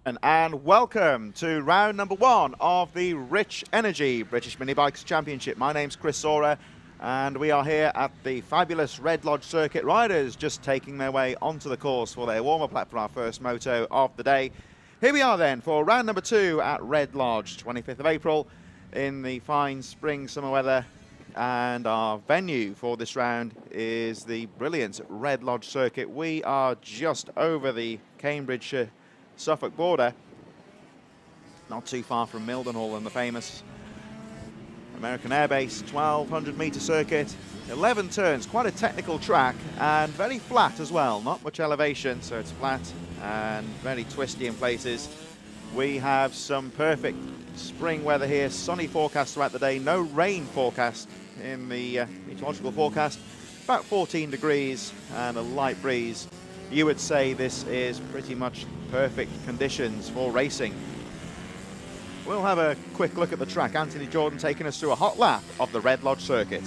And welcome to round number 1 of the Rich Energy British Minibikes Championship. My name's Chris Czora, and we are here at the fabulous Red Lodge circuit. Riders just taking their way onto the course for their warm-up lap for our first moto of the day. Here we are then for round number 2 at Red Lodge, 25th of April, in the fine spring summer weather. And our venue for this round is the brilliant Red Lodge circuit. We are just over the Cambridgeshire Suffolk border, not too far from Mildenhall and the famous American Air Base. 1200 metre circuit, 11 turns, quite a technical track, and very flat as well, not much elevation, so it's flat and very twisty in places. We have some perfect spring weather here, sunny forecast throughout the day, no rain forecast in the meteorological forecast, about 14 degrees and a light breeze. You would say this is pretty much perfect conditions for racing. We'll have a quick look at the track. Anthony Jordan taking us through a hot lap of the Red Lodge circuit.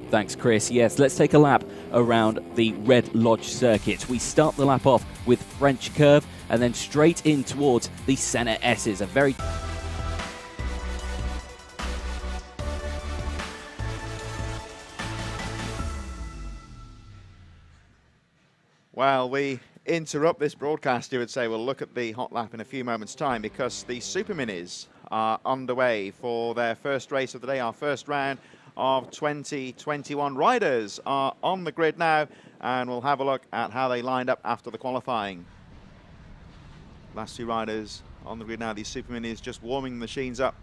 Thanks, Chris. Yes, let's take a lap around the Red Lodge circuit. We start the lap off with French curve and then straight in towards the Senna S's. A very Well, we interrupt this broadcast, you would say. We'll look at the hot lap in a few moments' time because the Super Minis are underway for their first race of the day, our first round of 2021. Riders are on the grid now, and we'll have a look at how they lined up after the qualifying. Last two riders on the grid now, these Super Minis just warming the machines up,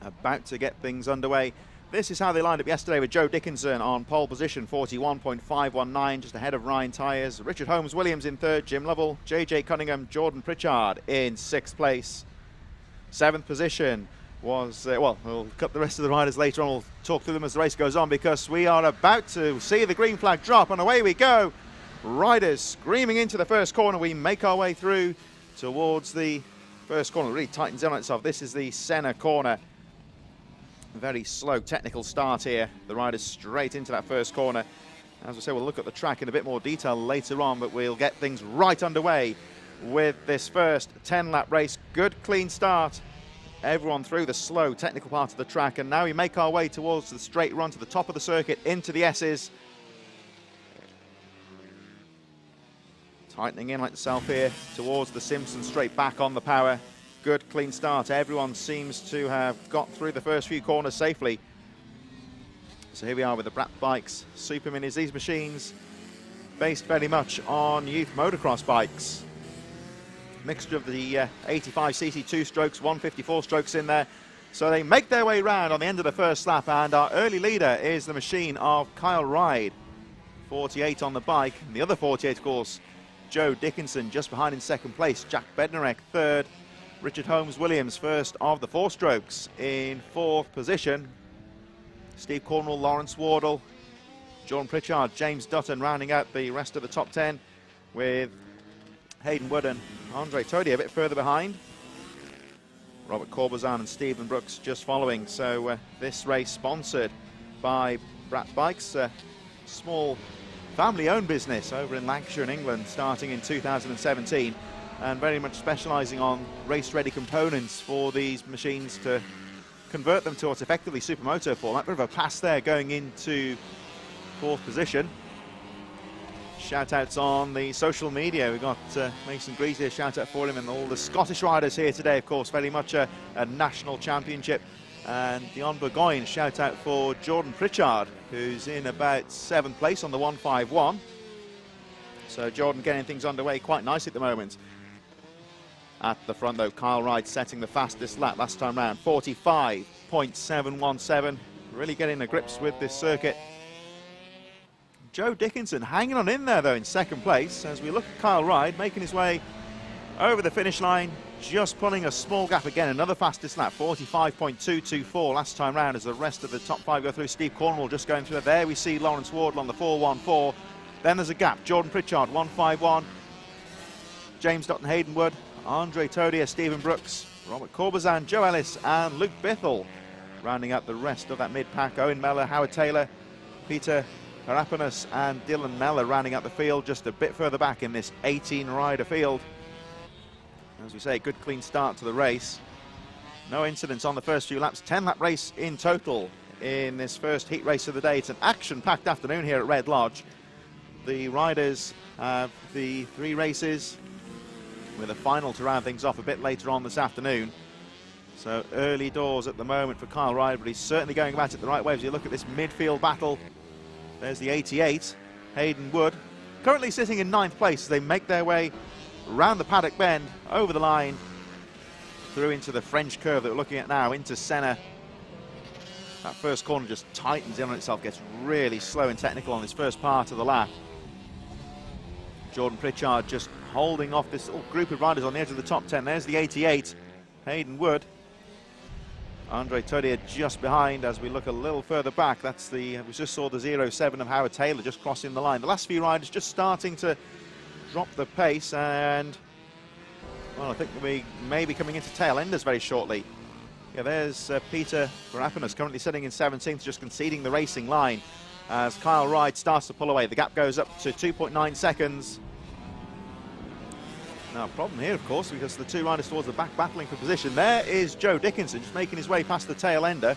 about to get things underway. This is how they lined up yesterday with Joe Dickinson on pole position, 41.519, just ahead of Ryan Tyers. Richard Holmes-Williams in third, Jim Lovell, JJ Cunningham, Jordan Pritchard in sixth place. Seventh position was, well, we'll cut the rest of the riders later on. We'll talk through them as the race goes on because we are about to see the green flag drop, and away we go. Riders screaming into the first corner. We make our way through towards the first corner. It really tightens in on itself. This is the Senna corner. Very slow technical start here. The riders straight into that first corner. As I say, we'll look at the track in a bit more detail later on, but we'll get things right underway with this first 10-lap race. Good, clean start. Everyone through the slow technical part of the track, and now we make our way towards the straight run to the top of the circuit, into the S's. Tightening in like itself here towards the Simpson straight, back on the power. Good, clean start. Everyone seems to have got through the first few corners safely. So here we are with the Brat Bikes Super Minis. These machines based very much on youth motocross bikes. Mixture of the 85cc 2-strokes, 154 strokes in there. So they make their way round on the end of the first lap, and our early leader is the machine of Kyle Ride, 48 on the bike. And the other 48, of course, Joe Dickinson just behind in second place. Jack Bednarek third. Richard Holmes-Williams first of the 4-strokes in fourth position. Steve Cornwall, Lawrence Wardle, Jordan Pritchard, James Dutton rounding out the rest of the top 10, with Hayden Wood and Andre Todi a bit further behind. Robert Corbazan and Stephen Brooks just following. So this race sponsored by Brat Bikes, a small family-owned business over in Lancashire in England, starting in 2017. And very much specialising on race-ready components for these machines to convert them to what's effectively supermoto format. Bit of a pass there going into fourth position. Shout-outs on the social media. We've got Mason Greaves here, shout-out for him, and all the Scottish riders here today, of course, very much a national championship. And Dion Burgoyne, shout-out for Jordan Pritchard, who's in about 7th place on the 151. So Jordan getting things underway quite nicely at the moment. At the front, though, Kyle Ride setting the fastest lap last time round, 45.717. Really getting the grips with this circuit. Joe Dickinson hanging on in there, though, in second place, as we look at Kyle Ride making his way over the finish line, just pulling a small gap again. Another fastest lap, 45.224 last time round, as the rest of the top 5 go through. Steve Cornwall just going through there. We see Lawrence Wardle on the 414. Then there's a gap. Jordan Pritchard, 151. James Dutton, Hayden Wood, Andre Todia, Stephen Brooks, Robert Corbazan, Joe Ellis and Luke Bithell rounding out the rest of that mid-pack. Owen Mellor, Howard Taylor, Peter Karapanis and Dylan Mellor rounding out the field just a bit further back in this 18-rider field. As we say, good clean start to the race. No incidents on the first few laps. 10-lap race in total in this first heat race of the day. It's an action-packed afternoon here at Red Lodge. The riders have the 3 races with a final to round things off a bit later on this afternoon. So early doors at the moment for Kyle Ryder, but he's certainly going about it the right way. As you look at this midfield battle, there's the 88, Hayden Wood, currently sitting in 9th place as they make their way round the paddock bend, over the line, through into the French curve that we're looking at now, into Senna. That first corner just tightens in on itself, gets really slow and technical on this first part of the lap. Jordan Pritchard just holding off this little group of riders on the edge of the top 10. There's the 88, Hayden Wood. Andre Todier just behind as we look a little further back. That's the, we just saw the 07 of Howard Taylor just crossing the line. The last few riders just starting to drop the pace, and well, I think we may be coming into tail enders very shortly. Yeah, there's Peter Karapanis currently sitting in 17th, just conceding the racing line as Kyle Ryder starts to pull away. The gap goes up to 2.9 seconds. Now, problem here, of course, because the 2 riders towards the back battling for position. There is Joe Dickinson just making his way past the tail ender,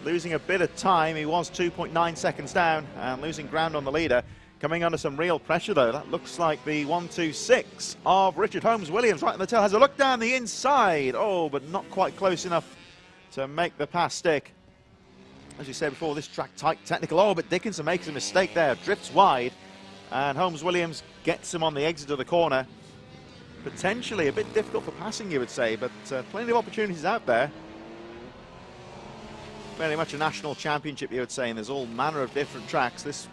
losing a bit of time. He was 2.9 seconds down and losing ground on the leader. Coming under some real pressure, though. That looks like the 126 of Richard Holmes Williams right on the tail. Has a look down the inside. Oh, but not quite close enough to make the pass stick. As you said before, this track tight, technical. Oh, but Dickinson makes a mistake there. Drifts wide. And Holmes Williams gets him on the exit of the corner. Potentially a bit difficult for passing, you would say, but plenty of opportunities out there. Very much a national championship, you would say, and there's all manner of different tracks. This,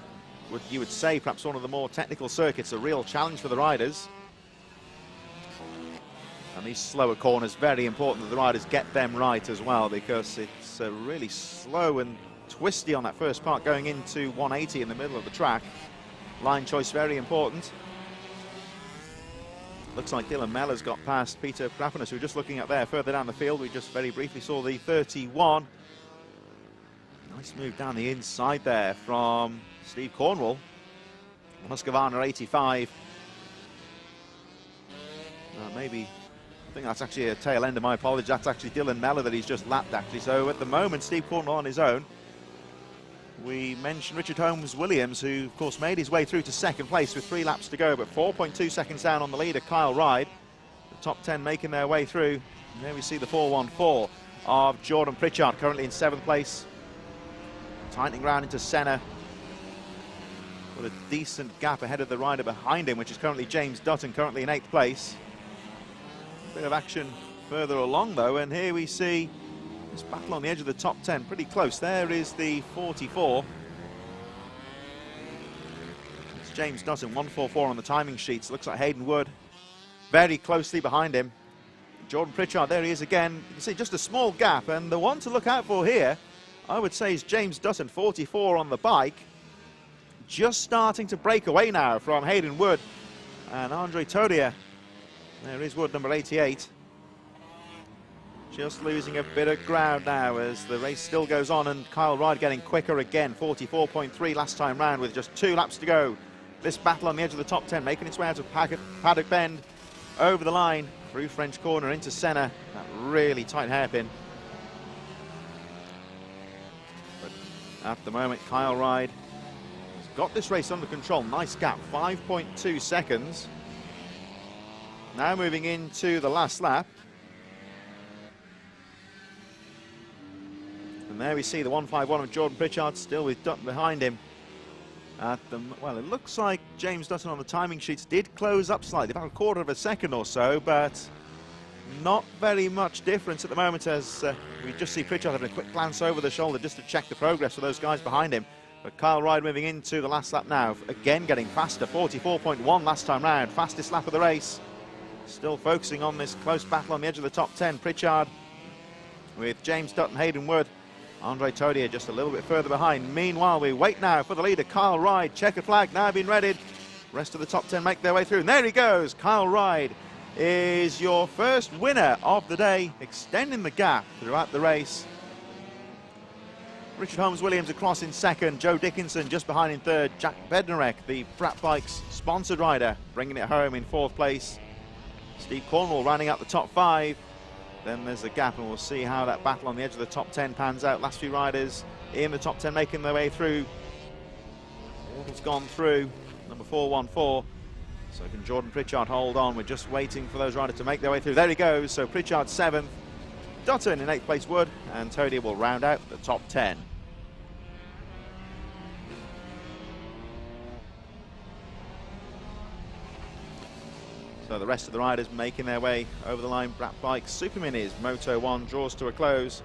you would say, perhaps one of the more technical circuits, a real challenge for the riders. And these slower corners, very important that the riders get them right as well, because it's really slow and twisty on that first part going into 180 in the middle of the track. Line choice very important. Looks like Dylan Mellor's got past Peter Karapanis, who we're just looking at there further down the field. We just very briefly saw the 31. Nice move down the inside there from Steve Cornwall. Husqvarna 85. Maybe, I think that's actually a tail ender, my apologies. That's actually Dylan Mellor that he's just lapped, actually. So at the moment, Steve Cornwall on his own. We mentioned Richard Holmes Williams, who of course made his way through to 2nd place with 3 laps to go, but 4.2 seconds down on the leader, Kyle Ryder. The top 10 making their way through. And there we see the 414 of Jordan Pritchard, currently in 7th place. Tightening round into Senna. With a decent gap ahead of the rider behind him, which is currently James Dutton, currently in 8th place. Bit of action further along though, and here we see this battle on the edge of the top 10, pretty close. There is the 44. It's James Dutton, 144 on the timing sheets. Looks like Hayden Wood very closely behind him. Jordan Pritchard, there he is again. You can see just a small gap, and the one to look out for here, I would say, is James Dutton, 44 on the bike. Just starting to break away now from Hayden Wood and Andre Todier. There is Wood, number 88. Just losing a bit of ground now as the race still goes on, and Kyle Ryder getting quicker again, 44.3 last time round with just 2 laps to go. This battle on the edge of the top 10, making its way out of paddock bend, over the line, through French corner into Senna, that really tight hairpin. But at the moment, Kyle Ryder has got this race under control. Nice gap, 5.2 seconds. Now moving into the last lap. And there we see the 151 of Jordan Pritchard, still with Dutton behind him. Well, it looks like James Dutton on the timing sheets did close up slightly, about a quarter of a second or so, but not very much difference at the moment, as we just see Pritchard having a quick glance over the shoulder just to check the progress for those guys behind him. But Kyle Ryder moving into the last lap now, again getting faster, 44.1 last time round, fastest lap of the race. Still focusing on this close battle on the edge of the top 10. Pritchard with James Dutton, Hayden Wood, Andre Todier just a little bit further behind. Meanwhile, we wait now for the leader, Kyle Ryder. Checkered flag now been readied. Rest of the top 10 make their way through. And there he goes. Kyle Ryder is your first winner of the day, extending the gap throughout the race. Richard Holmes-Williams across in second, Joe Dickinson just behind in third, Jack Bednarek, the Frat Bikes sponsored rider, bringing it home in fourth place. Steve Cornwall rounding out the top 5. Then there's a gap, and we'll see how that battle on the edge of the top 10 pans out. Last few riders in the top 10 making their way through. Wardle's gone through, number 414. So can Jordan Pritchard hold on? We're just waiting for those riders to make their way through. There he goes. So Pritchard 7th, Dutton in 8th place Wood, and Toadie will round out the top 10. So the rest of the riders making their way over the line. Brat Bikes Super Minis Moto 1 draws to a close.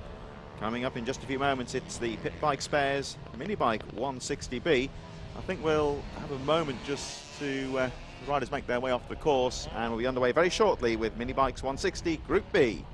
Coming up in just a few moments, it's the Pit Bike Spares Minibike 160B. I think we'll have a moment just to the riders make their way off the course, and we'll be underway very shortly with Minibikes 160 Group B.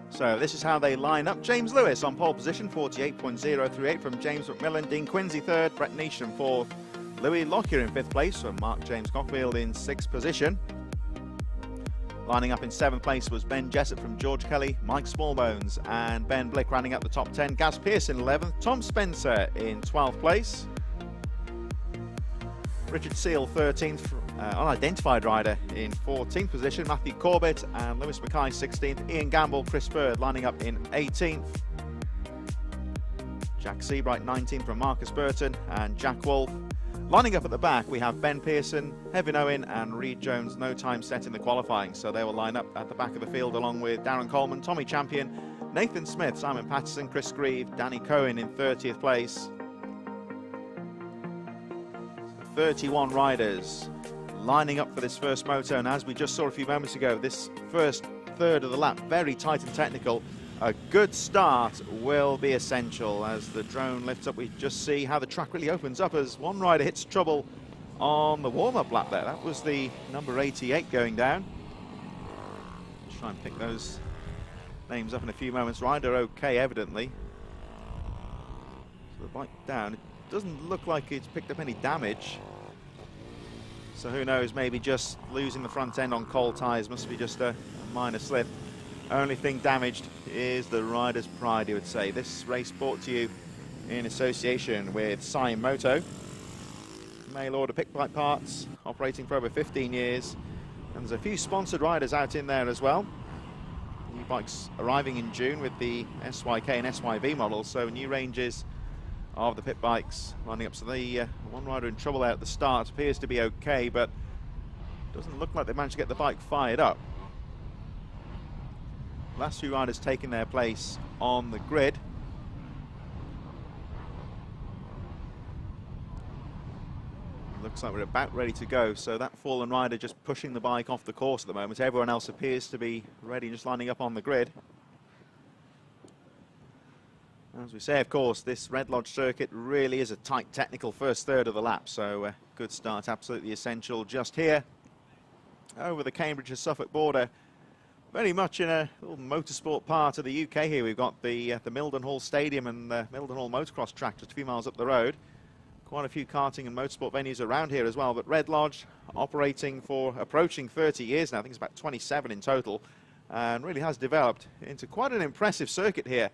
So this is how they line up. James Lewis on pole position, 48.038 from James McMillan. Dean Quincy third, Brett Neesham fourth. Louis Lockyer in fifth place from Mark James Cockfield in sixth position. Lining up in seventh place was Ben Jessup from George Kelly, Mike Smallbones and Ben Blick rounding up the top 10. Gaz Pearce in 11th, Tom Spencer in 12th place. Richard Seal 13th, unidentified rider in 14th position. Matthew Corbett and Lewis Mackay 16th. Ian Gamble, Chris Bird lining up in 18th. Jack Seabright 19th from Marcus Burton and Jack Wolf. Lining up at the back, we have Ben Pearson, Hevin Owen and Reed Jones, no time set in the qualifying, so they will line up at the back of the field along with Darren Coleman, Tommy Champion, Nathan Smith, Simon Patterson, Chris Grieve, Danny Cohen in 30th place. 31 riders lining up for this first moto, and as we just saw a few moments ago, this first third of the lap very tight and technical. A good start will be essential. As the drone lifts up, we just see how the track really opens up as one rider hits trouble on the warm-up lap there. That was the number 88 going down. Let's try and pick those names up in a few moments. Rider okay, evidently. So the bike down. It doesn't look like it's picked up any damage. So who knows, maybe just losing the front end on cold tyres, must be just a minor slip. Only thing damaged is the rider's pride, you would say. This race brought to you in association with Scion Moto. Mail order pick bike parts, operating for over 15 years. And there's a few sponsored riders out in there as well. New bikes arriving in June with the SYK and SYV models, so new ranges of the pit bikes lining up. So the one rider in trouble there at the start appears to be okay, but doesn't look like they managed to get the bike fired up. Last few riders taking their place on the grid. Looks like we're about ready to go. So that fallen rider just pushing the bike off the course at the moment. Everyone else appears to be ready, just lining up on the grid. As we say, of course, this Red Lodge circuit really is a tight technical first third of the lap. So good start, absolutely essential just here over the Cambridge to Suffolk border. Very much in a little motorsport part of the UK here. We've got the Mildenhall Stadium and the Mildenhall Motocross track just a few miles up the road. Quite a few karting and motorsport venues around here as well. But Red Lodge operating for approaching 30 years now. I think it's about 27 in total. And really has developed into quite an impressive circuit here.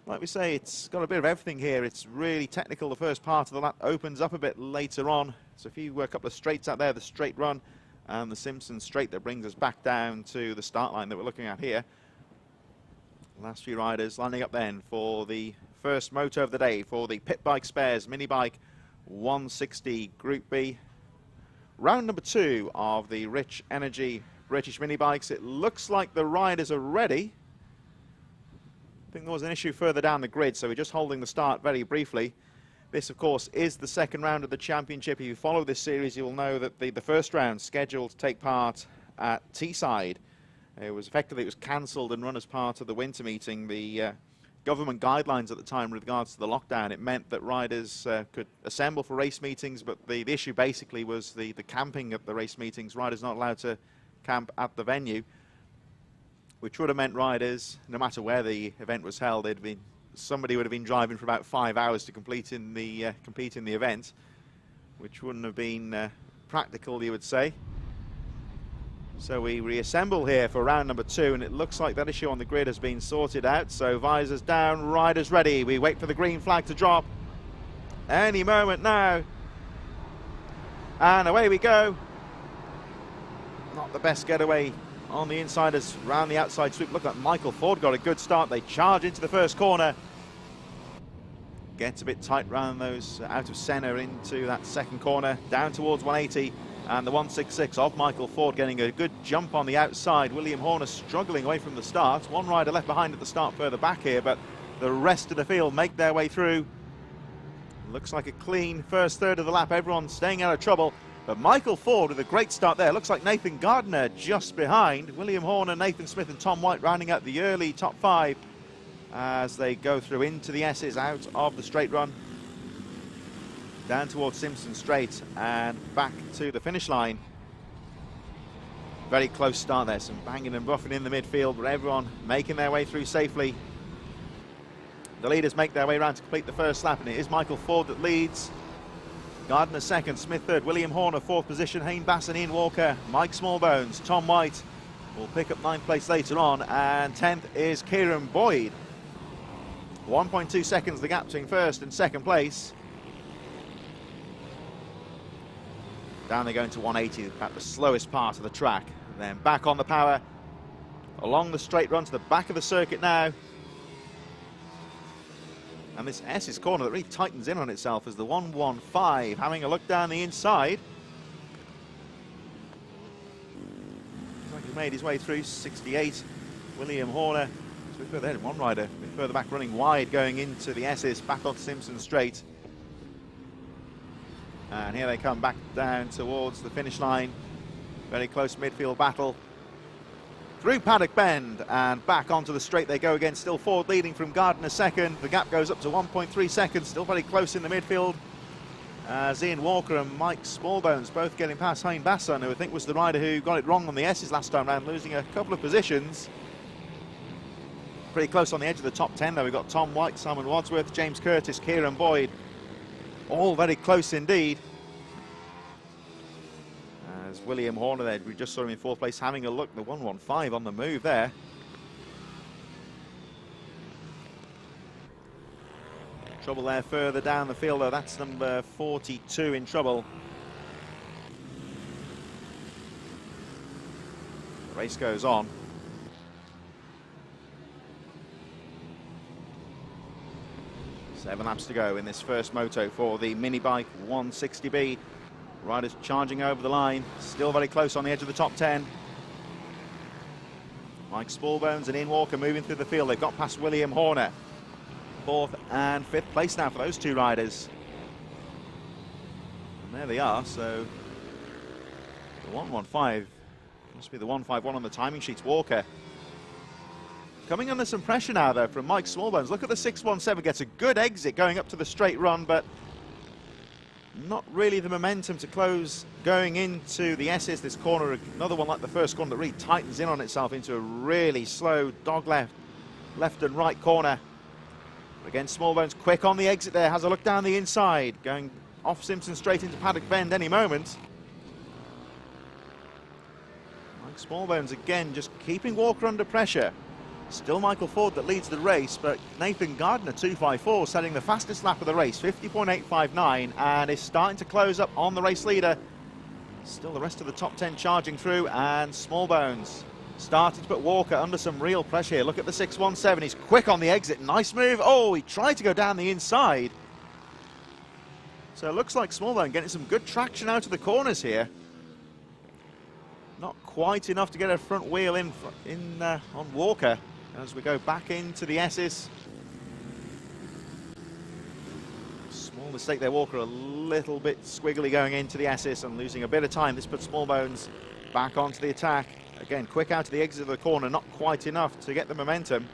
Like we say, it's got a bit of everything here. It's really technical. The first part of the lap opens up a bit later on. So a couple of straights out there, the straight run and the Simpson straight that brings us back down to the start line that we're looking at here. Last few riders lining up then for the first moto of the day for the Pit Bike Spares Minibike 160 Group B. Round number 2 of the Rich Energy British Minibikes. It looks like the riders are ready. I think there was an issue further down the grid, so we're just holding the start very briefly. This, of course, is the second round of the championship. If you follow this series, you will know that the first round scheduled to take part at Teesside. It was cancelled and run as part of the winter meeting. The government guidelines at the time with regards to the lockdown. It meant that riders could assemble for race meetings, but the issue basically was the camping at the race meetings. Riders not allowed to camp at the venue, which would have meant riders, no matter where the event was held, somebody would have been driving for about 5 hours to compete in the event, which wouldn't have been practical, you would say. So we reassemble here for round number 2, and it looks like that issue on the grid has been sorted out. So visors down, riders ready. We wait for the green flag to drop any moment now. And away we go. Not the best getaway on the inside as round the outside sweep. Look like Michael Ford got a good start. They charge into the first corner. Gets a bit tight round those out of centre into that second corner, down towards 180. And the 166 of Michael Ford getting a good jump on the outside. William Horner struggling away from the start. One rider left behind at the start further back here, but the rest of the field make their way through. Looks like a clean first third of the lap. Everyone staying out of trouble. But Michael Ford with a great start there. Looks like Nathan Gardner just behind. William Horner, Nathan Smith and Tom White rounding out the early top 5 as they go through into the S's out of the straight run. Down towards Simpson Straight and back to the finish line. Very close start there, some banging and buffing in the midfield, but everyone making their way through safely. The leaders make their way around to complete the first lap, and it is Michael Ford that leads. Gardner second, Smith third, William Horner fourth position, Hayne Bass and Ian Walker, Mike Smallbones, Tom White will pick up 9th place later on, and 10th is Kieran Boyd. 1.2 seconds the gap between first and second place. Down they go into 180 at the slowest part of the track. Then back on the power, along the straight run to the back of the circuit now. And this S's corner that really tightens in on itself as the 115 having a look down the inside. Looks like he's made his way through 68. William Horner, a bit further ahead, one rider a bit further back running wide going into the S's, back on Simpson Straight. And here they come back down towards the finish line. Very close midfield battle. Through Paddock Bend and back onto the straight they go again. Still Ford leading from Gardner second. The gap goes up to 1.3 seconds. Still very close in the midfield. As Ian Walker and Mike Smallbones both getting past Hayne Basson, who I think was the rider who got it wrong on the S's last time round, losing a couple of positions. Pretty close on the edge of the top 10 though. We've got Tom White, Simon Wadsworth, James Curtis, Kieran Boyd. All very close indeed. As William Horner there, we just saw him in 4th place having a look, the 115 on the move there. Trouble there further down the field though, that's number 42 in trouble. The race goes on. Seven laps to go in this first moto for the Minibike 160B. Riders charging over the line, still very close on the edge of the top 10. Mike Smallbones and Ian Walker moving through the field. They've got past William Horner. 4th and 5th place now for those two riders. And there they are, so the 115 must be the 151 on the timing sheets. Walker coming under some pressure now though from Mike Smallbones. Look at the 617, gets a good exit going up to the straight run, but not really the momentum to close going into the S's. This corner, another one like the first corner that really tightens in on itself into a really slow dog left and right corner. Again, Smallbones quick on the exit there, has a look down the inside, going off Simpson Straight into Paddock Bend any moment. Mike Smallbones again just keeping Walker under pressure. Still Michael Ford that leads the race, but Nathan Gardner 254 setting the fastest lap of the race, 50.859, and is starting to close up on the race leader. Still the rest of the top 10 charging through, and Smallbones starting to put Walker under some real pressure here. Look at the 617, he's quick on the exit, nice move. Oh, he tried to go down the inside. So it looks like Smallbones getting some good traction out of the corners here. Not quite enough to get a front wheel in on Walker. As we go back into the S's. Small mistake there, Walker a little bit squiggly going into the S's and losing a bit of time. This puts Smallbones back onto the attack. Again, quick out to the exit of the corner, not quite enough to get the momentum.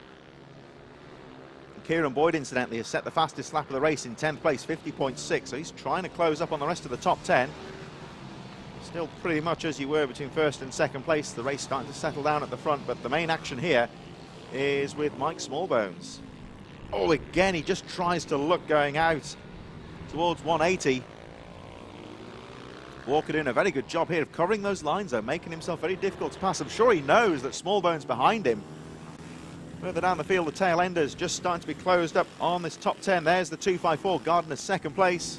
Kieran Boyd, incidentally, has set the fastest lap of the race in 10th place, 50.6, so he's trying to close up on the rest of the top 10. Still pretty much as you were between first and second place. The race starting to settle down at the front, but the main action here is with Mike Smallbones. Oh, again, he just tries to look going out towards 180. Walker doing a very good job here of covering those lines, though, making himself very difficult to pass. I'm sure he knows that Smallbones behind him. Further down the field, the tail enders just starting to be closed up on this top 10. There's the 254, Gardner's second place.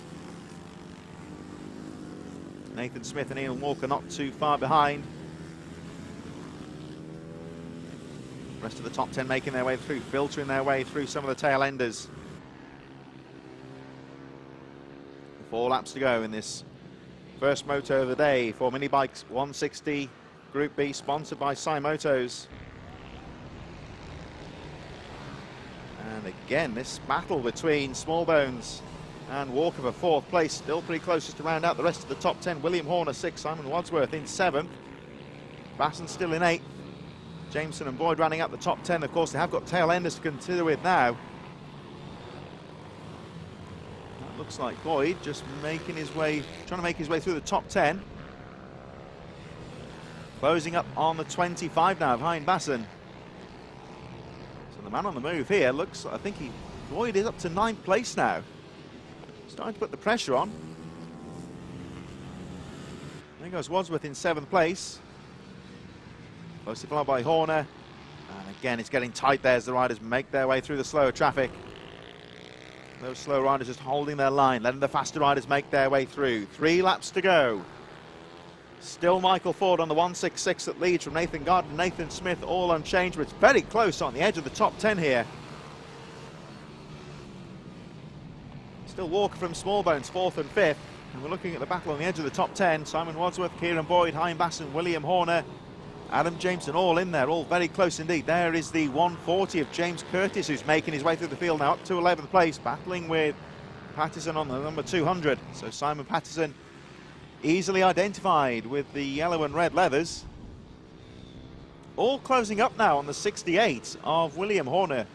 Nathan Smith and Ian Walker not too far behind. The rest of the top 10 making their way through, filtering their way through some of the tail enders. 4 laps to go in this first moto of the day for Minibikes 160 Group B, sponsored by Motos. And again, this battle between Smallbones and Walker for 4th place, still pretty close just to round out the rest of the top 10. William Horner 6th, Simon Wadsworth in 7th. Basson still in 8th. Jameson and Boyd running up the top 10. Of course, they have got tail enders to consider with now. That looks like Boyd just making his way, trying to make his way through the top 10. Closing up on the 25 now behind Basson. So the man on the move here looks, I think Boyd is up to 9th place now. Starting to put the pressure on. There goes Wadsworth in 7th place. Closely followed by Horner. And again, it's getting tight there as the riders make their way through the slower traffic. Those slow riders just holding their line, letting the faster riders make their way through. 3 laps to go. Still Michael Ford on the 166 that leads from Nathan Gardner, Nathan Smith, all unchanged, but it's very close on the edge of the top 10 here. Still Walker from Smallbones, 4th and 5th. And we're looking at the battle on the edge of the top 10. Simon Wadsworth, Kieran Boyd, Hein Basson, William Horner, Adam Jameson, all in there, all very close indeed. There is the 140 of James Curtis, who's making his way through the field now up to 11th place, battling with Patterson on the number 200. So Simon Patterson easily identified with the yellow and red leathers. All closing up now on the 68 of William Horner.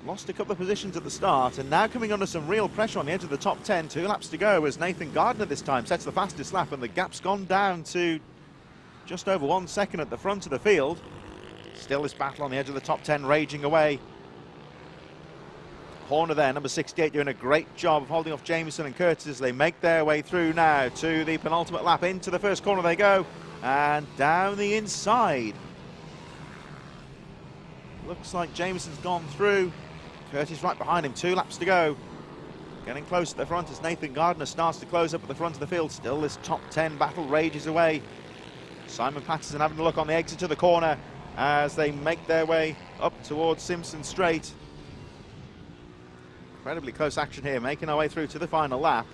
Lost a couple of positions at the start and now coming under some real pressure on the edge of the top 10. 2 laps to go as Nathan Gardner this time sets the fastest lap, and the gap's gone down to just over 1 second at the front of the field. Still this battle on the edge of the top 10 raging away. Horner there, number 68, doing a great job of holding off Jameson and Curtis as they make their way through now to the penultimate lap. Into the first corner they go, and down the inside. Looks like Jameson's gone through. Curtis right behind him, 2 laps to go. Getting close at the front as Nathan Gardner starts to close up at the front of the field. Still this top 10 battle rages away. Simon Patterson having a look on the exit to the corner as they make their way up towards Simpson Straight. Incredibly close action here, making our way through to the final lap.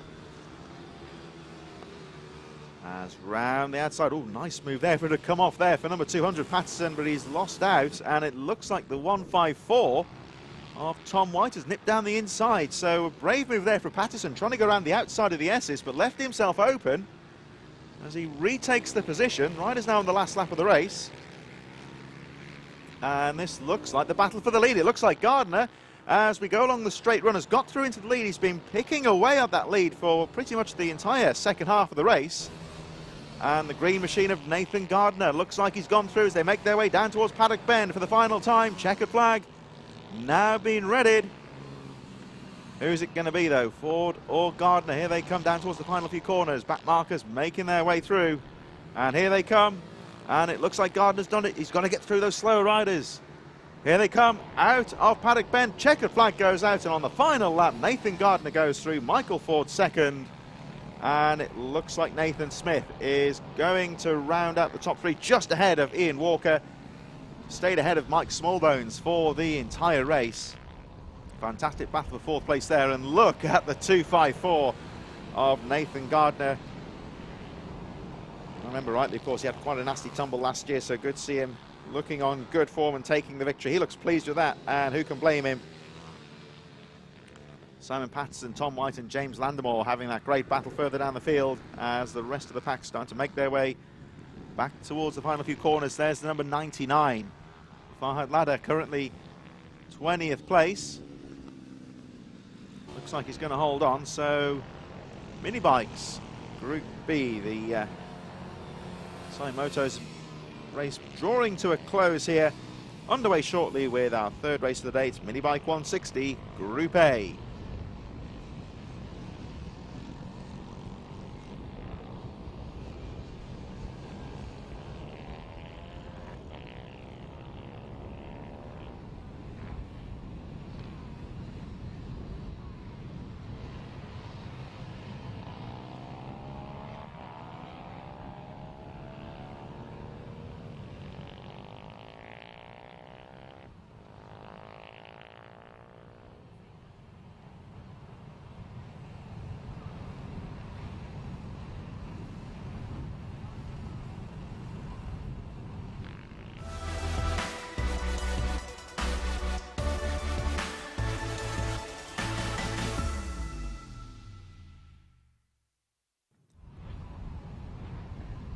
As round the outside, oh, nice move there for it to come off there for number 200 Patterson, but he's lost out, and it looks like the 154 of Tom White has nipped down the inside. So a brave move there for Patterson, trying to go around the outside of the S's, but left himself open as he retakes the position. Riders now on the last lap of the race. And this looks like the battle for the lead. It looks like Gardner, as we go along the straight run, has got through into the lead. He's been picking away at that lead for pretty much the entire second half of the race. And the green machine of Nathan Gardner looks like he's gone through as they make their way down towards Paddock Bend for the final time. Checkered flag now being readied. Who's it going to be though, Ford or Gardner? Here they come down towards the final few corners. Back markers making their way through. And here they come. And it looks like Gardner's done it. He's got to get through those slower riders. Here they come out of Paddock Bend. Checkered flag goes out, and on the final lap, Nathan Gardner goes through. Michael Ford second. And it looks like Nathan Smith is going to round out the top 3 just ahead of Ian Walker. Stayed ahead of Mike Smallbones for the entire race. Fantastic battle for 4th place there, and look at the 254 of Nathan Gardner. I remember rightly, of course, he had quite a nasty tumble last year, so good to see him looking on good form and taking the victory. He looks pleased with that, and who can blame him? Simon Patterson, Tom White and James Landemore having that great battle further down the field as the rest of the pack starting to make their way back towards the final few corners. There's the number 99. Farhad Ladder currently 20th place. looks like he's going to hold on. So Minibikes, Group B, the Moto's race drawing to a close here. Underway shortly with our third race of the day. It's Minibike 160, Group A.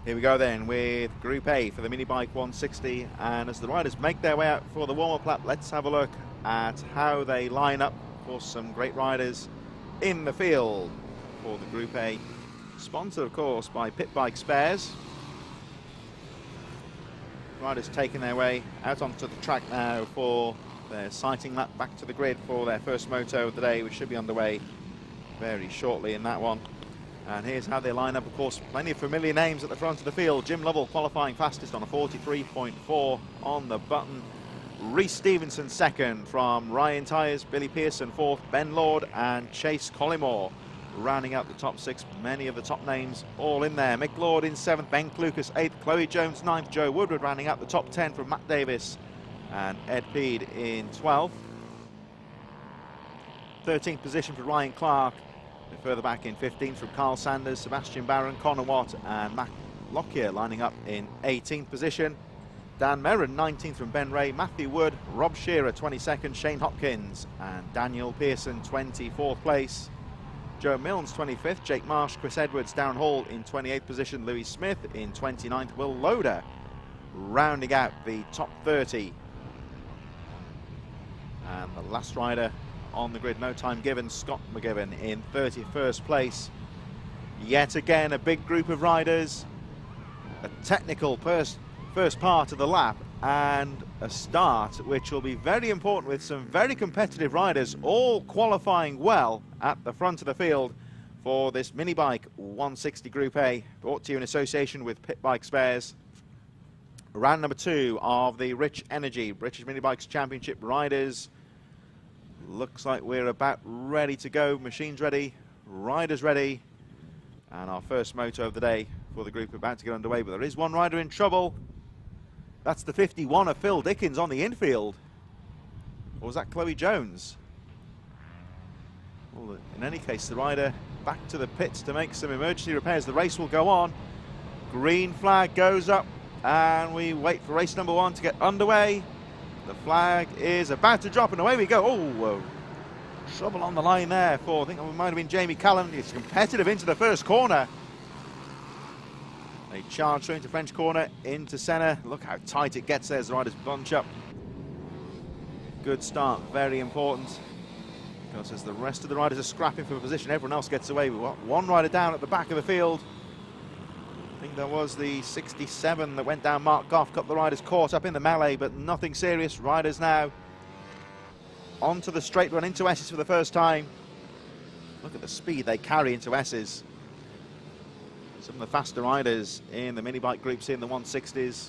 Here we go then with Group A for the Minibike 160, and as the riders make their way out for the warm-up lap, let's have a look at how they line up. Of course, some great riders in the field for the Group A, sponsored of course by Pit Bike Spares. Riders taking their way out onto the track now for their sighting lap back to the grid for their first moto of the day, which should be underway very shortly in that one. And here's how they line up. Of course, plenty of familiar names at the front of the field. Jim Lovell qualifying fastest on a 43.4 on the button. Reece Stevenson second from Ryan Tyres. Billy Pearson fourth. Ben Lord and Chase Collymore rounding out the top six. Many of the top names all in there. Mick Lord in seventh. Ben Clucas eighth. Chloe Jones ninth. Joe Woodward rounding out the top 10 from Matt Davis and Ed Peed in 12th. 13th position for Ryan Clark. Further back in 15th from Carl Sanders, Sebastian Barron, Connor Watt and Matt Lockyer lining up in 18th position. Dan Merrin 19th from Ben Ray, Matthew Wood, Rob Shearer 22nd, Shane Hopkins and Daniel Pearson 24th place. Joe Milnes 25th, Jake Marsh, Chris Edwards, Darren Hall in 28th position, Louis Smith in 29th, Will Loader rounding out the top 30. And the last rider on the grid, no time given, Scott McGibbon in 31st place. Yet again, a big group of riders, a technical first part of the lap, and a start which will be very important with some very competitive riders, all qualifying well at the front of the field for this Minibike 160 Group A, brought to you in association with Pit Bike Spares. Round number 2 of the Rich Energy British Minibikes Championship riders. Looks like we're about ready to go. Machines ready, riders ready, and our first moto of the day for the group about to get underway. But there is one rider in trouble. That's the 51 of Phil Dickens on the infield. Or was that Chloe Jones? Well, in any case, the rider back to the pits to make some emergency repairs. The race will go on. Green flag goes up, and we wait for race number 1 to get underway. The flag is about to drop, and away we go. Oh, trouble on the line there for, I think it might have been Jamie Callan. It's competitive into the first corner. They charge through into French corner, into centre. Look how tight it gets there as the riders bunch up. Good start, very important. Because as the rest of the riders are scrapping for a position, everyone else gets away. We've got one rider down at the back of the field. I think that was the 67 that went down, Mark Goff. A couple of riders caught up in the melee, but nothing serious. Riders now onto the straight run into S's for the first time. Look at the speed they carry into S's. Some of the faster riders in the minibike groups in the 160s.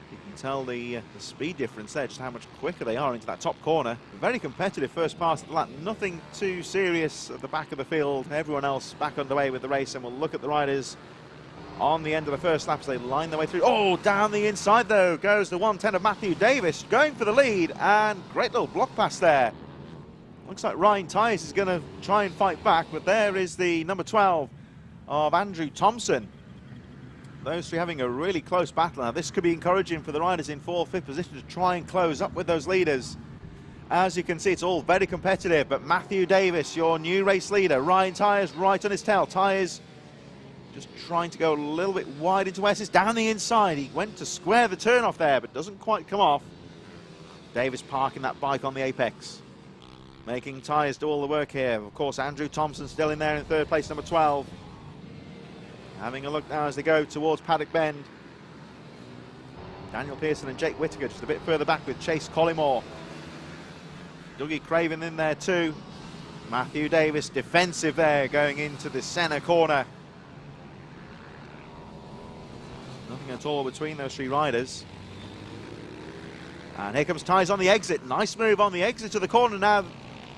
You can tell the speed difference there, just how much quicker they are into that top corner. Very competitive first pass of the lap. Nothing too serious at the back of the field. Everyone else back underway with the race, and we'll look at the riders on the end of the first lap as they line their way through. Oh, down the inside though goes the 110 of Matthew Davis, going for the lead, and great little block pass there. Looks like Ryan Tyres is going to try and fight back, but there is the number 12 of Andrew Thompson. Those three having a really close battle. Now this could be encouraging for the riders in 4th, 5th position to try and close up with those leaders. As you can see, it's all very competitive, but Matthew Davis, your new race leader. Ryan Tyres right on his tail. Tyres just trying to go a little bit wide into S's, down the inside. He went to square the turn off there, but doesn't quite come off. Davis parking that bike on the apex. making tyres do all the work here. Of course, Andrew Thompson still in there in third place, number 12. Having a look now as they go towards Paddock Bend. Daniel Pearson and Jake Whittaker just a bit further back with Chase Collymore. Dougie Craven in there too. Matthew Davis defensive there going into the centre corner. Nothing at all between those three riders. And here comes Tyres on the exit. Nice move on the exit to the corner now.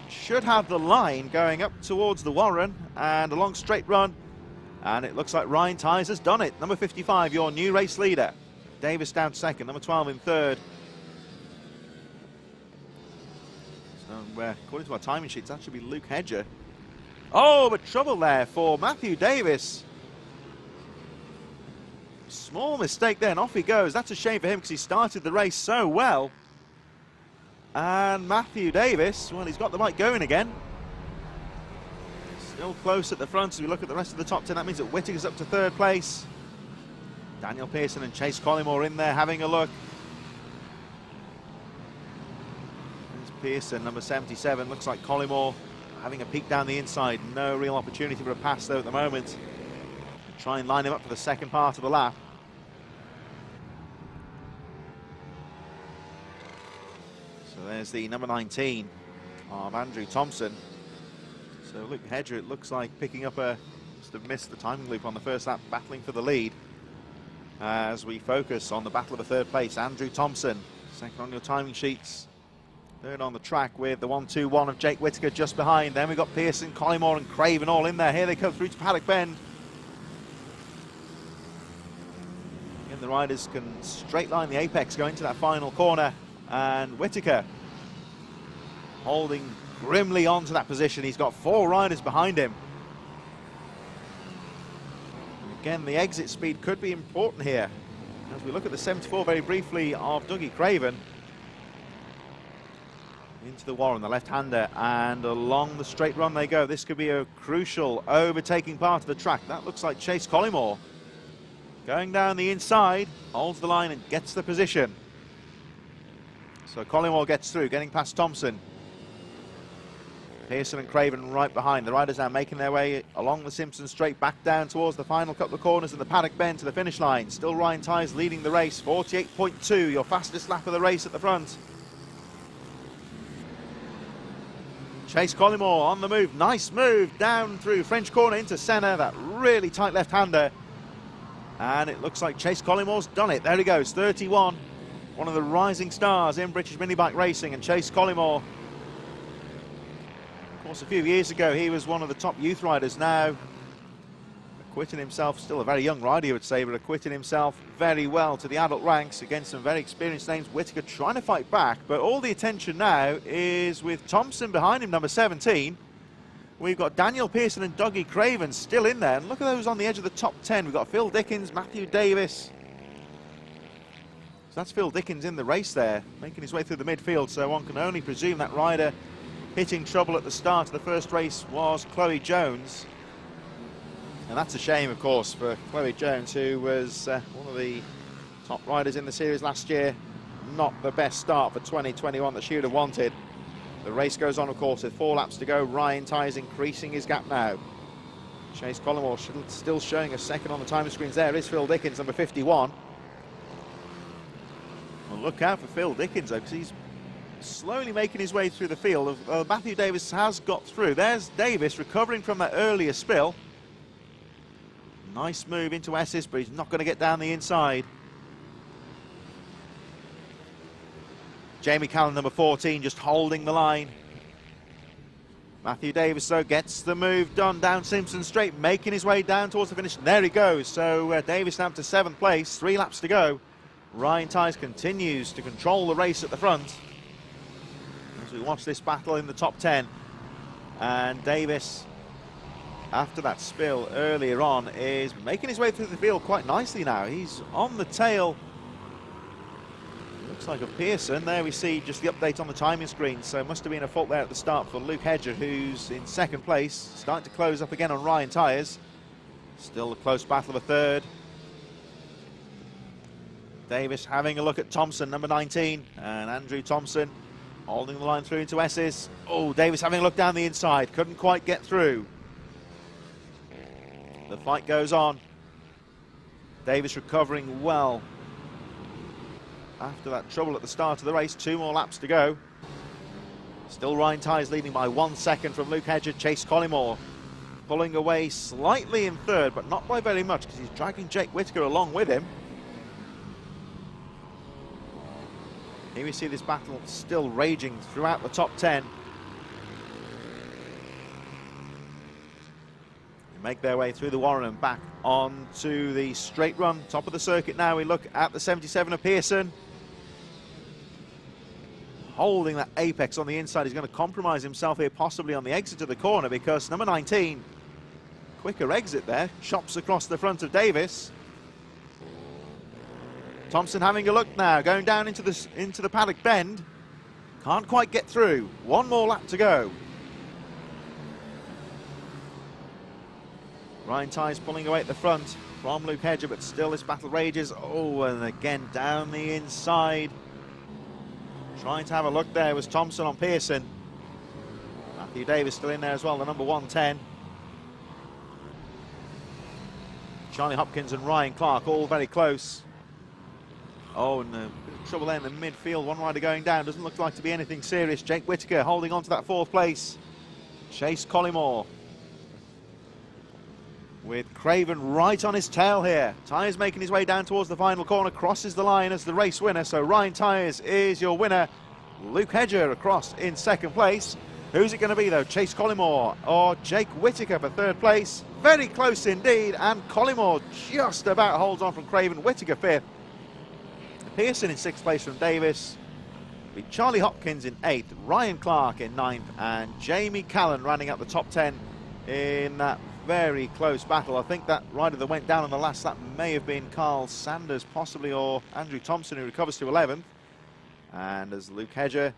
Should have the line going up towards the Warren and a long straight run. And it looks like Ryan Tyres has done it. Number 55, your new race leader. Davis down second, number 12 in third. So according to our timing sheets, that should be Luke Hedger. Oh, but trouble there for Matthew Davis. Small mistake there, and off he goes. That's a shame for him because he started the race so well. And Matthew Davis, well, he's got the bike going again. Still close at the front as we look at the rest of the top 10. That means that Whittaker's up to third place. Daniel Pearson and Chase Collymore in there having a look. There's Pearson, number 77. Looks like Collymore having a peek down the inside. No real opportunity for a pass though at the moment. Try and line him up for the second part of the lap. So there's the number 19 of Andrew Thompson. So Luke Hedger, it looks like picking up must have missed the timing loop on the first lap, battling for the lead. As we focus on the battle of the third place, Andrew Thompson, second on your timing sheets. Third on the track with the 1-2-1 of Jake Whittaker just behind. Then we've got Pearson, Collymore and Craven all in there. Here they come through to Paddock Bend. Again, the riders can straight line the apex going to that final corner. And Whittaker holding grimly on to that position. He's got 4 riders behind him. And again, the exit speed could be important here. As we look at the 74 very briefly of Dougie Craven. Into the Warren, the left-hander, and along the straight run they go. This could be a crucial overtaking part of the track. That looks like Chase Collymore. Going down the inside, holds the line and gets the position. So Collymore gets through, getting past Thompson. Pearson and Craven right behind. The riders now making their way along the Simpson Straight, back down towards the final couple of corners of the Paddock Bend to the finish line. Still Ryan Tyres leading the race, 48.2, your fastest lap of the race at the front. Chase Collymore on the move, nice move down through French corner into centre, that really tight left-hander. And it looks like Chase Collymore's done it. There he goes, 31. One of the rising stars in British minibike racing, and Chase Collymore. Of course, a few years ago, he was one of the top youth riders. Now, acquitting himself, still a very young rider, you would say, but acquitting himself very well to the adult ranks against some very experienced names. Whittaker trying to fight back, but all the attention now is with Thompson behind him, number 17. We've got Daniel Pearson and Dougie Craven still in there, and look at those on the edge of the top 10. We've got Phil Dickens, Matthew Davis. So that's Phil Dickens in the race there, making his way through the midfield, so one can only presume that rider hitting trouble at the start of the first race was Chloe Jones. And that's a shame, of course, for Chloe Jones, who was one of the top riders in the series last year. Not the best start for 2021 that she would have wanted. The race goes on, of course, with 4 laps to go. Ryan Tyres increasing his gap now. Chase Collymore still showing a second on the timing screens. There is Phil Dickens, number 51. Well, look out for Phil Dickens, though, because he's slowly making his way through the field. Matthew Davis has got through. There's Davis recovering from that earlier spill. Nice move into Esses, but he's not going to get down the inside. Jamie Callan, number 14, just holding the line. Matthew Davis, though, gets the move done down Simpson Straight, making his way down towards the finish. There he goes. So Davis now to 7th place, 3 laps to go. Ryan Tyres continues to control the race at the front as we watch this battle in the top 10. And Davis, after that spill earlier on, is making his way through the field quite nicely now. He's on the tail, looks like a Pearson. There we see just the update on the timing screen, so it must have been a fault there at the start for Luke Hedger, who's in 2nd place, starting to close up again on Ryan Tyres. Still a close battle of a 3rd. Davis having a look at Thompson, number 19, and Andrew Thompson Holding the line through into S's. Oh, Davis having a look down the inside. Couldn't quite get through. The fight goes on. Davis recovering well after that trouble at the start of the race. 2 more laps to go. Still Ryan Tyers leading by 1 second from Luke Hedger. Chase Collymore pulling away slightly in third, but not by very much because he's dragging Jake Whittaker along with him. Here we see this battle still raging throughout the top 10. They make their way through the Warren and back onto the straight run. Top of the circuit now, we look at the 77 of Pearson. Holding that apex on the inside. He's going to compromise himself here, possibly on the exit of the corner, because number 19, quicker exit there, chops across the front of Davis. Thompson having a look now, going down into the paddock bend. Can't quite get through. 1 more lap to go. Ryan Tyers pulling away at the front from Luke Hedger, but still this battle rages. Oh, and again down the inside. Trying to have a look there was Thompson on Pearson. Matthew Davis still in there as well, the number 110. Charlie Hopkins and Ryan Clark all very close. Oh, and a bit of trouble there in the midfield. One rider going down. Doesn't look like to be anything serious. Jake Whittaker holding on to that 4th place. Chase Collymore with Craven right on his tail here. Tyers making his way down towards the final corner. Crosses the line as the race winner. So Ryan Tyers is your winner. Luke Hedger across in 2nd place. Who's it going to be though? Chase Collymore or Jake Whittaker for 3rd place? Very close indeed. And Collymore just about holds on from Craven. Whittaker 5th. Pearson in 6th place from Davis. With Charlie Hopkins in 8th, Ryan Clark in 9th, and Jamie Callan running up the top 10 in that very close battle. I think that rider that went down on the last lap may have been Carl Sanders, possibly, or Andrew Thompson, who recovers to 11th. And as Luke Hedger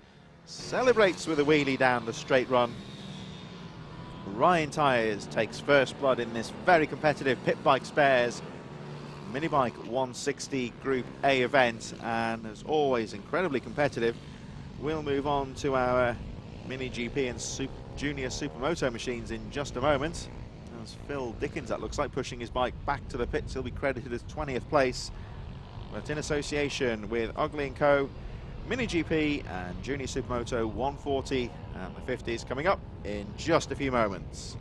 celebrates with a wheelie down the straight run, Ryan Tyers takes first blood in this very competitive Pit Bike Spares Minibike 160 Group A event, and as always incredibly competitive. We'll move on to our Mini GP and Junior Supermoto machines in just a moment. As Phil Dickens, that looks like, pushing his bike back to the pits. He'll be credited as 20th place. But in association with Ugly & Co, Mini GP and Junior Supermoto 140 and the 50s coming up in just a few moments.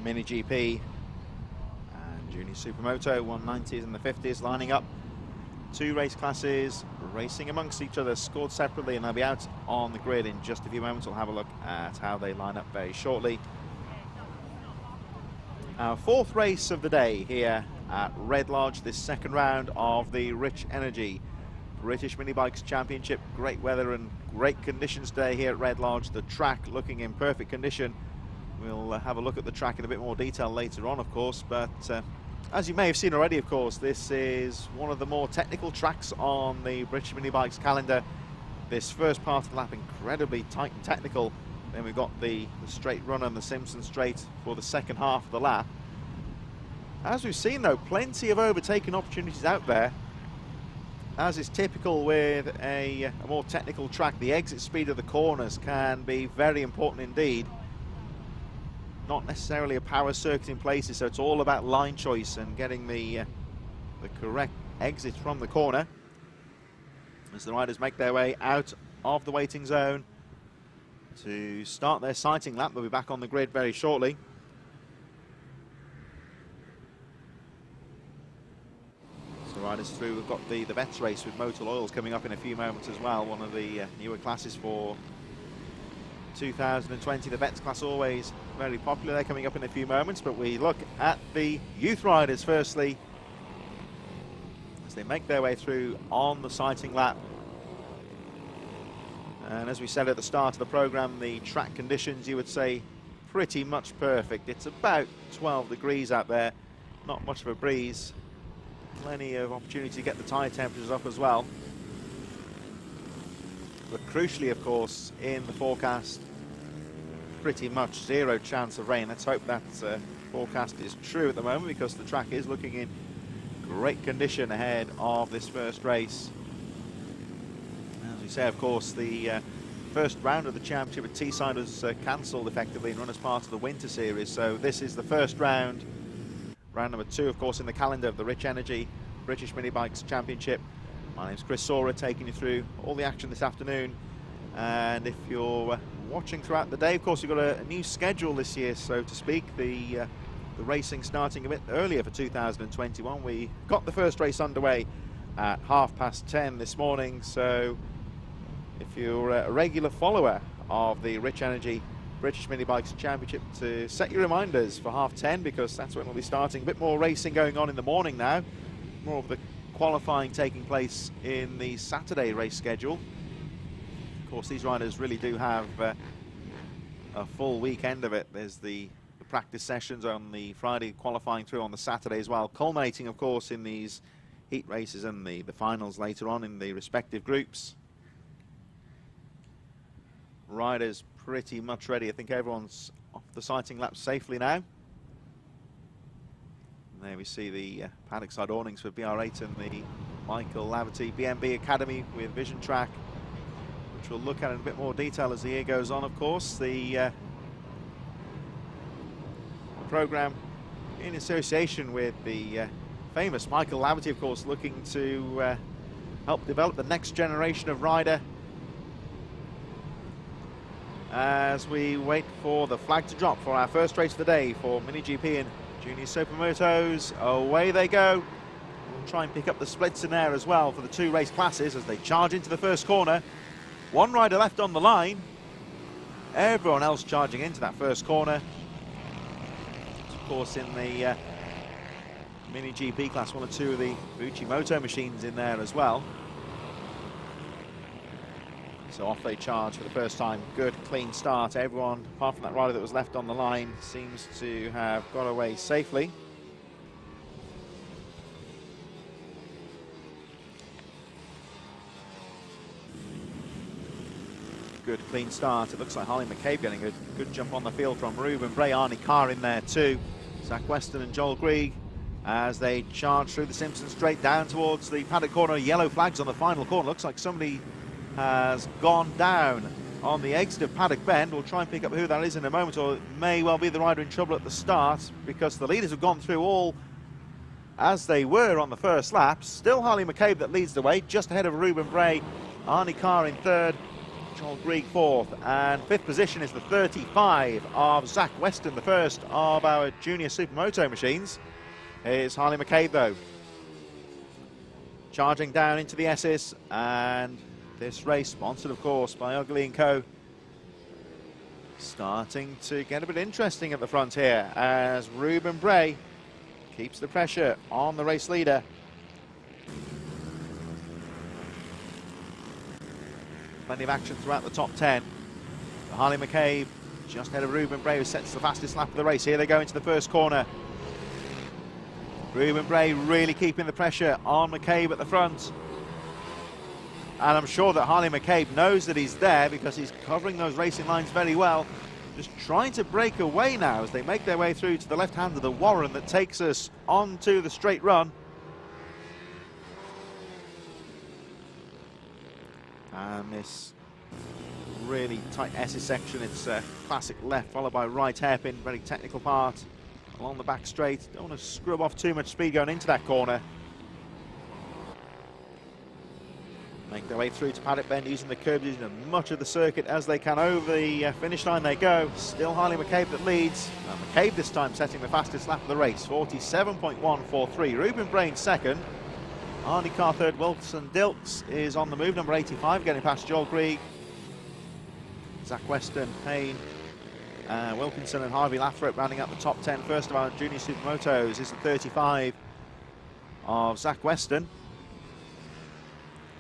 Mini GP and Junior Supermoto 190s and the 50s lining up. 2 race classes racing amongst each other, scored separately, and they'll be out on the grid in just a few moments. We'll have a look at how they line up very shortly. Our 4th race of the day here at Red Lodge, this 2nd round of the Rich Energy British Minibikes Championship. Great weather and great conditions today here at Red Lodge. The track looking in perfect condition. We'll have a look at the track in a bit more detail later on, of course, but as you may have seen already, of course, this is one of the more technical tracks on the British Minibikes calendar. This first part of the lap incredibly tight and technical. Then we've got the straight run and the Simpson straight for the 2nd half of the lap. As we've seen though, plenty of overtaking opportunities out there. As is typical with a more technical track, the exit speed of the corners can be very important indeed. Not necessarily a power circuit in places, so it's all about line choice and getting the correct exit from the corner. As the riders make their way out of the waiting zone to start their sighting lap, they'll be back on the grid very shortly. So riders through, we've got the Vets race with Motul Oils coming up in a few moments as well, one of the newer classes for 2020. The Vets class always very popular. They're coming up in a few moments, but we look at the youth riders firstly as they make their way through on the sighting lap. And as we said at the start of the program, the track conditions, you would say, pretty much perfect. It's about 12 degrees out there, not much of a breeze, plenty of opportunity to get the tyre temperatures up as well. But crucially, of course, in the forecast, pretty much zero chance of rain. Let's hope that forecast is true at the moment, because the track is looking in great condition ahead of this first race. As we say, of course, the first round of the championship at Teesside was cancelled effectively and run as part of the winter series. So this is the first round. Round number 2, of course, in the calendar of the Rich Energy British Minibikes Championship. My name's Chris Czora, taking you through all the action this afternoon. And if you're watching throughout the day, of course, you've got a new schedule this year, so to speak. The racing starting a bit earlier for 2021. We got the first race underway at 10:30 this morning. So if you're a regular follower of the Rich Energy British Minibikes Championship, to set your reminders for 10:30, because that's when we'll be starting. A bit more racing going on in the morning now. More of the qualifying taking place in the Saturday race schedule. Of course, these riders really do have a full weekend of it. There's the practice sessions on the Friday, qualifying through on the Saturday as well, culminating, of course, in these heat races and the finals later on in the respective groups. Riders pretty much ready. I think everyone's off the sighting lap safely now. There we see the paddock side awnings for BR8 and the Michael Laverty BMB Academy with Vision Track, which we'll look at in a bit more detail as the year goes on. Of course, the program in association with the famous Michael Laverty, of course, looking to help develop the next generation of rider. As we wait for the flag to drop for our first race of the day for MiniGP and Junior Supermotos, away they go. We'll try and pick up the splits in there as well for the 2 race classes as they charge into the first corner. 1 rider left on the line. Everyone else charging into that first corner. Of course, in the MiniGP class, 1 or 2 of the Moto machines in there as well. So off they charge for the first time. Good, clean start. Everyone, apart from that rider that was left on the line, seems to have got away safely. Good, clean start. It looks like Harley McCabe getting a good jump on the field from Ruben Bray. Arnie Carr in there too. Zach Weston and Joel Grieg as they charge through the Simpson straight down towards the paddock corner. Yellow flags on the final corner. Looks like somebody has gone down on the exit of Paddock Bend. We'll try and pick up who that is in a moment, or it may well be the rider in trouble at the start, because the leaders have gone through all as they were on the first lap. Still Harley McCabe that leads the way, just ahead of Ruben Bray. Arnie Carr in 3rd, Joel Grieg 4th, and 5th position is the 35 of Zach Weston, the first of our junior supermoto machines. Here's Harley McCabe though, charging down into the S's, and this race, sponsored of course by Ugly & Co, starting to get a bit interesting at the front here as Ruben Bray keeps the pressure on the race leader. Plenty of action throughout the top 10. Harley McCabe just ahead of Ruben Bray, who sets the fastest lap of the race. Here they go into the first corner. Ruben Bray really keeping the pressure on McCabe at the front. And I'm sure that Harley McCabe knows that he's there, because he's covering those racing lines very well. Just trying to break away now as they make their way through to the left hand of the Warren that takes us onto the straight run. And this really tight S's section, it's a classic left followed by right hairpin, very technical part along the back straight. Don't want to scrub off too much speed going into that corner. Make their way through to Paddock Bend using the curbs, using as much of the circuit as they can. Over the finish line they go. Still Harley McCabe that leads. And McCabe this time setting the fastest lap of the race, 47.143. Ruben Bray in 2nd. Arnie Carr 3rd. Wilson Dilks is on the move, number 85, getting past Joel Grieg. Zach Weston, Payne, Wilkinson and Harvey Lathrop rounding up the top 10. First of our junior supermotos is the 35 of Zach Weston.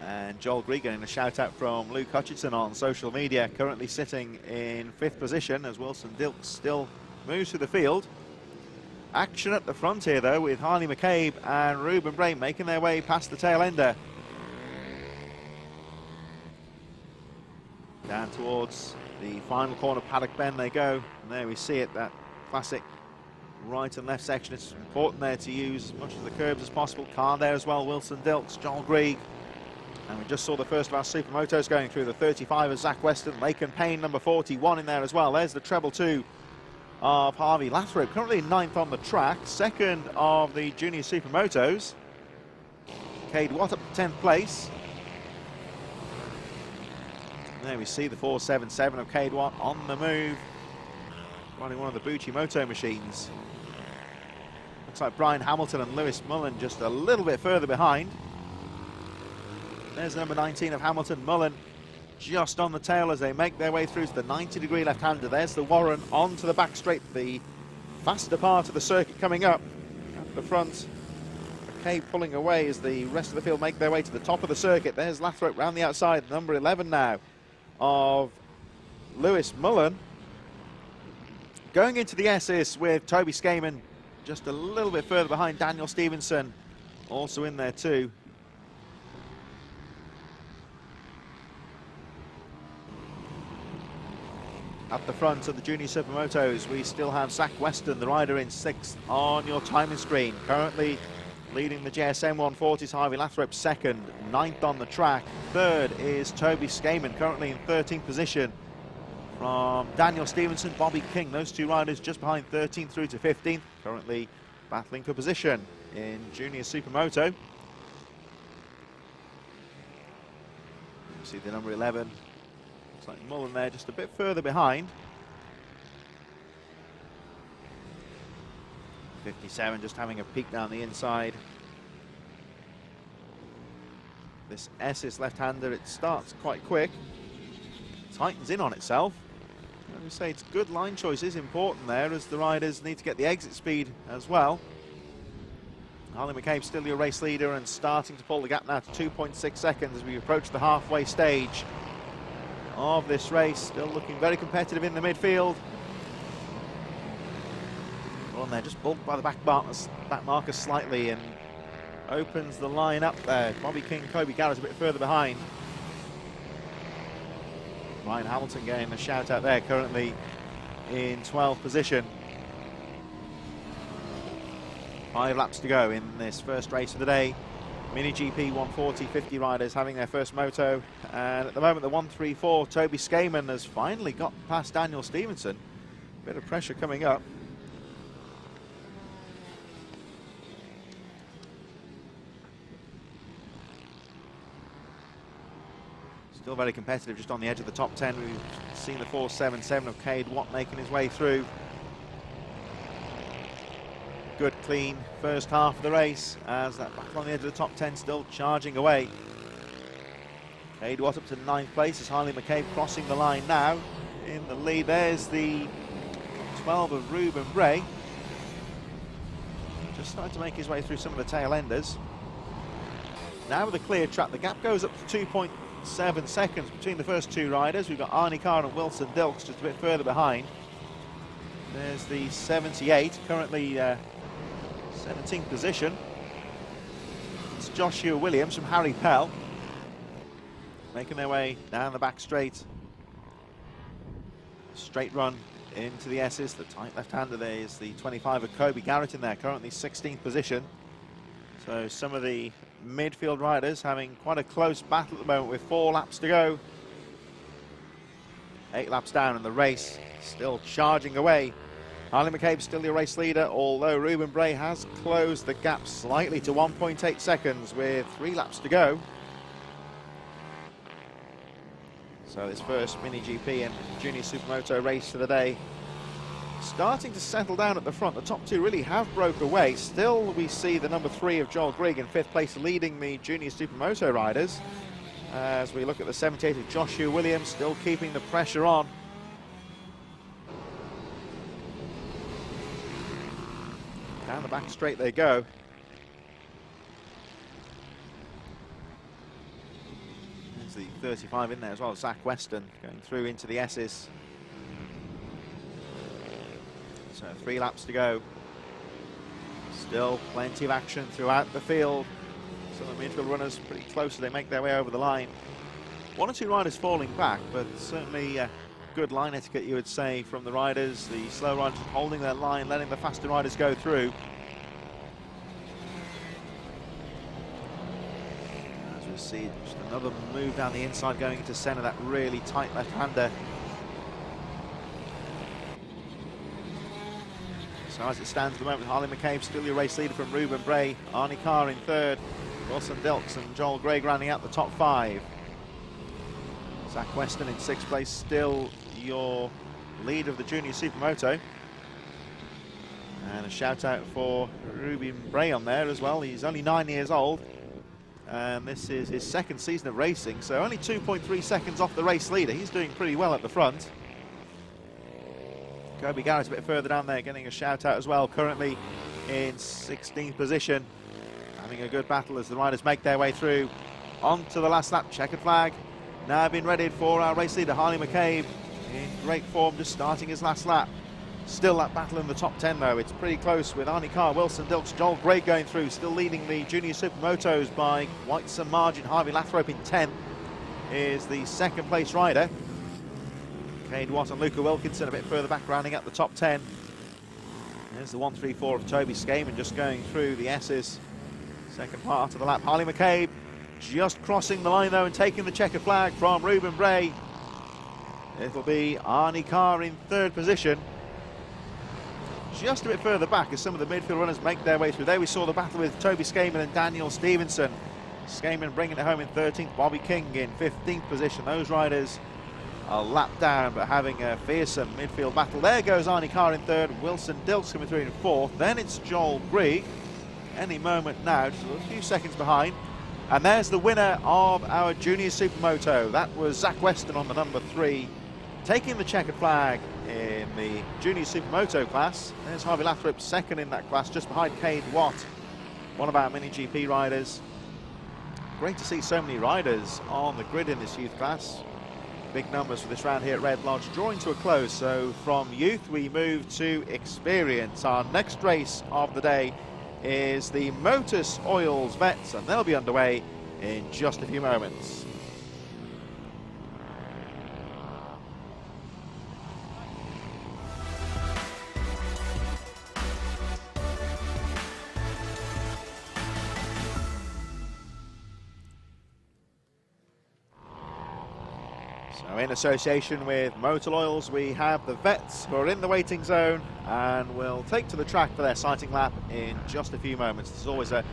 And Joel Grieg getting a shout out from Luke Hutchinson on social media, currently sitting in 5th position as Wilson Dilks still moves through the field. Action at the front here though, with Harley McCabe and Ruben Bray making their way past the tail ender. Down towards the final corner, paddock bend they go. And there we see it, that classic right and left section. It's important there to use as much of the curbs as possible. Car there as well, Wilson Dilks, Joel Grieg. And we just saw the first of our supermotos going through. The 35 of Zach Weston, Laken Payne, number 41 in there as well. There's the treble 2 of Harvey Lathrop, currently 9th on the track, 2nd of the junior supermotos. Cade Watt up to 10th place. And there we see the 477 of Cade Watt on the move, running one of the Bucci Moto machines. Looks like Brian Hamilton and Lewis Mullen just a little bit further behind. There's number 19 of Hamilton, Mullen just on the tail as they make their way through to the 90-degree left-hander. There's the Warren onto the back straight, the faster part of the circuit coming up at the front. Cade pulling away as the rest of the field make their way to the top of the circuit. There's Lathrop round the outside, number 11 now of Lewis Mullen. Going into the S's with Toby Skaman just a little bit further behind. Daniel Stevenson also in there too. At the front of the junior supermotos, we still have Zach Weston, the rider, in 6th on your timing screen. Currently leading the JSM 140s, Harvey Lathrop 2nd, 9th on the track. 3rd is Toby Skaman, currently in 13th position. From Daniel Stevenson, Bobby King, those two riders just behind 13th through to 15th, currently battling for position in junior supermoto. You see the number 11. Looks like Mullen there just a bit further behind. 57 just having a peek down the inside. This S's left-hander, it starts quite quick. Tightens in on itself. As we say, it's good line choice is important there as the riders need to get the exit speed as well. Harley McCabe still your race leader and starting to pull the gap now to 2.6 seconds as we approach the halfway stage of this race. Still looking very competitive in the midfield. Well, they're just bulked by the back markers slightly and opens the line up there. Bobby King, Kobe Garrett a bit further behind. Ryan Hamilton getting a shout out there, currently in 12th position. 5 laps to go in this first race of the day. Mini GP 140 50 riders having their first moto, and at the moment the 134 Toby Skaman has finally got past Daniel Stevenson. Bit of pressure coming up. Still very competitive just on the edge of the top 10. We've seen the 477 of Cade Watt making his way through. Good, clean first half of the race as that back on the edge of the top 10 still charging away. Cade Watt up to 9th place as Harley McCabe crossing the line now. In the lead, there's the 12 of Ruben Bray. Just starting to make his way through some of the tail enders. Now with a clear track, the gap goes up to 2.7 seconds between the first two riders. We've got Arnie Carr and Wilson Dilks just a bit further behind. There's the 78, currently 17th position. It's Joshua Williams from Harry Pell, making their way down the back straight. Straight run into the S's. The tight left-hander there is the 25 of Kobe Garrett in there, currently 16th position. So some of the midfield riders having quite a close battle at the moment with 4 laps to go. 8 laps down and the race still charging away. Harley McCabe still your race leader, although Ruben Bray has closed the gap slightly to 1.8 seconds with 3 laps to go. So this first Mini GP and Junior Supermoto race for the day starting to settle down at the front. The top 2 really have broke away. Still we see the number 3 of Joel Grigg in 5th place leading the Junior Supermoto riders. As we look at the 78 of Joshua Williams still keeping the pressure on. Down the back straight they go. There's the 35 in there as well, Zach Weston going through into the S's. So 3 laps to go. Still plenty of action throughout the field. Some of the midfield runners pretty close as they make their way over the line. One or two riders falling back, but certainly good line etiquette, you would say, from the riders. The slow riders holding their line, letting the faster riders go through. As we see, just another move down the inside going into centre, that really tight left-hander. So as it stands at the moment, Harley McCabe still your race leader from Ruben Bray, Arnie Carr in third, Wilson Dilks and Joel Greig rounding out the top 5. Zach Weston in 6th place, still your lead of the junior supermoto. And a shout out for Ruben Bray on there as well. He's only 9 years old, and this is his 2nd season of racing, so only 2.3 seconds off the race leader. He's doing pretty well at the front. Kobe Garrett a bit further down there, getting a shout out as well, currently in 16th position. Having a good battle as the riders make their way through onto the last lap. Checkered flag now being readied for our race leader, Harley McCabe, in great form, just starting his last lap. Still that battle in the top 10 though. It's pretty close with Arnie Carr, Wilson Dilks, Joel Greig going through, still leading the junior supermotos by quite some margin. Harvey Lathrop in 10th is the 2nd place rider. Cade Watt and Luca Wilkinson a bit further back, rounding up the top 10. There's the 1-3-4 of Toby Skaman just going through the S's. 2nd part of the lap. Harley McCabe just crossing the line though and taking the checkered flag from Ruben Bray. It'll be Arnie Carr in 3rd position. Just a bit further back as some of the midfield runners make their way through. There we saw the battle with Toby Skaman and Daniel Stevenson. Skaman bringing it home in 13th, Bobby King in 15th position. Those riders a lap down, but having a fearsome midfield battle. There goes Arnie Carr in 3rd, Wilson Dilks coming through in 4th. Then it's Joel Greig, any moment now, just a few seconds behind. And there's the winner of our junior supermoto. That was Zach Weston on the number 3, taking the checkered flag in the junior supermoto class. There's Harvey Lathrop 2nd in that class, just behind Cade Watt, one of our mini GP riders. Great to see so many riders on the grid in this youth class. Big numbers for this round here at Red Lodge, drawing to a close. So from youth we move to experience. Our next race of the day is the Motus Oils Vets, and they'll be underway in just a few moments. So in association with Motor Oils, we have the vets who are in the waiting zone and will take to the track for their sighting lap in just a few moments. This is always an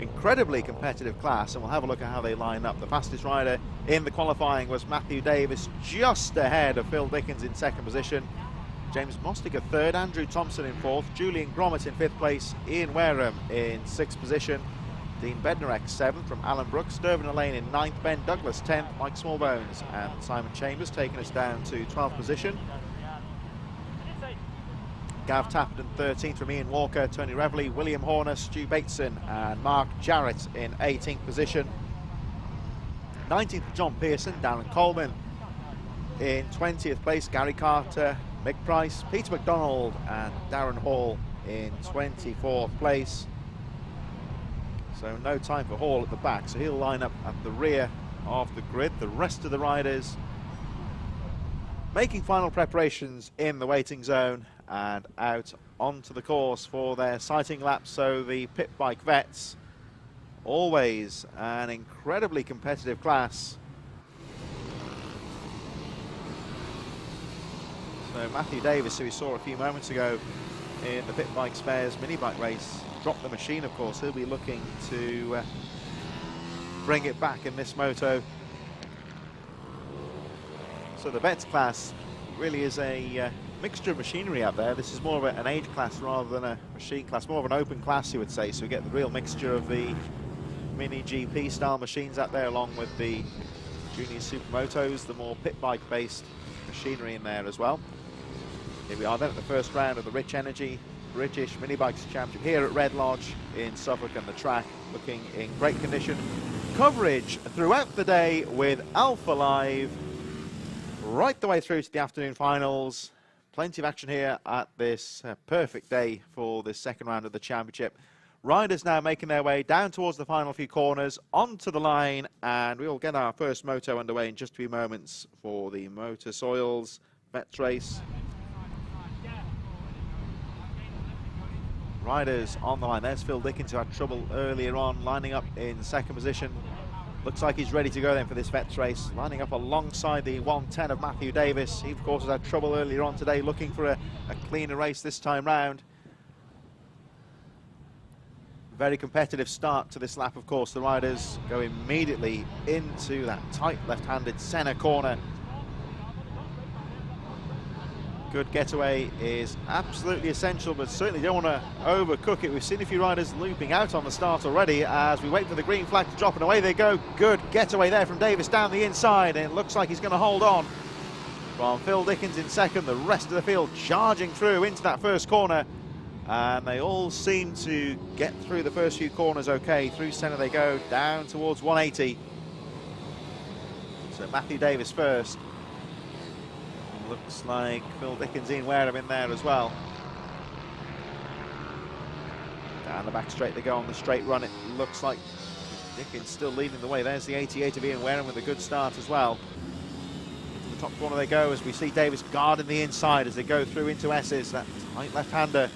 incredibly competitive class, and we'll have a look at how they line up. The fastest rider in the qualifying was Matthew Davis, just ahead of Phil Dickens in 2nd position. James Mostiger 3rd, Andrew Thompson in 4th, Julian Gromit in 5th place, Ian Wareham in 6th position, Dean Bednarek 7th from Alan Brooks, Sturban Elaine in 9th, Ben Douglas 10th, Mike Smallbones and Simon Chambers taking us down to 12th position. Gav Tapton 13th from Ian Walker, Tony Reveley, William Horner, Stu Bateson and Mark Jarrett in 18th position. 19th John Pearson, Darren Coleman in 20th place, Gary Carter, Mick Price, Peter McDonald and Darren Hall in 24th place. So no time for Hall at the back, so he'll line up at the rear of the grid. The rest of the riders making final preparations in the waiting zone and out onto the course for their sighting laps. So the pit bike vets, always an incredibly competitive class. So Matthew Davis, who we saw a few moments ago in the Pit Bike Spares mini bike race, dropped the machine, of course. He'll be looking to bring it back in this moto. So the vets class really is a mixture of machinery out there. This is more of an age class rather than a machine class, more of an open class, you would say. So we get the real mixture of the mini GP style machines out there, along with the junior supermotos, the more pit bike based machinery in there as well. Here we are then at the first round of the Rich Energy British Minibikes Championship here at Red Lodge in Suffolk, and the track looking in great condition. Coverage throughout the day with Alpha Live right the way through to the afternoon finals. Plenty of action here at this perfect day for the second round of the championship. Riders now making their way down towards the final few corners, onto the line, and we will get our first moto underway in just a few moments for the Motor Soils Vets race. Riders on the line. There's Phil Dickens, who had trouble earlier on, lining up in second position. Looks like he's ready to go then for this Vets race, lining up alongside the 110 of Matthew Davis. He, of course, has had trouble earlier on today, looking for a cleaner race this time round. Very competitive start to this lap, of course. The riders go immediately into that tight left-handed centre corner. Good getaway is absolutely essential, but certainly don't want to overcook it. We've seen a few riders looping out on the start already as we wait for the green flag to drop, and away they go. Good getaway there from Davis down the inside, and it looks like he's going to hold on. From Phil Dickens in second, the rest of the field charging through into that first corner, and they all seem to get through the first few corners okay. Through centre they go, down towards 180. So Matthew Davis first. Looks like Phil Dickens, Ian Wareham in there as well. Down the back straight they go on the straight run. It looks like Dickens still leading the way. There's the 88 of Ian Wareham with a good start as well. Into the top corner they go as we see Davis guarding the inside as they go through into S's. That tight left-hander.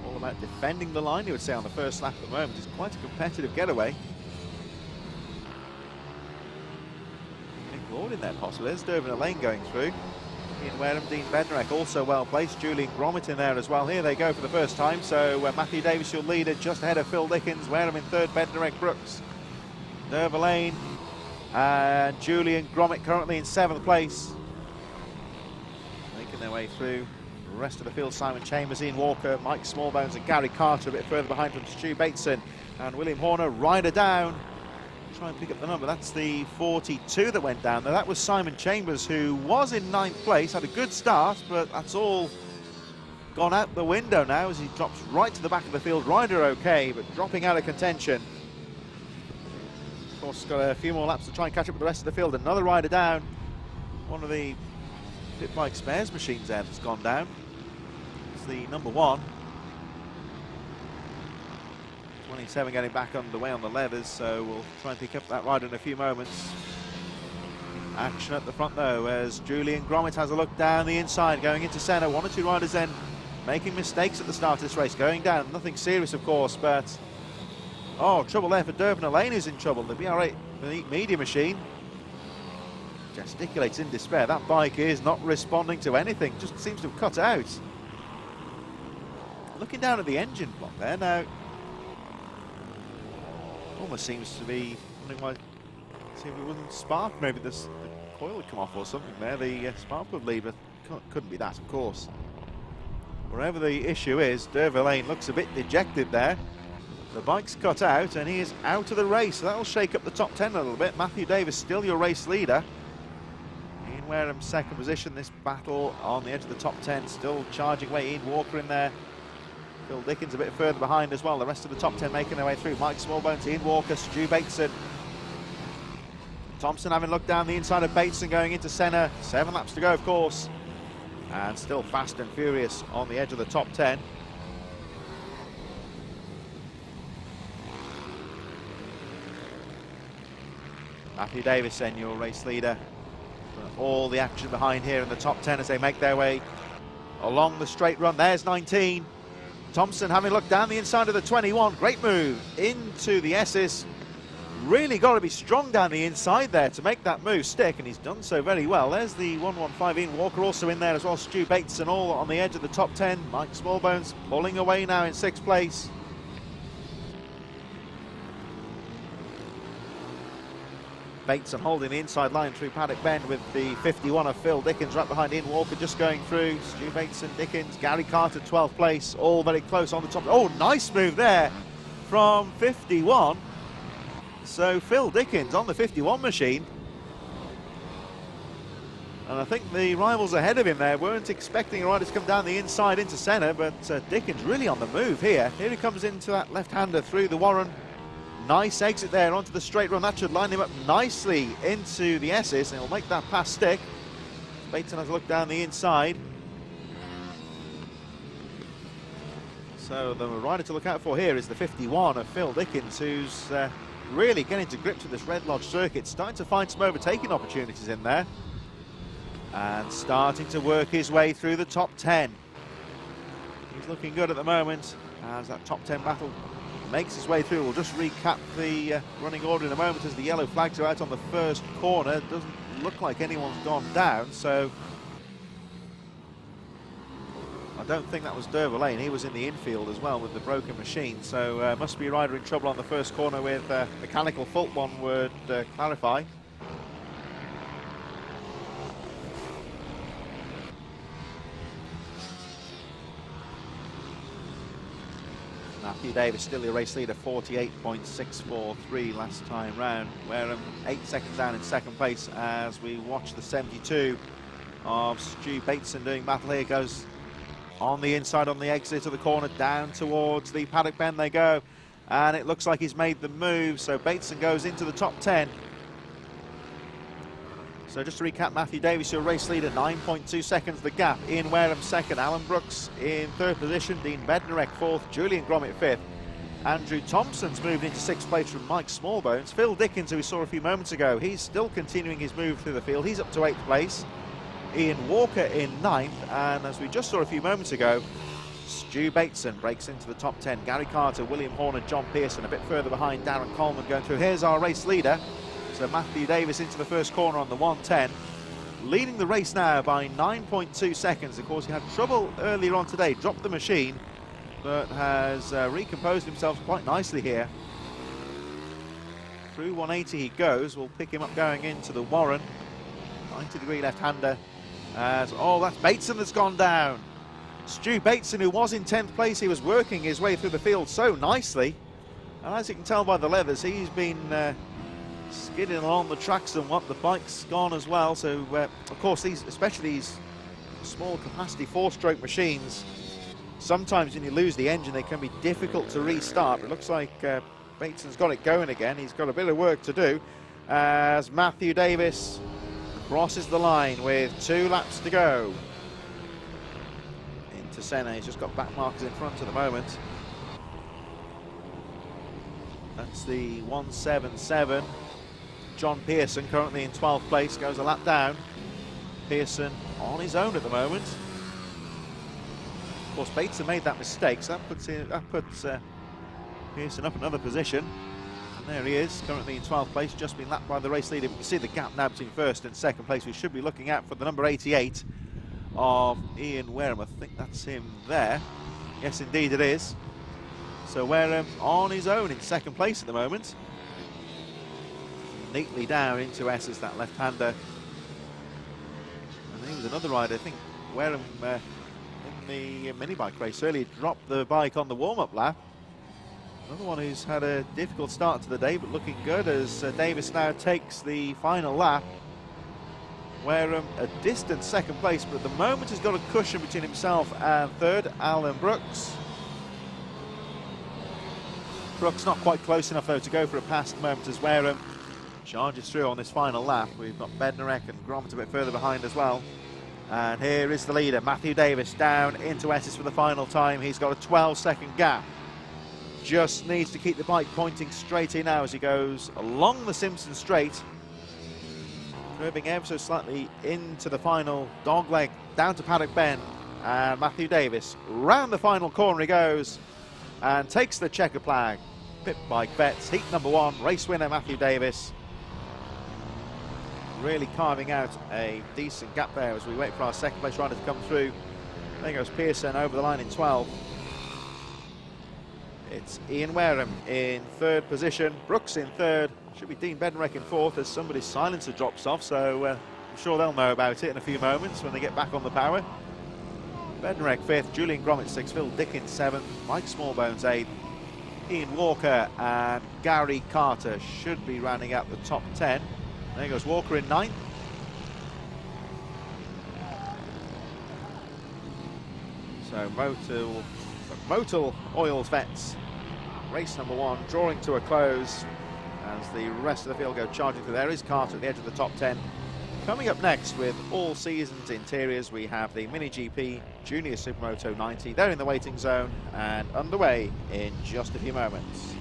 All about defending the line, you would say, on the first lap at the moment. It's quite a competitive getaway. In there possibly. There's Dervin Lane going through. Ian Wareham, Dean Bednarek also well placed. Julian Gromit in there as well. Here they go for the first time. So Matthew Davis, your leader, just ahead of Phil Dickens. Wareham in third, Bednarek, Brooks, Dervin Lane, and Julian Gromit currently in seventh place. Making their way through the rest of the field. Simon Chambers, Ian Walker, Mike Smallbones, and Gary Carter a bit further behind from Stu Bateson and William Horner. Rider down. Try and pick up the number. That's the 42 that went down there. That was Simon Chambers, who was in ninth place, had a good start, but that's all gone out the window now as he drops right to the back of the field. Rider okay, but dropping out of contention. Of course, got a few more laps to try and catch up with the rest of the field. Another rider down. One of the pit bike spares machines there that's gone down. It's the number 1. 27 getting back underway on the leathers, so we'll try and pick up that rider in a few moments. Action at the front though, as Julian Gromit has a look down the inside, going into centre. One or two riders then making mistakes at the start of this race, going down. Nothing serious, of course, but oh, trouble there for Dervin Lane, is in trouble. The BR8 media machine gesticulates in despair. That bike is not responding to anything, just seems to have cut out. Looking down at the engine block there now. Almost seems to be wondering why. See if it wasn't spark. Maybe the coil would come off or something there. The spark would leave, but couldn't be that, of course. Wherever the issue is, Dervin Lane looks a bit dejected there. The bike's cut out and he is out of the race. So that'll shake up the top 10 a little bit. Matthew Davis still your race leader. Ian Wareham second position. This battle on the edge of the top 10, still charging away. Ian Walker in there. Phil Dickens a bit further behind as well. The rest of the top 10 making their way through. Mike Smallbones, Ian Walker, Stu Bateson. Thompson having looked down the inside of Bateson going into centre. 7 laps to go, of course. And still fast and furious on the edge of the top 10. Matthew Davis then your race leader. All the action behind here in the top 10 as they make their way along the straight run. There's 19. Thompson having looked down the inside of the 21. Great move into the S's. Really got to be strong down the inside there to make that move stick, and he's done so very well. There's the 115 Ian Walker also in there as well. Stu Bateson all on the edge of the top 10. Mike Smallbones pulling away now in 6th place. Bateson holding the inside line through Paddock Bend with the 51 of Phil Dickens right behind Ian Walker just going through. Stu Bateson, Dickens, Gary Carter 12th place, all very close on the top. Oh, nice move there from 51. So Phil Dickens on the 51 machine. And I think the rivals ahead of him there weren't expecting a rider to come down the inside into centre, but Dickens really on the move here. Here he comes into that left-hander through the Warren. Nice exit there onto the straight run. That should line him up nicely into the S's, and he'll make that pass stick. Bateson has a look down the inside. So the rider to look out for here is the 51 of Phil Dickens, who's really getting to grips with this Red Lodge circuit, starting to find some overtaking opportunities in there, and starting to work his way through the top 10. He's looking good at the moment as that top 10 battle makes his way through. We'll just recap the running order in a moment as the yellow flags are out on the first corner. It doesn't look like anyone's gone down, so I don't think that was Dervalane. He was in the infield as well with the broken machine, so must be a rider in trouble on the first corner with mechanical fault, one would clarify. Matthew Davis still the race leader, 48.643 last time round. Wareham 8 seconds down in second place as we watch the 72 of Stu Bateson doing battle here. Goes on the inside on the exit of the corner, down towards the paddock bend they go, and it looks like he's made the move, so Bateson goes into the top 10. So just to recap, Matthew Davis, your race leader, 9.2 seconds the gap. Ian Wareham second, Alan Brooks in third position, Dean Bednarek fourth, Julian Gromit fifth. Andrew Thompson's moved into sixth place from Mike Smallbones. Phil Dickens, who we saw a few moments ago, he's still continuing his move through the field. He's up to eighth place. Ian Walker in ninth, and as we just saw a few moments ago, Stu Bateson breaks into the top 10. Gary Carter, William Horner, John Pearson a bit further behind. Darren Coleman going through. Here's our race leader. So Matthew Davis into the first corner on the 110, leading the race now by 9.2 seconds. Of course, he had trouble earlier on today, dropped the machine, but has recomposed himself quite nicely here. Through 180 he goes. We'll pick him up going into the Warren. 90-degree left-hander. Oh, that's Bateson that's gone down. Stu Bateson, who was in 10th place, he was working his way through the field so nicely. And as you can tell by the leathers, he's been skidding along the tracks and what the bike's gone as well. So of course especially these small capacity four-stroke machines, sometimes when you lose the engine they can be difficult to restart. It looks like Bateson's got it going again. He's got a bit of work to do as Matthew Davis crosses the line with 2 laps to go into Senna. He's just got back markers in front at the moment. That's the 177. John Pearson currently in 12th place, goes a lap down. Pearson on his own at the moment. Of course, Bateson made that mistake, so that puts Pearson up another position. And there he is, currently in 12th place, just been lapped by the race leader. We can see the gap now between first and second place. We should be looking out for the number 88 of Ian Wareham. I think that's him there. Yes, indeed it is. So Wareham on his own in second place at the moment. Neatly down into S's, that left-hander. And he was another rider, I think Wareham in the mini-bike race earlier dropped the bike on the warm-up lap. Another one who's had a difficult start to the day, but looking good as Davis now takes the final lap. Wareham a distant second place, but at the moment has got a cushion between himself and third, Alan Brooks. Brooks not quite close enough though to go for a pass at the moment as Wareham charges through on this final lap. We've got Bednarek and Gromit a bit further behind as well. And here is the leader, Matthew Davis, down into Essex for the final time. He's got a 12-second gap. Just needs to keep the bike pointing straight in now as he goes along the Simpson Straight. Curving ever so slightly into the final dogleg, down to paddock bend. And Matthew Davis, round the final corner he goes and takes the checker flag. Pit bike vets, heat number 1, race winner Matthew Davis. Really carving out a decent gap there as we wait for our second place rider to come through. There goes Pearson over the line in 12. It's Ian Wareham in third position, Brooks in third, should be Dean Bednarek in fourth as somebody's silencer drops off, so I'm sure they'll know about it in a few moments when they get back on the power. Bednarek fifth, Julian Gromit sixth, Phil Dickens seventh, Mike Smallbones eighth, Ian Walker and Gary Carter should be rounding out the top 10. There goes Walker in ninth. So Motul Oils Vets, race number 1 drawing to a close as the rest of the field go charging through. There is Carter at the edge of the top 10. Coming up next with all seasons interiors, we have the Mini GP Junior Supermoto 90. They're in the waiting zone and underway in just a few moments.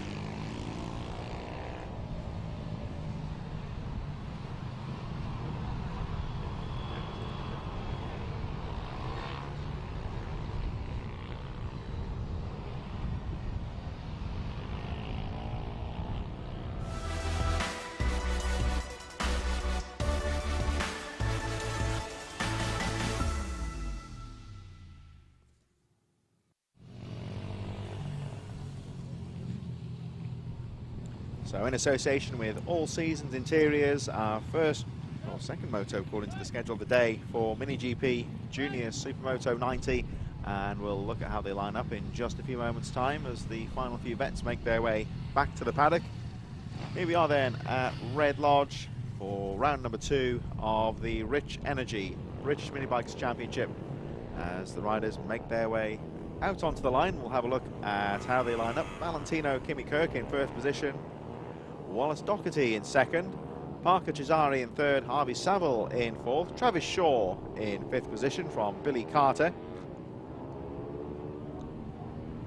So in association with All Seasons Interiors, our first or second moto according to the schedule of the day for Mini GP Junior Supermoto 90, and we'll look at how they line up in just a few moments time as the final few vets make their way back to the paddock. Here we are then at Red Lodge for round number 2 of the Rich Energy British Minibikes Championship. As the riders make their way out onto the line, we'll have a look at how they line up. Valentino Kirk in first position, Wallace Doherty in second, Parker Cesari in third, Harvey Saville in fourth, Travis Shaw in fifth position from Billy Carter,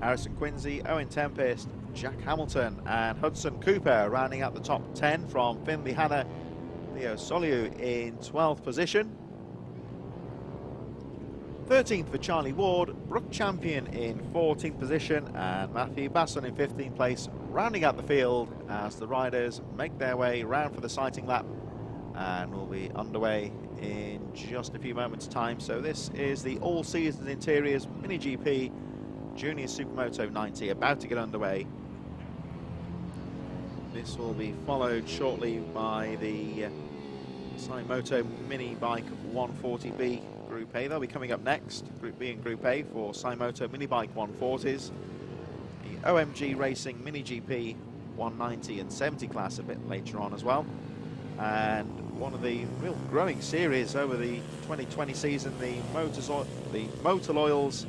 Harrison Quincy, Owen Tempest, Jack Hamilton and Hudson Cooper rounding out the top 10 from Finley Hanna, Leo Soliu in 12th position. 13th for Charlie Ward, Brooke Champion in 14th position and Matthew Basson in 15th place, rounding out the field as the riders make their way round for the sighting lap, and will be underway in just a few moments time. So this is the All Seasons Interiors Mini GP Junior Supermoto 90 about to get underway. This will be followed shortly by the Cymoto Mini Bike 140B Group A. They'll be coming up next, Group B and Group A for Cymoto Mini Bike 140s. The OMG Racing Mini GP 190 and 70 class a bit later on as well. And one of the real growing series over the 2020 season, the Motor Loyals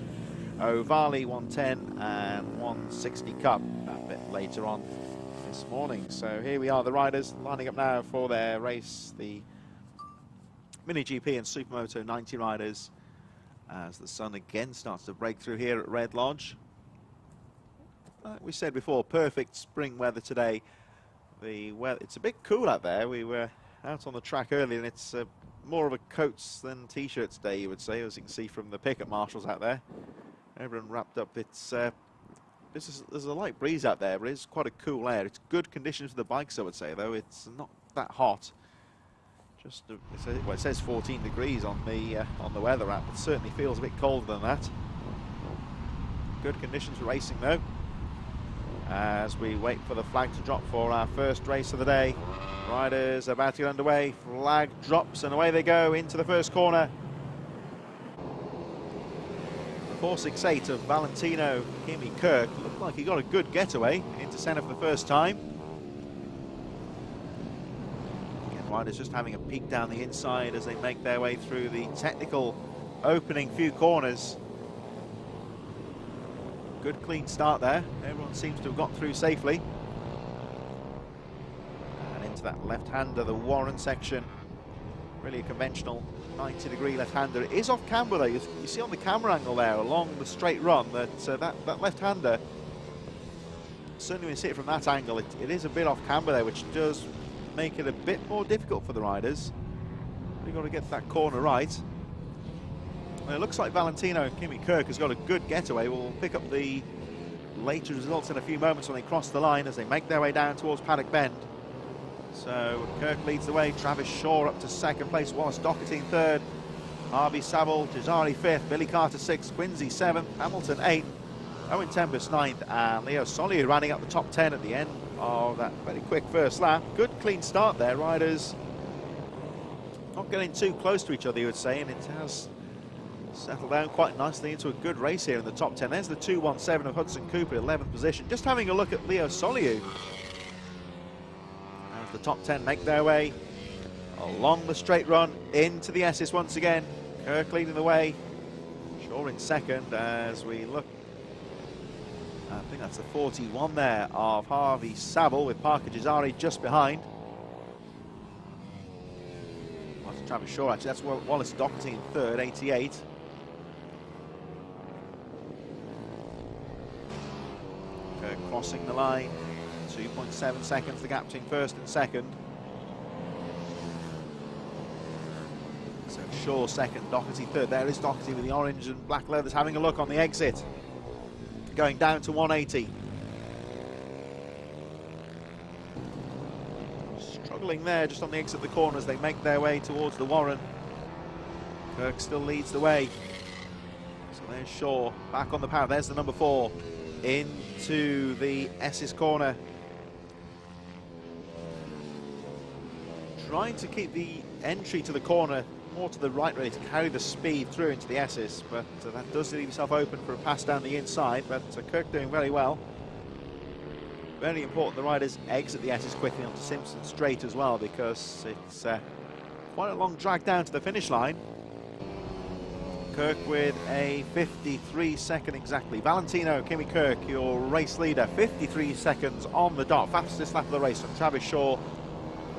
Ovali 110 and 160 Cup a bit later on this morning. So here we are, the riders lining up now for their race, the Mini GP and Supermoto 90 riders, as the sun again starts to break through here at Red Lodge. Like we said before, perfect spring weather today. The weather, it's a bit cool out there. We were out on the track earlier and it's more of a coats than t-shirts day, you would say, as you can see from the picket marshals out there. Everyone wrapped up. It's there's a light breeze out there, but it's quite a cool air. It's good conditions for the bikes, I would say, though. It's not that hot. Just well, it says 14 degrees on the weather app. It certainly feels a bit colder than that. Good conditions for racing, though, as we wait for the flag to drop for our first race of the day. Riders about to get underway. Flag drops and away they go into the first corner. 468 of Valentino Kirk looked like he got a good getaway into centre for the first time. Riders just having a peek down the inside as they make their way through the technical opening few corners. Good clean start there. Everyone seems to have got through safely. And into that left-hander, the Warren section. Really a conventional 90-degree left-hander. It is off camber though. You see on the camera angle there along the straight run that that left-hander, certainly when you see it from that angle, it is a bit off camber there, which does make it a bit more difficult for the riders. We've got to get that corner right. And it looks like Valentino Kirk has got a good getaway. We'll pick up the later results in a few moments when they cross the line as they make their way down towards Paddock Bend. So Kirk leads the way, Travis Shaw up to second place, Wallace Doherty in third, Harvey Saville, Cesari fifth, Billy Carter sixth, Quincy seventh, Hamilton eighth, Owen Tempest ninth, and Leo Soliu running up the top 10 at the end of that very quick first lap. Good clean start there, riders not getting too close to each other, you would say, and it has settled down quite nicely into a good race here in the top 10. There's the 217 of Hudson Cooper, 11th position. Just having a look at Leo Soliu as the top 10 make their way along the straight run into the S's once again. Kirk leading the way, Shaw in second as we look. I think that's the 41 there of Harvey Saville with Parker Cesari just behind. That's Travis Shaw, actually. That's Wallace Doherty in third, 88. Crossing the line, 2.7 seconds, the gap between first and second. So Shaw second, Doherty third. There is Doherty with the orange and black leathers having a look on the exit. Going down to 180. Struggling there just on the exit of the corner as they make their way towards the Warren. Kirk still leads the way. So there's Shaw back on the power. There's the number 4 into the S's corner. Trying to keep the entry to the corner more to the right, really, to carry the speed through into the S's, but that does leave himself open for a pass down the inside. But Kirk doing very well. Very important the riders exit the S's quickly onto Simpson Straight as well, because it's quite a long drag down to the finish line. Kirk with a 53 second exactly. Valentino Kimi Kirk, your race leader, 53 seconds on the dot. Fastest lap of the race from Travis Shaw.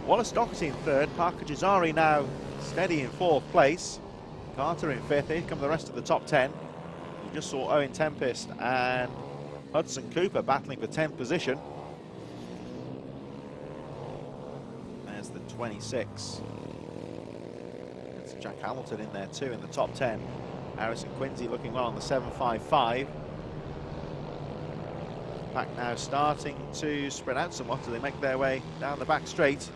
Wallace Doherty in third. Parker Gisari now steady in fourth place. Carter in fifth. Here come the rest of the top 10. We just saw Owen Tempest and Hudson Cooper battling for 10th position. There's the 26. That's Jack Hamilton in there too in the top 10. Harrison Quincy looking well on the 7.55. Pack now starting to spread out somewhat as they make their way down the back straight.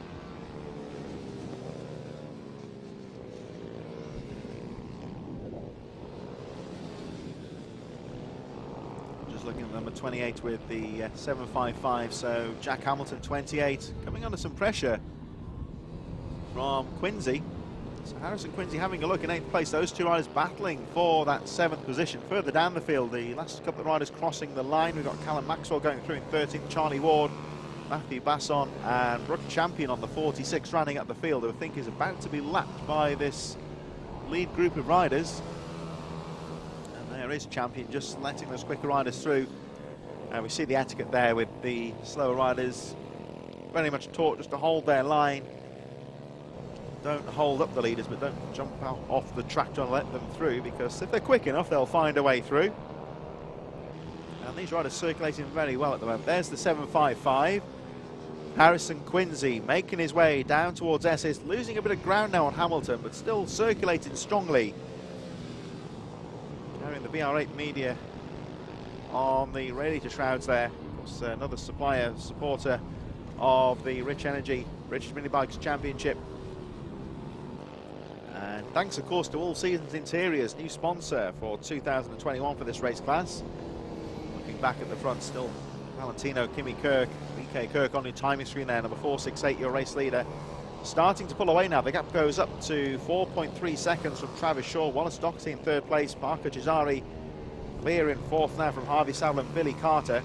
Looking at number 28 with the 7.55, so Jack Hamilton 28, coming under some pressure from Quincy. So Harrison Quincy having a look in 8th place. Those two riders battling for that 7th position. Further down the field, the last couple of riders crossing the line. We've got Callum Maxwell going through in 13th, Charlie Ward, Matthew Basson and Brooke Champion on the 46 running up the field, who I think is about to be lapped by this lead group of riders. There is Champion just letting those quicker riders through. And we see the etiquette there with the slower riders very much taught just to hold their line. Don't hold up the leaders, but don't jump out off the tractor and let them through, because if they're quick enough, they'll find a way through. And these riders circulating very well at the moment. There's the 7.55. Harrison Quincy making his way down towards Essex, losing a bit of ground now on Hamilton, but still circulating strongly. The BR8 media on the radiator shrouds there. It's another supporter of the Rich Energy British Minibikes Championship. And thanks, of course, to All Seasons Interiors, new sponsor for 2021 for this race class. Looking back at the front, still Valentino Kimi Kirk, VK Kirk on your timing screen there, number 468, your race leader. Starting to pull away now. The gap goes up to 4.3 seconds from Travis Shaw. Wallace Doherty in third place. Parker Gisari clear in fourth now from Harvey Saville and Billy Carter.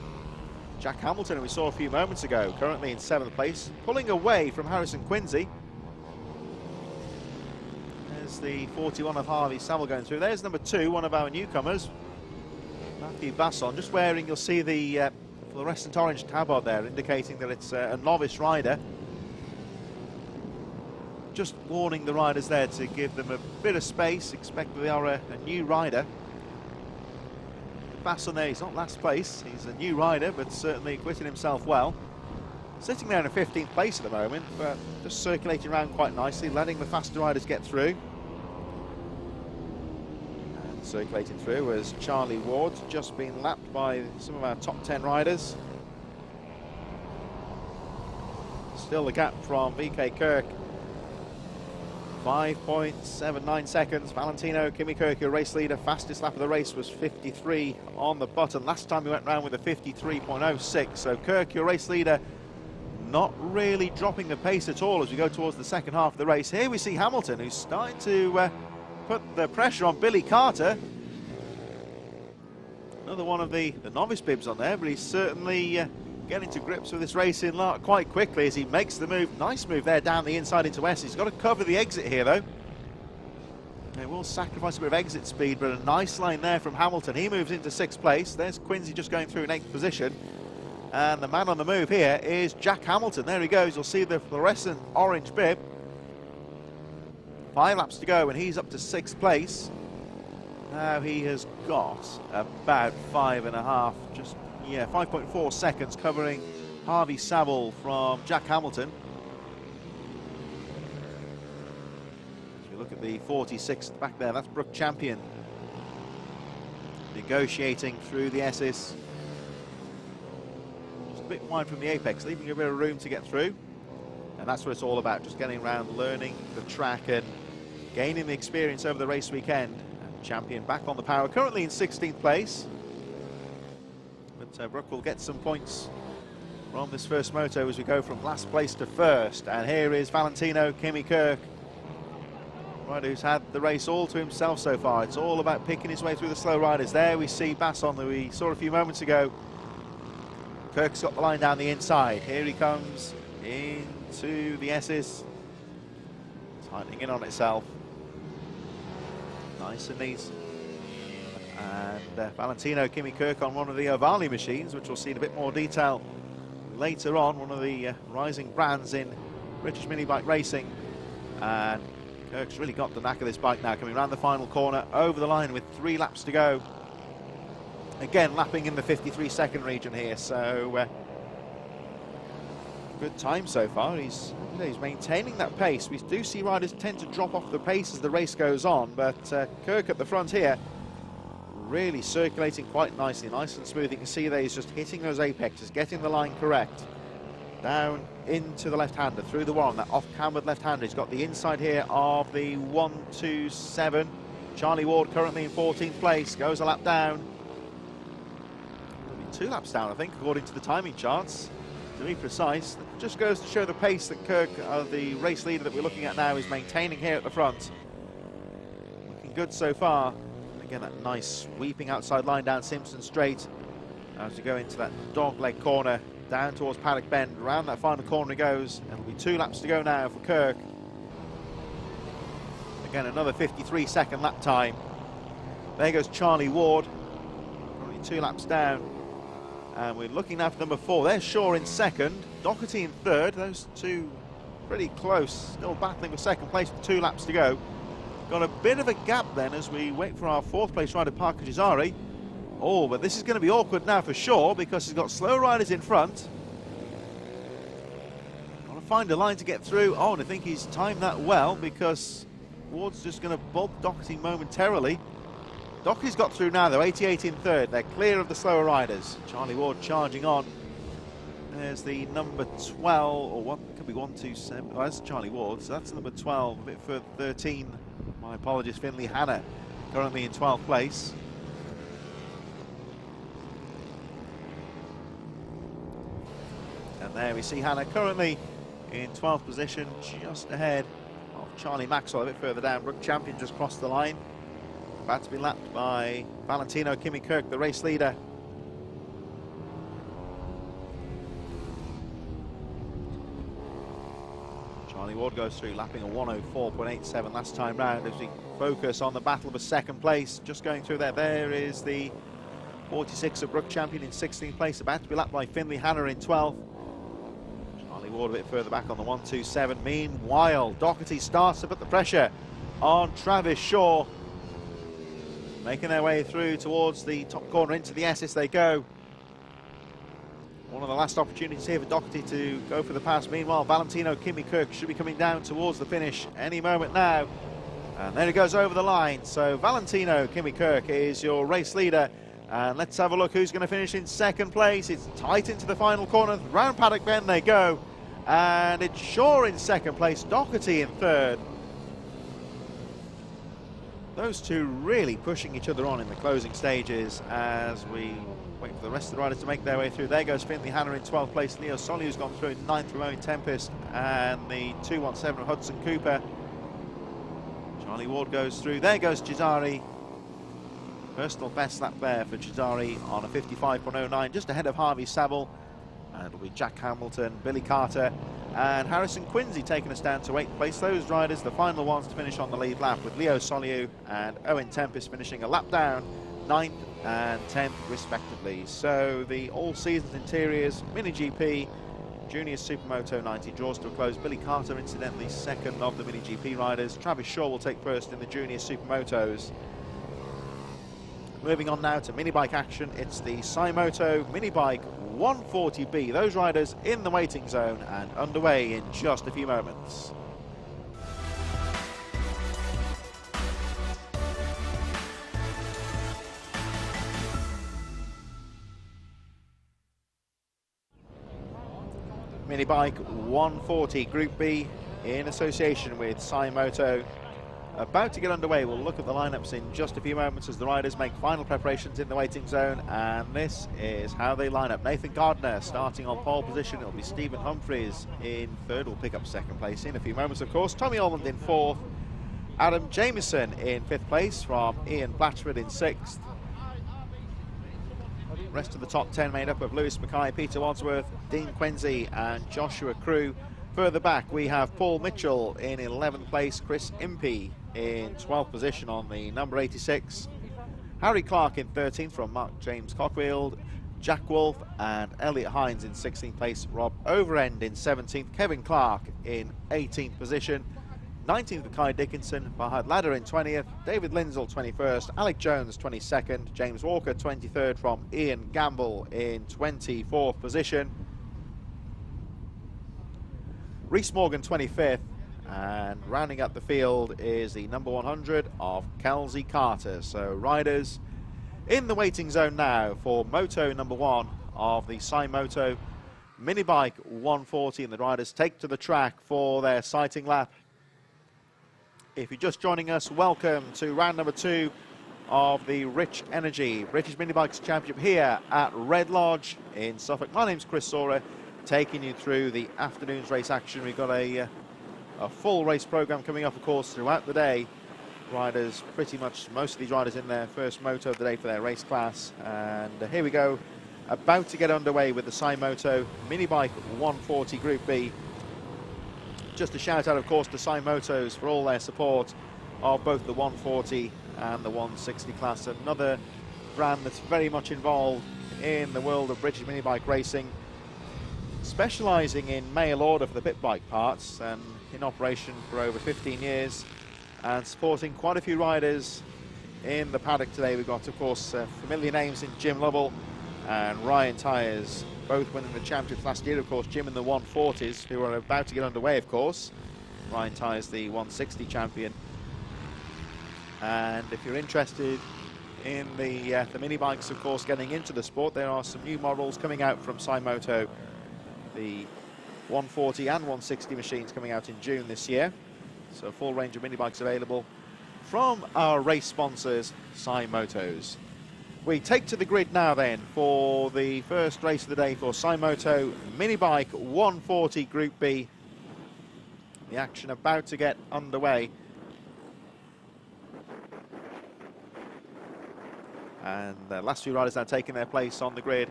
Jack Hamilton, who we saw a few moments ago, currently in 7th place, pulling away from Harrison Quincy. There's the 41 of Harvey Saville going through. There's number 2, one of our newcomers, Matthew Basson, just wearing, you'll see the fluorescent orange tabard there, indicating that it's a novice rider. Just warning the riders there to give them a bit of space, expect that they are a new rider. Basson there, he's not last place, he's a new rider, but certainly acquitted himself well. Sitting there in a 15th place at the moment, but just circulating around quite nicely, letting the faster riders get through. And circulating through was Charlie Ward, just been lapped by some of our top 10 riders. Still the gap from VK Kirk. 5.79 seconds. Valentino Kimi Kirk, your race leader, fastest lap of the race was 53 on the button. Last time we went round with a 53.06. So Kirk, your race leader, not really dropping the pace at all as we go towards the second half of the race. Here we see Hamilton, who's starting to put the pressure on Billy Carter. Another one of the novice bibs on there, but he's certainly getting to grips with this racing quite quickly as he makes the move. Nice move there down the inside into West. He's got to cover the exit here though. He will sacrifice a bit of exit speed, but a nice line there from Hamilton. He moves into 6th place. There's Quincy just going through in 8th position. And the man on the move here is Jack Hamilton. There he goes. You'll see the fluorescent orange bib. 5 laps to go, and he's up to 6th place. Now he has got about 5.5, just, yeah, 5.4 seconds covering Harvey Saville from Jack Hamilton. If you look at the 46th back there, that's Brook Champion. Negotiating through the S's. Just a bit wide from the apex, leaving a bit of room to get through. And that's what it's all about, just getting around, learning the track and gaining the experience over the race weekend. And Champion back on the power, currently in 16th place. But Brook will get some points from this first moto as we go from last place to first. And here is Valentino Kimi Kirk, rider who's had the race all to himself so far. It's all about picking his way through the slow riders. There we see Basson, who we saw a few moments ago. Kirk's got the line down the inside. Here he comes into the S's, tightening in on itself, nice and neat. And Valentino Kimi Kirk on one of the Ovali machines, which we'll see in a bit more detail later on, one of the rising brands in British minibike racing. And Kirk's really got the knack of this bike now, coming around the final corner, over the line with 3 laps to go. Again, lapping in the 53-second region here, so good time so far. He's maintaining that pace. We do see riders tend to drop off the pace as the race goes on, but Kirk at the front here really circulating quite nicely, nice and smooth. You can see there he's just hitting those apexes, getting the line correct. Down into the left-hander, through the one, that off-cambered left-hander. He's got the inside here of the 127. Charlie Ward currently in 14th place, goes a lap down. 2 laps down, I think, according to the timing charts. To be precise, it just goes to show the pace that Kirk, the race leader that we're looking at now, is maintaining here at the front. Looking good so far. And again, that nice sweeping outside line down Simpson Straight as we go into that dogleg corner, down towards Paddock Bend. Around that final corner he goes. It'll be 2 laps to go now for Kirk. Again, another 53-second lap time. There goes Charlie Ward, only 2 laps down. And we're looking now for number 4. There's Shaw in 2nd, Doherty in 3rd. Those two pretty close, still battling for 2nd place with 2 laps to go. Got a bit of a gap then as we wait for our 4th place rider, Parker Jazari. Oh, but this is going to be awkward now for Shaw because he's got slow riders in front. Got to find a line to get through. Oh, and I think he's timed that well because Ward's just going to bump Doherty momentarily. Doherty's got through now though, 88 in 3rd. They're clear of the slower riders. Charlie Ward charging on. There's the number 12, or what could be 127. Oh, that's Charlie Ward, so that's number 12, a bit further, 13. My apologies, Finley Hanna, currently in 12th place. And there we see Hanna currently in 12th position, just ahead of Charlie Maxwell, a bit further down. Brook Champion just crossed the line. About to be lapped by Valentino Kimi Kirk, the race leader. Charlie Ward goes through, lapping a 104.87 last time round as we focus on the battle for 2nd place. Just going through there, there is the 46 of Brook Champion in 16th place, about to be lapped by Finley Hanna in 12th. Charlie Ward a bit further back on the 127. Meanwhile, Doherty starts to put the pressure on Travis Shaw. Making their way through towards the top corner, into the S as they go. One of the last opportunities here for Doherty to go for the pass. Meanwhile, Valentino Kimi Kirk should be coming down towards the finish any moment now. And there he goes over the line. So Valentino Kimi Kirk is your race leader. And let's have a look who's going to finish in 2nd place. It's tight into the final corner. Round Paddock Bend they go. And it's Shaw in 2nd place, Doherty in 3rd. Those two really pushing each other on in the closing stages as we wait for the rest of the riders to make their way through. There goes Finley Hanna in 12th place. Leo Soliu's gone through in 9th, Ramon Tempest, and the 217 of Hudson Cooper. Charlie Ward goes through. There goes Jazari. Personal best lap there for Jazari on a 55.09, just ahead of Harvey Saville. And it'll be Jack Hamilton, Billy Carter, and Harrison Quincy taking us down to 8th place. Those riders, the final ones to finish on the lead lap, with Leo Soliu and Owen Tempest finishing a lap down, 9th and 10th respectively. So the all seasons interiors Mini GP Junior Supermoto 90 draws to a close. Billy Carter, incidentally, second of the Mini GP riders. Travis Shaw will take first in the Junior Supermotos. Moving on now to minibike action. It's the Cymoto Minibike 140B. Those riders in the waiting zone and underway in just a few moments. Minibike 140 Group B in association with Cymoto. About to get underway. We'll look at the lineups in just a few moments as the riders make final preparations in the waiting zone, and this is how they line up. Nathan Gardner starting on pole position. It'll be Stephen Humphreys in third. Will pick up second place in a few moments, of course. Tommy Almond in fourth. Adam Jameson in fifth place from Ian Blatchford in sixth. Rest of the top 10 made up of Lewis Mackay, Peter Wadsworth, Dean Quincy and Joshua Crew. Further back we have Paul Mitchell in 11th place, Chris Impey in 12th position on the number 86. Harry Clark in 13th from Mark James Cockfield, Jack Wolf and Elliot Hines in 16th place, Rob Overend in 17th, Kevin Clark in 18th position. 19th Mackay Dickinson, Fahad Ladder in 20th, David Lindsell 21st, Alec Jones 22nd, James Walker 23rd from Ian Gamble in 24th position. Rhys Morgan 25th, and rounding up the field is the number 100 of Kelsey Carter. So riders in the waiting zone now for moto number 1 of the Cymoto Minibike 140, and the riders take to the track for their sighting lap. If you're just joining us, welcome to round number 2 of the Rich Energy British Minibikes Championship here at Red Lodge in Suffolk. My name's Chris Czora, taking you through the afternoon's race action. We've got a full race program coming up, of course, throughout the day. Riders, pretty much most of these riders in their first moto of the day for their race class. And here we go, about to get underway with the Cymoto Minibike 140 Group B. Just a shout out, of course, to Cymotos for all their support of both the 140 and the 160 class. Another brand that's very much involved in the world of British minibike racing, specialising in mail order for the pit bike parts, and in operation for over 15 years and supporting quite a few riders in the paddock today. We've got, of course, familiar names in Jim Lovell and Ryan Tyres, both winning the championships last year. Of course, Jim in the 140s, who are about to get underway, of course. Ryan Tyres, the 160 champion. And if you're interested in the mini bikes, of course, getting into the sport, there are some new models coming out from Cymoto. The 140 and 160 machines coming out in June this year. So a full range of mini bikes available from our race sponsors, Cymotos. We take to the grid now then for the first race of the day for Cymoto Minibike 140 Group B. The action about to get underway. And the last few riders now taking their place on the grid.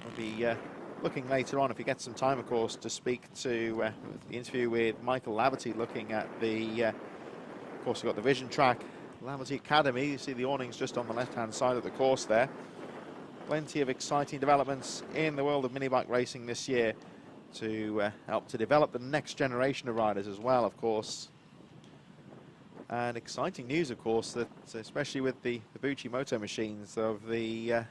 We'll be looking later on, if we get some time, of course, to speak to the interview with Michael Laverty, looking at the, of course, we've got the Vision Track Laverty Academy. You see the awnings just on the left-hand side of the course there. Plenty of exciting developments in the world of minibike racing this year to help to develop the next generation of riders as well, of course. And exciting news, of course, that especially with the Bucci Moto machines of the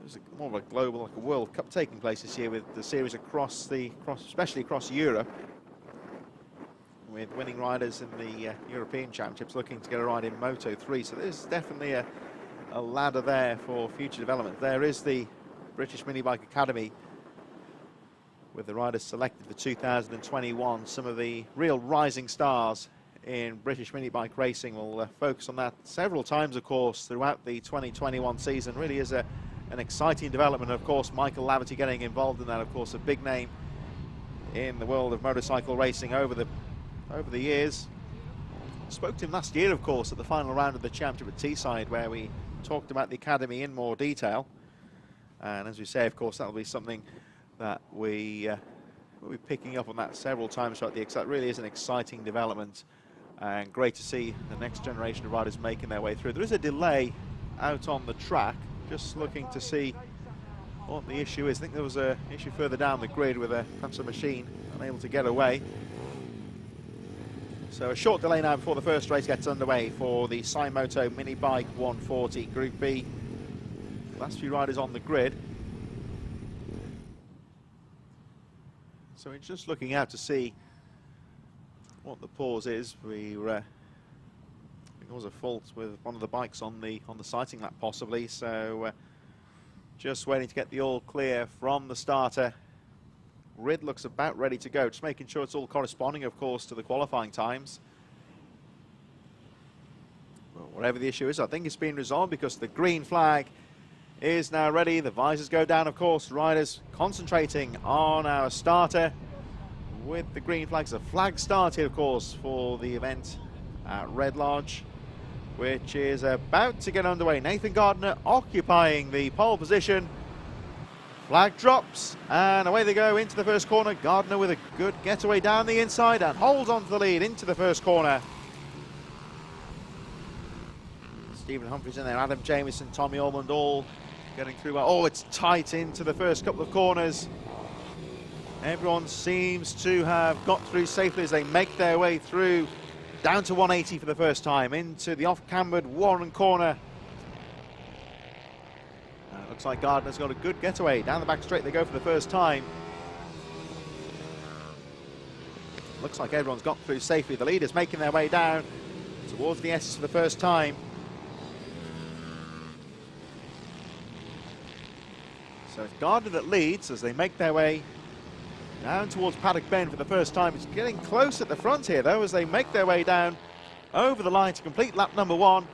there's more of a global, like a World Cup taking place this year, with the series especially across Europe, with winning riders in the European Championships looking to get a ride in Moto 3. So there's definitely a ladder there for future development. There is the British Minibike Academy, with the riders selected for 2021. Some of the real rising stars in British minibike racing. Will focus on that several times, of course, throughout the 2021 season. Really is an exciting development. Of course, Michael Laverty getting involved in that, of course, a big name in the world of motorcycle racing over the years. Spoke to him last year, of course, at the final round of the championship at Teesside, where we talked about the academy in more detail. And as we say, of course, that'll be something that we'll be picking up on that several times throughout the. That really is an exciting development, and great to see the next generation of riders making their way through. There is a delay out on the track just looking to see what the issue is. I think there was an issue further down the grid with perhaps a machine unable to get away. So a short delay now before the first race gets underway for the Supermoto Minibike 140 Group B. Last few riders on the grid. So we're just looking out to see what the pause is. I think there was a fault with one of the bikes on the sighting lap possibly. So just waiting to get the all clear from the starter. Grid looks about ready to go, just making sure it's all corresponding, of course, to the qualifying times. Well, whatever the issue is, I think it's been resolved because the green flag is now ready. The visors go down, of course. Riders concentrating on our starter with the green flags. The flag started, of course, for the event at Red Lodge, which is about to get underway. Nathan Gardner occupying the pole position. Flag drops, and away they go into the first corner. Gardner with a good getaway down the inside and holds on to the lead into the first corner. Stephen Humphries in there, Adam Jamieson, Tommy Ormond all getting through. Oh, it's tight into the first couple of corners. Everyone seems to have got through safely as they make their way through down to 180 for the first time into the off-cambered Warren corner. Looks like Gardner's got a good getaway. Down the back straight they go for the first time. Looks like everyone's got through safely. The leaders making their way down towards the S's for the first time. So it's Gardner that leads as they make their way down towards Paddock Bend for the first time. It's getting close at the front here, though, as they make their way down over the line to complete lap number 1.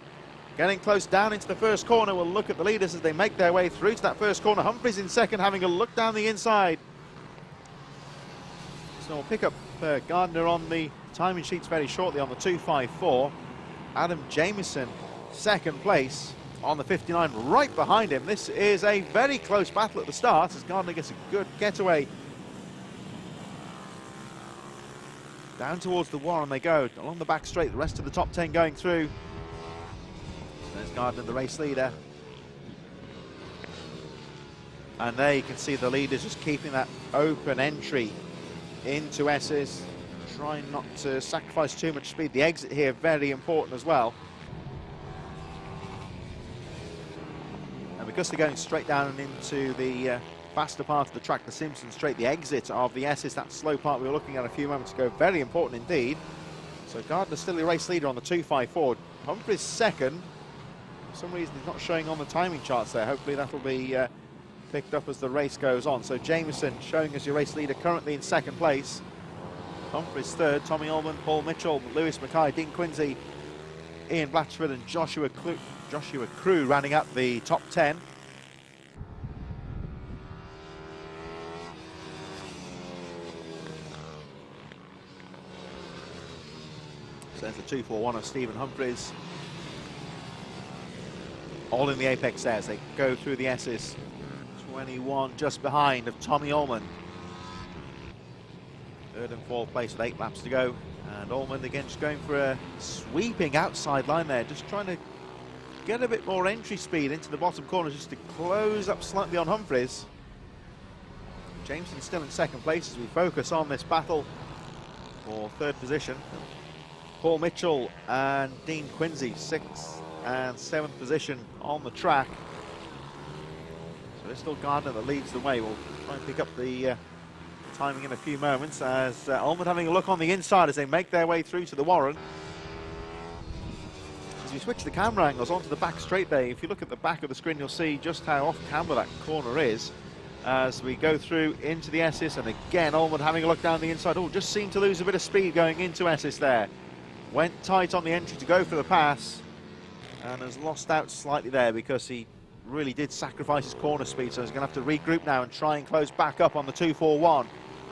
Getting close down into the first corner. We'll look at the leaders as they make their way through to that first corner. Humphries in second, having a look down the inside. So we'll pick up Gardner on the timing sheets very shortly on the 2:54. Adam Jamieson, second place on the 59, right behind him. This is a very close battle at the start as Gardner gets a good getaway. Down towards the Warren they go, along the back straight, the rest of the top 10 going through. There's Gardner, the race leader. And there you can see the leaders just keeping that open entry into S's, trying not to sacrifice too much speed. The exit here, very important as well. And because they're going straight down into the faster part of the track, the Simpson Straight, the exit of the S's, that slow part we were looking at a few moments ago, very important indeed. So Gardner's still the race leader on the 2:54. Humphries second. For some reason he's not showing on the timing charts there. Hopefully that'll be picked up as the race goes on. So Jamieson showing as your race leader currently in second place. Humphries third, Tommy Ullman, Paul Mitchell, Lewis Mackay, Dean Quincy, Ian Blatchford and Joshua Crew rounding up the top 10. So there's the 2:41 of Stephen Humphries. All in the apex there as they go through the S's. 21 just behind of Tommy Ullman. Third and fourth place with 8 laps to go. And Ullman again just going for a sweeping outside line there, just trying to get a bit more entry speed into the bottom corners just to close up slightly on Humphries. Jameson still in second place as we focus on this battle for third position. Paul Mitchell and Dean Quincy, 6th and 7th position on the track. So it's still Gardner that leads the way. We'll try and pick up the timing in a few moments as Ullman having a look on the inside as they make their way through to the Warren. As we switch the camera angles onto the back straight there, if you look at the back of the screen, you'll see just how off camber that corner is as we go through into the S's. And again, Ullman having a look down the inside. Oh, just seemed to lose a bit of speed going into S's there. Went tight on the entry to go for the pass and has lost out slightly there because he really did sacrifice his corner speed, so he's going to have to regroup now and try and close back up on the 2:41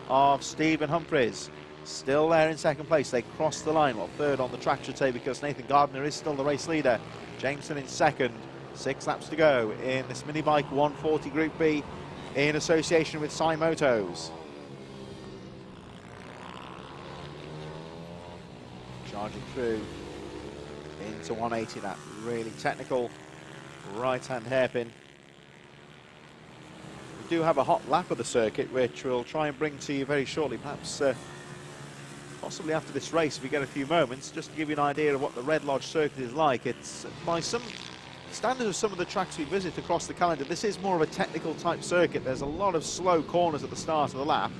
of Stephen Humphries. Still there in second place. They cross the line, well, third on the track should say, because Nathan Gardner is still the race leader. Jameson in second, 6 laps to go in this Minibike 140 Group B in association with Supermotos. Charging through into 180, that really technical right-hand hairpin do have a hot lap of the circuit, which we'll try and bring to you very shortly, perhaps possibly after this race if we get a few moments, just to give you an idea of what the Red Lodge circuit is like. It's, by some standards of some of the tracks we visit across the calendar, this is more of a technical type circuit. There's a lot of slow corners at the start of the lap.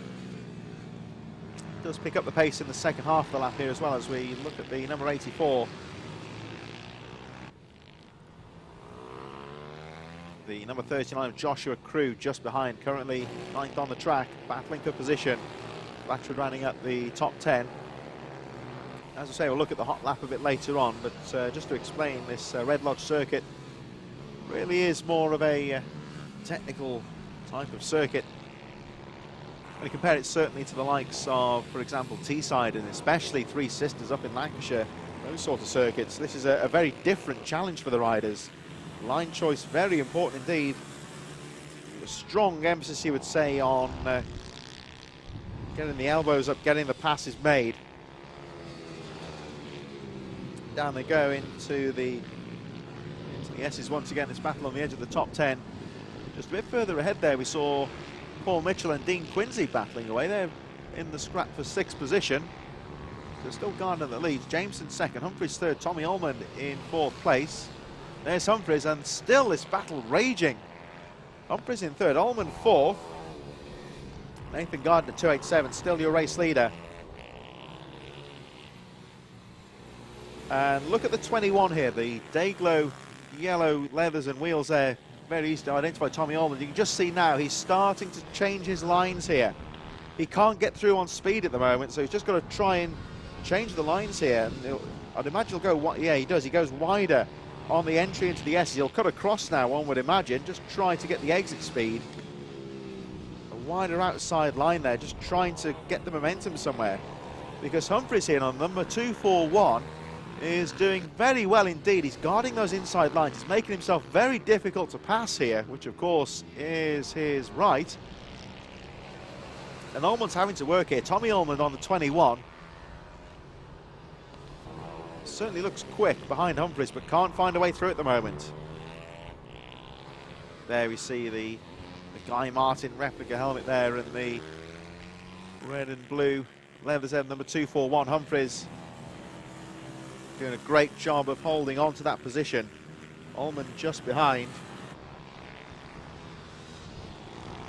It does pick up the pace in the second half of the lap here as well, as we look at the number 84. The number 39 of Joshua Crew just behind, currently 9th on the track, battling for position. Blatchford running up the top 10. As I say, we'll look at the hot lap a bit later on, but just to explain, this Red Lodge circuit really is more of a technical type of circuit. When you compare it certainly to the likes of, for example, Teesside, and especially Three Sisters up in Lancashire, those sort of circuits, this is a very different challenge for the riders. Line choice very important indeed. A strong emphasis, you would say, on getting the elbows up, getting the passes made. Down they go into the S's once again. This battle on the edge of the top 10. Just a bit further ahead there, we saw Paul Mitchell and Dean Quincy battling away. They're in the scrap for 6th position. So still Gardner that leads. Jameson 2nd, Humphries 3rd, Tommy Ullman in 4th place. There's Humphries, and still this battle raging. Humphries in 3rd, Ullman 4th. Nathan Gardner 287, still your race leader. And look at the 21 here, the Dayglow yellow leathers and wheels there. Very easy to identify Tommy Ullman. You can just see now he's starting to change his lines here. He can't get through on speed at the moment, so he's just got to try and change the lines here. And I'd imagine he'll go, yeah, he does. He goes wider on the entry into the S. He'll cut across now, one would imagine, just try to get the exit speed. A wider outside line there, just trying to get the momentum somewhere. Because Humphries here on number 241 is doing very well indeed. He's guarding those inside lines. He's making himself very difficult to pass here, which of course is his right. And Ullman's having to work here. Tommy Ullman on the 21. Certainly looks quick behind Humphries, but can't find a way through at the moment. There we see the Guy Martin replica helmet there, and the red and blue leathers end number 241. Humphries doing a great job of holding on to that position. Ullman just behind.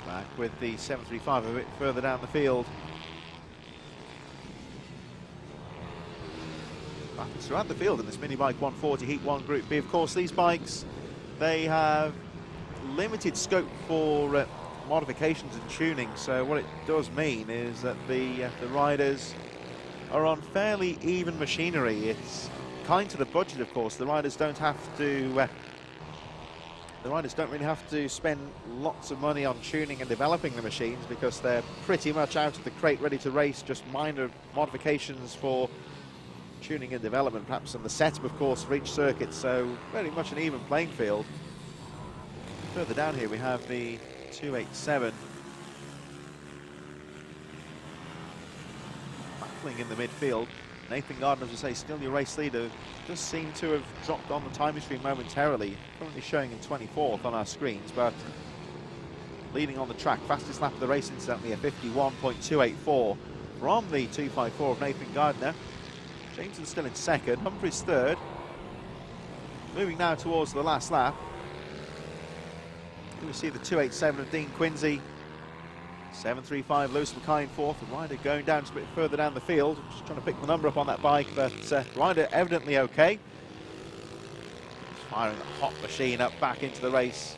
Back with the 735 a bit further down the field. Battles throughout the field in this Minibike 140 Heat 1 Group B. Of course, these bikes, they have limited scope for modifications and tuning, so what it does mean is that the riders are on fairly even machinery. It's kind to the budget, of course. The riders don't really have to spend lots of money on tuning and developing the machines, because they're pretty much out of the crate ready to race, just minor modifications for tuning and development, perhaps, and the setup, of course, for each circuit, so very much an even playing field. Further down here we have the 287 battling in the midfield. Nathan Gardner, as I say, still your race leader, does seem to have dropped on the timing screen momentarily, currently showing in 24th on our screens, but leading on the track. Fastest lap of the race, incidentally, a 51.284 from the 254 of Nathan Gardner. Jameson still in 2nd, Humphries 3rd. Moving now towards the last lap. Here we see the 287 of Dean Quincy. 735 Lewis Mackay in 4th. The rider going down just a bit further down the field. Just trying to pick the number up on that bike, but rider evidently okay. Just firing the hot machine up back into the race.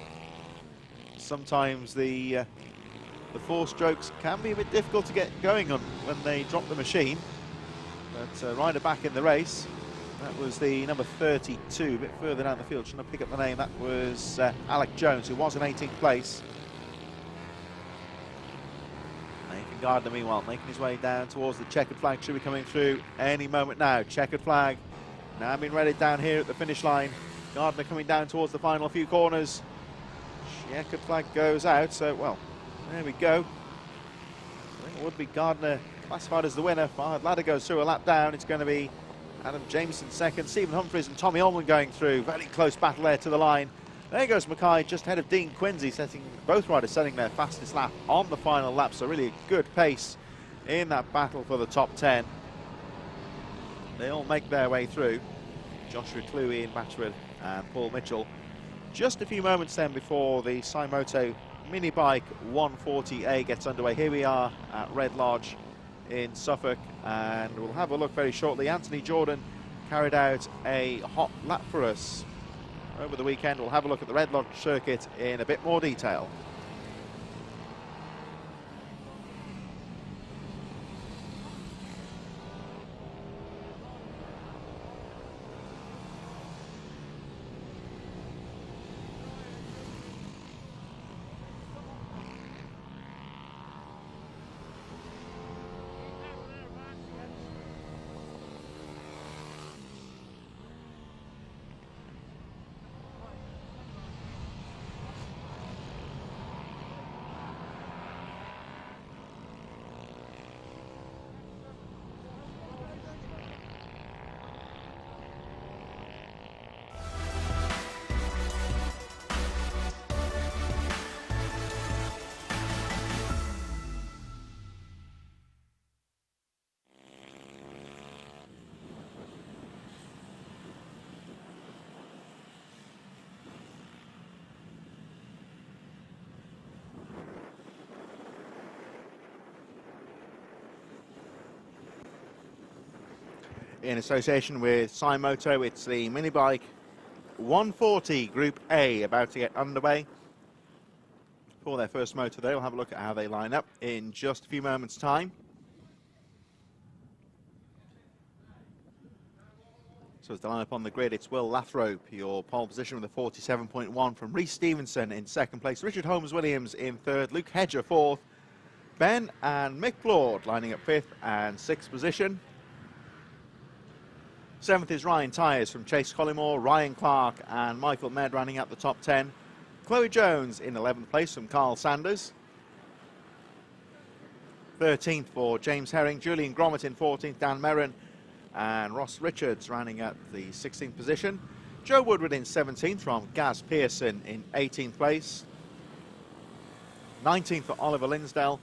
Sometimes the 4 strokes can be a bit difficult to get going on when they drop the machine. But rider back in the race. That was the number 32, a bit further down the field. Trying to pick up the name. That was Alec Jones, who was in 18th place. Nathan Gardner, meanwhile, making his way down towards the checkered flag. Should be coming through any moment now. Checkered flag now being readied down here at the finish line. Gardner coming down towards the final few corners. Checkered flag goes out, so, well, there we go. I think it would be Gardner classified as the winner. Ladder goes through a lap down. It's going to be Adam Jameson 2nd, Stephen Humphries and Tommy Ullman going through. Very close battle there to the line. There goes Mackay just ahead of Dean Quincy, both riders setting their fastest lap on the final lap, so really a good pace in that battle for the top 10. They all make their way through. Joshua Clue, Ian Batchwood and Paul Mitchell. Just a few moments then before the Supermoto Minibike 140A gets underway. Here we are at Red Lodge in Suffolk, and we'll have a look very shortly. Anthony Jordan carried out a hot lap for us over the weekend. We'll have a look at the Red Lodge circuit in a bit more detail. In association with Supermoto, it's the Minibike 140 Group A about to get underway. For their first motor, they'll have a look at how they line up in just a few moments' time. So as the line up on the grid, it's Will Lathrope, your pole position with a 47.1 from Rhys Stevenson in second place, Richard Holmes-Williams in third, Luke Hedger fourth, Ben and Mick Lord lining up fifth and sixth position. Seventh is Ryan Tyers from Chase Collymore, Ryan Clark and Michael Med running out the top 10. Chloe Jones in 11th place from Carl Sanders. 13th for James Herring, Julian Gromit in 14th, Dan Merrin and Ross Richards rounding out the 16th position. Joe Woodward in 17th from Gaz Pearson in 18th place. 19th for Oliver Linsdale,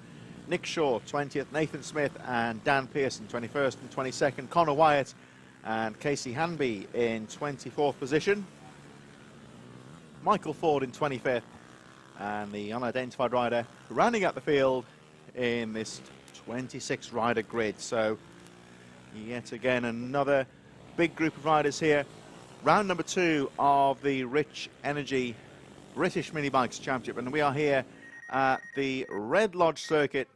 Nick Shaw 20th, Nathan Smith and Dan Pearson 21st and 22nd, Connor Wyatt and Casey Hanby in 24th position. Michael Ford in 25th, and the unidentified rider rounding out the field in this 26 rider grid. So yet again another big group of riders here. Round number 2 of the Rich Energy British Minibikes Championship, and we are here at the Red Lodge circuit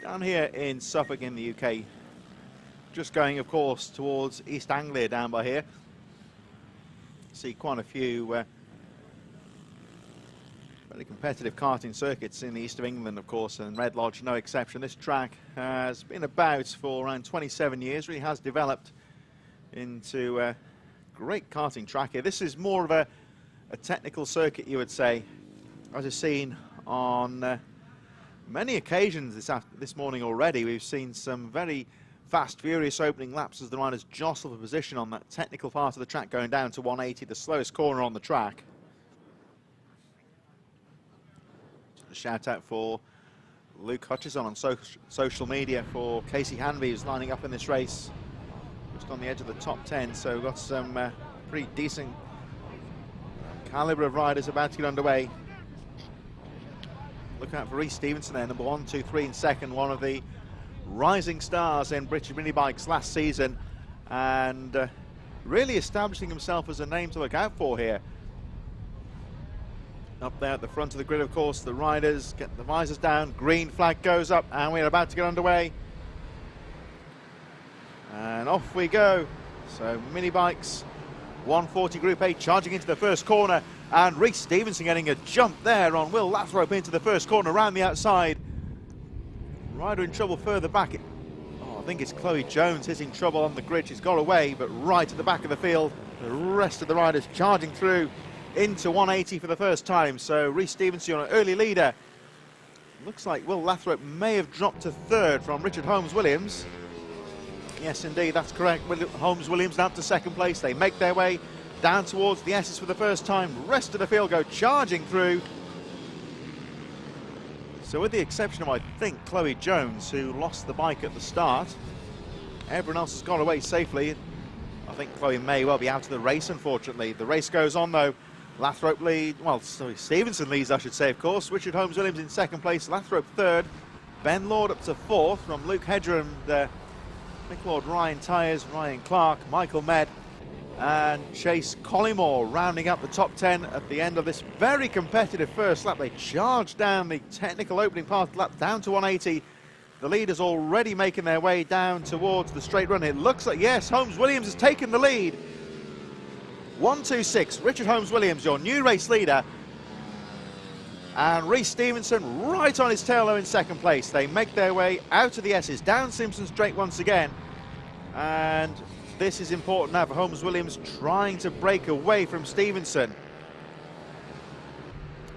down here in Suffolk in the UK. Just going, of course, towards East Anglia down by here. See quite a few very competitive karting circuits in the east of England, of course, and Red Lodge no exception. This track has been about for around 27 years, really has developed into a great karting track here. This is more of a technical circuit, you would say, as is seen on many occasions this morning already. We've seen some very fast, furious opening laps as the riders jostle for position on that technical part of the track going down to 180, the slowest corner on the track. Just a shout out for Luke Hutchison on social media for Casey Hanby, who's lining up in this race just on the edge of the top 10. So we've got some pretty decent calibre of riders about to get underway. Look out for Rhys Stevenson there, number 1, 2, 3 in second, one of the rising stars in British Minibikes last season, and really establishing himself as a name to look out for here. Up there at the front of the grid, of course, the riders get the visors down, green flag goes up, and we're about to get underway. And off we go. So Minibikes 140 Group A charging into the first corner, and Rhys Stevenson getting a jump there on Will Lathrope into the first corner around the outside. Rider in trouble further back. I think it's Chloe Jones hitting trouble on the grid. She's got away, but right at the back of the field, the rest of the riders charging through into 180 for the first time. So Rhys Stevenson on an early leader. Looks like Will Lathrope may have dropped to third from Richard Holmes-Williams. Yes, indeed, that's correct. Holmes-Williams down to second place. They make their way down towards the S's for the first time. Rest of the field go charging through. So with the exception of, I think, Chloe Jones, who lost the bike at the start, everyone else has got away safely. I think Chloe may well be out of the race, unfortunately. The race goes on, though. Lathrop lead, well, sorry, Stevenson leads, I should say, of course. Richard Holmes-Williams in second place, Lathrop third. Ben Lord up to fourth from Luke Hedger and Mick Lord, Ryan Tyers, Ryan Clark, Michael Med, and Chase Collymore rounding up the top 10 at the end of this very competitive first lap. They charged down the technical opening part of the lap down to 180. The leaders already making their way down towards the straight run. It looks like, yes, Holmes-Williams has taken the lead. 1-2-6, Richard Holmes-Williams, your new race leader. And Reece Stevenson right on his tail, though, in second place. They make their way out of the S's, down Simpson Straight once again. And this is important now for Holmes-Williams, trying to break away from Stevenson.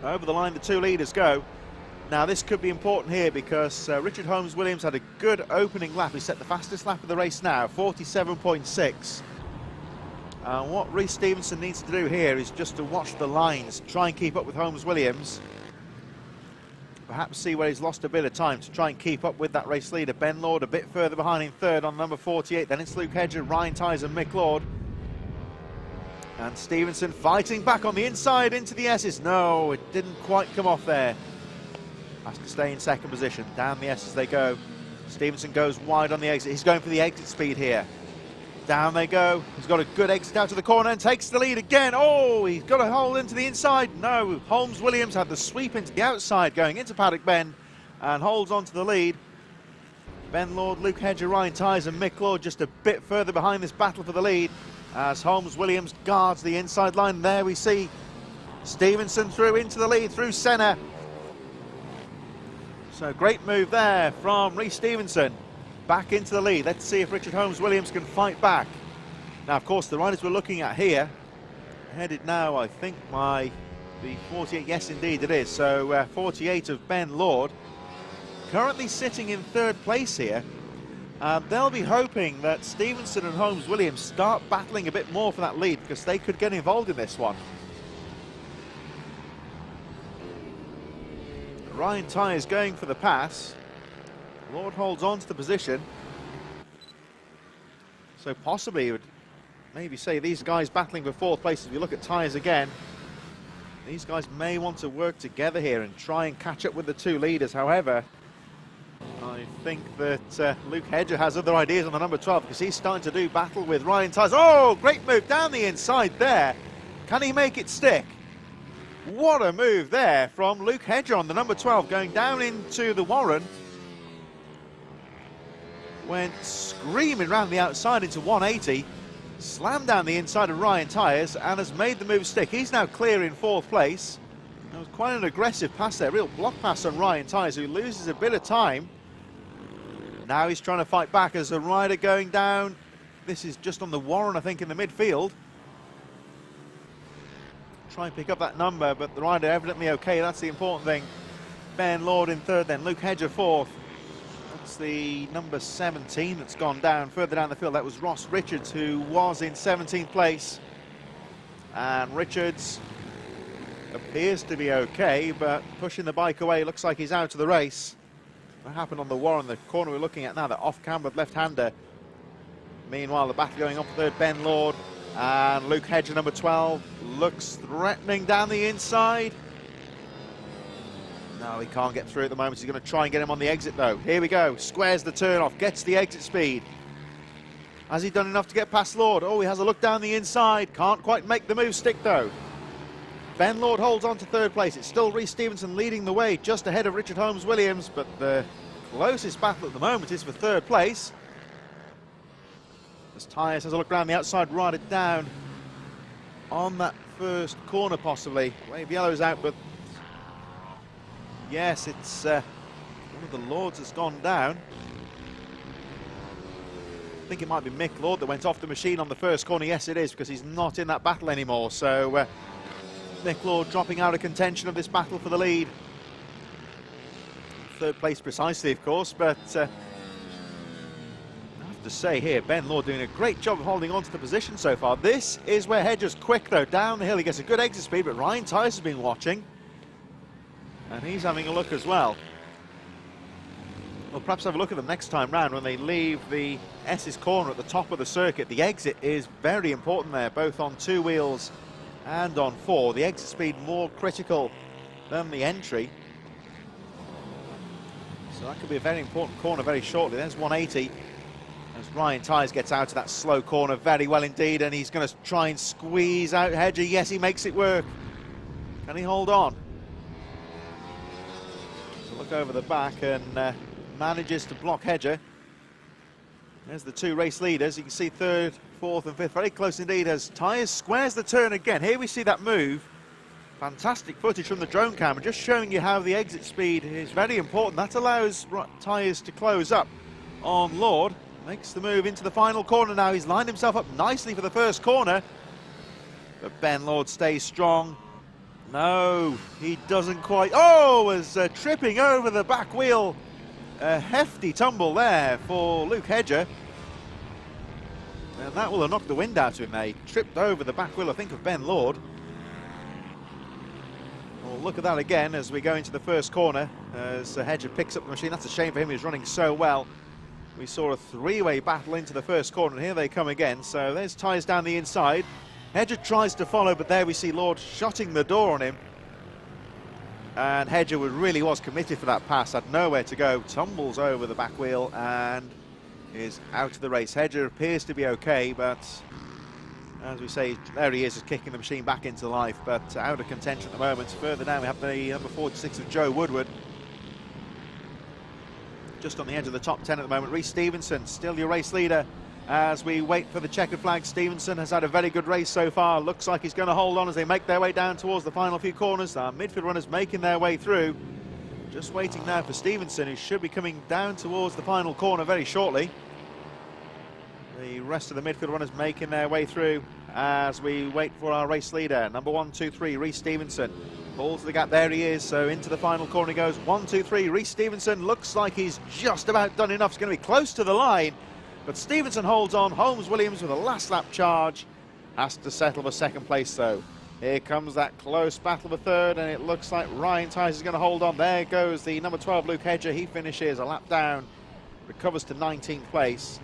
Over the line, the two leaders go. Now, this could be important here because Richard Holmes-Williams had a good opening lap. He set the fastest lap of the race now, 47.6. What Reece Stevenson needs to do here is just to watch the lines, try and keep up with Holmes-Williams. Perhaps see where he's lost a bit of time to try and keep up with that race leader. Ben Lord a bit further behind in third on number 48. Then it's Luke Hedger, Ryan Tyers and Mick Lord. And Stevenson fighting back on the inside into the S's. No, it didn't quite come off there. Has to stay in second position. Down the S's they go. Stevenson goes wide on the exit. He's going for the exit speed here. Down they go. He's got a good exit out to the corner and takes the lead again. Oh, he's got a hole into the inside. No, Holmes-Williams had the sweep into the outside going into Paddock Bend and holds on to the lead. Ben Lord, Luke Hedger, Ryan Tyers and Mick Lord just a bit further behind this battle for the lead as Holmes-Williams guards the inside line. There we see Stevenson through into the lead through Senna. So great move there from Reece Stevenson. Back into the lead. Let's see if Richard Holmes-Williams can fight back. Now, of course, the riders we're looking at here, headed now, I think, by the 48. Yes, indeed, it is. So 48 of Ben Lord, currently sitting in third place here. They'll be hoping that Stevenson and Holmes-Williams start battling a bit more for that lead because they could get involved in this one. Ryan Tyers going for the pass. Lord holds on to the position. So possibly you would maybe say these guys battling for fourth place. If you look at Tyers again, these guys may want to work together here and try and catch up with the two leaders. However, I think that Luke Hedger has other ideas on the number 12 because he's starting to do battle with Ryan Tyers. Oh, great move down the inside there. Can he make it stick? What a move there from Luke Hedger on the number 12 going down into the Warren. Went screaming round the outside into 180, slammed down the inside of Ryan Tyers and has made the move stick. He's now clear in fourth place. That was quite an aggressive pass there, real block pass on Ryan Tyers, who loses a bit of time. Now he's trying to fight back as a rider going down. This is just on the Warren, I think, in the midfield. Try and pick up that number, but the rider evidently okay, that's the important thing. Ben Lord in third then, Luke Hedger fourth. The number 17 that's gone down further down the field. That was Ross Richards, who was in 17th place, and Richards appears to be okay, but pushing the bike away, looks like he's out of the race. What happened on the Warren, the corner we're looking at now, the off-cambered left-hander. Meanwhile, the battle going on for third, Ben Lord and Luke Hedger, number 12, looks threatening down the inside. No, he can't get through at the moment. He's going to try and get him on the exit, though. Here we go. Squares the turn off, gets the exit speed. Has he done enough to get past Lord? Oh, he has a look down the inside. Can't quite make the move stick, though. Ben Lord holds on to third place. It's still Reece Stevenson leading the way, just ahead of Richard Holmes-Williams, but the closest battle at the moment is for third place. As Tyers has a look around the outside, ride it down on that first corner, possibly. Wave yellow's out, but yes, it's one of the Lords has gone down. I think it might be Mick Lord that went off the machine on the first corner. Yes, it is, because he's not in that battle anymore. So Mick Lord dropping out of contention of this battle for the lead. Third place precisely, of course, but I have to say here, Ben Lord doing a great job of holding on to the position so far. This is where Hedger's quick, though. Down the hill, he gets a good exit speed, but Ryan Tyers has been watching. And he's having a look as well. We'll perhaps have a look at them next time round when they leave the S's corner at the top of the circuit. The exit is very important there, both on 2 wheels and on 4. The exit speed more critical than the entry. So that could be a very important corner very shortly. There's 180 as Ryan Tyers gets out of that slow corner very well indeed, and he's going to try and squeeze out Hedger. Yes, he makes it work. Can he hold on? So look over the back and manages to block Hedger. There's the 2 race leaders. You can see 3rd, 4th and 5th very close indeed as Tyers squares the turn again. Here we see that move. Fantastic footage from the drone camera, just showing you how the exit speed is very important. That allows Tyers to close up on Lord. Makes the move into the final corner now. He's lined himself up nicely for the first corner. But Ben Lord stays strong. No, he doesn't quite. Oh, was tripping over the back wheel. A hefty tumble there for Luke Hedger. And that will have knocked the wind out of him. He tripped over the back wheel, I think, of Ben Lord. Well, look at that again as we go into the first corner. As Hedger picks up the machine. That's a shame for him, he's running so well. We saw a 3-way battle into the first corner, and here they come again. So there's Tyers down the inside. Hedger tries to follow, but there we see Lord shutting the door on him. And Hedger really was committed for that pass, had nowhere to go, tumbles over the back wheel and is out of the race. Hedger appears to be okay, but as we say, there he is, just kicking the machine back into life, but out of contention at the moment. Further down we have the number 46 of Joe Woodward. Just on the edge of the top 10 at the moment. Reece Stevenson, still your race leader. As we wait for the checkered flag, Stevenson has had a very good race so far. Looks like he's going to hold on as they make their way down towards the final few corners. Our midfield runners making their way through. Just waiting now for Stevenson, who should be coming down towards the final corner very shortly. The rest of the midfield runners making their way through as we wait for our race leader. Number 1, 2, 3, Reece Stevenson. Pulls the gap, there he is, so into the final corner he goes. 1, 2, 3, Reece Stevenson looks like he's just about done enough. He's going to be close to the line. But Stevenson holds on. Holmes Williams with a last lap charge has to settle for 2nd place though. Here comes that close battle for 3rd, and it looks like Ryan Tyers is going to hold on. There goes the number 12 Luke Hedger. He finishes a lap down, recovers to 19th place.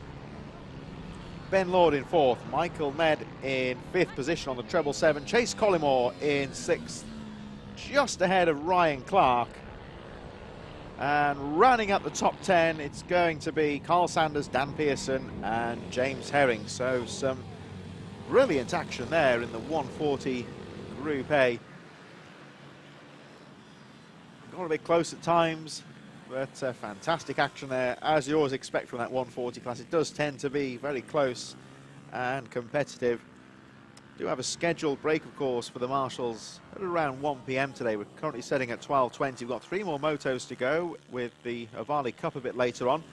Ben Lord in 4th, Michael Ned in 5th position on the treble 7, Chase Collymore in 6th, just ahead of Ryan Clark. And running up the top 10, it's going to be Carl Sanders, Dan Pearson and James Herring. So some brilliant action there in the 140 Group A. Got a bit close at times, but fantastic action there, as you always expect from that 140 class. It does tend to be very close and competitive. Do have a scheduled break, of course, for the Marshals at around 1 p.m. today. We're currently setting at 12:20. We've got 3 more motos to go with the Ovali Cup a bit later on.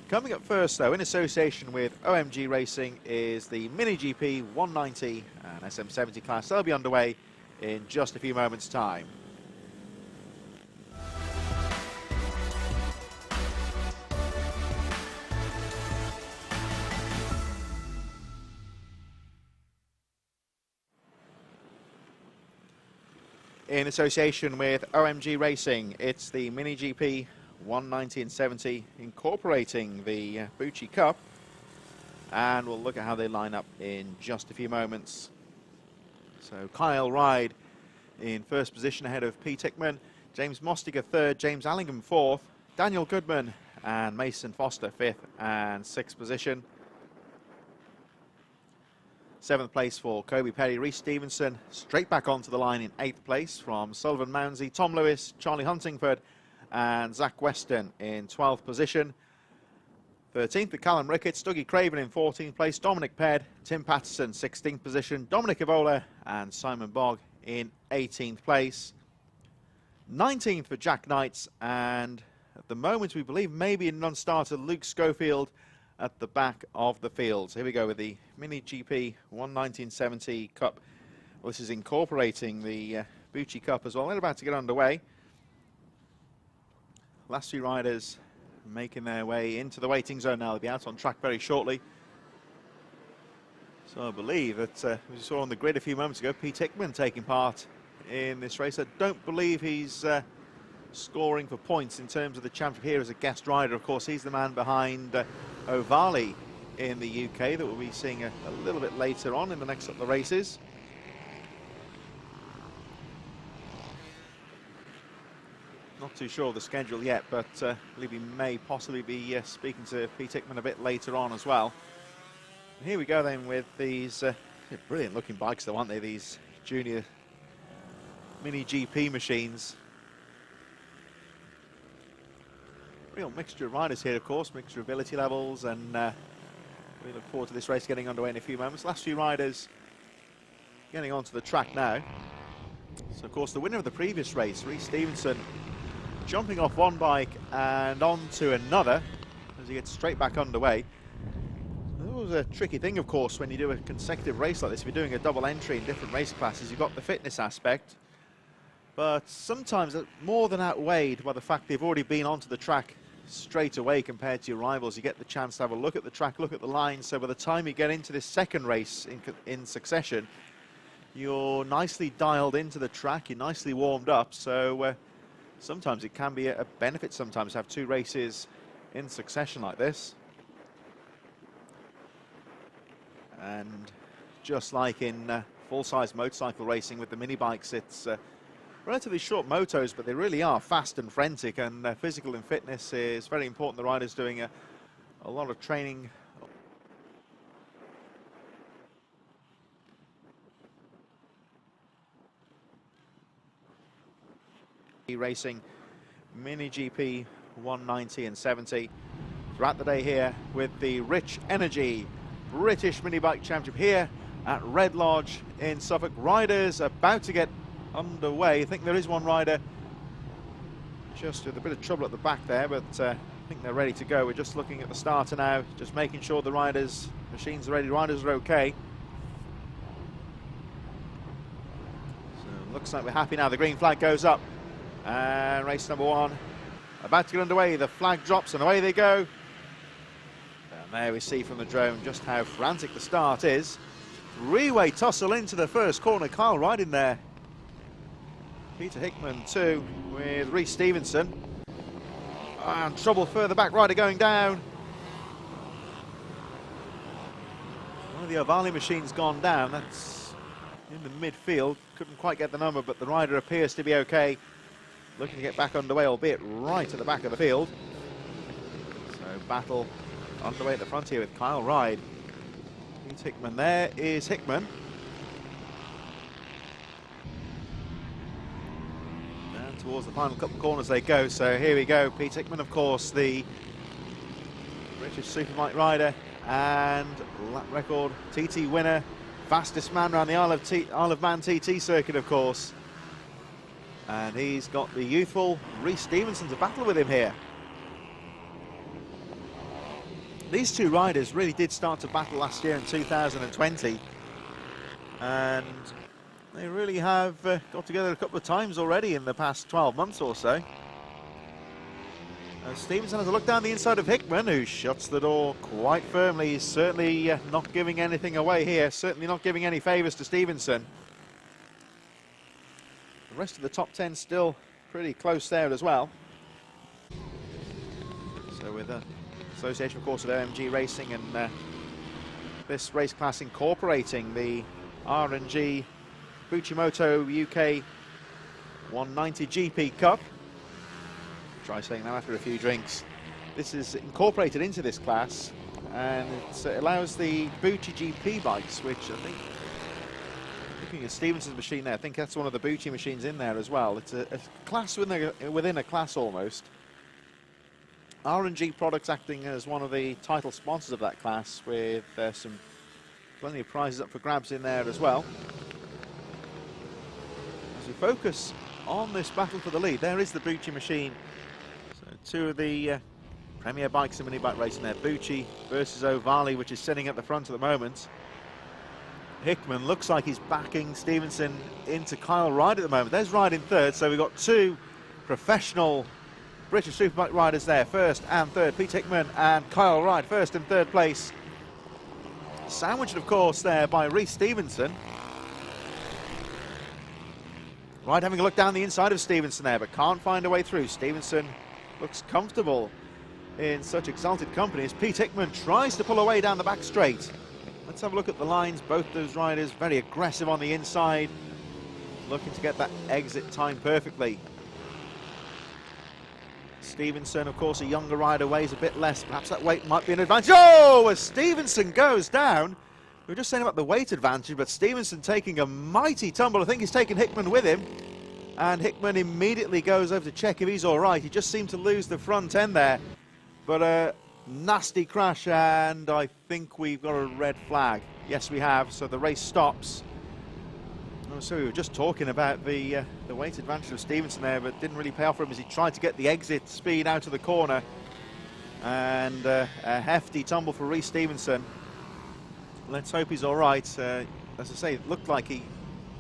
Coming up first, though, in association with OMG Racing, is the Mini-GP 190 and SM70 class. They'll be underway in just a few moments' time. In association with OMG Racing, it's the Mini-GP 190 and 70 incorporating the Bucci Cup, and we'll look at how they line up in just a few moments. So Kyle Ryde in 1st position ahead of Pete Hickman, James Mostiger 3rd, James Allingham 4th, Daniel Goodman and Mason Foster 5th and 6th position. 7th place for Kobe Perry. Reece Stevenson straight back onto the line in 8th place from Sullivan Mounsey, Tom Lewis, Charlie Huntingford and Zach Weston in 12th position. 13th for Callum Ricketts, Dougie Craven in 14th place, Dominic Ped, Tim Patterson 16th position, Dominic Evola and Simon Bogg in 18th place. 19th for Jack Knights, and at the moment we believe maybe a non-starter Luke Schofield at the back of the field. So here we go with the Mini-GP 11970 Cup. Well, this is incorporating the Bucci Cup as well. They're about to get underway. Last few riders making their way into the waiting zone now. They'll be out on track very shortly. So I believe that, as we saw on the grid a few moments ago, Pete Hickman taking part in this race. I don't believe he's scoring for points in terms of the championship here as a guest rider. Of course, he's the man behind Ovali in the UK that we'll be seeing a little bit later on in the next couple of races. Not too sure of the schedule yet, but I believe we may possibly be speaking to Pete Hickman a bit later on as well. And here we go then with these brilliant looking bikes though, aren't they? These junior mini GP machines. Real mixture of riders here, of course, mixture of ability levels, and we look forward to this race getting underway in a few moments. Last few riders getting onto the track now. So of course the winner of the previous race, Rhys Stevenson, jumping off one bike and onto another as he gets straight back underway. It was a tricky thing, of course, when you do a consecutive race like this. If you're doing a double entry in different race classes, you've got the fitness aspect, but sometimes it's more than outweighed by the fact they've already been onto the track straight away compared to your rivals. You get the chance to have a look at the track, look at the lines, so by the time you get into this second race in succession, you're nicely dialed into the track, you're nicely warmed up, so sometimes it can be a benefit sometimes to have two races in succession like this. And just like in full-size motorcycle racing with the mini bikes, it's relatively short motos, but they really are fast and frantic, and physical and fitness is very important. The rider's doing a lot of training. Racing Mini GP 190 and 70 throughout the day here with the Rich Energy British Mini Bike Championship here at Red Lodge in Suffolk. Riders about to get underway. I think there is one rider just with a bit of trouble at the back there, but I think they're ready to go. We're just looking at the starter now, just making sure the riders, machines are ready, riders are okay. So looks like we're happy now. The green flag goes up. And race number one about to get underway. The flag drops and away they go. And there we see from the drone just how frantic the start is. Three-way tussle into the first corner. Kyle Wright in there. Peter Hickman too with Rhys Stevenson. And trouble further back, rider going down. One of the Ovali machines gone down. That's in the midfield. Couldn't quite get the number, but the rider appears to be okay. Looking to get back underway, albeit right at the back of the field. So battle underway at the front here with Kyle Wright. Pete Hickman, there is Hickman. Down towards the final couple of corners they go. So here we go. Pete Hickman, of course, the British Superbike rider and lap record TT winner. Fastest man around the Isle of Man TT circuit, of course. And he's got the youthful Rhys Stevenson to battle with him here. These two riders really did start to battle last year in 2020. And they really have got together a couple of times already in the past 12 months or so. Stevenson has a look down the inside of Hickman, who shuts the door quite firmly. He's certainly not giving anything away here, certainly not giving any favours to Stevenson. The rest of the top 10 still pretty close there as well. So with the association, of course, with OMG Racing and this race class incorporating the R&G Fuchimoto UK 190 GP Cup. Try saying that after a few drinks. This is incorporated into this class, and it allows the Bucci GP bikes, which I think, looking at Stevenson's machine there, I think that's one of the Bucci machines in there as well. It's a class within a class almost. R&G Products acting as one of the title sponsors of that class, with plenty of prizes up for grabs in there as well. As we focus on this battle for the lead, there is the Bucci machine. So two of the premier bikes in mini bike racing there. Bucci versus Ovali, which is sitting at the front at the moment. Hickman looks like he's backing Stevenson into Kyle Wright at the moment. There's Wright in third, so we've got two professional British Superbike riders there, first and third. Pete Hickman and Kyle Wright, first and third place. Sandwiched, of course, there by Rhys Stevenson. Right, having a look down the inside of Stevenson there, but can't find a way through. Stevenson looks comfortable in such exalted company as Pete Hickman tries to pull away down the back straight. Let's have a look at the lines. Both those riders very aggressive on the inside, looking to get that exit time perfectly. Stevenson, of course, a younger rider, weighs a bit less. Perhaps that weight might be an advantage. Oh, as Stevenson goes down. We were just saying about the weight advantage, but Stevenson taking a mighty tumble. I think he's taken Hickman with him. And Hickman immediately goes over to check if he's all right. He just seemed to lose the front end there. But a nasty crash, and I think we've got a red flag. Yes, we have. So the race stops. Oh, so we were just talking about the weight advantage of Stevenson there, but didn't really pay off for him as he tried to get the exit speed out of the corner. And a hefty tumble for Rhys Stevenson. Let's hope he's all right. As I say, it looked like he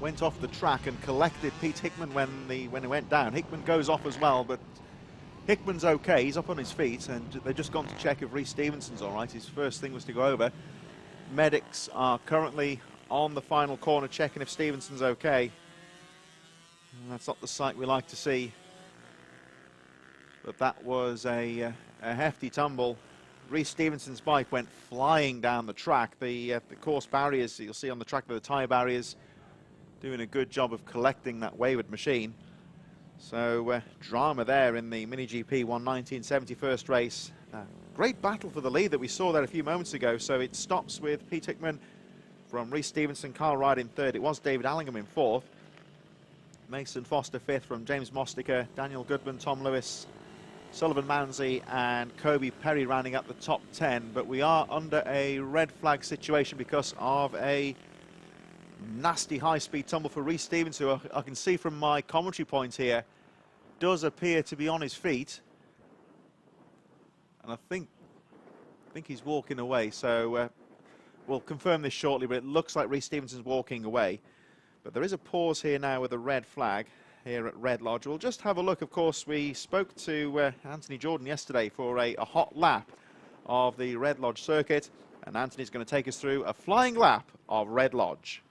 went off the track and collected Pete Hickman when he went down. Hickman goes off as well, but Hickman's okay. He's up on his feet, and they've just gone to check if Rhys Stevenson's all right. His first thing was to go over. Medics are currently on the final corner checking if Stevenson's okay. And that's not the sight we like to see. But that was a hefty tumble. Rhys Stevenson's bike went flying down the track. The course barriers, you'll see on the track, the tyre barriers, doing a good job of collecting that wayward machine. So drama there in the Mini GP 119.70 first race. Great battle for the lead that we saw there a few moments ago. So it stops with Pete Hickman from Rhys Stevenson, Kyle Wright in third. It was David Allingham in fourth. Mason Foster fifth from James Mostiker, Daniel Goodman, Tom Lewis, Sullivan Mounsey and Kobe Perry rounding up the top 10. But we are under a red flag situation because of a nasty high-speed tumble for Rhys Stevenson, who I can see from my commentary point here does appear to be on his feet, and I think he's walking away. So we'll confirm this shortly, but it looks like Rhys Stevenson's walking away. But there is a pause here now with a red flag here at Red Lodge. We'll just have a look. Of course, we spoke to Anthony Jordan yesterday for a hot lap of the Red Lodge circuit, and Anthony's going to take us through a flying lap of Red Lodge.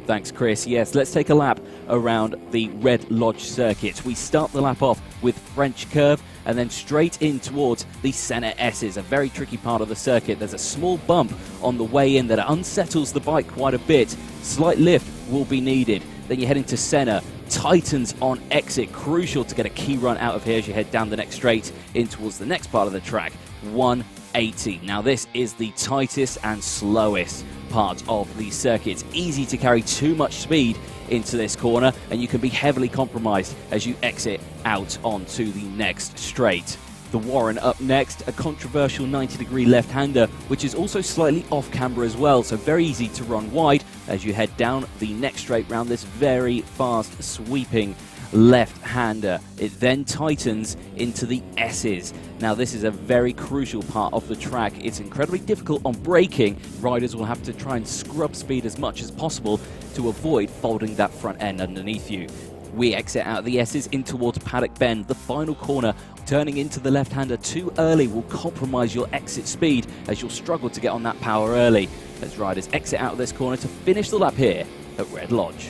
Thanks, Chris. Yes, let's take a lap around the Red Lodge circuit. We start the lap off with French curve and then straight in towards the Senna S's, a very tricky part of the circuit. There's a small bump on the way in that unsettles the bike quite a bit. Slight lift will be needed. Then you're heading to Senna. Tightens on exit, crucial to get a key run out of here as you head down the next straight in towards the next part of the track, 180. Now this is the tightest and slowest part of the circuit. It's easy to carry too much speed into this corner, and you can be heavily compromised as you exit out onto the next straight. The Warren up next, a controversial 90-degree left-hander, which is also slightly off-camber as well, so very easy to run wide as you head down the next straight round this very fast sweeping left-hander. It then tightens into the S's. Now this is a very crucial part of the track. It's incredibly difficult on braking. Riders will have to try and scrub speed as much as possible to avoid folding that front end underneath you. We exit out of the S's in towards Paddock Bend, the final corner. Turning into the left-hander too early will compromise your exit speed as you'll struggle to get on that power early as riders exit out of this corner to finish the lap here at Red Lodge.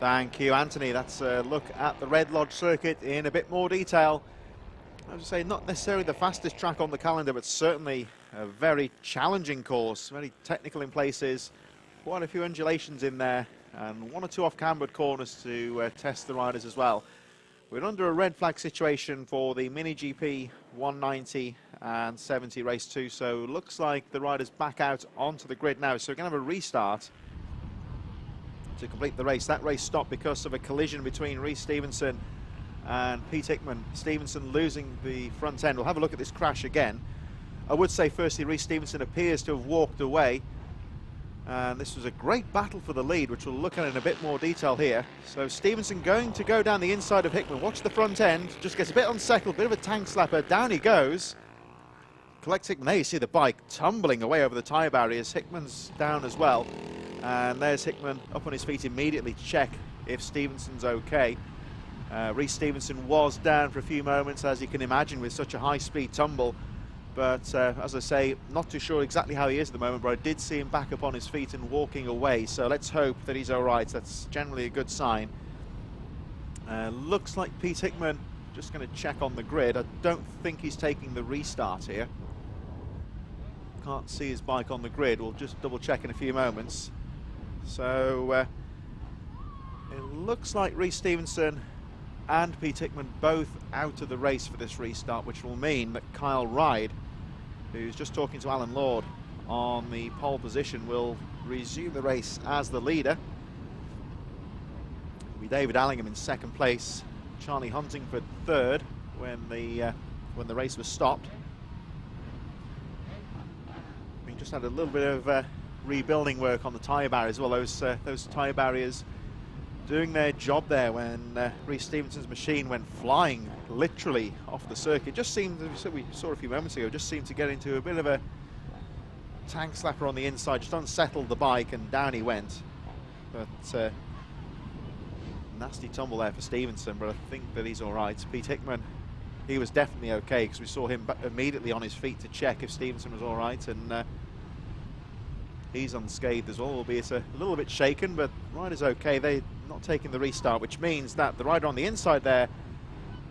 Thank you, Anthony. That's a look at the Red Lodge circuit in a bit more detail. I would say not necessarily the fastest track on the calendar, but certainly a very challenging course, very technical in places, quite a few undulations in there, and one or two off-cambered corners to test the riders as well. We're under a red flag situation for the Mini GP 190 and 70 race 2, so looks like the riders back out onto the grid now, so we're going to have a restart to complete the race. That race stopped because of a collision between Rhys Stevenson and Pete Hickman. Stevenson losing the front end. We'll have a look at this crash again. I would say firstly Rhys Stevenson appears to have walked away, and this was a great battle for the lead, which we'll look at in a bit more detail here. So Stevenson going to go down the inside of Hickman. Watch the front end, just gets a bit unsettled, bit of a tank slapper, down he goes. collects Hickman. There you see the bike tumbling away over the tyre barriers. Hickman's down as well. And there's Hickman up on his feet immediately to check if Stevenson's okay. Rhys Stevenson was down for a few moments, as you can imagine, with such a high-speed tumble. But as I say, not too sure exactly how he is at the moment, but I did see him back up on his feet and walking away. So let's hope that he's all right. That's generally a good sign. Looks like Pete Hickman just going to check on the grid. I don't think he's taking the restart here. Can't see his bike on the grid. We'll just double check in a few moments. So it looks like Rhys Stevenson and Pete Hickman both out of the race for this restart, which will mean that Kyle Ryde, who's just talking to Alan Lord on the pole position, will resume the race as the leader. It'll be David Allingham in second place, Charlie Huntingford third when the race was stopped. We just had a little bit of rebuilding work on the tyre barriers. Well, those tyre barriers doing their job there when Rhys Stevenson's machine went flying literally off the circuit. Just seemed, we saw a few moments ago, just seemed to get into a bit of a tank slapper on the inside, just unsettled the bike and down he went. But nasty tumble there for Stevenson, but I think that he's all right. Pete Hickman, he was definitely okay, because we saw him immediately on his feet to check if Stevenson was all right, and he's unscathed as well, albeit a little bit shaken, but rider's okay. They're not taking the restart, which means that the rider on the inside there,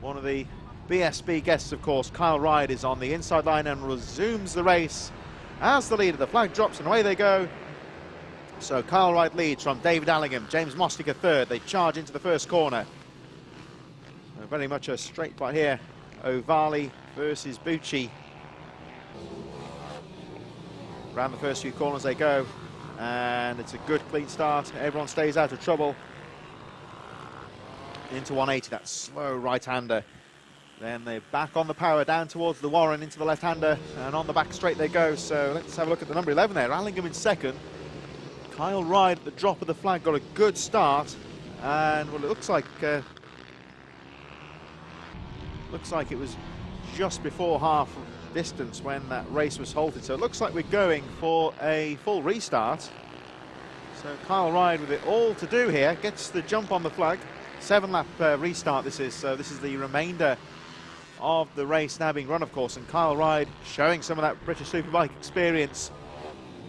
one of the BSB guests, of course, Kyle Ryde, is on the inside line and resumes the race as the leader. The flag drops and away they go. So Kyle Ryde leads from David Allingham, James Mosticker third. They charge into the first corner. Very much a straight fight here. Ovali versus Bucci. Around the first few corners they go, and it's a good clean start. Everyone stays out of trouble. Into 180, that slow right-hander. Then they're back on the power down towards the Warren into the left-hander, and on the back straight they go. So let's have a look at the number 11 there. Allingham in second. Kyle Ryde at the drop of the flag got a good start, and well, it looks like it was just before half distance when that race was halted. So it looks like we're going for a full restart. So Kyle Ryde with it all to do here, gets the jump on the flag. 7-lap restart this is, so this is the remainder of the race now being run, of course, and Kyle Ryde showing some of that British Superbike experience,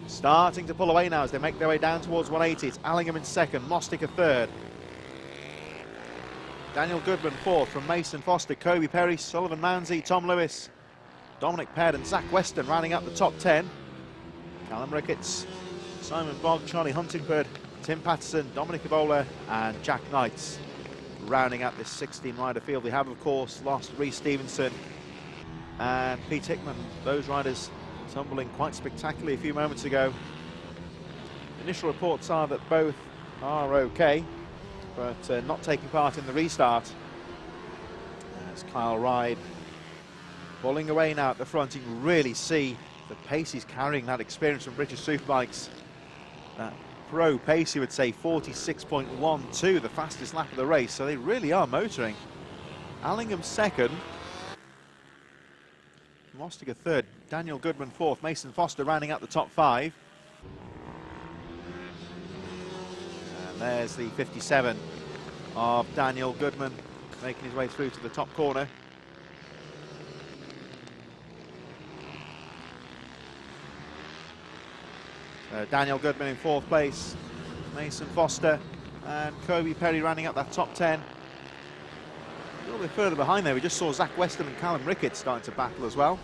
starting to pull away now as they make their way down towards 180. It's Allingham in second, Mosticker third, Daniel Goodman fourth from Mason Foster, Kobe Perry, Sullivan Mounsey, Tom Lewis, Dominic Ped and Zach Weston rounding up the top 10. Callum Ricketts, Simon Bogg, Charlie Huntingford, Tim Patterson, Dominic Ebola and Jack Knights rounding out this 16-rider field. We have, of course, lost Rhys Stevenson and Pete Hickman. Those riders tumbling quite spectacularly a few moments ago. Initial reports are that both are okay, but not taking part in the restart. As Kyle Ryde pulling away now at the front, you can really see the pace he's carrying, that experience from British Superbikes. That pro pace, you would say, 46.12, the fastest lap of the race, so they really are motoring. Allingham second, Mosticker third, Daniel Goodman fourth, Mason Foster rounding out the top 5. And there's the 57 of Daniel Goodman making his way through to the top corner. Daniel Goodman in fourth place, Mason Foster and Kobe Perry rounding up that top 10. A little bit further behind there, we just saw Zach Weston and Callum Ricketts starting to battle as well.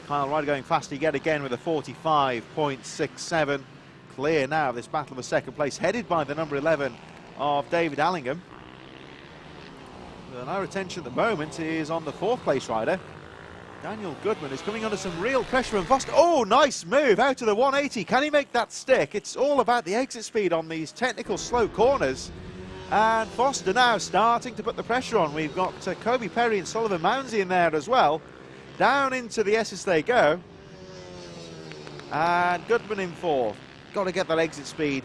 Kyle Ryde going fast yet again with a 45.67. Clear now of this battle for second place, headed by the number 11 of David Allingham. And our attention at the moment is on the fourth place rider. Daniel Goodman is coming under some real pressure from Foster. Oh, nice move out to the 180. Can he make that stick? It's all about the exit speed on these technical slow corners. And Foster now starting to put the pressure on. We've got Kobe Perry and Sullivan Mounsey in there as well. Down into the S's they go. And Goodman in fourth. Got to get that exit speed.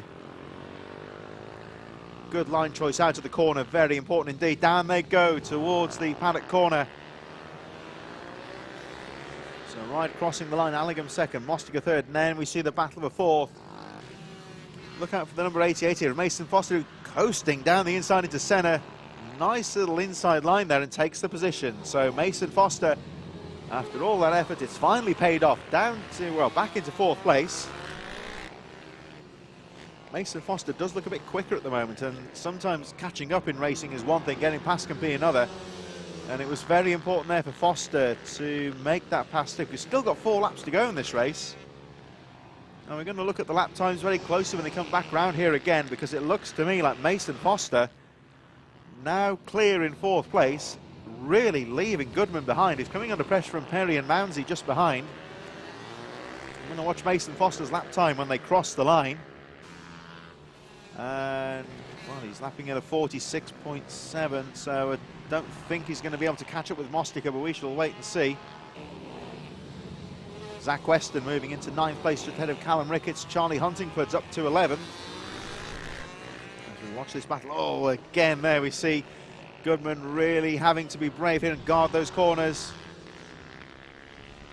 Good line choice out of the corner. Very important indeed. Down they go towards the paddock corner. So right crossing the line, Allingham second, Mostica third, and then we see the battle of a fourth. Look out for the number 88 here, Mason Foster, coasting down the inside into Senna. Nice little inside line there and takes the position. So Mason Foster, after all that effort, it's finally paid off. Down to, well, back into fourth place. Mason Foster does look a bit quicker at the moment, and sometimes catching up in racing is one thing, getting past can be another. And it was very important there for Foster to make that pass stick. We've still got 4 laps to go in this race. And we're going to look at the lap times very closely when they come back round here again, because it looks to me like Mason Foster, now clear in fourth place, really leaving Goodman behind. He's coming under pressure from Perry and Mounsey just behind. I'm going to watch Mason Foster's lap time when they cross the line. And, well, he's lapping at a 46.7, so I don't think he's going to be able to catch up with Mostica, but we shall wait and see. Zach Weston moving into 9th place just ahead of Callum Ricketts. Charlie Huntingford's up to 11. As we watch this battle, oh, again there we see Goodman really having to be brave here and guard those corners.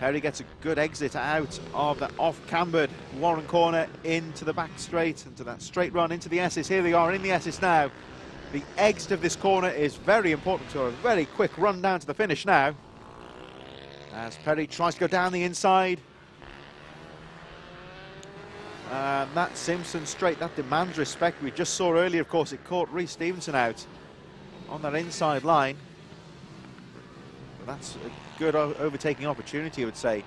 Perry gets a good exit out of that off-cambered Warren corner into the back straight, into that straight run into the S's. Here they are in the S's now. The exit of this corner is very important to a very quick run down to the finish now, as Perry tries to go down the inside. That Simpson straight, that demands respect. We just saw earlier, of course, it caught Rhys Stevenson out on that inside line. But that's a good overtaking opportunity, I would say.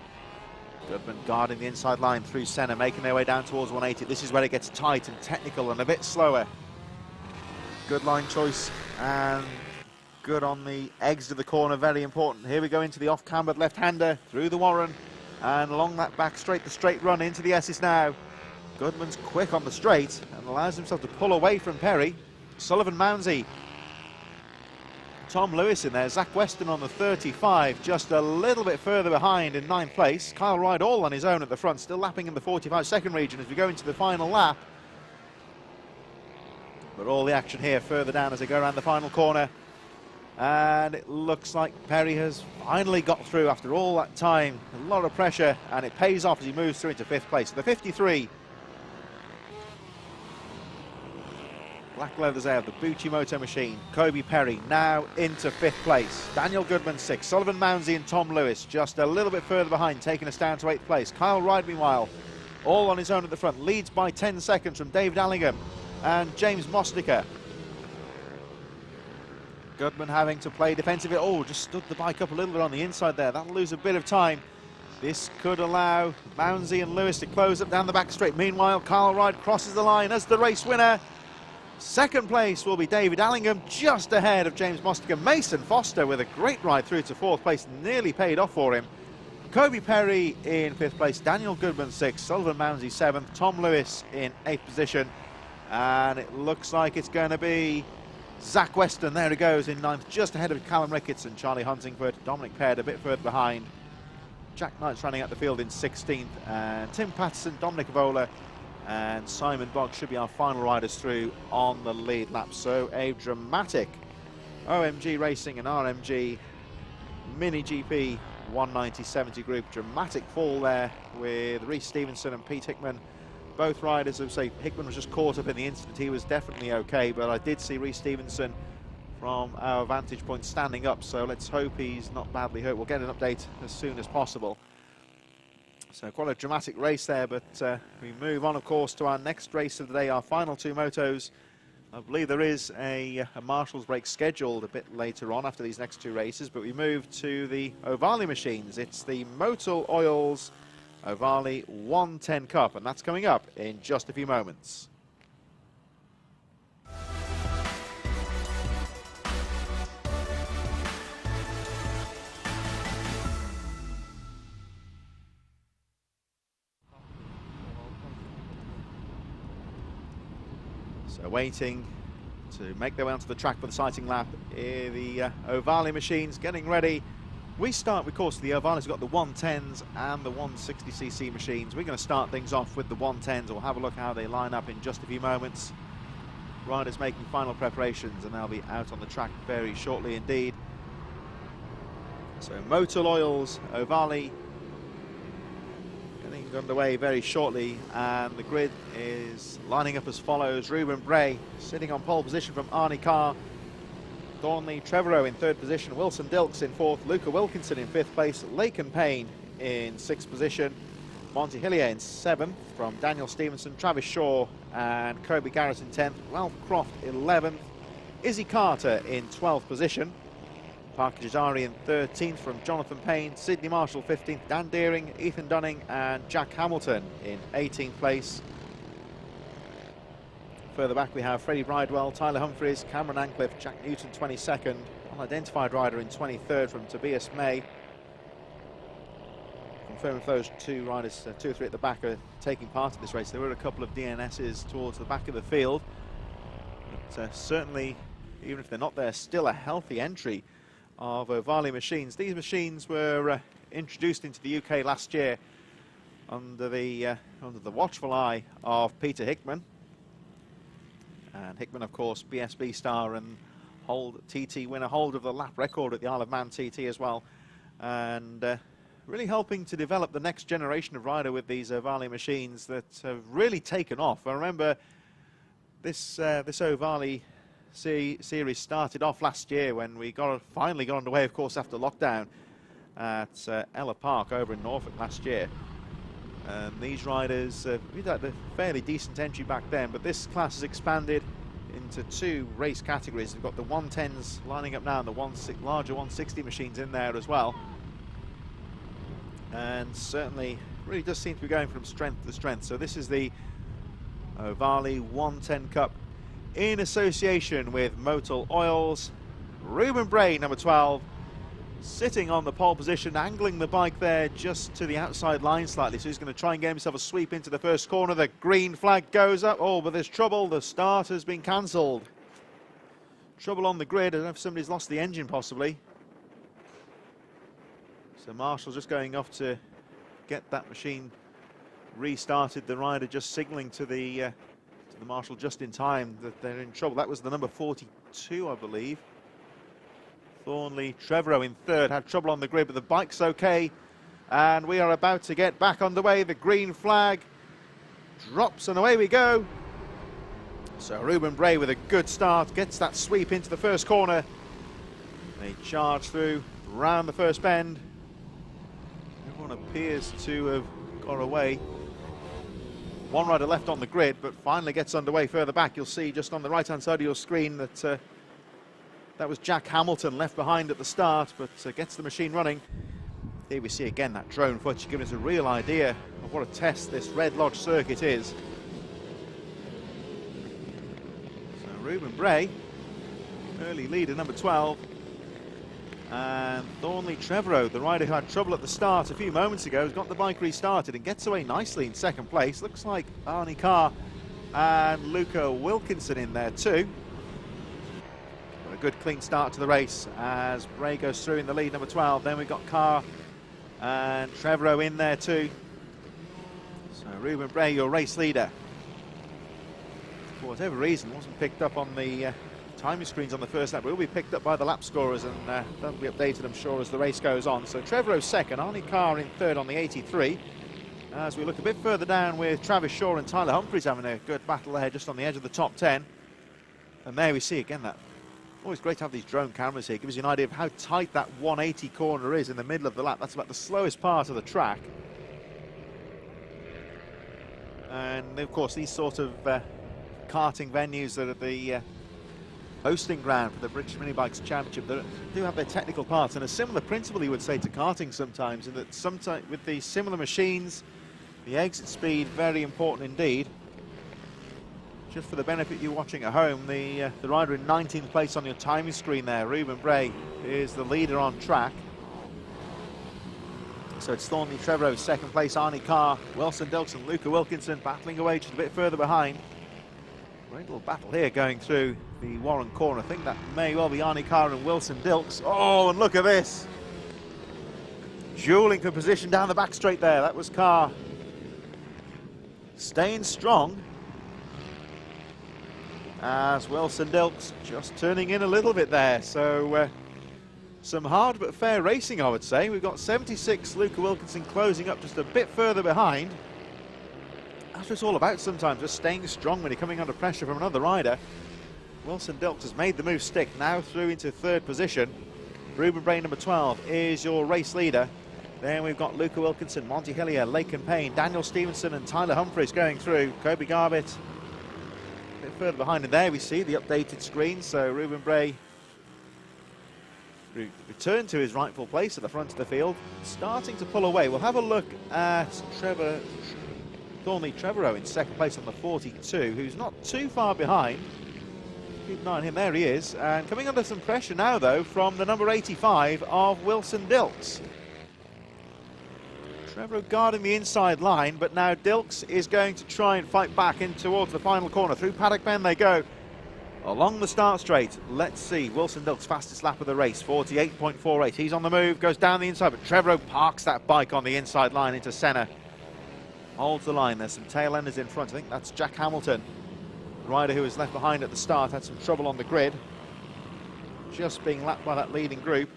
Goodman guarding the inside line through Senna, making their way down towards 180. This is where it gets tight and technical and a bit slower. Good line choice and good on the exit of the corner, very important. Here we go into the off-cambered left-hander through the Warren and along that back straight, the straight run into the S's now. Goodman's quick on the straight and allows himself to pull away from Perry. Sullivan Mounsey, Tom Lewis in there, Zach Weston on the 35, just a little bit further behind in 9th place. Kyle Wright all on his own at the front, still lapping in the 45-second region as we go into the final lap. But all the action here further down as they go around the final corner. And it looks like Perry has finally got through after all that time. A lot of pressure, and it pays off as he moves through into 5th place. The 53. Black leathers there of the Bucci-Moto machine. Kobe Perry now into 5th place. Daniel Goodman 6th. Sullivan Mounsey and Tom Lewis just a little bit further behind, taking us down to 8th place. Kyle Wright, meanwhile, all on his own at the front. Leads by 10 seconds from David Allingham and James Mostica. Goodman having to play defensive. Oh, just stood the bike up a little bit on the inside there. That'll lose a bit of time. This could allow Mounsey and Lewis to close up down the back straight. Meanwhile, Kyle Wright crosses the line as the race winner. 2nd place will be David Allingham, just ahead of James Mostica. Mason Foster with a great ride through to 4th place, nearly paid off for him. Kobe Perry in 5th place, Daniel Goodman 6th, Sullivan Mounsey 7th, Tom Lewis in 8th position. And it looks like it's going to be Zach Weston, there he goes, in 9th, just ahead of Callum Ricketts and Charlie Huntingford. Dominic Peard a bit further behind. Jack Knight's running out the field in 16th, and Tim Patterson, Dominic Avola, and Simon Boggs should be our final riders through on the lead lap. So a dramatic OMG Racing and RMG Mini GP 190-70 group. Dramatic fall there with Rhys Stevenson and Pete Hickman. Both riders, I would say Hickman was just caught up in the incident. He was definitely okay, but I did see Rhys Stevenson from our vantage point standing up, so let's hope he's not badly hurt. We'll get an update as soon as possible. So quite a dramatic race there, but we move on, of course, to our next race of the day, our final 2 motos. I believe there is a Marshall's break scheduled a bit later on after these next 2 races, but we move to the Ovali machines. It's the Motul Oils Ovali 110 Cup, and that's coming up in just a few moments. So waiting to make their way onto the track for the sighting lap, the Ovali machines getting ready. We start, of course, the Ovali's got the 110s and the 160cc machines. We're going to start things off with the 110s. We'll have a look how they line up in just a few moments. Riders making final preparations, and they'll be out on the track very shortly indeed. So Motul Oils Ovali underway very shortly, and the grid is lining up as follows. Ruben Bray sitting on pole position from Arnie Carr. Thornley Trevorrow in third position. Wilson Dilks in fourth. Luca Wilkinson in fifth place. Laken Payne in sixth position. Monty Hillier in seventh from Daniel Stevenson. Travis Shaw and Kobe Garrett in 10th. Ralph Croft 11th. Izzy Carter in 12th position. Parker Jazari in 13th from Jonathan Payne. Sidney Marshall 15th. Dan Deering, Ethan Dunning and Jack Hamilton in 18th place. Further back we have Freddie Bridewell, Tyler Humphries, Cameron Ancliffe, Jack Newton 22nd. Unidentified rider in 23rd from Tobias May. Confirming if those two riders, 2 or 3 at the back, are taking part in this race. There were a couple of DNSs towards the back of the field. But certainly, even if they're not there, still a healthy entry of Ovali machines. These machines were introduced into the UK last year under the watchful eye of Peter Hickman. And Hickman, of course, BSB star and TT winner, holder of the lap record at the Isle of Man TT as well. And really helping to develop the next generation of rider with these Ovali machines that have really taken off. I remember this Ovali series started off last year when we finally got underway, of course, after lockdown at Ella Park over in Norfolk last year. And these riders, we had a fairly decent entry back then, but this class has expanded into 2 race categories. We've got the 110s lining up now and the larger 160 machines in there as well. And certainly really does seem to be going from strength to strength. So this is the Ovali 110 Cup in association with Motul Oils. Ruben Bray, number 12, sitting on the pole position, angling the bike there just to the outside line slightly. So he's going to try and get himself a sweep into the first corner. The green flag goes up. Oh, but there's trouble. The start has been cancelled. Trouble on the grid. I don't know if somebody's lost the engine possibly. So Marshall's just going off to get that machine restarted. The rider just signalling to the Marshal just in time that they're in trouble. That was the number 42, I believe. Thornley Trevorrow in third, had trouble on the grid, but the bike's okay. And we are about to get back underway. The green flag drops and away we go. So Ruben Bray with a good start, gets that sweep into the first corner. They charge through, round the first bend. Everyone appears to have got away. One rider left on the grid, but finally gets underway further back. You'll see just on the right-hand side of your screen that that was Jack Hamilton left behind at the start, but gets the machine running. Here we see again that drone footage giving us a real idea of what a test this Red Lodge circuit is. So Ruben Bray, early leader, number 12. And Thornley Trevorrow, the rider who had trouble at the start a few moments ago, has got the bike restarted and gets away nicely in second place. Looks like Arnie Carr and Luca Wilkinson in there too. But a good clean start to the race as Bray goes through in the lead, number 12. Then we've got Carr and Trevorrow in there too. So Ruben Bray, your race leader. For whatever reason, wasn't picked up on the timing screens on the first lap. Will be picked up by the lap scorers, and that'll be updated, I'm sure, as the race goes on. So Trevorrow second, Arnie Carr in third on the 83. As we look a bit further down with Travis Shaw and Tyler Humphries having a good battle there just on the edge of the top 10. And there we see again that always great to have these drone cameras here. Gives you an idea of how tight that 180 corner is in the middle of the lap. That's about the slowest part of the track. And of course these sort of karting venues that are the hosting ground for the British Minibikes Championship, they do have their technical parts, and a similar principle you would say to karting sometimes, in that sometimes with these similar machines, the exit speed very important indeed. Just for the benefit of you watching at home, the rider in 19th place on your timing screen there, Ruben Bray, is the leader on track. So it's Thornley Trevorrow second place, Arnie Carr, Wilson Dilks and Luca Wilkinson battling away just a bit further behind. Great little battle here going through the Warren corner. I think that may well be Arnie Carr and Wilson Dilks. Oh, and look at this. Dueling for position down the back straight there. That was Carr. Staying strong. As Wilson Dilks just turning in a little bit there. So some hard but fair racing, I would say. We've got 76, Luca Wilkinson closing up just a bit further behind. That's what it's all about sometimes, just staying strong when you're coming under pressure from another rider. Wilson Dilks has made the move stick, now through into third position. Ruben Bray, number 12, is your race leader. Then we've got Luca Wilkinson, Monty Hillier, Laken Payne, Daniel Stevenson and Tyler Humphries going through. Kobe Garbett a bit further behind, and there we see the updated screen. So Ruben Bray returned to his rightful place at the front of the field, starting to pull away. We'll have a look at Thornley Trevorrow in second place on the 42, who's not too far behind. Keep an eye on him, there he is. And coming under some pressure now, though, from the number 85 of Wilson Dilks. Trevorrow guarding the inside line, but now Dilks is going to try and fight back in towards the final corner. Through Paddock Bend they go. Along the start straight, let's see, Wilson Dilks' fastest lap of the race, 48.48. He's on the move, goes down the inside, but Trevorrow parks that bike on the inside line into Senna. Holds the line, there's some tail enders in front. I think that's Jack Hamilton. The rider who was left behind at the start had some trouble on the grid. Just being lapped by that leading group.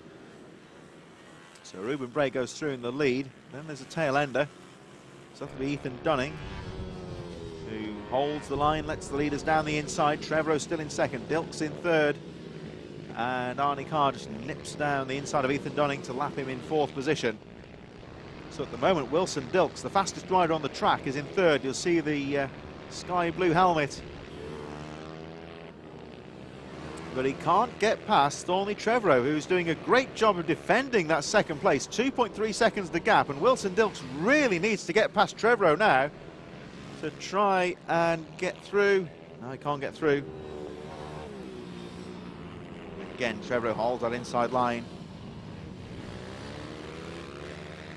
So Ruben Bray goes through in the lead. Then there's a tail ender. So that'll be Ethan Dunning, who holds the line, lets the leaders down the inside. Trevorrow still in second, Dilks in third. And Arnie Carr just nips down the inside of Ethan Dunning to lap him in fourth position. So at the moment, Wilson Dilks, the fastest rider on the track, is in third. You'll see the sky blue helmet. But he can't get past Thornley Trevorrow, who's doing a great job of defending that second place. 2.3 seconds the gap, and Wilson Dilks really needs to get past Trevorrow now to try and get through. No, he can't get through. Again, Trevorrow holds that inside line.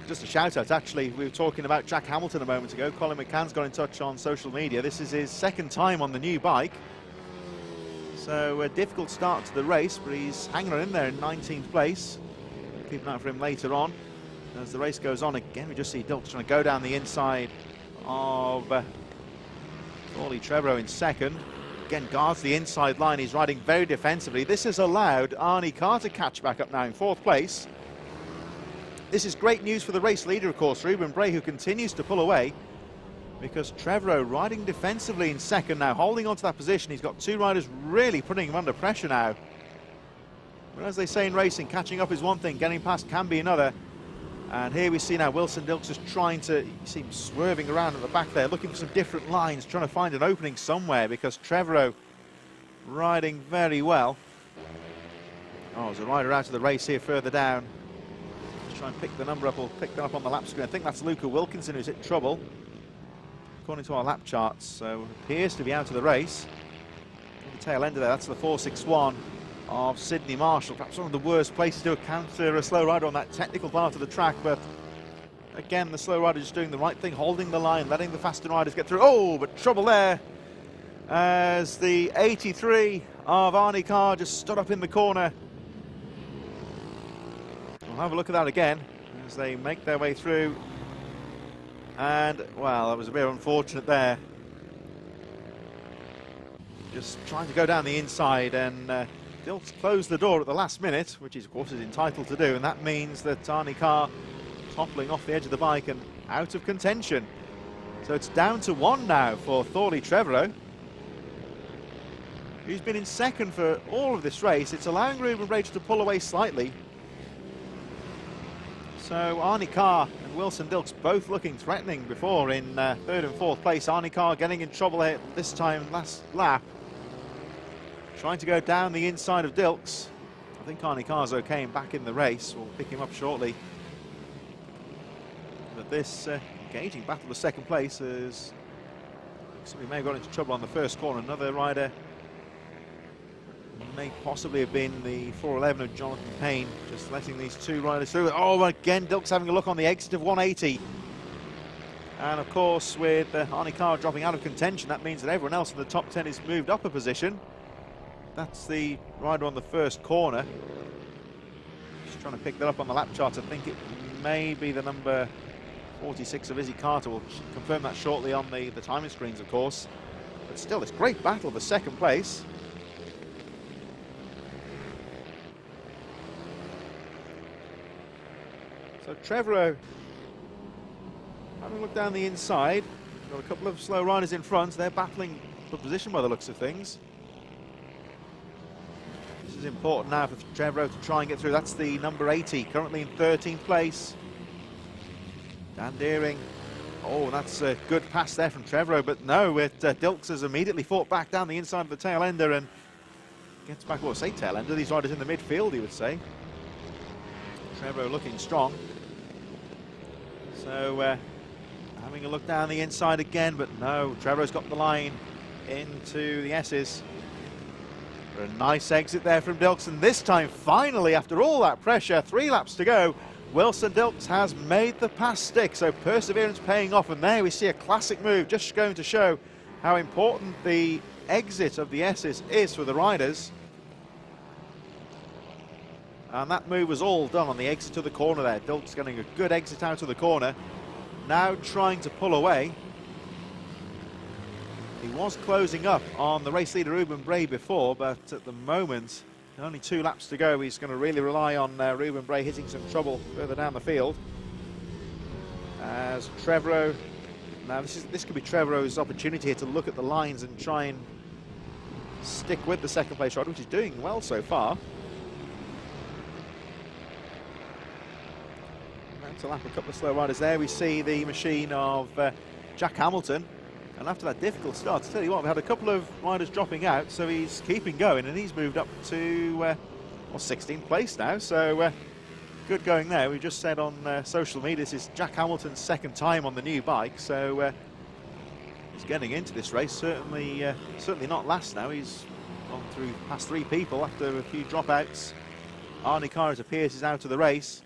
Just a shout out, actually, we were talking about Jack Hamilton a moment ago. Colin McCann's got in touch on social media. This is his second time on the new bike. So a difficult start to the race, but he's hanging on in there in 19th place. Keep an eye for him later on. As the race goes on, again, we just see Dilks trying to go down the inside of Thornley Trevorrow in second. Again, guards the inside line. He's riding very defensively. This has allowed Arnie Carr to catch back up now in fourth place. This is great news for the race leader, of course, Ruben Bray, who continues to pull away, because Trevorrow riding defensively in second now, holding on to that position. He's got two riders really putting him under pressure now. But as they say in racing, catching up is one thing, getting past can be another. And here we see now Wilson Dilks just trying to, you see him swerving around at the back there, looking for some different lines, trying to find an opening somewhere, because Trevorrow riding very well. Oh, there's a rider out of the race here further down. Let's try and pick the number up, or pick that up on the lap screen. I think that's Luca Wilkinson who's hit trouble, according to our lap charts, so appears to be out of the race. The tail end of there, that's the 461 of Sydney Marshall. Perhaps one of the worst places to encounter a slow rider on that technical part of the track, but again, the slow rider just doing the right thing, holding the line, letting the faster riders get through. Oh, but trouble there, as the 83 of Arnie Carr just stood up in the corner. We'll have a look at that again as they make their way through. And, well, that was a bit unfortunate there. Just trying to go down the inside, and Dilks closed the door at the last minute, which is, of course, is entitled to do, and that means that Arnie Carr toppling off the edge of the bike and out of contention. So it's down to one now for Thornley Trevorrow, who's been in second for all of this race. It's allowing Ruben Bray to pull away slightly. So Arnie Carr and Wilson Dilks both looking threatening before in third and fourth place. Arnie Carr getting in trouble here this time last lap, trying to go down the inside of Dilks. I think Arnie Carr's okay and back in the race. We'll pick him up shortly. But this engaging battle for second place is, so we may have got into trouble on the first corner. Another rider may possibly have been the 411 of Jonathan Payne, just letting these two riders through. Oh, again, Dilks having a look on the exit of 180. And of course, with Arnie Carr dropping out of contention, that means that everyone else in the top 10 is moved up a position. That's the rider on the first corner. Just trying to pick that up on the lap chart. I think it may be the number 46 of Izzy Carter. We'll confirm that shortly on the timing screens, of course. But still, this great battle for second place. So Trevorrow, having a look down the inside, got a couple of slow riders in front. They're battling for position by the looks of things. This is important now for Trevorrow to try and get through. That's the number 80, currently in 13th place. Dan Deering. Oh, that's a good pass there from Trevorrow, but no, Dilks has immediately fought back down the inside of the tail ender and gets back, well, say tail ender, these riders in the midfield, you would say. Trevorrow looking strong. So, having a look down the inside again, but no, Trevorrow's got the line into the S's. A nice exit there from Dilks, and this time, finally, after all that pressure, 3 laps to go, Wilson Dilks has made the pass stick, so perseverance paying off, and there we see a classic move, just going to show how important the exit of the S's is for the riders. And that move was all done on the exit to the corner there. Dilks getting a good exit out of the corner, now trying to pull away. He was closing up on the race leader Ruben Bray before, but at the moment, only 2 laps to go. He's going to really rely on Ruben Bray hitting some trouble further down the field. As Trevorrow, now this could be Trevorrow's opportunity here to look at the lines and try and stick with the second place rider, which is doing well so far. Now to lap a couple of slow riders there. We see the machine of Jack Hamilton. And after that difficult start, to tell you what, we had a couple of riders dropping out, so he's keeping going, and he's moved up to 16th place now, so good going there. We just said on social media, this is Jack Hamilton's 2nd time on the new bike, so he's getting into this race, certainly not last now. He's gone through past 3 people after a few dropouts. Arnie Carr, it appears, is out of the race.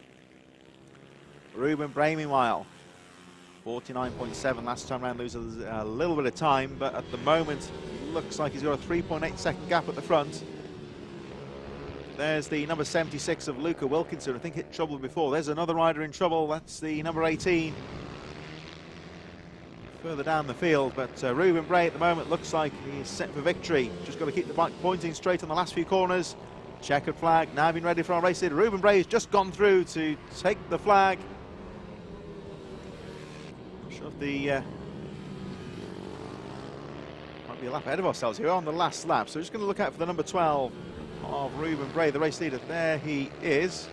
Ruben Bray, meanwhile, 49.7 last time round, loses a little bit of time, but at the moment looks like he's got a 3.8 second gap at the front. There's the number 76 of Luca Wilkinson, I think hit trouble before. There's another rider in trouble, that's the number 18 further down the field, but Ruben Bray at the moment looks like he's set for victory. Just got to keep the bike pointing straight on the last few corners. Checkered flag now being ready for our race leader. Ruben Bray has just gone through to take the flag. The might be a lap ahead of ourselves here on the last lap, so we're just going to look out for the number 12 of Ruben Bray, the race leader. There he is.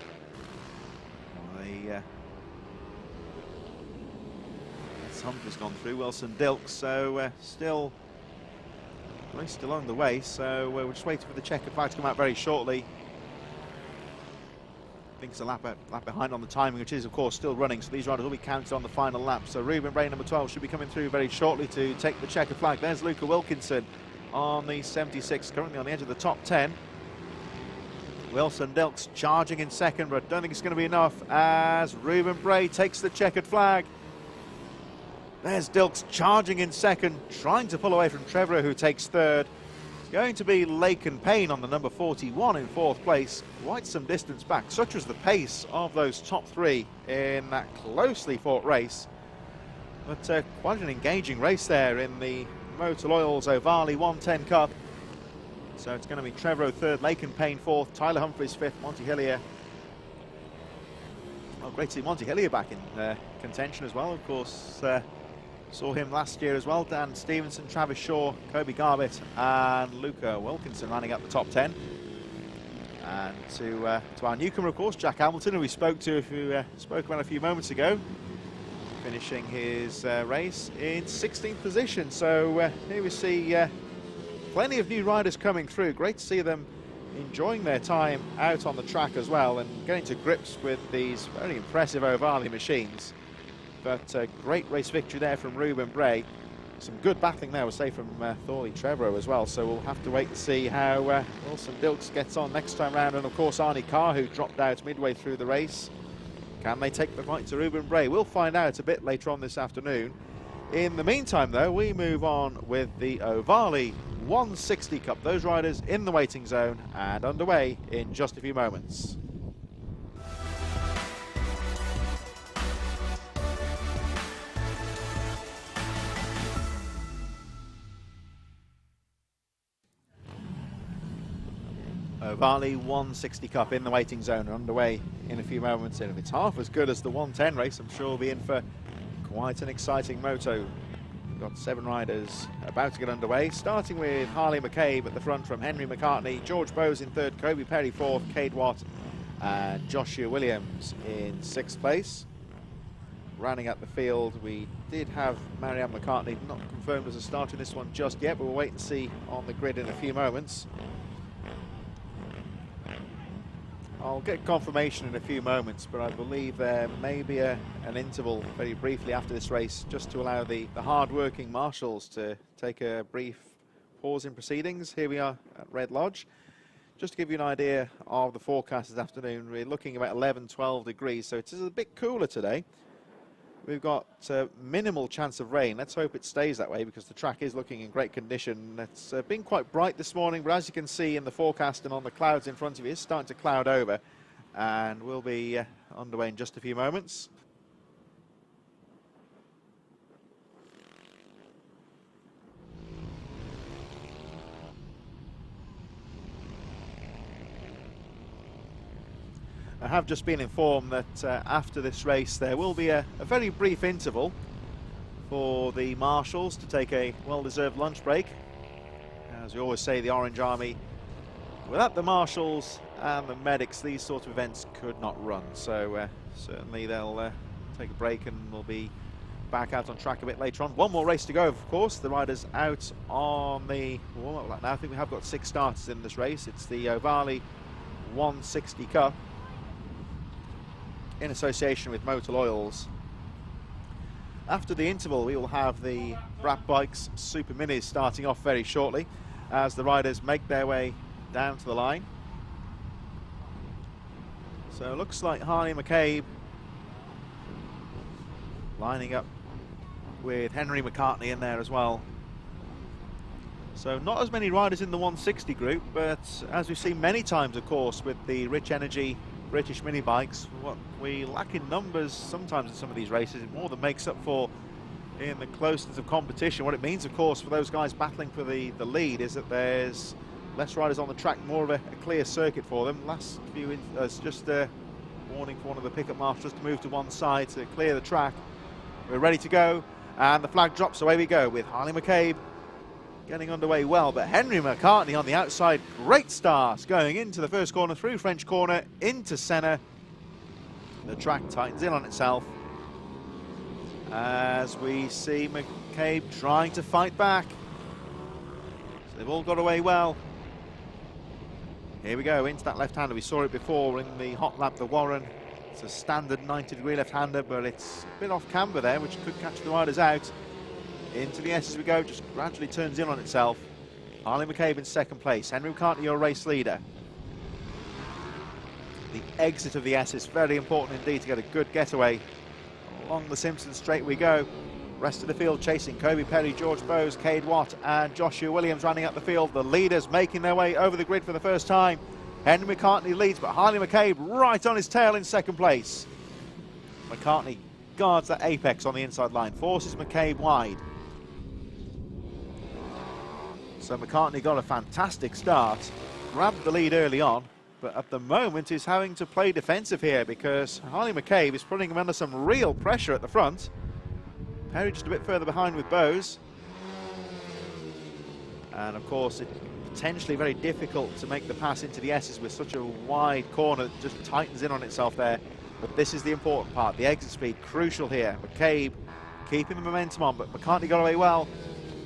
Humphrey's gone through, Wilson Dilks, so still race still underway, so we're just waiting for the checkered flag to come out very shortly. I think it's a lap behind on the timing, which is of course still running, so these riders will be counted on the final lap. So Ruben Bray, number 12, should be coming through very shortly to take the checkered flag. There's Luca Wilkinson on the 76, currently on the edge of the top 10. Wilson Dilks charging in second, but I don't think it's going to be enough as Ruben Bray takes the checkered flag. There's Dilks charging in second, trying to pull away from Trevorrow, who takes third. Going to be Laken Payne on the number 41 in 4th place, quite some distance back. Such was the pace of those top 3 in that closely fought race. But quite an engaging race there in the Motor Oils Ovali 110 Cup. So it's going to be Trevorrow 3rd, Laken Payne 4th, Tyler Humphries 5th, Monty Hillier. Well, great to see Monty Hillier back in contention as well, of course. Saw him last year as well. Dan Stevenson, Travis Shaw, Kobe Garbutt and Luca Wilkinson running up the top 10. And to our newcomer, of course, Jack Hamilton, who we spoke about a few moments ago, finishing his race in 16th position. So here we see plenty of new riders coming through. Great to see them enjoying their time out on the track as well and getting to grips with these very impressive Ovali machines. But great race victory there from Ruben Bray. Some good battling there, we'll say, from Thorley Trevorrow as well. So we'll have to wait and see how Wilson Dilks gets on next time round. And of course, Arnie Carr, who dropped out midway through the race. Can they take the fight to Ruben Bray? We'll find out a bit later on this afternoon. In the meantime, though, we move on with the Ovali 160 Cup. Those riders in the waiting zone and underway in just a few moments. Ovali 160 Cup in the waiting zone, underway in a few moments. And if it's half as good as the 110 race, I'm sure we'll be in for quite an exciting moto. We've got 7 riders about to get underway, starting with Harley McCabe at the front from Henry McCartney, George Bowes in 3rd, Kobe Perry 4th, Cade Watt and Joshua Williams in 6th place. Rounding out the field, we did have Marianne McCartney not confirmed as a starter in this one just yet, but we'll wait and see on the grid in a few moments. I'll get confirmation in a few moments, but I believe there may be an interval very briefly after this race just to allow the hard-working marshals to take a brief pause in proceedings. Here we are at Red Lodge. Just to give you an idea of the forecast this afternoon, we're looking about 11-12 degrees, so it is a bit cooler today. We've got minimal chance of rain. Let's hope it stays that way because the track is looking in great condition. It's been quite bright this morning, but as you can see in the forecast and on the clouds in front of you, it's starting to cloud over, and we'll be underway in just a few moments. I have just been informed that after this race there will be a very brief interval for the marshals to take a well-deserved lunch break. As we always say, the Orange Army, without the marshals and the medics, these sort of events could not run. So certainly they'll take a break and we'll be back out on track a bit later on. One more race to go, of course. The riders out on the warm-up lap now. I think we have got 6 starters in this race. It's the Ovali 160 Cup in association with Motor Oils. After the interval, we will have the Brap Bikes Super Minis starting off very shortly as the riders make their way down to the line. So it looks like Harley McCabe lining up with Henry McCartney in there as well. So not as many riders in the 160 group, but as we've seen many times, of course, with the Rich Energy British mini bikes, what we lack in numbers sometimes in some of these races, it more than makes up for in the closeness of competition. What it means, of course, for those guys battling for the lead is that there's less riders on the track, more of a clear circuit for them. Last few, just a warning for one of the pickup marshals to move to one side to clear the track. We're ready to go, and the flag drops, away we go with Harley McCabe getting underway well, but Henry McCartney on the outside, great start, going into the first corner, through French corner, into Senna. The track tightens in on itself as we see McCabe trying to fight back. So they've all got away well. Here we go, into that left-hander. We saw it before in the hot lap, the Warren. It's a standard 90-degree left-hander, but it's a bit off camber there, which could catch the riders out. Into the S as we go, just gradually turns in on itself. Harley McCabe in 2nd place. Henry McCartney, your race leader. The exit of the S is very important indeed to get a good getaway. Along the Simpson straight we go. Rest of the field chasing Kobe Perry, George Bowes, Cade Watt and Joshua Williams running up the field. The leaders making their way over the grid for the first time. Henry McCartney leads, but Harley McCabe right on his tail in 2nd place. McCartney guards that apex on the inside line, forces McCabe wide. So McCartney got a fantastic start, grabbed the lead early on, but at the moment he's having to play defensive here because Harley McCabe is putting him under some real pressure at the front. Perry just a bit further behind with Bowes. And of course it's potentially very difficult to make the pass into the S's with such a wide corner that just tightens in on itself there. But this is the important part, the exit speed, crucial here. McCabe keeping the momentum on, but McCartney got away well.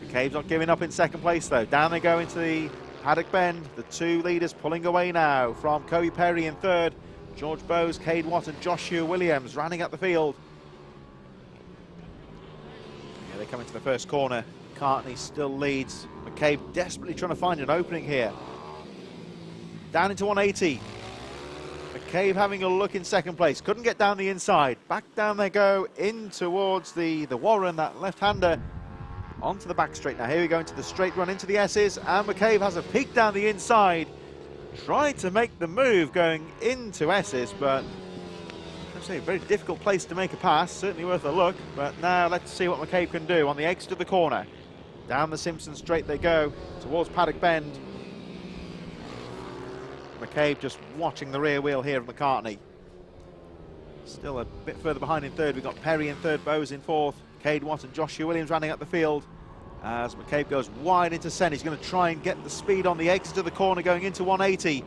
McCabe's not giving up in 2nd place though. Down they go into the paddock bend. The 2 leaders pulling away now from Kobe Perry in 3rd. George Bowes, Cade Watt and Joshua Williams running up the field. Here they come into the first corner. McCartney still leads. McCabe desperately trying to find an opening here. Down into 180. McCabe having a look in 2nd place. Couldn't get down the inside. Back down they go in towards the Warren, that left-hander. Onto the back straight now. Here we go into the straight run into the S's, and McCabe has a peek down the inside. Tried to make the move going into S's, but I'd say a very difficult place to make a pass. Certainly worth a look, but now let's see what McCabe can do on the exit of the corner. Down the Simpson straight they go towards Paddock Bend. McCabe just watching the rear wheel here of McCartney. Still a bit further behind in third. We've got Perry in third, Bowes in fourth. Cade Watt and Joshua Williams running up the field. As McCabe goes wide into centre, he's going to try and get the speed on the exit of the corner going into 180.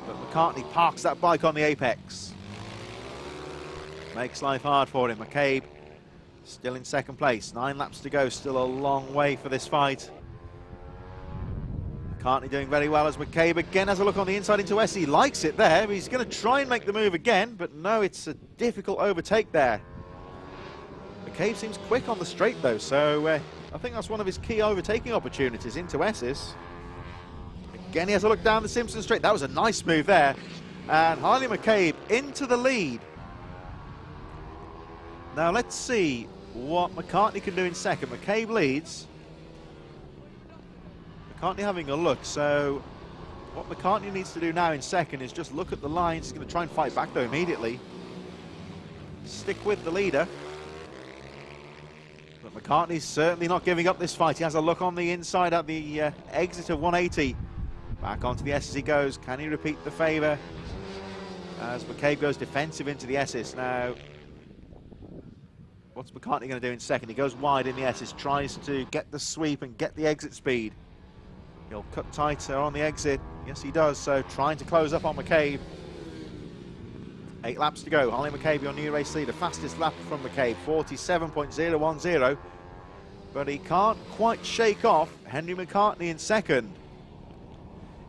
But McCartney parks that bike on the apex. Makes life hard for him. McCabe still in second place. 9 laps to go, still a long way for this fight. McCartney doing very well as McCabe again has a look on the inside into S. He likes it there. He's going to try and make the move again, but no, it's a difficult overtake there. McCabe seems quick on the straight though, so I think that's one of his key overtaking opportunities into S's. Again, he has a look down the Simpson straight. That was a nice move there. And Harley McCabe into the lead. Now let's see what McCartney can do in second. McCabe leads. McCartney having a look, so what McCartney needs to do now in second is just look at the lines. He's going to try and fight back though immediately. Stick with the leader. But McCartney's certainly not giving up this fight. He has a look on the inside at the exit of 180. Back onto the S as he goes. Can he repeat the favour? As McCabe goes defensive into the S's. Now, what's McCartney going to do in second? He goes wide in the S's, tries to get the sweep and get the exit speed. He'll cut tighter on the exit. Yes, he does. So trying to close up on McCabe. 8 laps to go. Harley McCabe, your new race leader. Fastest lap from McCabe, 47.010. But he can't quite shake off Henry McCartney in second.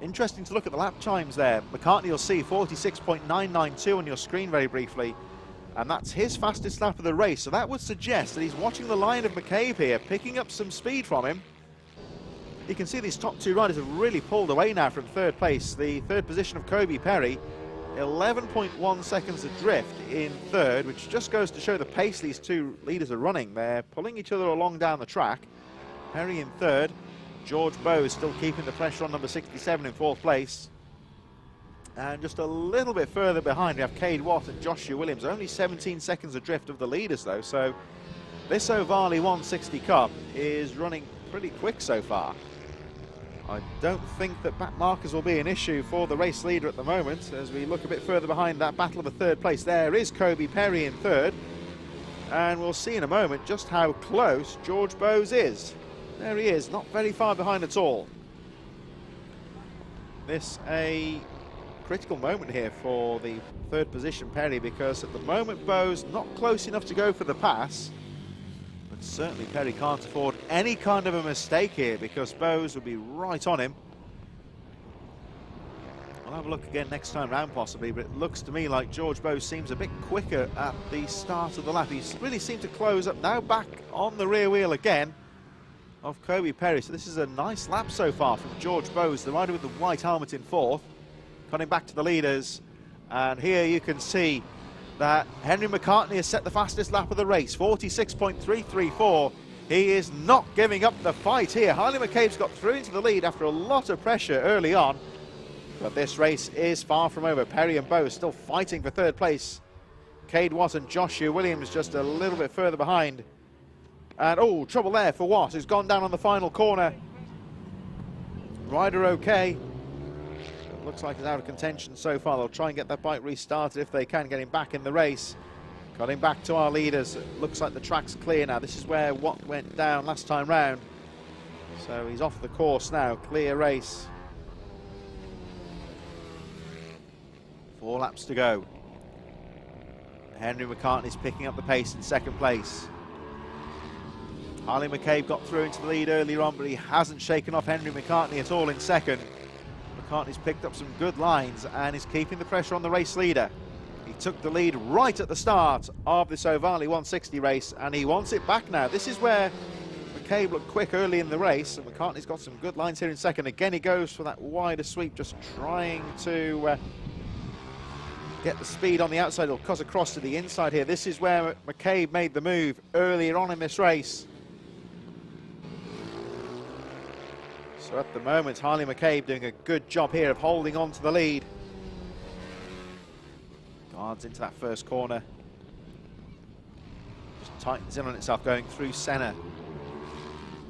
Interesting to look at the lap times there. McCartney, you'll see 46.992 on your screen very briefly. And that's his fastest lap of the race. So that would suggest that he's watching the line of McCabe here, picking up some speed from him. You can see these top 2 riders have really pulled away now from third place. The third position of Kobe Perry, 11.1 seconds adrift in third, which just goes to show the pace these 2 leaders are running. They're pulling each other along down the track. Perry in third. George Bowes still keeping the pressure on number 67 in fourth place. And just a little bit further behind, we have Cade Watt and Joshua Williams. Only 17 seconds adrift of the leaders, though. So this Ovali 160 Cup is running pretty quick so far. I don't think that back markers will be an issue for the race leader at the moment. As we look a bit further behind that battle of the third place, there is Kobe Perry in third. And we'll see in a moment just how close George Bowes is. There he is, not very far behind at all. This a critical moment here for the third position Perry, because at the moment Bowes not close enough to go for the pass. But certainly Perry can't afford any kind of a mistake here, because Bowes will be right on him. I'll have a look again next time round possibly, but it looks to me like George Bowes seems a bit quicker at the start of the lap. He's really seemed to close up, now back on the rear wheel again of Kobe Perry. So this is a nice lap so far from George Bowes, the rider with the white helmet in fourth. Coming back to the leaders, and here you can see that Henry McCartney has set the fastest lap of the race, 46.334. He is not giving up the fight here. Harley McCabe's got through into the lead after a lot of pressure early on, but this race is far from over. Perry and Bowes still fighting for third place. Cade Watt and Joshua Williams just a little bit further behind. And oh, trouble there for Watt, who's gone down on the final corner. Rider okay. Looks like he's out of contention so far. They'll try and get that bike restarted if they can, get him back in the race. Cutting back to our leaders. It looks like the track's clear now. This is where Watt went down last time round. So he's off the course now. Clear race. 4 laps to go. Henry McCartney's picking up the pace in second place. Harley McCabe got through into the lead earlier on, but he hasn't shaken off Henry McCartney at all in second. McCartney's picked up some good lines and is keeping the pressure on the race leader. He took the lead right at the start of this Ovali 160 race, and he wants it back now. This is where McCabe looked quick early in the race, and McCartney's got some good lines here in second. Again, he goes for that wider sweep, just trying to get the speed on the outside. He'll cut across to the inside here. This is where McCabe made the move earlier on in this race. So at the moment, Harley McCabe doing a good job here of holding on to the lead. Guards into that first corner. Just tightens in on itself going through Senna.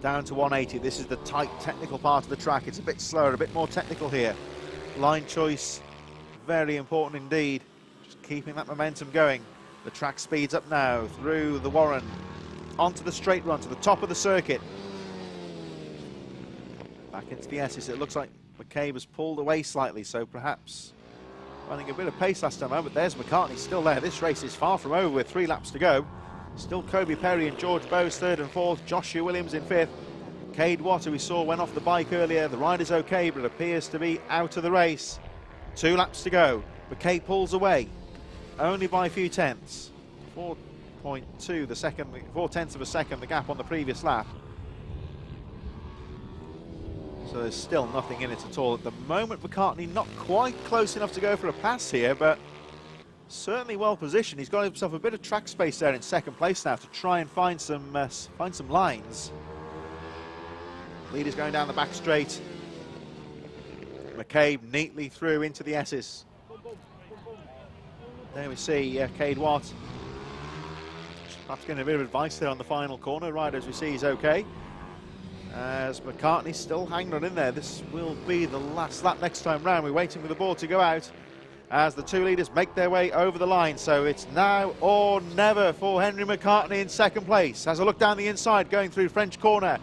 Down to 180. This is the tight technical part of the track. It's a bit slower, a bit more technical here. Line choice very important indeed. Just keeping that momentum going. The track speeds up now through the Warren, onto the straight run, to the top of the circuit. Back into the S's. It looks like McCabe has pulled away slightly, so perhaps running a bit of pace last time out, but there's McCartney still there. This race is far from over with 3 laps to go. Still Kobe Perry and George Bowes 3rd and 4th, Joshua Williams in 5th. Cade Watt, who we saw went off the bike earlier, the rider's okay, but appears to be out of the race. 2 laps to go. McCabe pulls away, only by a few tenths. 4.2 the second, 4 tenths of a second, the gap on the previous lap. So there's still nothing in it at all at the moment. McCartney not quite close enough to go for a pass here, but certainly well positioned. He's got himself a bit of track space there in 2nd place now to try and find some lines. Leader's going down the back straight. McCabe neatly through into the S's. There we see Cade Watt. Perhaps getting a bit of advice there on the final corner. Rider, as we see, is okay. As McCartney still hanging on in there. This will be the last lap next time round. We're waiting for the board to go out as the 2 leaders make their way over the line. So it's now or never for Henry McCartney in 2nd place. Has a look down the inside, going through French corner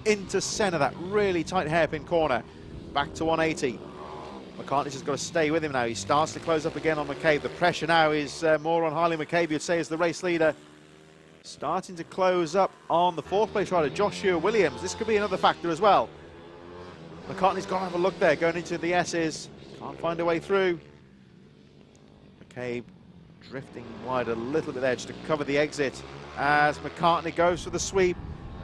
into centre, that really tight hairpin corner. Back to 180. McCartney's just got to stay with him now. He starts to close up again on McCabe. The pressure now is more on Harley McCabe, you'd say, as the race leader. Starting to close up on the 4th place rider, Joshua Williams. This could be another factor as well. McCartney's got to have a look there, going into the S's. Can't find a way through. McCabe drifting wide a little bit there just to cover the exit as McCartney goes for the sweep.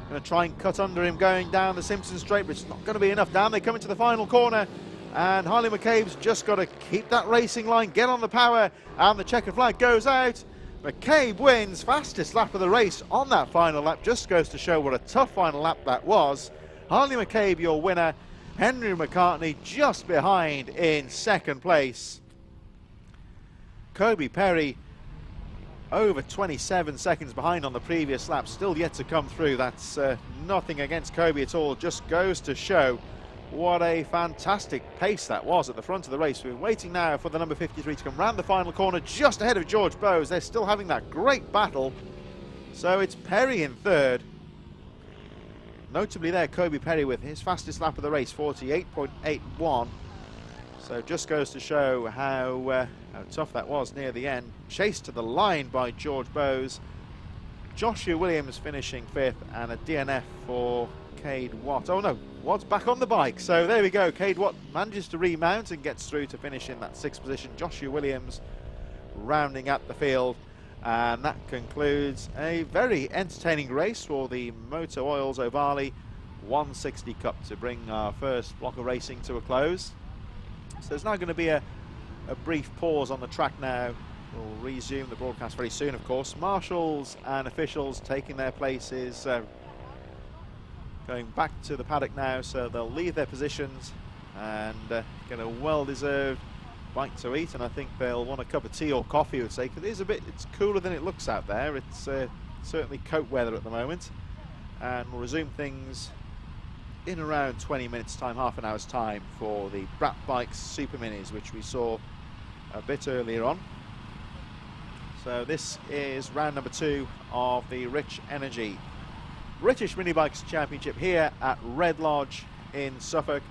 Going to try and cut under him going down the Simpson Straight, but it's not going to be enough. Down they come into the final corner, and Harley McCabe's just got to keep that racing line, get on the power, and the checkered flag goes out. McCabe wins, fastest lap of the race on that final lap. Just goes to show what a tough final lap that was. Harley McCabe, your winner. Henry McCartney just behind in 2nd place. Kobe Perry over 27 seconds behind on the previous lap, still yet to come through. That's nothing against Kobe at all, just goes to show what a fantastic pace that was at the front of the race. We're waiting now for the number 53 to come round the final corner just ahead of George Bowes. They're still having that great battle. So it's Perry in 3rd. Notably there, Kobe Perry with his fastest lap of the race, 48.81. So just goes to show how tough that was near the end. Chased to the line by George Bowes. Joshua Williams finishing 5th, and a DNF for Cade Watt. Oh no, Watt's back on the bike. So there we go. Cade Watt manages to remount and gets through to finish in that 6th position. Joshua Williams rounding up the field. And that concludes a very entertaining race for the Moto Oils Ovali 160 Cup to bring our first block of racing to a close. So there's now going to be a brief pause on the track now. We'll resume the broadcast very soon, of course. Marshals and officials taking their places, going back to the paddock now, so they'll leave their positions and get a well-deserved bite to eat, and I think they'll want a cup of tea or coffee, I would say, because it's cooler than it looks out there. It's certainly coat weather at the moment, and we'll resume things in around 20 minutes time, half an hour's time, for the Brat Bikes Super Minis, which we saw a bit earlier on. So this is round number 2 of the Rich Energy British Minibikes Championship here at Red Lodge in Suffolk.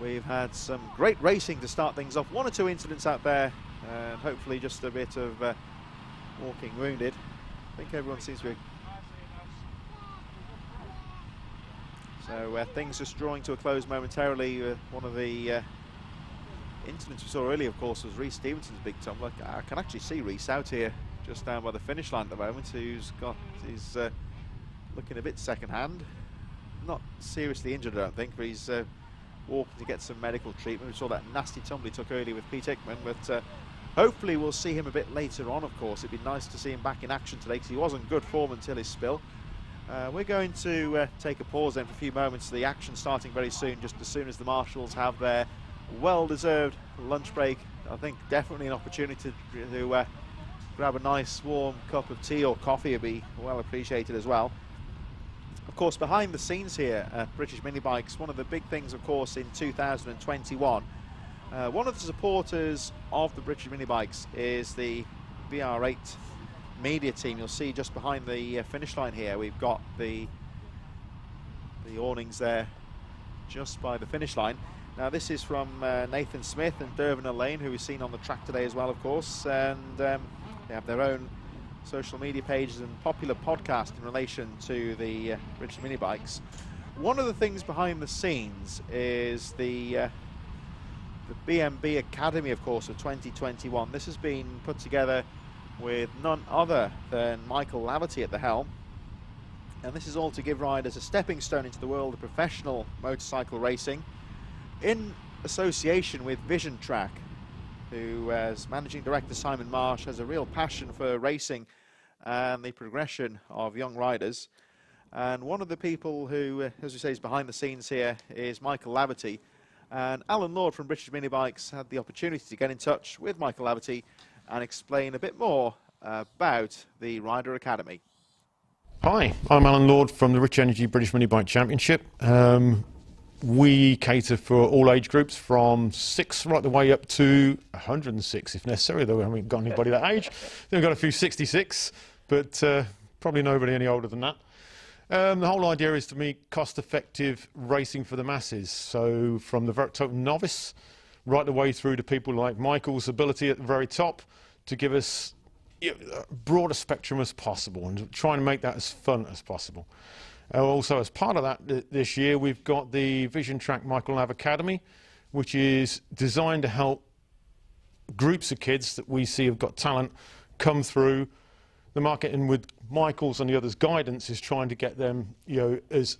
We've had some great racing to start things off. 1 or 2 incidents out there, and hopefully just a bit of walking wounded. I think everyone seems to be... So things just drawing to a close momentarily. One of the incidents we saw earlier, of course, was Reece Stevenson's big tumble. I can actually see Reece out here just down by the finish line at the moment, who's looking a bit second-hand. Not seriously injured, I don't think, but he's walking to get some medical treatment. We saw that nasty tumble he took earlier with Pete Hickman, but hopefully we'll see him a bit later on, of course. It'd be nice to see him back in action today, because he was in good form until his spill. We're going to take a pause then for a few moments. The action starting very soon, just as soon as the marshals have their well-deserved lunch break. I think definitely an opportunity to grab a nice warm cup of tea or coffee would be well appreciated as well. Of course, behind the scenes here at British Minibikes, one of the big things, of course, in 2021 One of the supporters of the British Minibikes is the BR8 media team. You'll see just behind the finish line here, we've got the awnings there just by the finish line. Now this is from Nathan Smith and Dervin Lane, who we've seen on the track today as well, of course, and they have their own social media pages and popular podcast in relation to the British Minibikes. One of the things behind the scenes is the BMB Academy, of course, of 2021. This has been put together with none other than Michael Laverty at the helm, and this is all to give riders a stepping stone into the world of professional motorcycle racing in association with Vision Track, who, as managing director Simon Marsh, has a real passion for racing and the progression of young riders. And one of the people who, as we say, is behind the scenes here is Michael Laverty. And Alan Lord from British Minibikes had the opportunity to get in touch with Michael Laverty and explain a bit more about the Rider Academy. Hi, I'm Alan Lord from the Rich Energy British Minibike Championship. We cater for all age groups from 6 right the way up to 106 if necessary, though we haven't got anybody that age. Then we've got a few 66, but probably nobody any older than that. The whole idea is to make cost-effective racing for the masses. So from the total novice right the way through to people like Michael's ability at the very top to give us a broader spectrum as possible and trying to make that as fun as possible. Also, as part of that, this year we've got the Vision Track Michael Lav Academy, which is designed to help groups of kids that we see have got talent come through the market, and with Michael's and the others' guidance is trying to get them, as,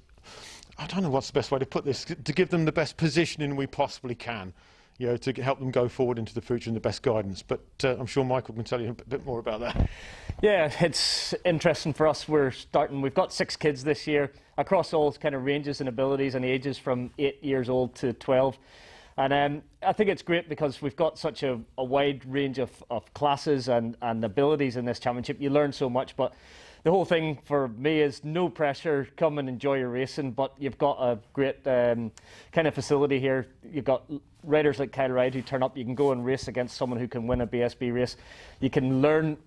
I don't know what's the best way to put this, to give them the best positioning we possibly can, to help them go forward into the future and the best guidance. But I'm sure Michael can tell you a bit more about that. Yeah, it's interesting for us. We've got 6 kids this year across all kind of ranges and abilities and ages from 8 years old to 12. And I think it's great because we've got such a wide range of classes and abilities in this championship. You learn so much, but the whole thing for me is no pressure. Come and enjoy your racing, but you've got a great kind of facility here. You've got riders like Kyle Ride who turn up. You can go and race against someone who can win a BSB race. You can learn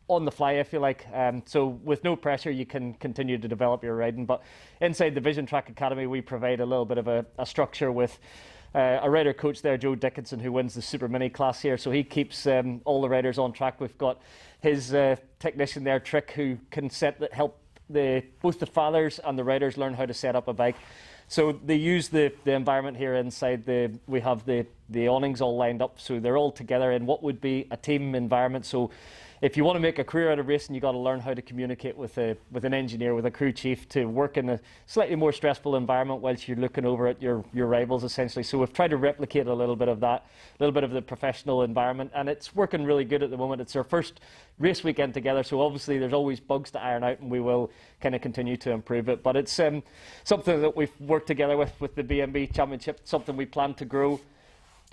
on the fly, if you like. So with no pressure, you can continue to develop your riding. But inside the Vision Track Academy, we provide a little bit of a structure with a rider coach there, Joe Dickinson, who wins the Super Mini class here. So he keeps all the riders on track. We've got his technician there, Trick, who can help both the fathers and the riders learn how to set up a bike. So they use the environment here inside. We have the awnings all lined up, so they're all together in what would be a team environment. So if you want to make a career out of racing, you've got to learn how to communicate with an engineer, with a crew chief, to work in a slightly more stressful environment whilst you're looking over at your rivals, essentially. So we've tried to replicate a little bit of that, a little bit of the professional environment, and it's working really good at the moment. It's our first race weekend together, so obviously there's always bugs to iron out, and we will kind of continue to improve it. But it's something that we've worked together with the BMB Championship, something we plan to grow.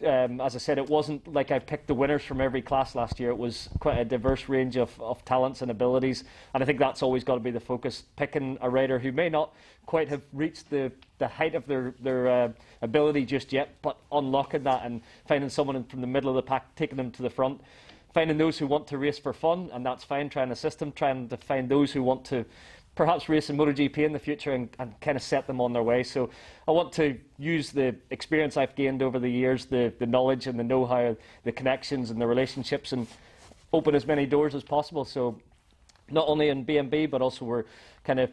As I said, it wasn't like I picked the winners from every class last year. It was quite a diverse range of talents and abilities, and I think that's always got to be the focus, picking a rider who may not quite have reached the height of their ability just yet, but unlocking that and finding someone from the middle of the pack, taking them to the front, finding those who want to race for fun, and that's fine, trying to assist them, trying to find those who want to perhaps race in MotoGP in the future and kind of set them on their way. So I want to use the experience I've gained over the years, the knowledge and the know-how, the connections and the relationships, and open as many doors as possible. So not only in BMB, but also we're kind of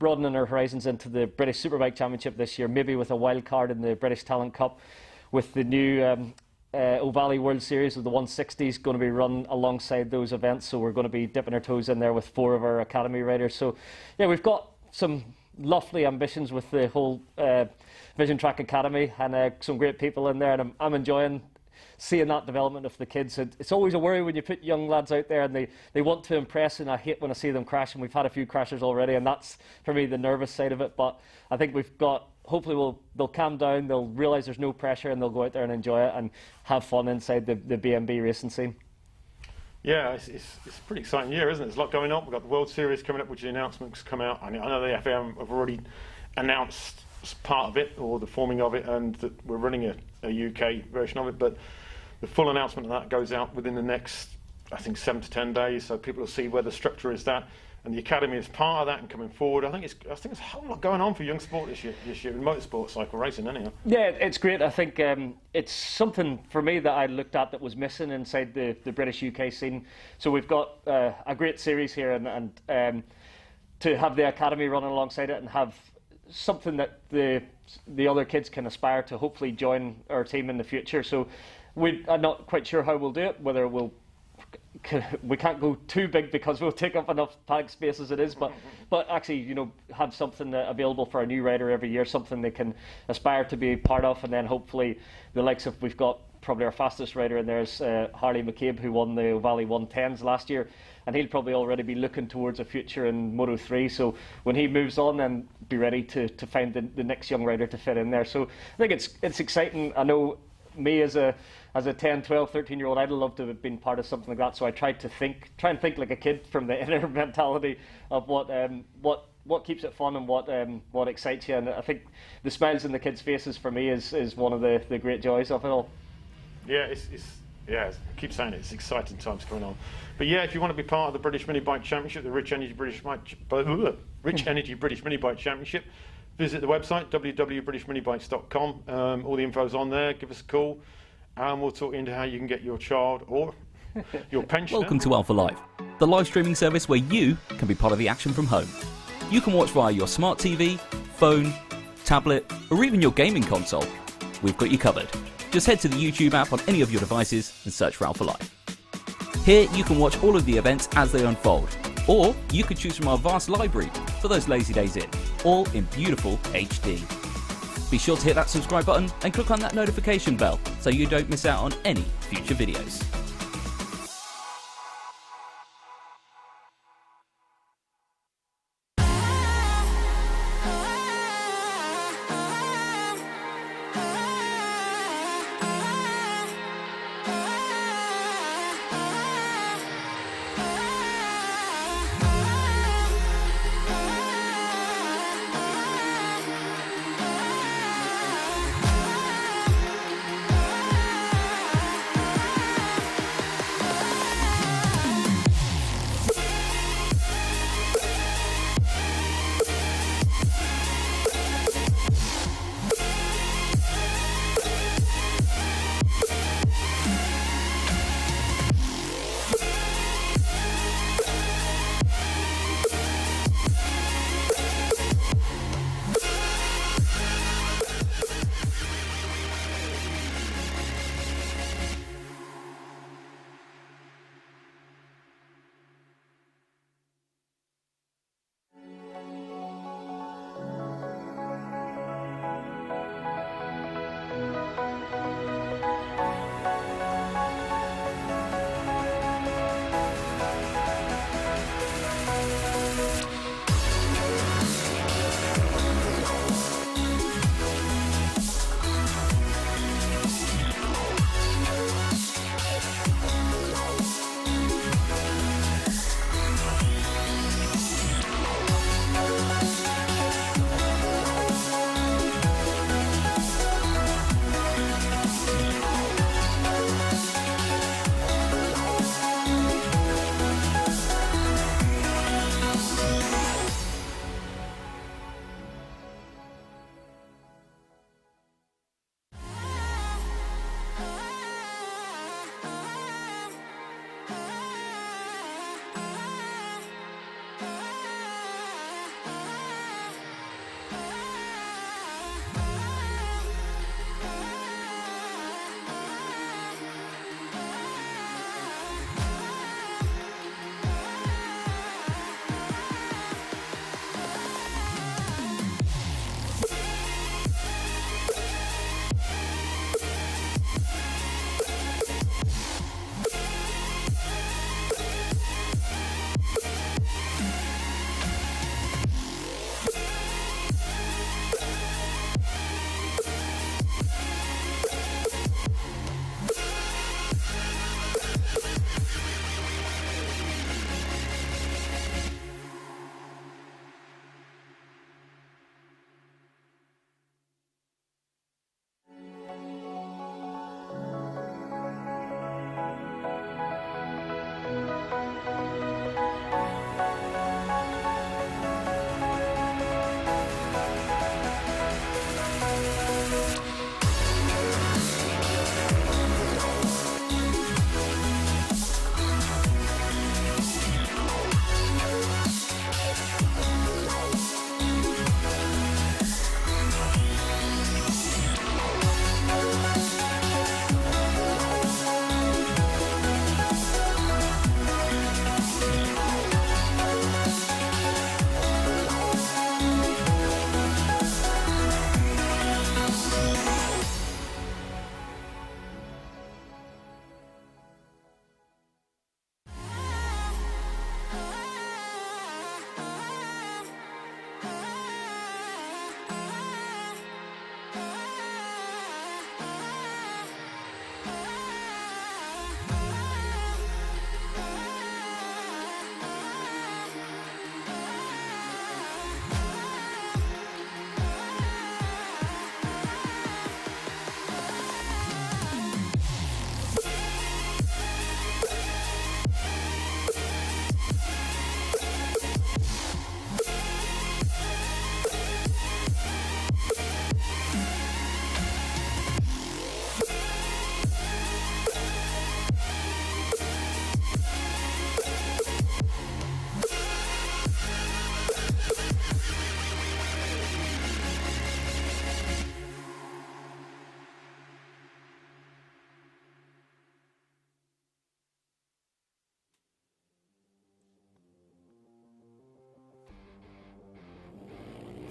broadening our horizons into the British Superbike Championship this year, maybe with a wild card in the British Talent Cup, with the new Ovali World Series of the 160s going to be run alongside those events. So we're going to be dipping our toes in there with 4 of our academy riders. So yeah, we've got some lofty ambitions with the whole Vision Track Academy, and some great people in there, and I'm enjoying seeing that development of the kids. It's always a worry when you put young lads out there and they want to impress, and I hate when I see them crash, and we've had a few crashes already, and that's for me the nervous side of it. But I think we've got, hopefully they'll calm down, they'll realise there's no pressure, and they'll go out there and enjoy it and have fun inside the BMB racing scene. Yeah, it's a pretty exciting year, isn't it? There's a lot going on. We've got the World Series coming up, which the announcements come out. I know the FAM have already announced part of it, or the forming of it, and that we're running a UK version of it. But the full announcement of that goes out within the next, I think, 7 to 10 days, so people will see where the structure is that. And the academy is part of that and coming forward. I think it's a whole lot going on for young sport this year in motorsport, cycle racing, anyhow. Yeah, it's great. I think it's something for me that I looked at that was missing inside the British UK scene. So we've got a great series here, and to have the academy running alongside it and have something that the other kids can aspire to hopefully join our team in the future. So I'm not quite sure how we'll do it, whether we can't go too big because we'll take up enough paddock space as it is, but actually, you know, have something available for a new rider every year, something they can aspire to be part of, and then hopefully the likes of, we've got probably our fastest rider in there is Harley McCabe, who won the Ovali 110s last year, and he'll probably already be looking towards a future in Moto 3, so when he moves on, then be ready to find the next young rider to fit in there. So I think it's exciting. I know me as a 10, 12, 13-year-old, I'd love to have been part of something like that. So I try and think like a kid from the inner mentality of what keeps it fun and what excites you. And I think the smiles in the kids' faces for me is one of the great joys of it all. Yeah, I keep saying it's exciting times going on. But yeah, if you want to be part of the British Minibike Championship, the Rich Energy British Minibike Championship, visit the website www.britishminibikes.com. All the info's on there. Give us a call, and we'll talk into how you can get your child or your pensioner. Welcome to Alpha Live, the live streaming service where you can be part of the action from home. You can watch via your smart TV, phone, tablet, or even your gaming console. We've got you covered. Just head to the YouTube app on any of your devices and search for Alpha Live. Here you can watch all of the events as they unfold, or you can choose from our vast library for those lazy days in, all in beautiful HD. Be sure to hit that subscribe button and click on that notification bell so you don't miss out on any future videos.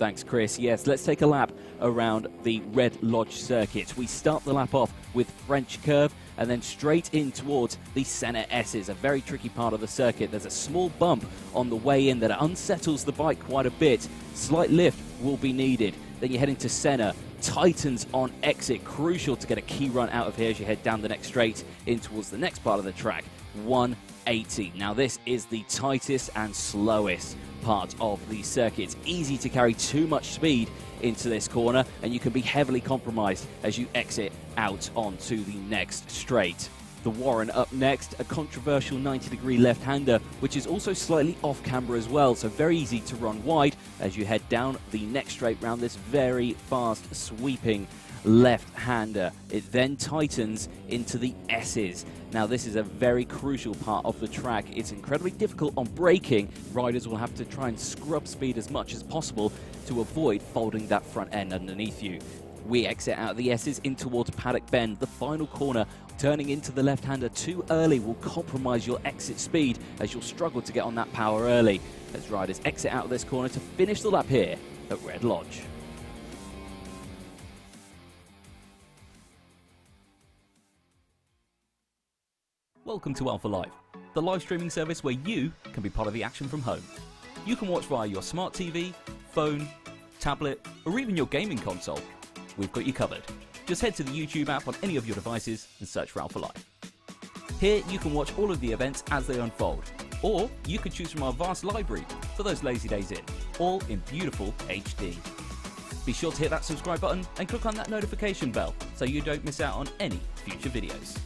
Thanks, Chris. Yes, let's take a lap around the Red Lodge circuit. We start the lap off with French Curve and then straight in towards the Centre S's, a very tricky part of the circuit. There's a small bump on the way in that unsettles the bike quite a bit. Slight lift will be needed. Then you're heading to Senna. Tightens on exit, crucial to get a key run out of here as you head down the next straight in towards the next part of the track, 180. Now this is the tightest and slowest part of the circuit. It's easy to carry too much speed into this corner and you can be heavily compromised as you exit out onto the next straight. The Warren up next, a controversial 90-degree left-hander, which is also slightly off-camber as well, so very easy to run wide as you head down the next straight round this very fast sweeping left-hander. It then tightens into the S's. Now this is a very crucial part of the track. It's incredibly difficult on braking. Riders will have to try and scrub speed as much as possible to avoid folding that front end underneath you. We exit out of the S's in towards Paddock Bend, the final corner. Turning into the left-hander too early will compromise your exit speed as you'll struggle to get on that power early as riders exit out of this corner to finish the lap here at Red Lodge. Welcome to Alpha Live, the live streaming service where you can be part of the action from home. You can watch via your smart TV, phone, tablet, or even your gaming console. We've got you covered. Just head to the YouTube app on any of your devices and search for Alpha Live. Here you can watch all of the events as they unfold, or you could choose from our vast library for those lazy days in, all in beautiful HD. Be sure to hit that subscribe button and click on that notification bell so you don't miss out on any future videos.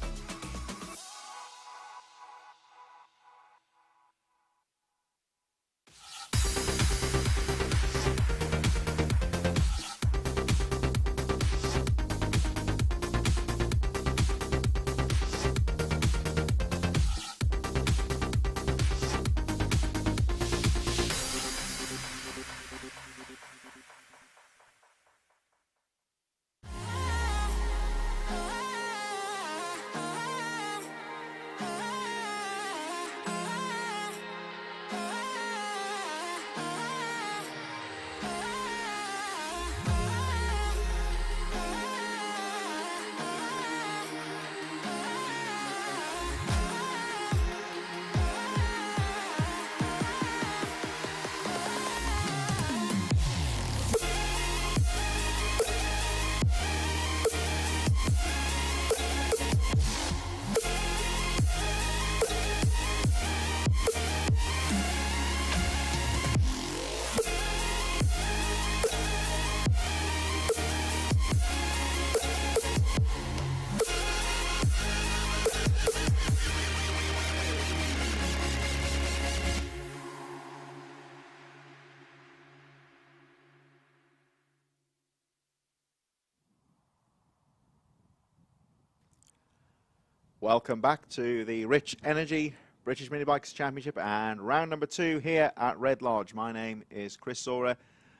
Welcome back to the Rich Energy British Minibikes Championship and round number 2 here at Red Lodge. My name is Chris Czora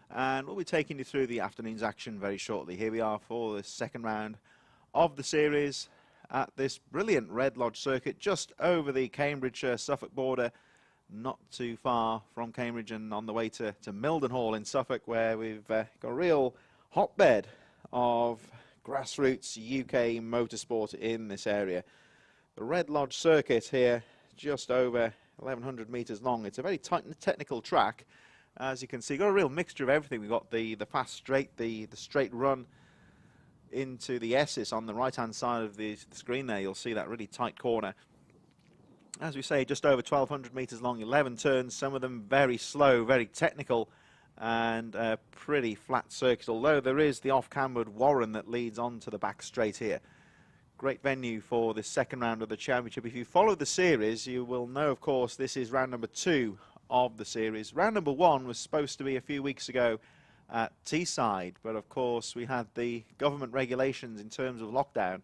and we'll be taking you through the afternoon's action very shortly. Here we are for the second round of the series at this brilliant Red Lodge circuit just over the Cambridge-Suffolk border, not too far from Cambridge and on the way to Mildenhall in Suffolk, where we've got a real hotbed of grassroots UK motorsport in this area. The Red Lodge circuit here, just over 1,100 metres long. It's a very tight and technical track. As you can see, got a real mixture of everything. We've got the fast straight, the straight run into the S's on the right-hand side of the screen there. You'll see that really tight corner. As we say, just over 1,200 metres long, 11 turns, some of them very slow, very technical, and a pretty flat circuit, although there is the off-cambered Warren that leads on to the back straight here. Great venue for the second round of the championship. If you follow the series, you will know, of course, this is round number 2 of the series. Round number 1 was supposed to be a few weeks ago at Teesside, but of course we had the government regulations in terms of lockdown.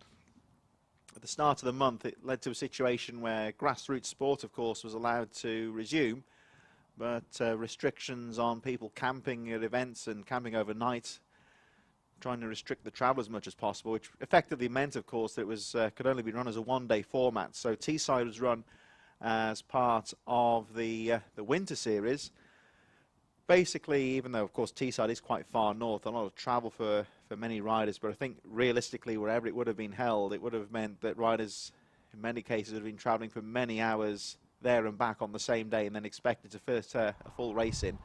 At the start of the month, it led to a situation where grassroots sport, of course, was allowed to resume, but restrictions on people camping at events and camping overnight, trying to restrict the travel as much as possible, which effectively meant, of course, that it was could only be run as a one-day format. So Teesside was run as part of the winter series. basically, even though of course Teesside is quite far north, a lot of travel for many riders, but I think realistically wherever it would have been held, it would have meant that riders in many cases have been travelling for many hours there and back on the same day and then expected to first a full race in.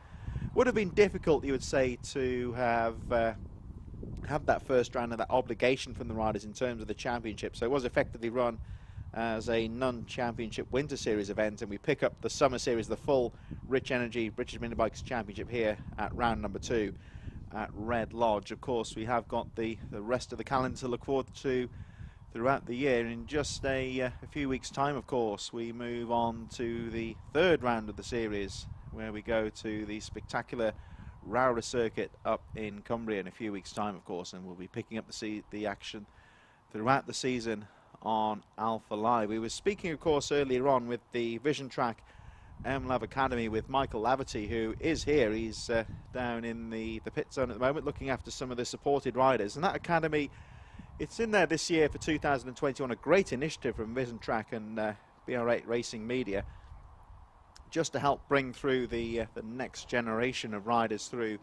Would have been difficult, you would say, to have that first round and that obligation from the riders in terms of the championship. So it was effectively run as a non-championship winter series event, and we pick up the summer series, the full Rich Energy British Minibikes Championship here at round number 2 at Red Lodge. Of course, we have got the rest of the calendar to look forward to throughout the year. In just a few weeks' time, of course, we move on to the third round of the series, where we go to the spectacular Rowra circuit up in Cumbria in a few weeks' time, of course, and we'll be picking up the action throughout the season on Alpha Live. We were speaking, of course, earlier on with the Vision Track MLAV Academy with Michael Laverty, who is here. He's down in the pit zone at the moment, looking after some of the supported riders. And that academy, it's in there this year for 2021, a great initiative from Vision Track and BR8 Racing Media, just to help bring through the next generation of riders through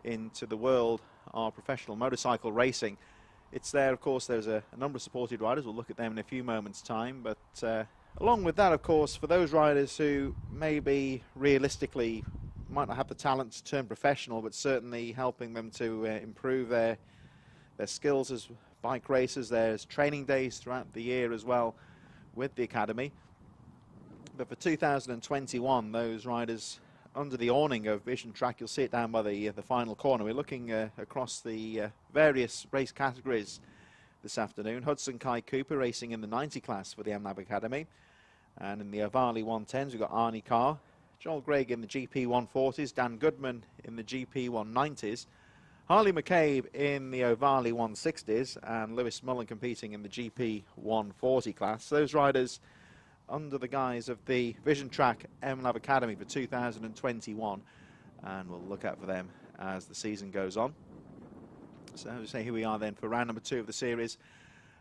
into the world of professional motorcycle racing. It's there, of course, there's a number of supported riders. We'll look at them in a few moments' time. But along with that, of course, for those riders who maybe realistically might not have the talent to turn professional, but certainly helping them to improve their skills as bike racers, there's training days throughout the year as well with the academy. But for 2021, those riders under the awning of Vision Track, you'll see it down by the final corner. We're looking across the various race categories this afternoon. Hudson Kai Cooper racing in the 90 class for the MLAB Academy. And in the Ovali 110s, we've got Arnie Carr, Joel Gregg in the GP 140s, Dan Goodman in the GP 190s, Harley McCabe in the Ovali 160s, and Lewis Mullen competing in the GP 140 class. Those riders under the guise of the Vision Track MLAB Academy for 2021, and we'll look out for them as the season goes on. So as I say, here we are then for round number 2 of the series.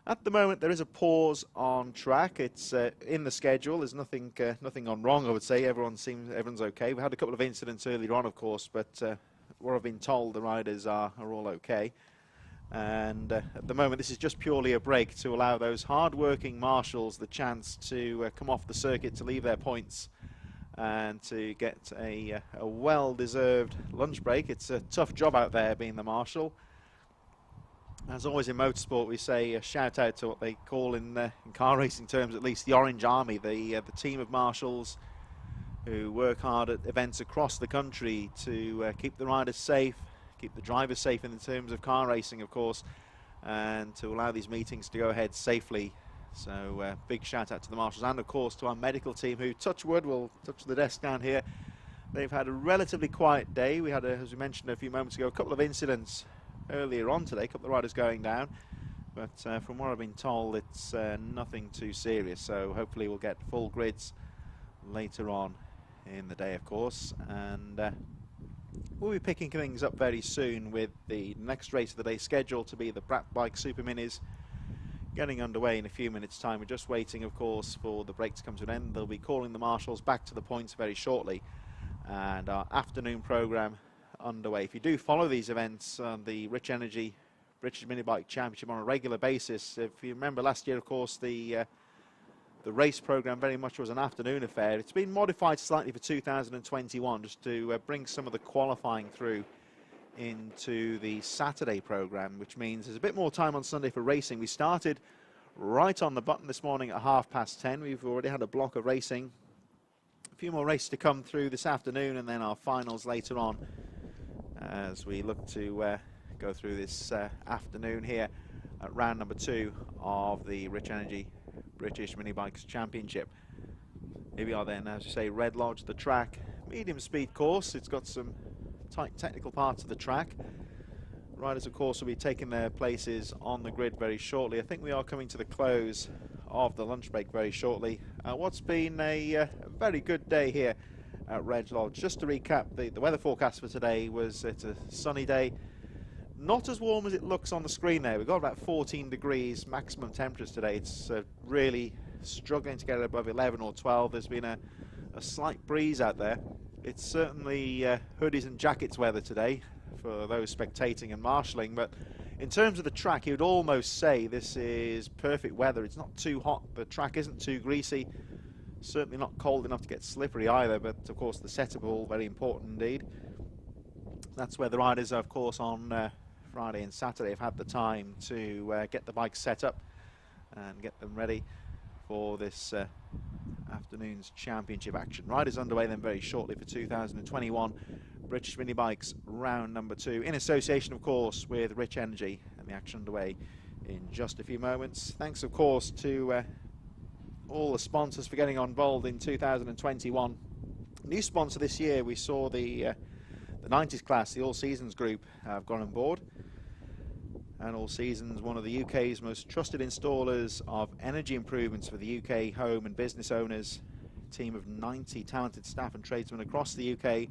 At the moment there is a pause on track. It's in the schedule. There's nothing gone wrong, I would say. Everyone's okay. We had a couple of incidents earlier on, of course, but what I've been told, the riders are all okay. And at the moment this is just purely a break to allow those hard-working marshals the chance to come off the circuit, to leave their points and to get a well-deserved lunch break. It's a tough job out there being the marshal. As always in motorsport, we say a shout out to what they call in car racing terms at least the Orange Army, the team of marshals who work hard at events across the country to keep the riders safe, keep the drivers safe in terms of car racing, of course, and to allow these meetings to go ahead safely. So big shout out to the marshals, and of course to our medical team, who, touch wood, will touch the desk down here. They've had a relatively quiet day. We had, as we mentioned a few moments ago, a couple of incidents earlier on today, a couple of riders going down, but from what I've been told, it's nothing too serious. So hopefully we'll get full grids later on in the day, of course, and we'll be picking things up very soon with the next race of the day scheduled to be the Brat Bike Super Minis, getting underway in a few minutes' time. We're just waiting, of course, for the break to come to an end. They'll be calling the marshals back to the points very shortly, and our afternoon programme underway. If you do follow these events on the Rich Energy British Minibike Championship on a regular basis, if you remember last year, of course, the race programme very much was an afternoon affair. It's been modified slightly for 2021 just to bring some of the qualifying through into the Saturday programme, which means there's a bit more time on Sunday for racing. We started right on the button this morning at 10:30. We've already had a block of racing. A few more races to come through this afternoon, and then our finals later on as we look to go through this afternoon here at round number 2 of the Rich Energy British Minibikes Championship. Here we are then, as you say, Red Lodge, the track, medium speed course. It's got some tight technical parts of the track. Riders, of course, will be taking their places on the grid very shortly. I think we are coming to the close of the lunch break very shortly. What's been a very good day here at Red Lodge. Just to recap, the weather forecast for today was it's a sunny day. Not as warm as it looks on the screen there. We've got about 14 degrees maximum temperatures today. It's really struggling to get it above 11 or 12. There's been a slight breeze out there. It's certainly hoodies and jackets weather today for those spectating and marshalling, but in terms of the track, you would almost say this is perfect weather. It's not too hot, the track isn't too greasy, certainly not cold enough to get slippery either, but of course the setup all very important indeed. That's where the riders, of course, on Friday and Saturday have had the time to get the bikes set up and get them ready for this afternoon's championship action. Riders underway then very shortly for 2021 British Minibikes round number 2, in association of course with Rich Energy, and the action underway in just a few moments. Thanks of course to all the sponsors for getting involved in 2021. New sponsor this year, we saw the 90s class, the All Seasons group have gone on board. And All Seasons, one of the UK's most trusted installers of energy improvements for the UK home and business owners. A team of 90 talented staff and tradesmen across the UK,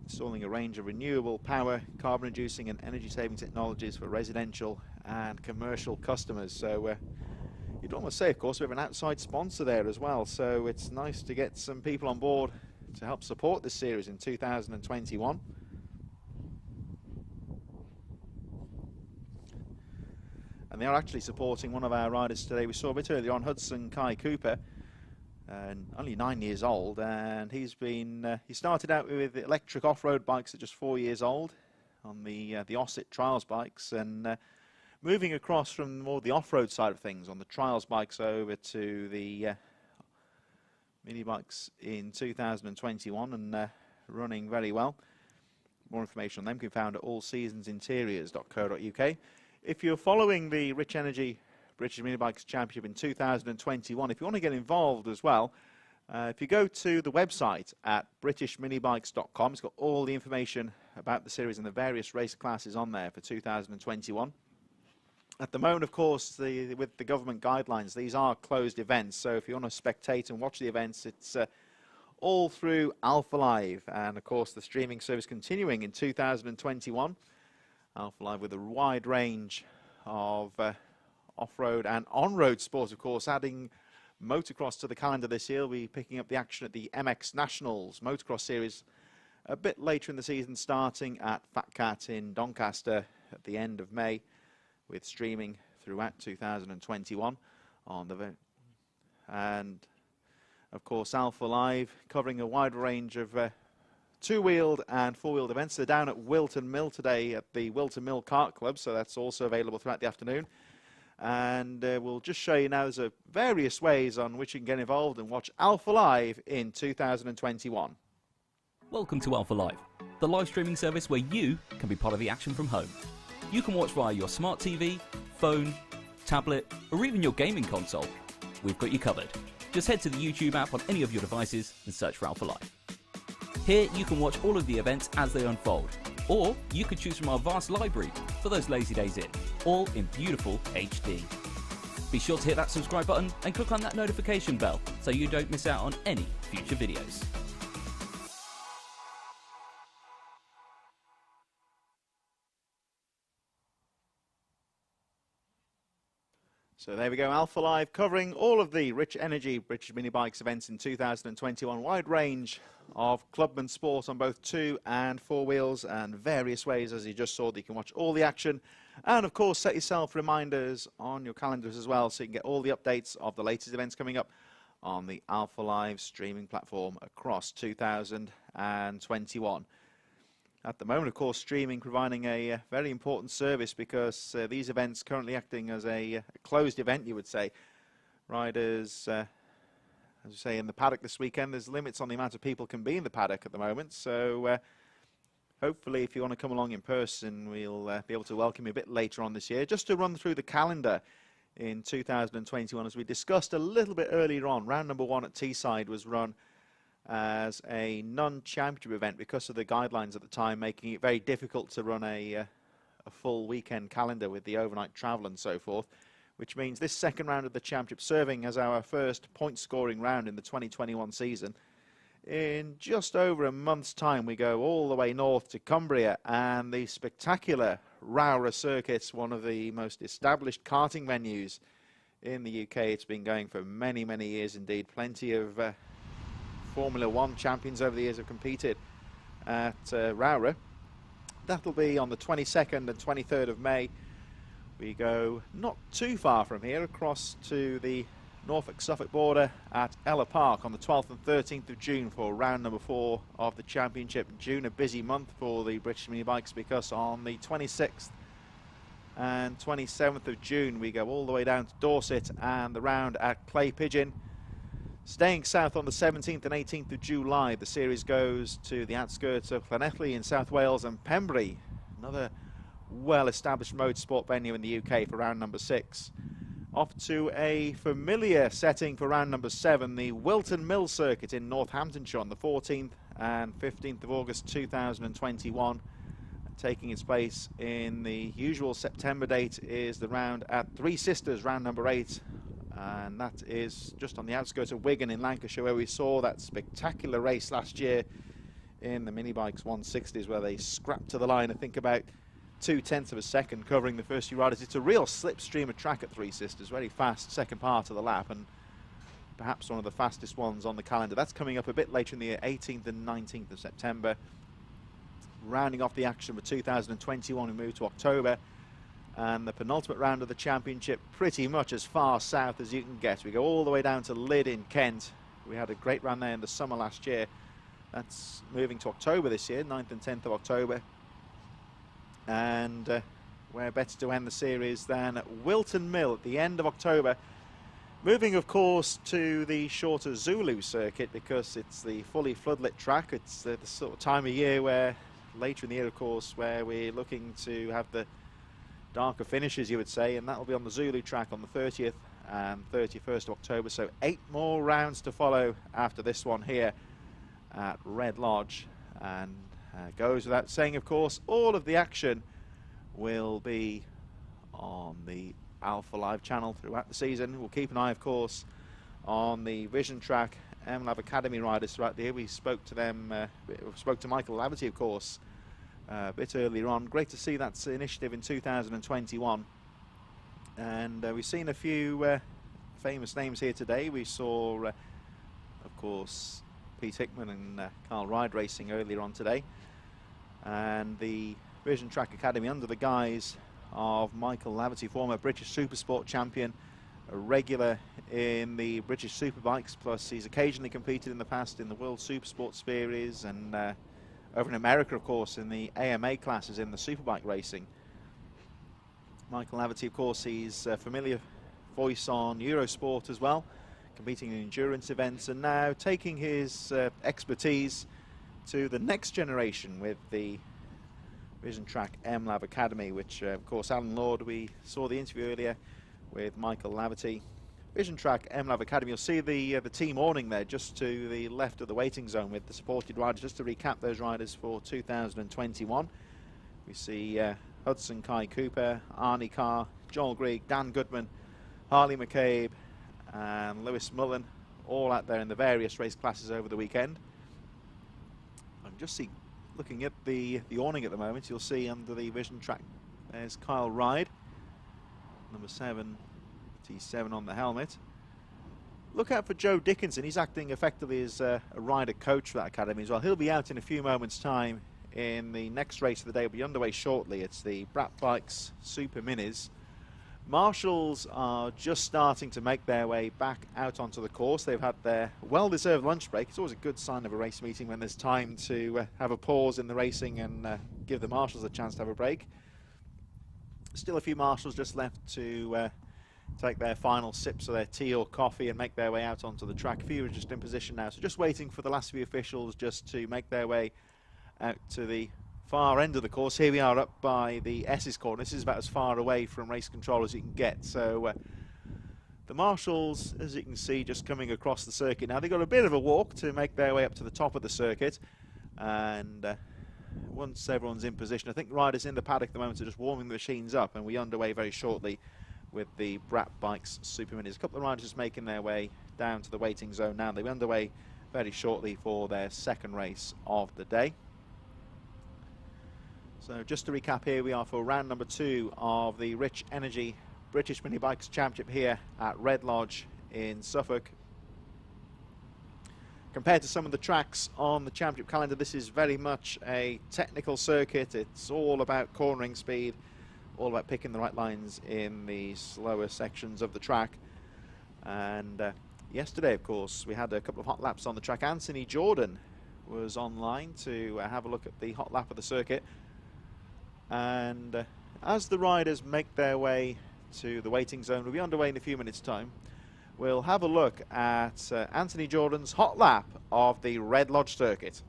installing a range of renewable power, carbon reducing and energy saving technologies for residential and commercial customers. So you'd almost say, of course, we have an outside sponsor there as well. So it's nice to get some people on board to help support this series in 2021. And they are actually supporting one of our riders today. We saw a bit earlier on Hudson Kai Cooper, only 9 years old, and he started out with electric off-road bikes at just 4 years old on the Osset Trials bikes, and moving across from more the off-road side of things on the Trials bikes over to the mini bikes in 2021, and running very well. More information on them can be found at allseasonsinteriors.co.uk. If you're following the Rich Energy British Minibikes Championship in 2021, if you want to get involved as well, if you go to the website at britishminibikes.com, it's got all the information about the series and the various race classes on there for 2021. At the moment, of course, with the government guidelines, these are closed events, so if you want to spectate and watch the events, it's all through Alpha Live, and of course the streaming service continuing in 2021. Alpha Live with a wide range of off-road and on-road sports, of course, adding motocross to the calendar this year. We'll be picking up the action at the MX Nationals Motocross Series a bit later in the season, starting at Fat Cat in Doncaster at the end of May, with streaming throughout 2021 on the and of course Alpha Live covering a wide range of two-wheeled and four-wheeled events. They're down at Wilton Mill today at the Wilton Mill Kart Club, so that's also available throughout the afternoon. And we'll just show you now there's various ways on which you can get involved and watch Alpha Live in 2021. Welcome to Alpha Live, the live streaming service where you can be part of the action from home. You can watch via your smart TV, phone, tablet, or even your gaming console. We've got you covered. Just head to the YouTube app on any of your devices and search for Alpha Live. Here you can watch all of the events as they unfold, or you could choose from our vast library for those lazy days in, all in beautiful HD. Be sure to hit that subscribe button and click on that notification bell so you don't miss out on any future videos. So there we go, Alpha Live covering all of the Rich Energy British Minibikes events in 2021. Wide range of clubman sport on both two and four wheels, and various ways, as you just saw, that you can watch all the action. And of course, set yourself reminders on your calendars as well, so you can get all the updates of the latest events coming up on the Alpha Live streaming platform across 2021. At the moment, of course, streaming providing a very important service, because these events currently acting as a closed event, you would say. Riders, as you say, in the paddock this weekend, there's limits on the amount of people can be in the paddock at the moment. So hopefully, if you want to come along in person, we'll be able to welcome you a bit later on this year. Just to run through the calendar in 2021, as we discussed a little bit earlier on, round number 1 at Teesside was run as a non-championship event because of the guidelines at the time, making it very difficult to run a full weekend calendar with the overnight travel and so forth, which means this second round of the championship serving as our first point-scoring round in the 2021 season. In just over a month's time, we go all the way north to Cumbria and the spectacular Rowra Circuit, one of the most established karting venues in the UK. It's been going for many, many years indeed. Plenty of Formula One champions over the years have competed at Rowra. That'll be on the 22nd and 23rd of May. We go not too far from here across to the Norfolk-Suffolk border at Ella Park on the 12th and 13th of June for round number 4 of the championship. June, a busy month for the British Minibikes, because on the 26th and 27th of June we go all the way down to Dorset and the round at Clay Pigeon. Staying south on the 17th and 18th of July, the series goes to the outskirts of Llanelli in South Wales and Pembrey, another well-established motorsport venue in the UK, for round number 6. Off to a familiar setting for round number 7, the Wilton Mill Circuit in Northamptonshire on the 14th and 15th of August 2021. Taking its place in the usual September date is the round at Three Sisters, round number 8. And that is just on the outskirts of Wigan in Lancashire, where we saw that spectacular race last year in the Minibikes 160s, where they scrapped to the line, I think about 0.2 of a second, covering the first few riders. It's a real slipstream of track at Three Sisters, very fast second part of the lap, and perhaps one of the fastest ones on the calendar. That's coming up a bit later in the year, 18th and 19th of September. Rounding off the action for 2021, we move to October. And the penultimate round of the championship, pretty much as far south as you can get. We go all the way down to Lydd in Kent. We had a great run there in the summer last year. That's moving to October this year, 9th and 10th of October. And where better to end the series than at Wilton Mill at the end of October. Moving, of course, to the shorter Zulu circuit, because it's the fully floodlit track. It's the sort of time of year where, later in the year, of course, where we're looking to have the darker finishes, you would say, and that'll be on the Zulu track on the 30th and 31st of October. So 8 more rounds to follow after this one here at Red Lodge. And goes without saying, of course, all of the action will be on the Alpha Live channel throughout the season. We'll keep an eye, of course, on the Vision Track MLab Academy riders throughout the year. We spoke to them, spoke to Michael Laverty, of course, a bit earlier on. Great to see that initiative in 2021. And we've seen a few famous names here today. We saw, of course, Pete Hickman and Carl Ride racing earlier on today. And the Vision Track Academy under the guise of Michael Laverty, former British Supersport champion, a regular in the British Superbikes, plus he's occasionally competed in the past in the World Supersport Series and over in America, of course, in the AMA classes in the Superbike racing. Michael Laverty, of course, he's a familiar voice on Eurosport as well, competing in endurance events, and now taking his expertise to the next generation with the Vision Track MLab Academy, which, of course, Alan Lord, we saw the interview earlier with Michael Laverty. Vision Track MLab Academy, you'll see the team awning there just to the left of the waiting zone with the supported riders. Just to recap those riders for 2021, we see Hudson Kai Cooper, Arnie Carr, Joel Grigg, Dan Goodman, Harley McCabe and Lewis Mullen, all out there in the various race classes over the weekend. I'm just looking at the awning at the moment. You'll see under the Vision Track there's Kyle Ride, number 7, T7 on the helmet. Look out for Joe Dickinson. He's acting effectively as a rider coach for that academy as well. He'll be out in a few moments' time in the next race of the day. Will be underway shortly. It's the Brat Bikes Super Minis. Marshals are just starting to make their way back out onto the course. They've had their well-deserved lunch break. It's always a good sign of a race meeting when there's time to have a pause in the racing and give the marshals a chance to have a break. Still a few marshals just left to take their final sips of their tea or coffee and make their way out onto the track. A few are just in position now, so just waiting for the last few officials just to make their way out to the far end of the course. Here we are up by the S's corner. This is about as far away from race control as you can get. So the marshals, as you can see, just coming across the circuit now. They've got a bit of a walk to make their way up to the top of the circuit. And once everyone's in position, I think riders in the paddock at the moment are just warming the machines up, and we're underway very shortly with the Brat Bikes Super Minis. A couple of riders just making their way down to the waiting zone now. They'll be underway very shortly for their second race of the day. So just to recap, here we are for round number 2 of the Rich Energy British Minibikes Championship here at Red Lodge in Suffolk. compared to some of the tracks on the championship calendar, this is very much a technical circuit. It's all about cornering speed, all about picking the right lines in the slower sections of the track. And yesterday, of course, we had a couple of hot laps on the track. Anthony Jordan was online to have a look at the hot lap of the circuit. And as the riders make their way to the waiting zone, we'll be underway in a few minutes' time. We'll have a look at Anthony Jordan's hot lap of the Red Lodge circuit.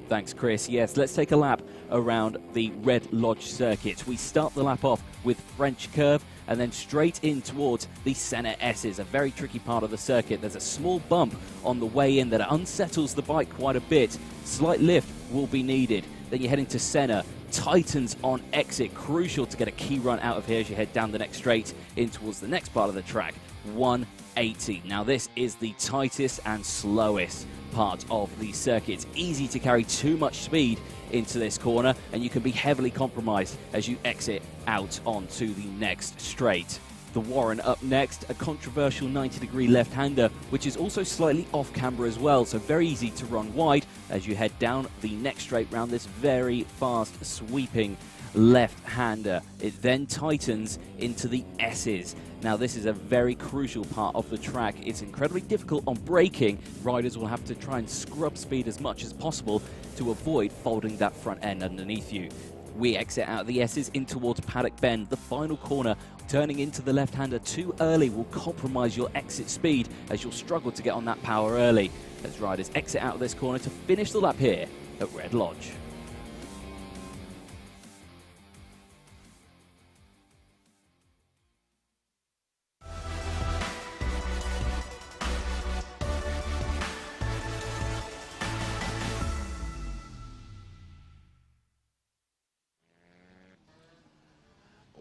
Thanks, Chris. Yes, let's take a lap around the Red Lodge circuit. We start the lap off with French curve and then straight in towards the Senna S's, a very tricky part of the circuit. There's a small bump on the way in that unsettles the bike quite a bit. Slight lift will be needed. Then you're heading to Senna. Tightens on exit, crucial to get a key run out of here as you head down the next straight in towards the next part of the track, 180. Now this is the tightest and slowest part of the circuit. It's easy to carry too much speed into this corner and you can be heavily compromised as you exit out onto the next straight. The Warren up next, a controversial 90-degree left-hander, which is also slightly off-camber as well, so very easy to run wide as you head down the next straight round this very fast sweeping left-hander. It then tightens into the S's. Now this is a very crucial part of the track. It's incredibly difficult on braking. Riders will have to try and scrub speed as much as possible to avoid folding that front end underneath you. We exit out of the S's in towards Paddock Bend, the final corner. Turning into the left-hander too early will compromise your exit speed as you'll struggle to get on that power early as riders exit out of this corner to finish the lap here at Red Lodge.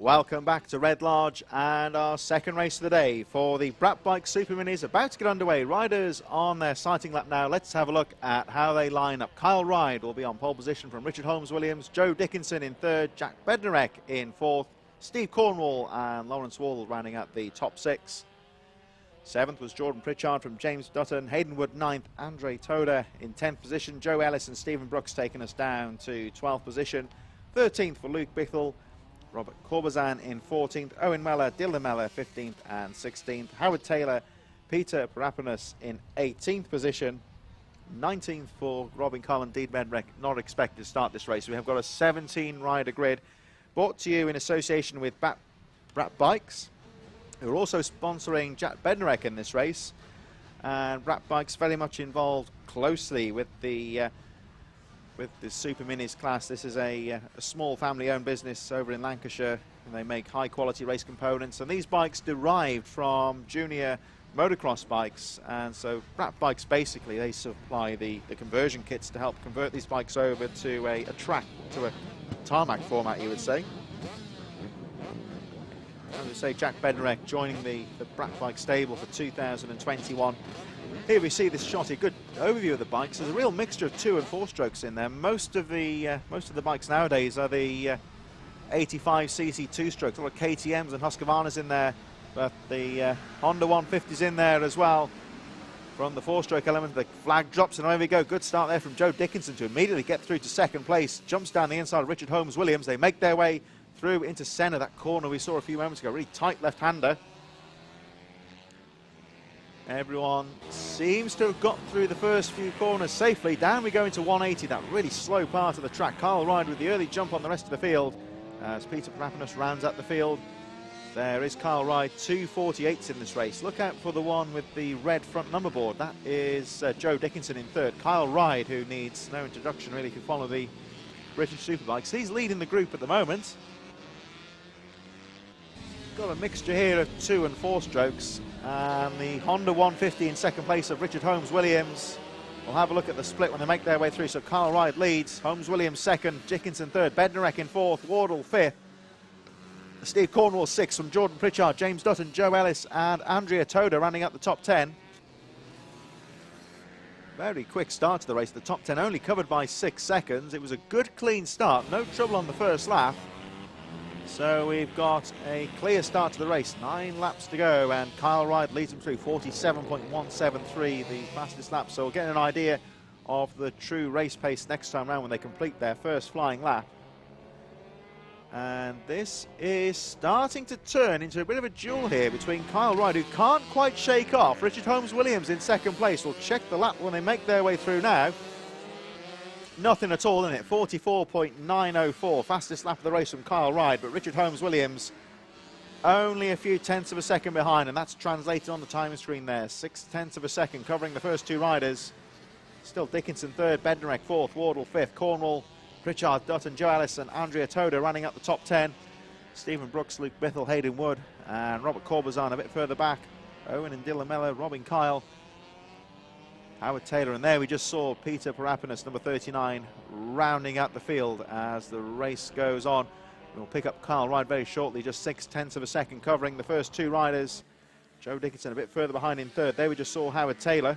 Welcome back to Red Lodge and our second race of the day for the Brat Bike Super Minis about to get underway. Riders on their sighting lap now. Let's have a look at how they line up. Kyle Ride will be on pole position from Richard Holmes-Williams, Joe Dickinson in third, Jack Bednarek in fourth, Steve Cornwall and Lawrence Wall rounding out the top six. Seventh was Jordan Pritchard from James Dutton, Hayden Wood ninth, Andre Toda in 10th position, Joe Ellis and Stephen Brooks taking us down to 12th position. 13th for Luke Bithell, Robert Corbazan in 14th, Owen Meller, Dylan Meller 15th and 16th, Howard Taylor, Peter Parapanos in 18th position, 19th for Robin Cullen, Dean Bednarek not expected to start this race. We have got a 17 rider grid brought to you in association with Brat Bikes, who are also sponsoring Jack Bednarek in this race, and Brat Bikes very much involved closely with the Super Minis class. This is a small family-owned business over in Lancashire, and they make high-quality race components. And these bikes derived from junior motocross bikes, and so Brat Bikes basically they supply the conversion kits to help convert these bikes over to a track, to a tarmac format, you would say. As we say, Jack Bednarek joining the Brat Bike stable for 2021. Here we see this shot, a good overview of the bikes. There's a real mixture of 2 and 4 strokes in there. Most of the bikes nowadays are the 85cc 2-strokes. A lot of KTMs and Husqvarnas in there, but the Honda 150's in there as well. From the 4-stroke element, the flag drops, and away we go. Good start there from Joe Dickinson to immediately get through to second place. Jumps down the inside of Richard Holmes-Williams. They make their way through into Senna, that corner we saw a few moments ago. Really tight left-hander. Everyone seems to have got through the first few corners safely. Down we go into 180, that really slow part of the track. Kyle Ride with the early jump on the rest of the field as Peter Parapanos rounds out the field. There is Kyle Ride, 2:48s in this race. Look out for the one with the red front number board. That is Joe Dickinson in third. Kyle Ride, who needs no introduction really, can follow the British Superbikes. He's leading the group at the moment. Got a mixture here of 2 and 4 strokes. And the Honda 150 in second place of Richard Holmes-Williams. We'll have a look at the split when they make their way through. So Kyle Ride leads, Holmes-Williams second, Dickinson third, Bednarek in fourth, Wardle fifth. Steve Cornwall sixth from Jordan Pritchard, James Dutton, Joe Ellis and Andrea Toda rounding up the top 10. Very quick start to the race. The top 10 only covered by 6 seconds. It was a good clean start, no trouble on the first lap. So we've got a clear start to the race, 9 laps to go, and Kyle Wright leads him through 47.173, the fastest lap. So we'll get an idea of the true race pace next time round when they complete their first flying lap. And this is starting to turn into a bit of a duel here between Kyle Wright, who can't quite shake off Richard Holmes-Williams in second place. We'll check the lap when they make their way through now. Nothing at all in it, 44.904, fastest lap of the race from Kyle Wright, but Richard Holmes-Williams only a few tenths of a second behind, and that's translated on the timing screen there. 6 tenths of a second covering the first 2 riders. Still Dickinson third, Bednarek fourth, Wardle fifth, Cornwall, Pritchard, Dutton, Joe Ellis and Andrea Toda running up the top 10. Stephen Brooks, Luke Bithell, Hayden Wood and Robert Corbazan a bit further back. Owen and Dylan Mellor, Robin Kyle, Howard Taylor, and there we just saw Peter Parapinas, number 39, rounding out the field as the race goes on. We'll pick up Kyle Wright very shortly, just 6 tenths of a second covering the first 2 riders. Joe Dickinson a bit further behind in third. There we just saw Howard Taylor.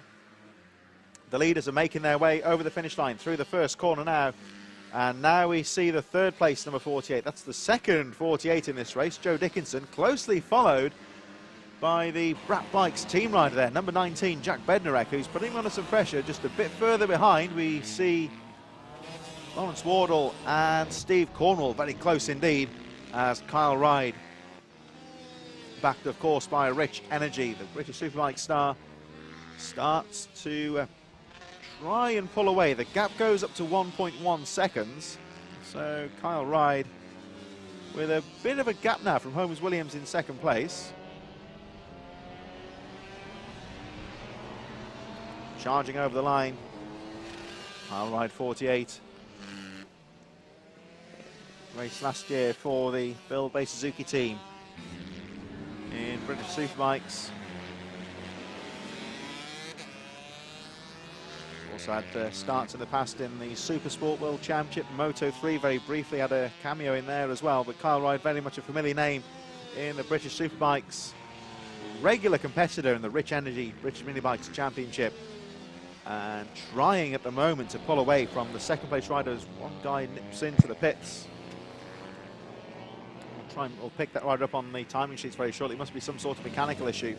The leaders are making their way over the finish line through the first corner now. And now we see the third place, number 48. That's the second 48 in this race, Joe Dickinson, closely followed by the Brat Bikes team rider there, number 19, Jack Bednarek, who's putting under some pressure. Just a bit further behind, we see Lawrence Wardle and Steve Cornwall very close indeed, as Kyle Wright, backed of course by Rich Energy, the British Superbike star, starts to try and pull away. The gap goes up to 1.1 seconds. So Kyle Wright with a bit of a gap now from Holmes-Williams in second place. Charging over the line, Kyle Wright 48. Race last year for the Bill Bay Suzuki team in British Superbikes. Also had starts in the past in the Supersport World Championship, Moto 3, very briefly had a cameo in there as well, but Kyle Wright very much a familiar name in the British Superbikes. Regular competitor in the Rich Energy British Minibikes Championship, and trying at the moment to pull away from the second place rider as one guy nips into the pits. We'll pick that rider up on the timing sheets very shortly. It must be some sort of mechanical issue.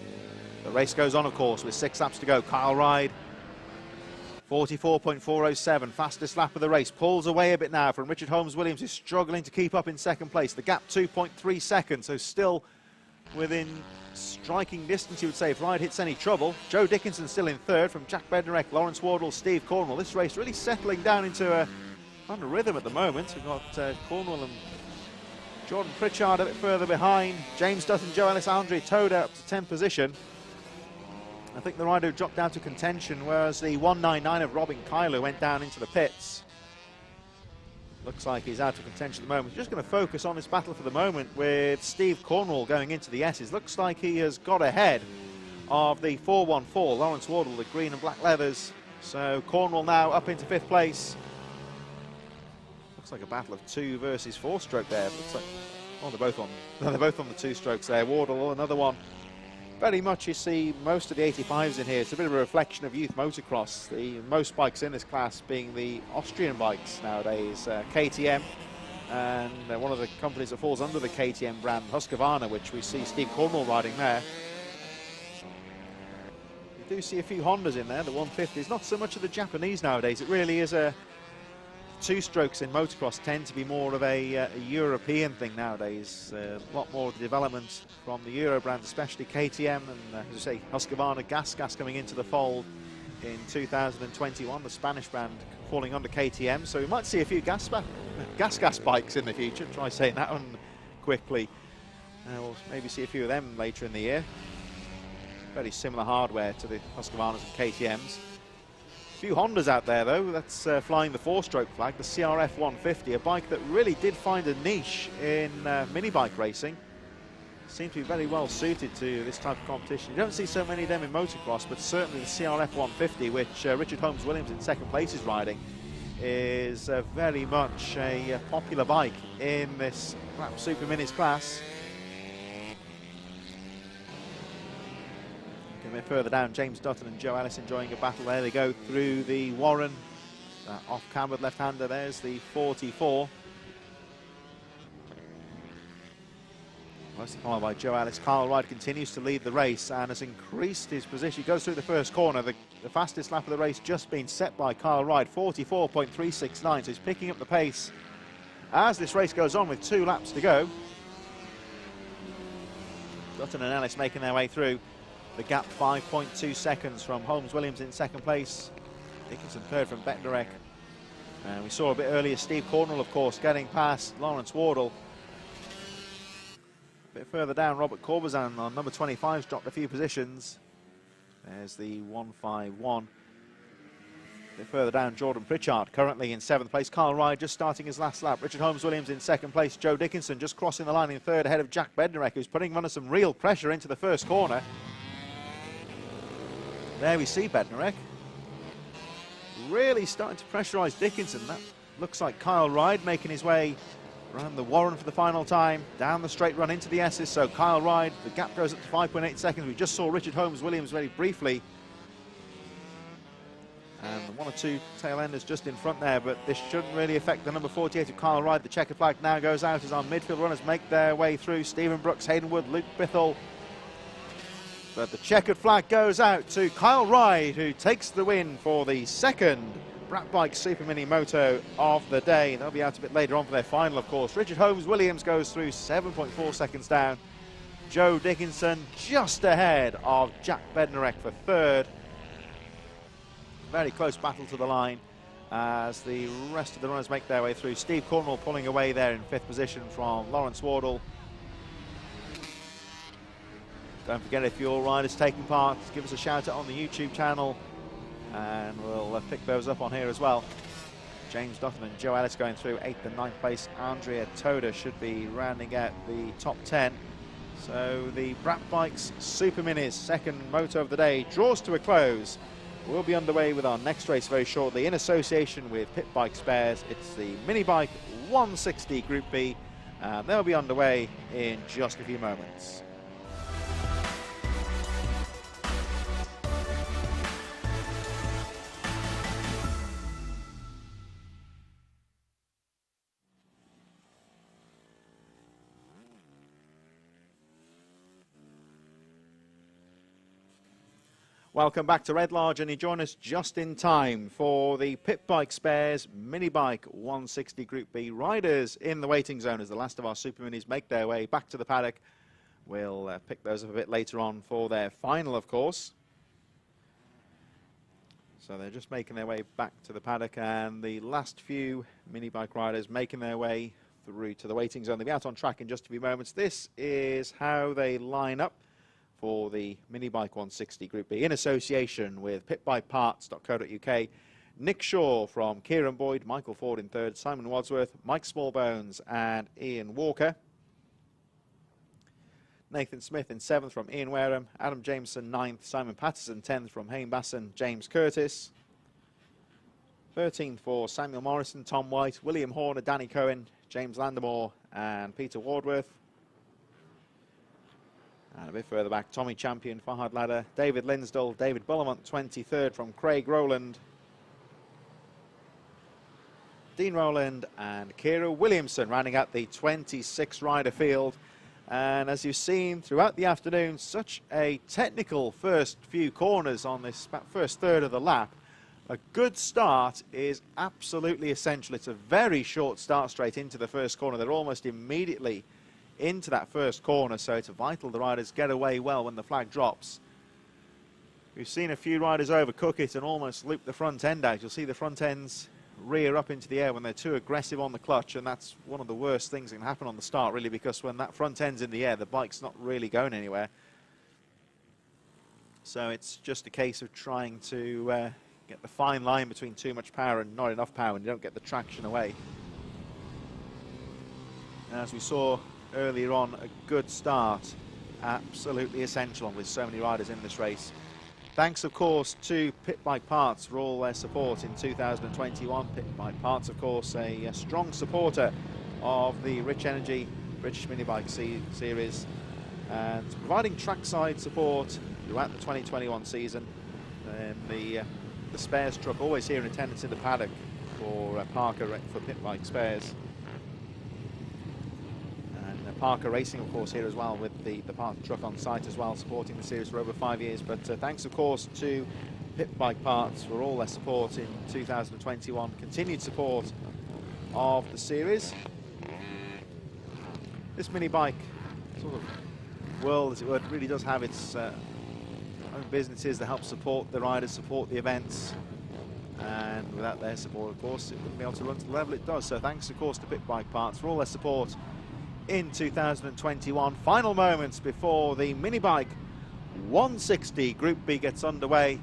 The race goes on, of course, with 6 laps to go. Kyle Wright, 44.407, fastest lap of the race. Pulls away a bit now from Richard Holmes-Williams, who's struggling to keep up in second place. The gap 2.3 seconds, so still within striking distance, you would say, if Wright hits any trouble. Joe Dickinson still in third from Jack Bednarek, Lawrence Wardle, Steve Cornwall. This race really settling down into a kind of rhythm at the moment. We've got Cornwall and Jordan Pritchard a bit further behind. James Dutton, Joe Ellis, Andre Toda up to 10th position. I think the rider who dropped down to contention was the 199 of Robin Kyle, who went down into the pits. Looks like he's out of contention at the moment. Just going to focus on this battle for the moment with Steve Cornwall going into the S's. Looks like he has got ahead of the 414, Lawrence Wardle, the green and black leathers. So Cornwall now up into 5th place. Looks like a battle of 2 versus 4 stroke there. Looks like, oh, they're both on the 2 strokes there. Wardle, another one. Very much you see most of the 85s in here. It's a bit of a reflection of youth motocross. The most bikes in this class being the Austrian bikes nowadays, KTM, and one of the companies that falls under the KTM brand, Husqvarna, which we see Steve Cornwall riding there. You do see a few Hondas in there, the 150s. Not so much of the Japanese nowadays. It really is a 2 strokes in motocross tend to be more of a European thing nowadays. A lot more of the development from the Euro brands, especially KTM and, as I say, Husqvarna Gas coming into the fold in 2021. The Spanish brand falling under KTM, so we might see a few gas bikes in the future. Try saying that one quickly. We'll maybe see a few of them later in the year. Very similar hardware to the Husqvarnas and KTMs. Few Hondas out there though, that's flying the 4-stroke flag, the CRF 150, a bike that really did find a niche in minibike racing. Seems to be very well suited to this type of competition. You don't see so many of them in motocross, but certainly the CRF 150, which Richard Holmes-Williams in second place is riding, is very much a popular bike in this Super Minis class. A bit further down, James Dutton and Joe Ellis enjoying a battle there. They go through the Warren, off-cambered left-hander. There's the 44. Mostly followed by Joe Ellis. Kyle Wright continues to lead the race and has increased his position. He goes through the first corner. The fastest lap of the race just been set by Kyle Wright, 44.369. So he's picking up the pace as this race goes on with 2 laps to go. Dutton and Ellis making their way through. The gap 5.2 seconds from Holmes Williams in second place. Dickinson third from Bednarek. And we saw a bit earlier Steve Cornwell, of course, getting past Lawrence Wardle. A bit further down, Robert Corbazan on number 25's dropped a few positions. There's the 151. A bit further down, Jordan Pritchard currently in 7th place. Kyle Wright just starting his last lap. Richard Holmes Williams in 2nd place. Joe Dickinson just crossing the line in 3rd ahead of Jack Bednarek, who's putting him under some real pressure into the first corner. There we see Bednarek really starting to pressurise Dickinson. That looks like Kyle Wright making his way around the Warren for the final time, down the straight run into the S's. So Kyle Wright, the gap goes up to 5.8 seconds. We just saw Richard Holmes Williams very briefly. And 1 or 2 tail enders just in front there, but this shouldn't really affect the number 48 of Kyle Wright. The checkered flag now goes out as our midfield runners make their way through. Stephen Brooks, Hayden Wood, Luke Bithell. But the checkered flag goes out to Kyle Wright, who takes the win for the 2nd Brat Bike Super Mini Moto of the day. They'll be out a bit later on for their final, of course. Richard Holmes Williams goes through 7.4 seconds down. Joe Dickinson just ahead of Jack Bednarek for 3rd. Very close battle to the line as the rest of the runners make their way through. Steve Cornwell pulling away there in 5th position from Lawrence Wardle. Don't forget, if your rider's taking part, give us a shout out on the YouTube channel and we'll pick those up on here as well. James Dutton and Joe Ellis going through 8th and 9th place. Andrea Toda should be rounding out the top 10. So the Brat Bikes Super Minis 2nd moto of the day draws to a close. We'll be underway with our next race very shortly in association with Pit Bike Spares. It's the Minibike 160 Group B. They'll be underway in just a few moments. Welcome back to Red Lodge, and you join us just in time for the Pit Bike Spares Minibike 160 Group B riders in the waiting zone as the last of our Super Minis make their way back to the paddock. We'll pick those up a bit later on for their final, of course. So they're just making their way back to the paddock, and the last few Minibike riders making their way through to the waiting zone. They'll be out on track in just a few moments. This is how they line up for the Minibike 160 Group B in association with pitbikeparts.co.uk. Nick Shaw from Kieran Boyd, Michael Ford in 3rd, Simon Wadsworth, Mike Smallbones and Ian Walker. Nathan Smith in 7th from Ian Wareham, Adam Jameson 9th, Simon Patterson 10th from Hayne Basson, James Curtis. 13th for Samuel Morrison, Tom White, William Horner, Danny Cohen, James Landamore and Peter Wardworth. And a bit further back, Tommy Champion, Fahad Ladder, David Linsdell, David Bullamont, 23rd from Craig Rowland, Dean Rowland and Kira Williamson rounding out the 26 rider field. And as you've seen throughout the afternoon, such a technical first few corners on this first third of the lap. A good start is absolutely essential. It's a very short start straight into the first corner. They're almost immediately into that first corner, so it's vital the riders get away well when the flag drops. We've seen a few riders overcook it and almost loop the front end out. You'll see the front ends rear up into the air when they're too aggressive on the clutch, and that's one of the worst things that can happen on the start, really, because when that front end's in the air, the bike's not really going anywhere. So it's just a case of trying to get the fine line between too much power and not enough power, and you don't get the traction away. And as we saw earlier on, a good start, absolutely essential with so many riders in this race. Thanks, of course, to Pit Bike Parts for all their support in 2021. Pit Bike Parts, of course, a strong supporter of the Rich Energy British Minibike Series and providing trackside support throughout the 2021 season. And the spares truck always here in attendance in the paddock for Parker for Pit Bike Spares. Parker Racing, of course, here as well, with the Parker truck on site as well, supporting the series for over 5 years. But thanks, of course, to Pit Bike Parts for all their support in 2021, continued support of the series. This mini bike sort of world, as it were, really does have its own businesses that help support the riders, support the events. And without their support, of course, it wouldn't be able to run to the level it does. So thanks, of course, to Pit Bike Parts for all their support in 2021. Final moments before the Minibike 160 Group B gets underway.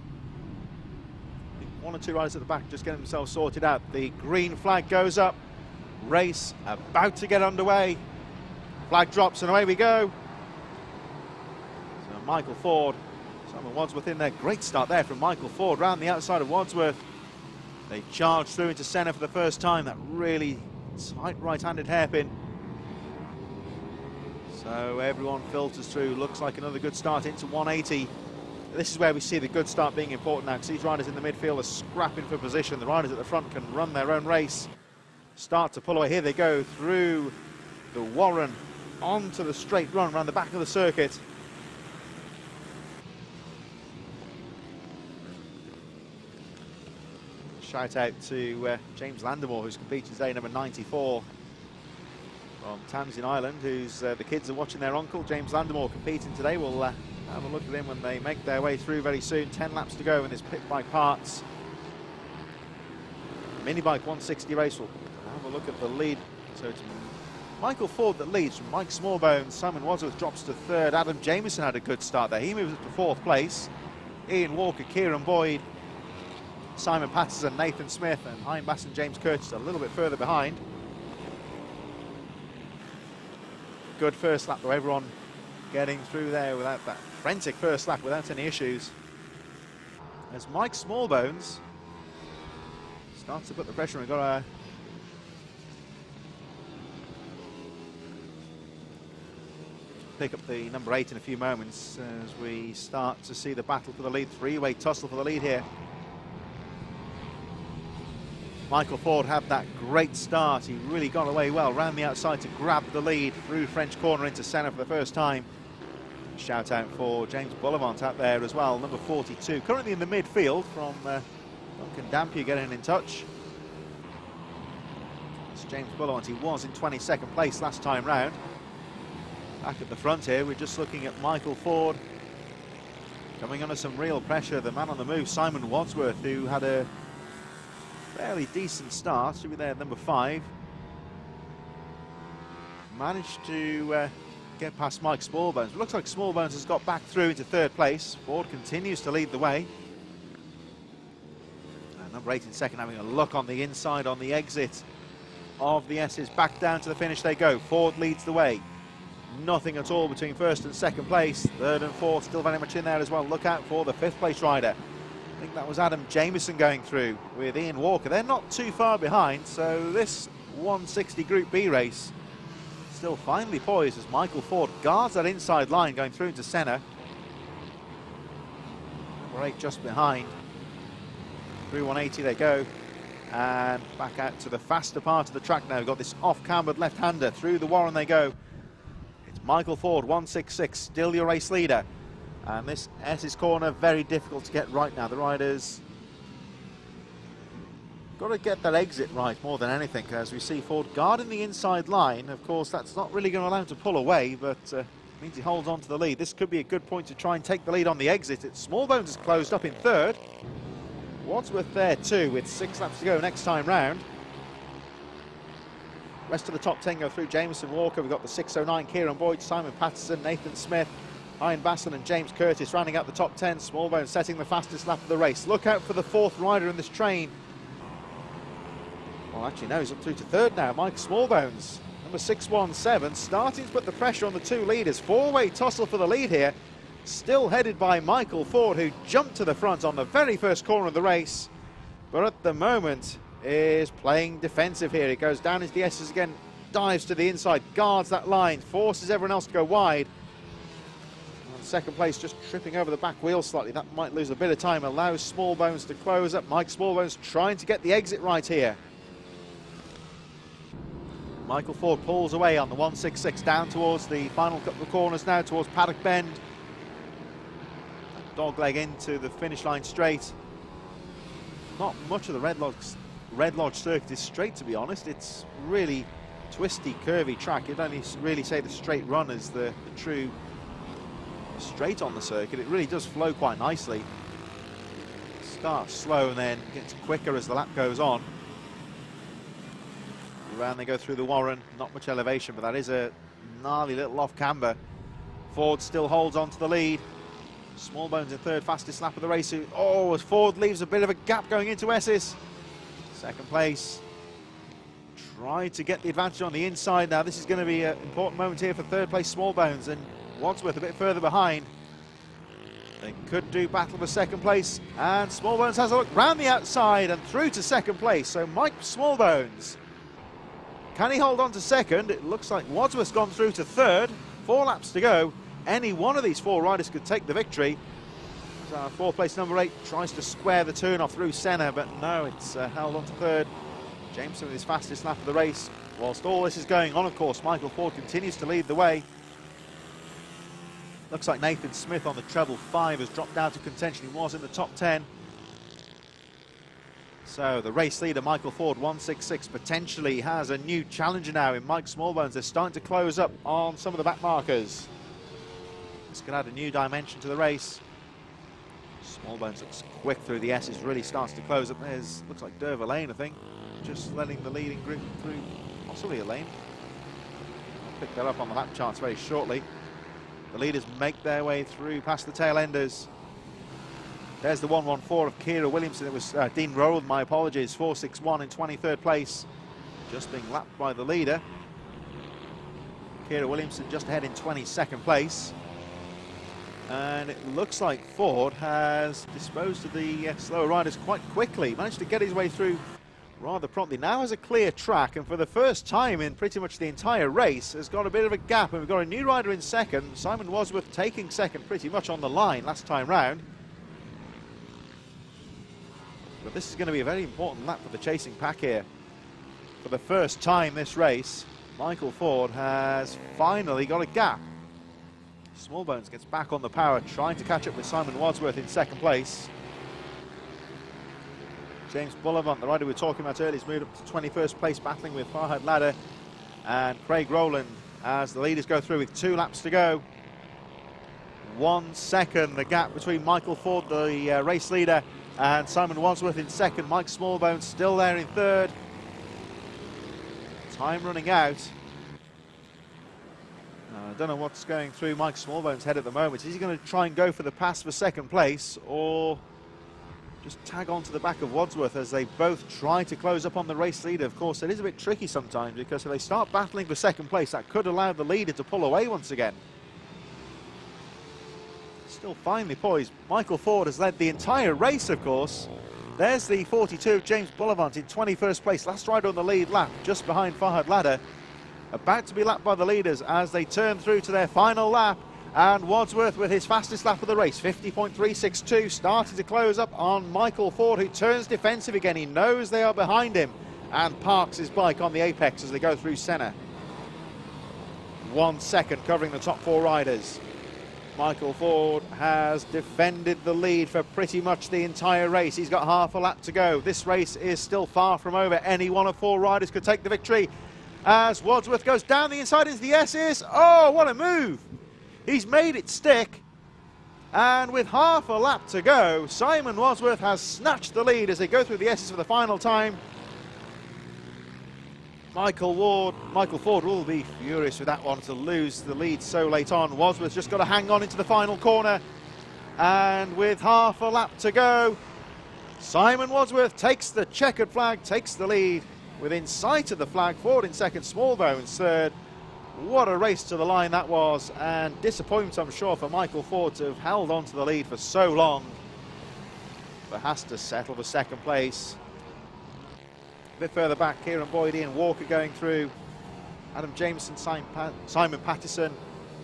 One or two riders at the back just getting themselves sorted out. The green flag goes up. Race about to get underway. Flag drops and away we go. So Michael Ford, Simon Wadsworth in there. Great start there from Michael Ford round the outside of Wadsworth. They charge through into centre for the first time. That really tight right-handed hairpin. So everyone filters through. Looks like another good start into 180. This is where we see the good start being important now, because these riders in the midfield are scrapping for position. The riders at the front can run their own race. Start to pull away. Here they go through the Warren onto the straight run around the back of the circuit. Shout out to James Landemore, who's competing today, number 94 from Tamsin Island, who's the kids are watching their uncle. James Landemore competing today. We'll have a look at him when they make their way through very soon. 10 laps to go in this Pit Bike Parts Minibike 160 race. We'll have a look at the lead. So it's Michael Ford that leads from Mike Smallbones. Simon Wadsworth drops to third. Adam Jamieson had a good start there. He moves up to fourth place. Ian Walker, Kieran Boyd, Simon Patterson, Nathan Smith, and Ian Bass and James Curtis a little bit further behind. Good first lap though, everyone getting through there without that frantic first lap without any issues. As Mike Smallbones starts to put the pressure on, we've got a pick up the number 8 in a few moments as we start to see the battle for the lead, three-way tussle for the lead here. Michael Ford had that great start. He really got away well, round the outside to grab the lead through French corner into centre for the first time. Shout out for James Bullivant out there as well, number 42. Currently in the midfield from Duncan Dampier getting in touch. It's James Bullivant. He was in 22nd place last time round. Back at the front here, we're just looking at Michael Ford coming under some real pressure. The man on the move, Simon Wadsworth, who had a fairly decent start, should be there at number 5. Managed to get past Mike Smallbones. It looks like Smallbones has got back through into third place. Ford continues to lead the way. And number 8 in second, having a look on the inside on the exit of the S's. Back down to the finish they go. Ford leads the way. Nothing at all between first and second place. Third and fourth still very much in there as well. Look out for the 5th place rider. I think that was Adam Jamieson going through with Ian Walker. They're not too far behind, so this 160 Group B race still finely poised as Michael Ford guards that inside line going through into centre. Number 8 just behind. Through 180 they go, and back out to the faster part of the track now. We've got this off-cambered left-hander. Through the Warren they go. It's Michael Ford, 166, still your race leader. And this S's corner, very difficult to get right now. The riders got to get that exit right more than anything, as we see Ford guarding the inside line. Of course, that's not really going to allow him to pull away, but means he holds on to the lead. This could be a good point to try and take the lead on the exit. Smallbones is closed up in third. Wadsworth there too, with 6 laps to go next time round. Rest of the top 10 go through. Jameson Walker, we've got the 609, Kieran Boyd, Simon Patterson, Nathan Smith, Ian Basson and James Curtis rounding out the top 10. Smallbones setting the fastest lap of the race. Look out for the 4th rider in this train. Well, actually, no, he's up through to third now. Mike Smallbones, number 617, starting to put the pressure on the 2 leaders. 4-way tussle for the lead here. Still headed by Michael Ford, who jumped to the front on the very first corner of the race. But at the moment is playing defensive here. He goes down into the S's again, dives to the inside, guards that line, forces everyone else to go wide. Second place just tripping over the back wheel slightly. That might lose a bit of time. Allows Smallbones to close up. Mike Smallbones trying to get the exit right here. Michael Ford pulls away on the 166 down towards the final couple of corners now, towards Paddock Bend. Dogleg into the finish line straight. Not much of the Red Lodge circuit is straight, to be honest. It's really twisty, curvy track. You'd only really say the straight run is the true straight on the circuit. It really does flow quite nicely. Starts slow and then gets quicker as the lap goes on. Around they go through the Warren, not much elevation, but that is a gnarly little off camber. Ford still holds on to the lead. Smallbones in third, fastest lap of the race. Oh, as Ford leaves a bit of a gap going into Esses. Second place. Tried to get the advantage on the inside. Now this is going to be an important moment here for third place Smallbones, and Wadsworth a bit further behind. They could do battle for second place, and Smallbones has a look round the outside and through to second place. So Mike Smallbones, can he hold on to second? It looks like Wadsworth's gone through to third. 4 laps to go. Any one of these 4 riders could take the victory. So fourth place number 8 tries to square the turn off through Senna, but no, it's held on to third. Jameson with his fastest lap of the race. Whilst all this is going on, of course, Michael Ford continues to lead the way. Looks like Nathan Smith on the treble 5 has dropped out of contention. He was in the top 10. So the race leader, Michael Ford, 166, potentially has a new challenger now in Mike Smallbones. They're starting to close up on some of the back markers. This could add a new dimension to the race. Smallbones looks quick through the S's, really starts to close up. There's, looks like Derva Lane, I think, just letting the leading group through, possibly a lane. I'll pick that up on the lap charts very shortly. The leaders make their way through past the tail enders. There's the 114 of Kira Williamson. It was Dean Rowland, my apologies, 461 in 23rd place, just being lapped by the leader. Kira Williamson just ahead in 22nd place. And it looks like Ford has disposed of the slower riders quite quickly. Managed to get his way through rather promptly. Now has a clear track, and for the first time in pretty much the entire race has got a bit of a gap, and we've got a new rider in second. Simon Wadsworth taking second pretty much on the line last time round. But this is going to be a very important lap for the chasing pack here. For the first time this race, Michael Ford has finally got a gap. Smallbones gets back on the power, trying to catch up with Simon Wadsworth in second place. James Bullivant, the rider we were talking about earlier, has moved up to 21st place, battling with Farhad Ladder and Craig Rowland as the leaders go through with 2 laps to go. 1 second, the gap between Michael Ford, the race leader, and Simon Wadsworth in second. Mike Smallbones still there in third. Time running out. I don't know what's going through Mike Smallbones' head at the moment. Is he going to try and go for the pass for second place, or just tag on to the back of Wadsworth as they both try to close up on the race leader? Of course, it is a bit tricky sometimes, because if they start battling for second place, that could allow the leader to pull away once again. Still finely poised. Michael Ford has led the entire race, of course. There's the 42 of James Bullivant in 21st place, last rider on the lead lap, just behind Farhad Ladder. About to be lapped by the leaders as they turn through to their final lap. And Wadsworth with his fastest lap of the race, 50.362, starting to close up on Michael Ford, who turns defensive again. He knows they are behind him and parks his bike on the apex as they go through Senna. 1 second covering the top 4 riders. Michael Ford has defended the lead for pretty much the entire race. He's got half a lap to go. This race is still far from over. Any one of 4 riders could take the victory as Wadsworth goes down the inside into the S's. Oh, what a move! He's made it stick. And with half a lap to go, Simon Wadsworth has snatched the lead as they go through the S's for the final time. Michael Ford will be furious with that one, to lose the lead so late on. Wadsworth's just got to hang on into the final corner. And with half a lap to go, Simon Wadsworth takes the checkered flag, takes the lead. Within sight of the flag, Ford in second, Smallbones third. What a race to the line that was, and disappointment, I'm sure, for Michael Ford to have held on to the lead for so long, but has to settle for second place. A bit further back, Kieran Boyd, Ian Walker going through, Adam Jameson, Simon Pattison,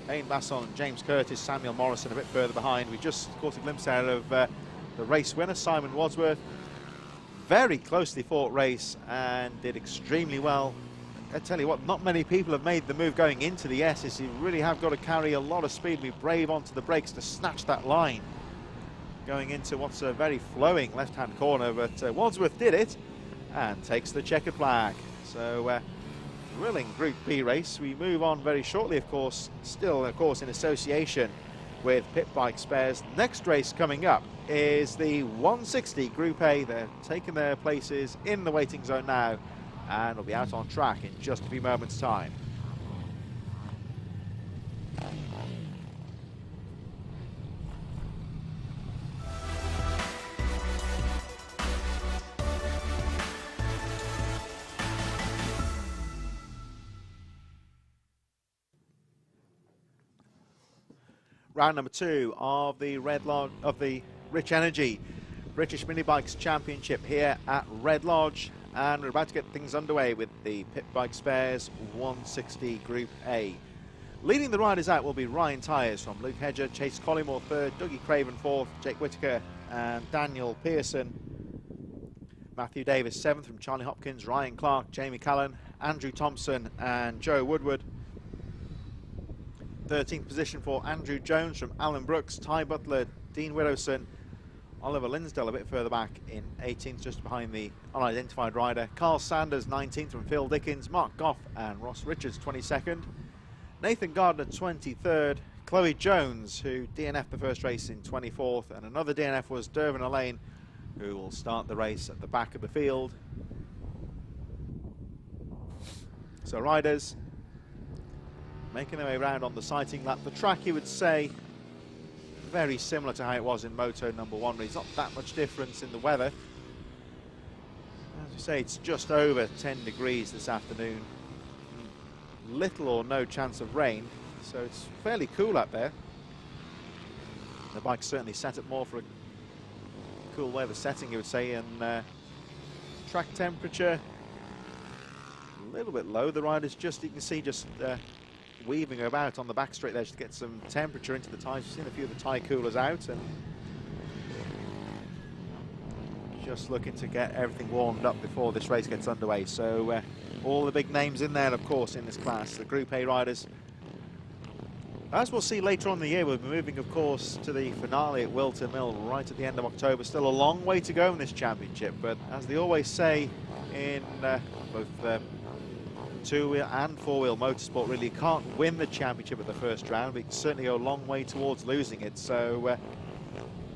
Ayn Basson, and James Curtis, Samuel Morrison a bit further behind. We just caught a glimpse there of the race winner, Simon Wadsworth. Very closely fought race and did extremely well I tell you what, not many people have made the move going into the S's. You really have got to carry a lot of speed, be brave onto the brakes to snatch that line going into what's a very flowing left-hand corner, but Wadsworth did it and takes the checkered flag. So thrilling Group B race. We move on very shortly, of course, still of course in association with Pit Bike Spares. Next race coming up is the 160 Group A. They're taking their places in the waiting zone now and will be out on track in just a few moments' time. Round number 2 of the Rich Energy British Minibikes Championship here at Red Lodge, and we're about to get things underway with the Pit Bike Spares 160 Group A. Leading the riders out will be Ryan Tyers from Luke Hedger, Chase Collymore third, Dougie Craven fourth, Jake Whittaker and Daniel Pearson. Matthew Davis seventh from Charlie Hopkins, Ryan Clark, Jamie Callan, Andrew Thompson and Joe Woodward. 13th position for Andrew Jones from Alan Brooks, Ty Butler, Dean Widdowson, Oliver Linsdale a bit further back in 18th, just behind the unidentified rider. Carl Sanders 19th from Phil Dickens, Mark Goff and Ross Richards 22nd. Nathan Gardner 23rd, Chloe Jones, who DNF'd the first race in 24th, and another DNF was Dervin Allain, who will start the race at the back of the field. So riders making their way around on the sighting lap. The track, you would say, very similar to how it was in Moto number 1. There's not that much difference in the weather. As you say, it's just over 10 degrees this afternoon. Little or no chance of rain, so it's fairly cool out there. The bike's certainly set up more for a cool weather setting, you would say, and track temperature a little bit low. The riders just, you can see, just weaving about on the back straight there just to get some temperature into the tyres. We've seen a few of the tyre coolers out and just looking to get everything warmed up before this race gets underway. So all the big names in there, of course, in this class, the Group A riders. As we'll see later on in the year, we'll be moving, of course, to the finale at Wilton Mill right at the end of October. Still a long way to go in this championship, but as they always say in both two-wheel and four-wheel motorsport, really, you can't win the championship at the first round, but you can certainly go a long way towards losing it. So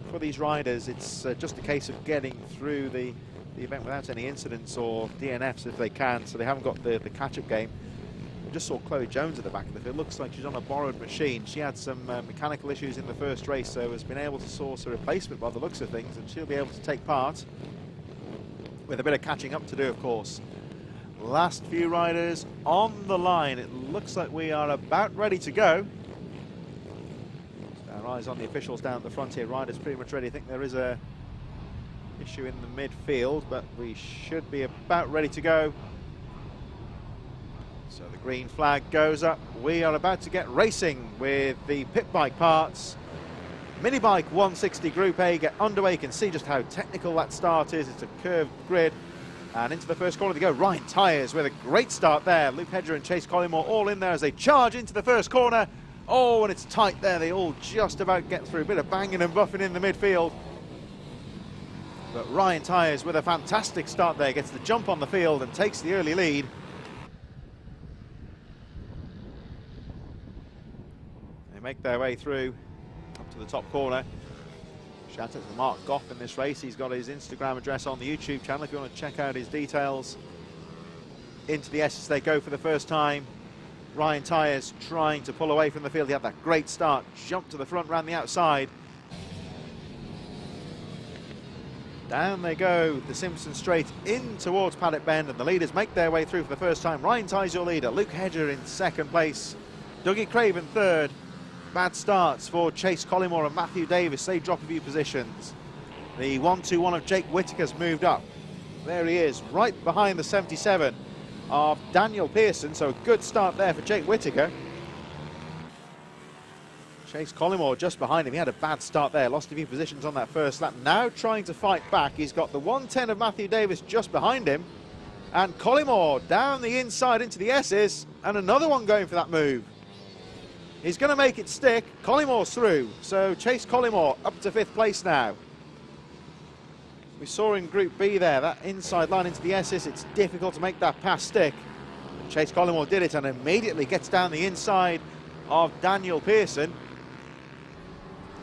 for these riders, it's just a case of getting through the event without any incidents or DNFs if they can, so they haven't got the catch-up game. We just saw Chloe Jones at the back of the field. Looks like she's on a borrowed machine. She had some mechanical issues in the first race, so has been able to source a replacement by the looks of things, and she'll be able to take part with a bit of catching up to do, of course. Last few riders on the line. It looks like we are about ready to go. Our eyes on the officials down at the front here. Riders pretty much ready. I think there is a issue in the midfield, but we should be about ready to go. So the green flag goes up. We are about to get racing with the pit bike parts. Minibike 160 Group A get underway. You can see just how technical that start is. It's a curved grid. And into the first corner they go. Ryan Tyers with a great start there. Luke Hedger and Chase Collymore all in there as they charge into the first corner. Oh, and it's tight there. They all just about get through. A bit of banging and buffing in the midfield. But Ryan Tyers with a fantastic start there. Gets the jump on the field and takes the early lead. They make their way through up to the top corner. Shout out to Mark Goff in this race. He's got his Instagram address on the YouTube channel if you want to check out his details. Into the S's they go for the first time. Ryan Tyers trying to pull away from the field. He had that great start, jumped to the front, ran the outside. Down they go, the Simpson Straight in towards Paddock Bend, and the leaders make their way through for the first time. Ryan Tyers your leader, Luke Hedger in second place, Dougie Craven third. Bad starts for Chase Collymore and Matthew Davis. They drop a few positions. The 1-2-1 of Jake Whittaker's moved up. There he is, right behind the 77 of Daniel Pearson. So a good start there for Jake Whittaker. Chase Collymore just behind him. He had a bad start there, lost a few positions on that first lap. Now trying to fight back. He's got the 110 of Matthew Davis just behind him. And Collymore down the inside into the S's, and another one going for that move. He's going to make it stick. Collymore's through, so Chase Collymore up to 5th place now. We saw in Group B there, that inside line into the S's, it's difficult to make that pass stick. Chase Collymore did it and immediately gets down the inside of Daniel Pearson.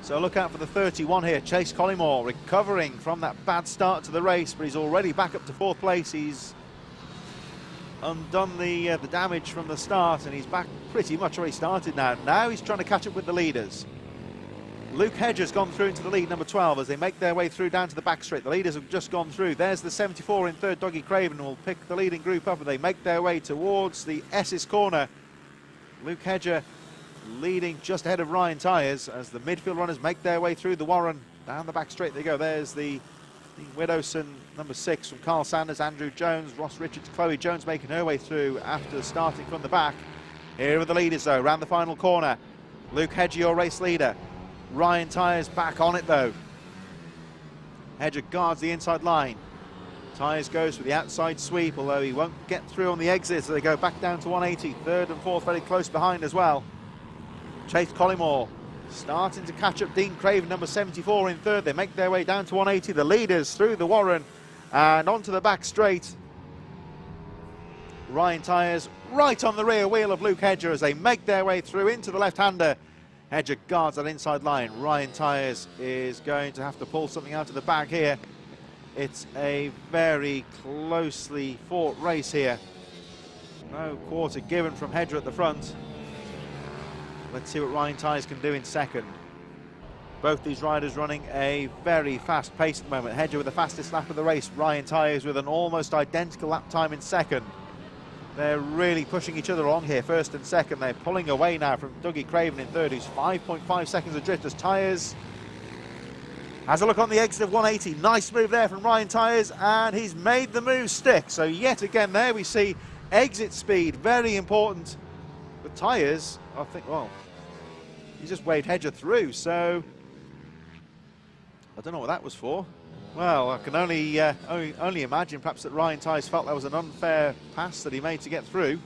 So look out for the 31 here. Chase Collymore recovering from that bad start to the race, but he's already back up to 4th place. He's undone the damage from the start, and he's back pretty much where he started now. Now he's trying to catch up with the leaders. Luke Hedger's gone through into the lead, number 12, as they make their way through down to the back straight. The leaders have just gone through. There's the 74 in 3rd, Dougie Craven, will pick the leading group up, and they make their way towards the S's corner. Luke Hedger leading just ahead of Ryan Tyers as the midfield runners make their way through the Warren. Down the back straight they go. There's the Widowson, number 6, from Carl Sanders, Andrew Jones, Ross Richards, Chloe Jones making her way through after starting from the back. Here are the leaders though, round the final corner. Luke Hedger, your race leader. Ryan Tyers back on it though. Hedger guards the inside line. Tyers goes for the outside sweep, although he won't get through on the exit, so they go back down to 180. 3rd and 4th very close behind as well. Chase Collymore starting to catch up Dean Craven, number 74 in 3rd. They make their way down to 180. The leaders through the Warren and onto the back straight. Ryan Tyers right on the rear wheel of Luke Hedger as they make their way through into the left-hander. Hedger guards that inside line. Ryan Tyers is going to have to pull something out of the bag here. It's a very closely fought race here. No quarter given from Hedger at the front. Let's see what Ryan Tyers can do in 2nd. Both these riders running a very fast pace at the moment. Hedger with the fastest lap of the race. Ryan Tyers with an almost identical lap time in 2nd. They're really pushing each other along here, 1st and 2nd. They're pulling away now from Dougie Craven in 3rd, who's 5.5 seconds adrift as Tyers has a look on the exit of 180. Nice move there from Ryan Tyers, and he's made the move stick. So yet again there we see exit speed, very important. But Tyers, I think, well, he just waved Hedger through, so I don't know what that was for. Well, I can only imagine perhaps that Ryan Tyers felt that was an unfair pass that he made to get through.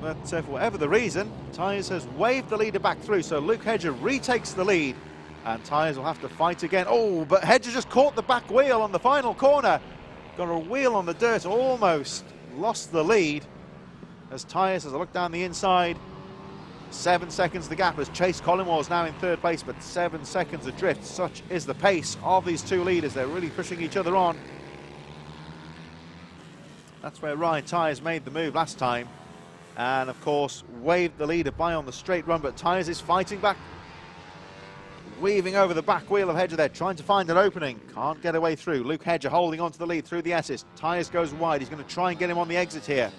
But for whatever the reason, Tyers has waved the leader back through, so Luke Hedger retakes the lead, and Tyers will have to fight again. Oh, but Hedger just caught the back wheel on the final corner. Got a wheel on the dirt, almost lost the lead as Tyers has a look down the inside. 7 seconds the gap as Chase Collymore is now in 3rd place, but 7 seconds adrift. Such is the pace of these two leaders. They're really pushing each other on. That's where Ryan Tyers made the move last time, and of course waved the leader by on the straight run, but Tyers is fighting back, weaving over the back wheel of Hedger there, trying to find an opening. Can't get away through. Luke Hedger holding on to the lead through the S's. Tyers goes wide. He's going to try and get him on the exit here.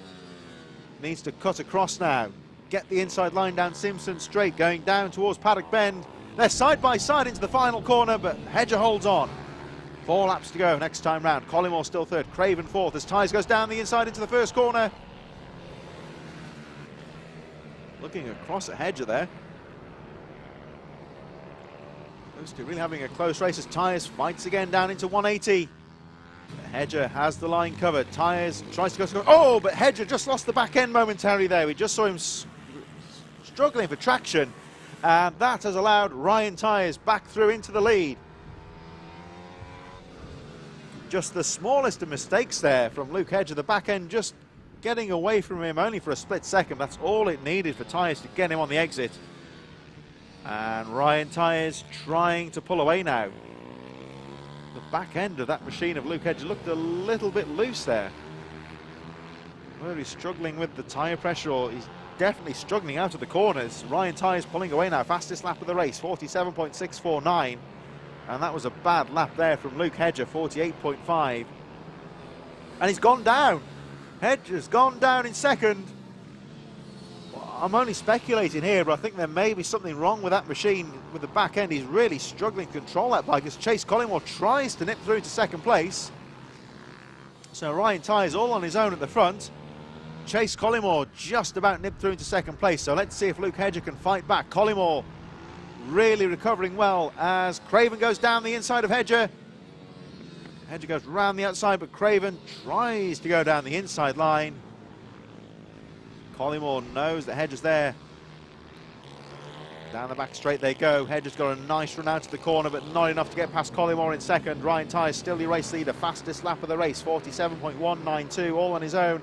Needs to cut across now. Get the inside line down Simpson Straight, going down towards Paddock Bend. They're side by side into the final corner, but Hedger holds on. 4 laps to go next time round. Collymore still 3rd, Craven 4th as Tyers goes down the inside into the 1st corner. Looking across at Hedger there. Those two really having a close race as Tyers fights again down into 180. Hedger has the line covered. Tyers tries to go. Oh, but Hedger just lost the back end momentarily there. We just saw him struggling for traction, and that has allowed Ryan Tyers back through into the lead. Just the smallest of mistakes there from Luke Hedger. The back end just getting away from him only for a split second. That's all it needed for Tyers to get him on the exit. And Ryan Tyers trying to pull away now. The back end of that machine of Luke Hedger looked a little bit loose there. Whether he's struggling with the tyre pressure or he's definitely struggling out of the corners. Ryan Tyers pulling away now, fastest lap of the race, 47.649. And that was a bad lap there from Luke Hedger, 48.5. And he's gone down. Hedger's gone down in 2nd. I'm only speculating here, but I think there may be something wrong with that machine with the back end. He's really struggling to control that bike as Chase Collymore tries to nip through to 2nd place. So Ryan Tyers all on his own at the front. Chase Collymore just about nipped through into 2nd place. So let's see if Luke Hedger can fight back. Collymore really recovering well as Craven goes down the inside of Hedger. Hedger goes round the outside, but Craven tries to go down the inside line. Collymore knows that Hedger's there. Down the back straight they go. Hedger's got a nice run out to the corner, but not enough to get past Collymore in second. Ryan Tyers still the race leader, fastest lap of the race, 47.192, all on his own.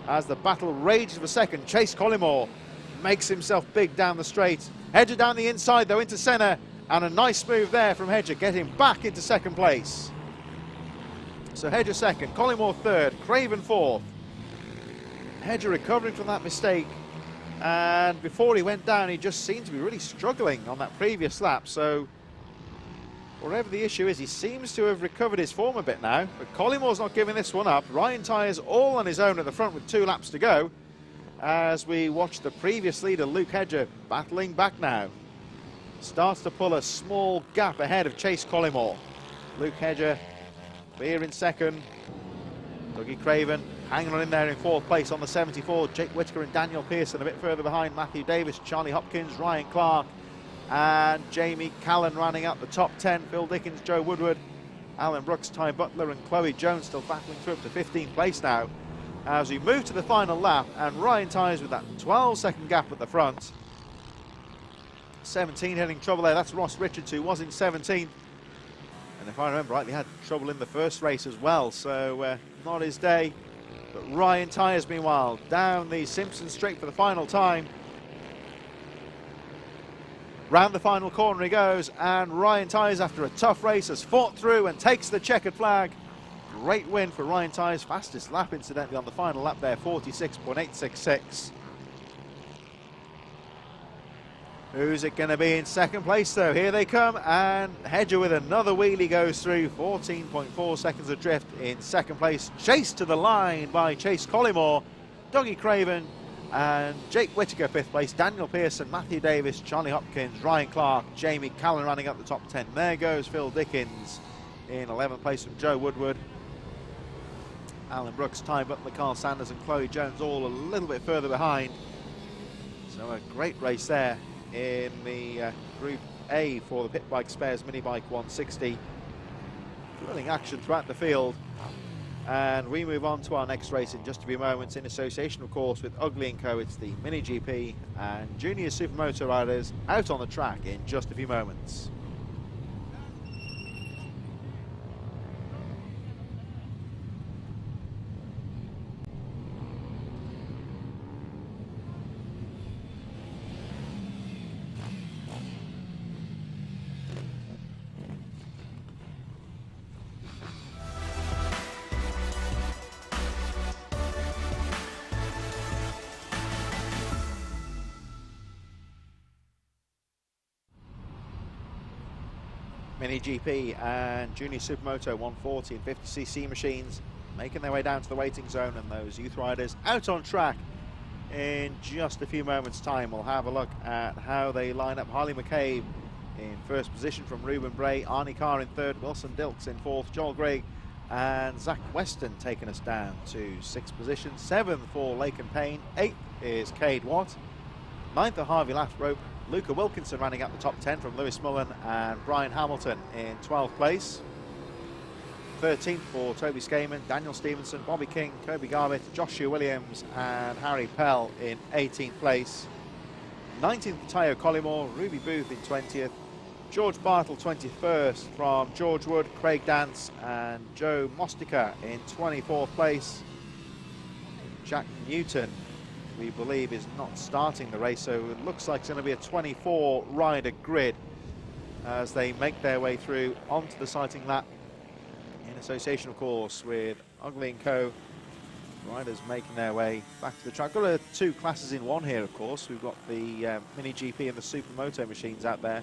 As the battle rages for second, Chase Collymore makes himself big down the straight. Hedger down the inside though into Senna, and a nice move there from Hedger, getting back into second place. So Hedger second, Collymore third, Craven fourth. Hedger recovering from that mistake, and before he went down he just seemed to be really struggling on that previous lap, so whatever the issue is, he seems to have recovered his form a bit now, but Collymore's not giving this one up. Ryan Tyers all on his own at the front with 2 laps to go, as we watch the previous leader Luke Hedger battling back now. Starts to pull a small gap ahead of Chase Collymore. Luke Hedger here in second. Dougie Craven hanging on in there in 4th place on the 74. Jake Whittaker and Daniel Pearson a bit further behind. Matthew Davis, Charlie Hopkins, Ryan Clark and Jamie Callan running up the top 10. Phil Dickens, Joe Woodward, Alan Brooks, Ty Butler and Chloe Jones still battling through up to 15th place now. As we move to the final lap, and Ryan Tyers with that 12-second gap at the front. 17 having trouble there. That's Ross Richards, who was in 17th. And if I remember rightly, had trouble in the first race as well, so not his day. But Ryan Tyers, meanwhile, down the Simpson Straight for the final time. Round the final corner he goes, and Ryan Tyers, after a tough race, has fought through and takes the checkered flag. Great win for Ryan Tyers, fastest lap incidentally on the final lap there, 46.866. Who's it going to be in second place though? Here they come, and Hedger with another wheelie goes through, 14.4 seconds adrift in second place. Chased to the line by Chase Collymore, Dougie Craven and Jake Whittaker 5th place, Daniel Pearson, Matthew Davis, Charlie Hopkins, Ryan Clark, Jamie Callan running up the top 10. There goes Phil Dickens in 11th place from Joe Woodward. Alan Brooks, Ty Butler, Carl Sanders and Chloe Jones all a little bit further behind. So a great race there in the Group A for the Pit Bike Spares Minibike 160. Thrilling action throughout the field. And we move on to our next race in just a few moments, in association of course with Ugly & Co. It's the Mini GP and Junior Supermoto riders out on the track in just a few moments. Mini GP and Junior Supermoto 140 and 50cc machines making their way down to the waiting zone, and those youth riders out on track in just a few moments time. We'll have a look at how they line up. Harley McCabe in first position from Ruben Bray, Arnie Carr in third, Wilson Dilks in fourth, Joel Grigg and Zach Weston taking us down to 6th position. 7th for Laken Payne, 8th is Cade Watt, 9th are Harvey Lathrop, Luca Wilkinson running up the top 10 from Lewis Mullen and Brian Hamilton in 12th place. 13th for Toby Skaman, Daniel Stevenson, Bobby King, Kobe Garbutt, Joshua Williams and Harry Pell in 18th place. 19th for Tayo Collymore, Ruby Booth in 20th, George Bartle 21st from George Wood, Craig Dance and Joe Mostica in 24th place. Jack Newton, we believe, is not starting the race, so it looks like it's going to be a 24 rider grid as they make their way through onto the sighting lap in association of course with Ugly & Co. Riders making their way back to the track. Got 2 classes in one here of course. We've got the Mini GP and the Supermoto machines out there.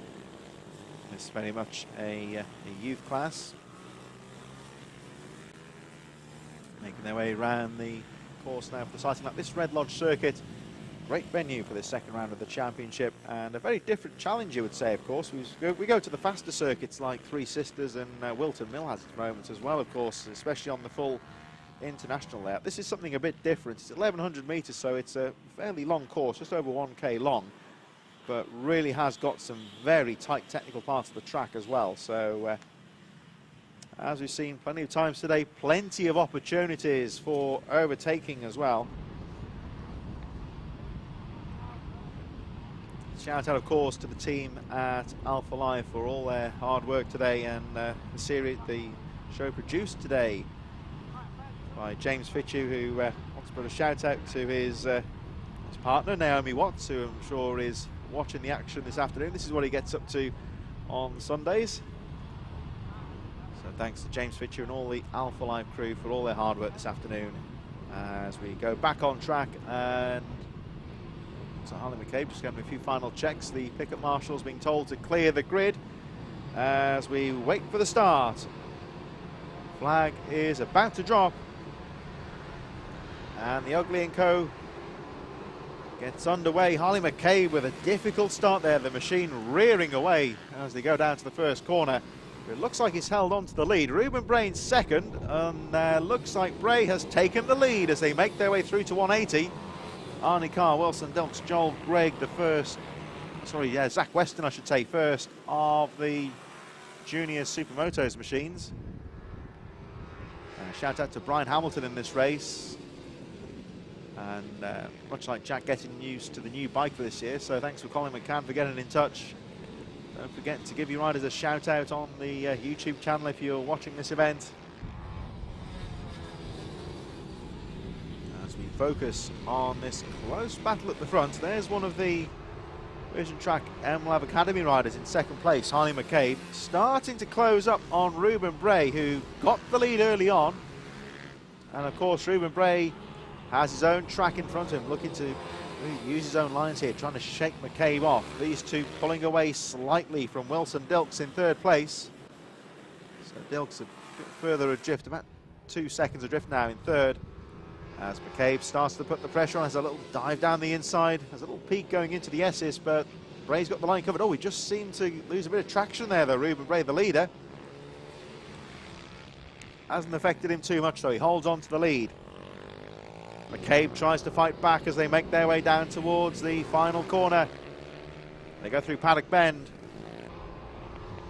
It's very much a youth class making their way around the course now for the sighting lap. This Red Lodge circuit, great venue for the second round of the championship, and a very different challenge you would say of course. We go to the faster circuits like Three Sisters and Wilton Mill has its moments as well of course, especially on the full international layout. This is something a bit different. It's 1100 metres, so it's a fairly long course, just over 1k long, but really has got some very tight technical parts of the track as well. So As we've seen plenty of times today, plenty of opportunities for overtaking as well. Shout out, of course, to the team at Alpha Live for all their hard work today, and the show produced today by James Fitchew, who wants to put a shout out to his partner Naomi Watts, who I'm sure is watching the action this afternoon. This is what he gets up to on Sundays. So thanks to James Fitchew and all the Alpha Live crew for all their hard work this afternoon as we go back on track. And so Harley McCabe just getting a few final checks. The pickup marshal's being told to clear the grid as we wait for the start. Flag is about to drop, and the Ugly & Co. gets underway. Harley McCabe with a difficult start there. The machine rearing away as they go down to the first corner. It looks like he's held on to the lead. Ruben Bray in second, and looks like Bray has taken the lead as they make their way through to 180. Arnie Carr, Wilson Dilks, Joel Grigg, Zach Weston, I should say, first of the junior Supermotos machines. Shout out to Brian Hamilton in this race. And much like Jack, getting used to the new bike for this year, so thanks for Colin McCann for getting in touch. Don't forget to give your riders a shout out on the YouTube channel if you're watching this event. As we focus on this close battle at the front, there's one of the Vision Track MLab Academy riders in second place, Harley McCabe, starting to close up on Ruben Bray, who got the lead early on. And of course, Ruben Bray has his own track in front of him, looking to really use his own lines here, trying to shake McCabe off. These two pulling away slightly from Wilson Dilks in third place. So Dilks a bit further adrift, about 2 seconds adrift now in third. As McCabe starts to put the pressure on, has a little dive down the inside, has a little peak going into the S's, but Bray's got the line covered. Oh, he just seemed to lose a bit of traction there, though, Ruben Bray, the leader. Hasn't affected him too much, though. He holds on to the lead. McCabe tries to fight back as they make their way down towards the final corner. They go through Paddock Bend.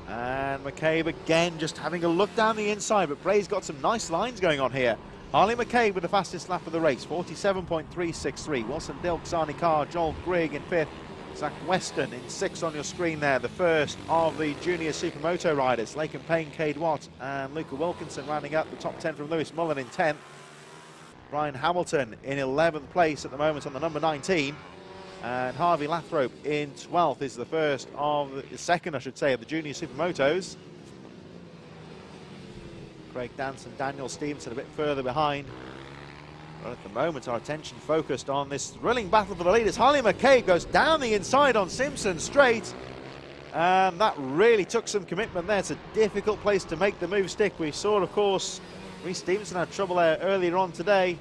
And McCabe again just having a look down the inside, but Bray's got some nice lines going on here. Harley McCabe with the fastest lap of the race, 47.363. Wilson Dilks, Arnie Carr, Joel Grigg in fifth. Zach Weston in sixth on your screen there, the first of the junior Supermoto riders. Laken Payne, Cade Watt and Luca Wilkinson rounding out the top 10 from Lewis Mullen in 10th. Brian Hamilton in 11th place at the moment on the number 19. And Harvey Lathrop in 12th is the second, I should say, of the junior Supermotos. Craig Dance and Daniel Stevenson a bit further behind. But at the moment, our attention focused on this thrilling battle for the leaders. Harley McCabe goes down the inside on Simpson straight. And that really took some commitment there. It's a difficult place to make the move stick. We saw, of course, Reece Stevenson had trouble there earlier on today.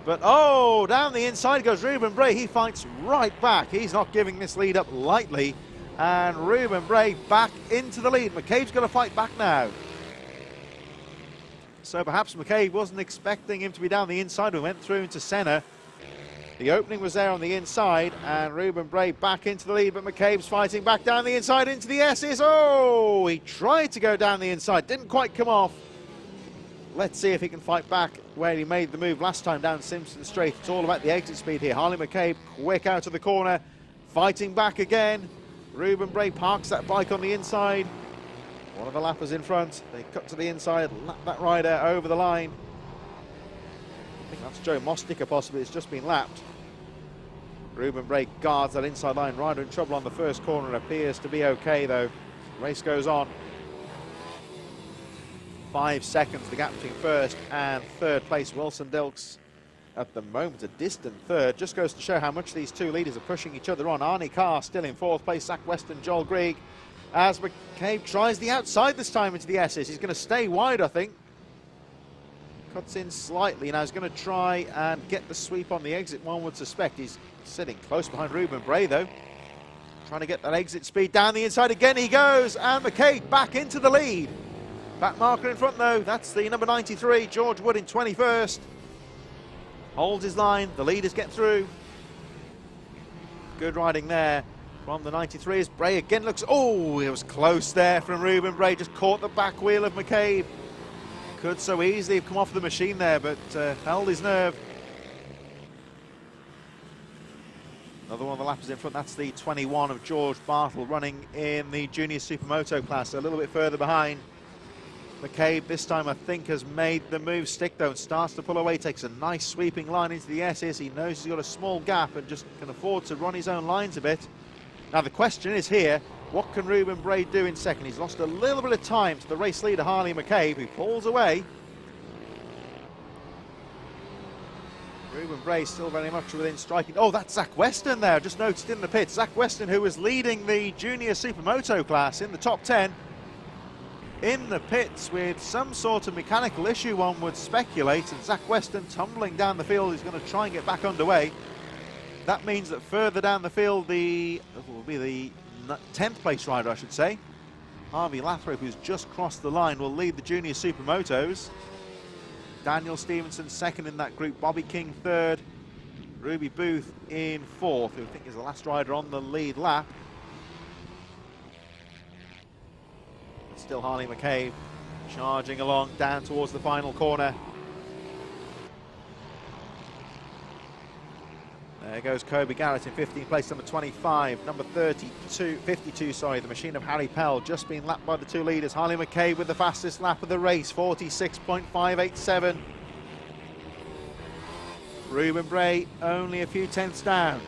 But, oh, down the inside goes Ruben Bray. He fights right back. He's not giving this lead up lightly. And Ruben Bray back into the lead. McCabe's got to fight back now. So perhaps McCabe wasn't expecting him to be down the inside. We went through into Senna. The opening was there on the inside, and Ruben Bray back into the lead, but McCabe's fighting back down the inside into the S's. Oh, he tried to go down the inside, didn't quite come off. Let's see if he can fight back where he made the move last time down Simpson Straight. It's all about the exit speed here. Harley McCabe quick out of the corner, fighting back again. Ruben Bray parks that bike on the inside. One of the lappers in front. They cut to the inside, lap that rider over the line. I think that's Joe Mostica possibly. It's just been lapped. Ruben Bray guards that inside line. Rider in trouble on the first corner. Appears to be okay though. Race goes on. 5 seconds the gap between first and third place. Wilson Dilks at the moment a distant third. Just goes to show how much these two leaders are pushing each other on. Arnie Carr still in fourth place. Zach Weston, Joel Grigg. As McCabe tries the outside this time into the S's. He's going to stay wide, I think. Cuts in slightly. Now he's going to try and get the sweep on the exit, one would suspect. He's sitting close behind Ruben Bray, though. Trying to get that exit speed down the inside again. He goes, and McCabe back into the lead. Back marker in front, though. That's the number 93, George Wood in 21st. Holds his line. The leaders get through. Good riding there from the 93s. Bray again looks, oh, it was close there from Ruben Bray. Just caught the back wheel of McCabe. Could so easily have come off the machine there, but held his nerve. Another one of the lappers in front, that's the 21 of George Bartle, running in the junior supermoto class, a little bit further behind. McCabe this time I think has made the move stick though and starts to pull away, takes a nice sweeping line into the S's. He knows he's got a small gap and just can afford to run his own lines a bit. Now the question is here, what can Ruben Bray do in second? He's lost a little bit of time to the race leader Harley McCabe, who pulls away. Ruben Bray still very much within striking. Oh, that's Zach Weston there, just noticed in the pits. Zach Weston, who was leading the junior supermoto class in the top 10. In the pits with some sort of mechanical issue, one would speculate, and Zach Weston tumbling down the field is going to try and get back underway. That means that further down the field, will be the 10th place rider, I should say. Harvey Lathrop, who's just crossed the line, will lead the junior supermotos. Daniel Stevenson second in that group, Bobby King third, Ruby Booth in fourth, who I think is the last rider on the lead lap. Still Harley McCabe charging along down towards the final corner. There goes Kobe Garrett in 15th place, number 25, number 52, sorry, the machine of Harry Pell, just being lapped by the two leaders. Harley McCabe with the fastest lap of the race, 46.587. Ruben Bray only a few tenths down.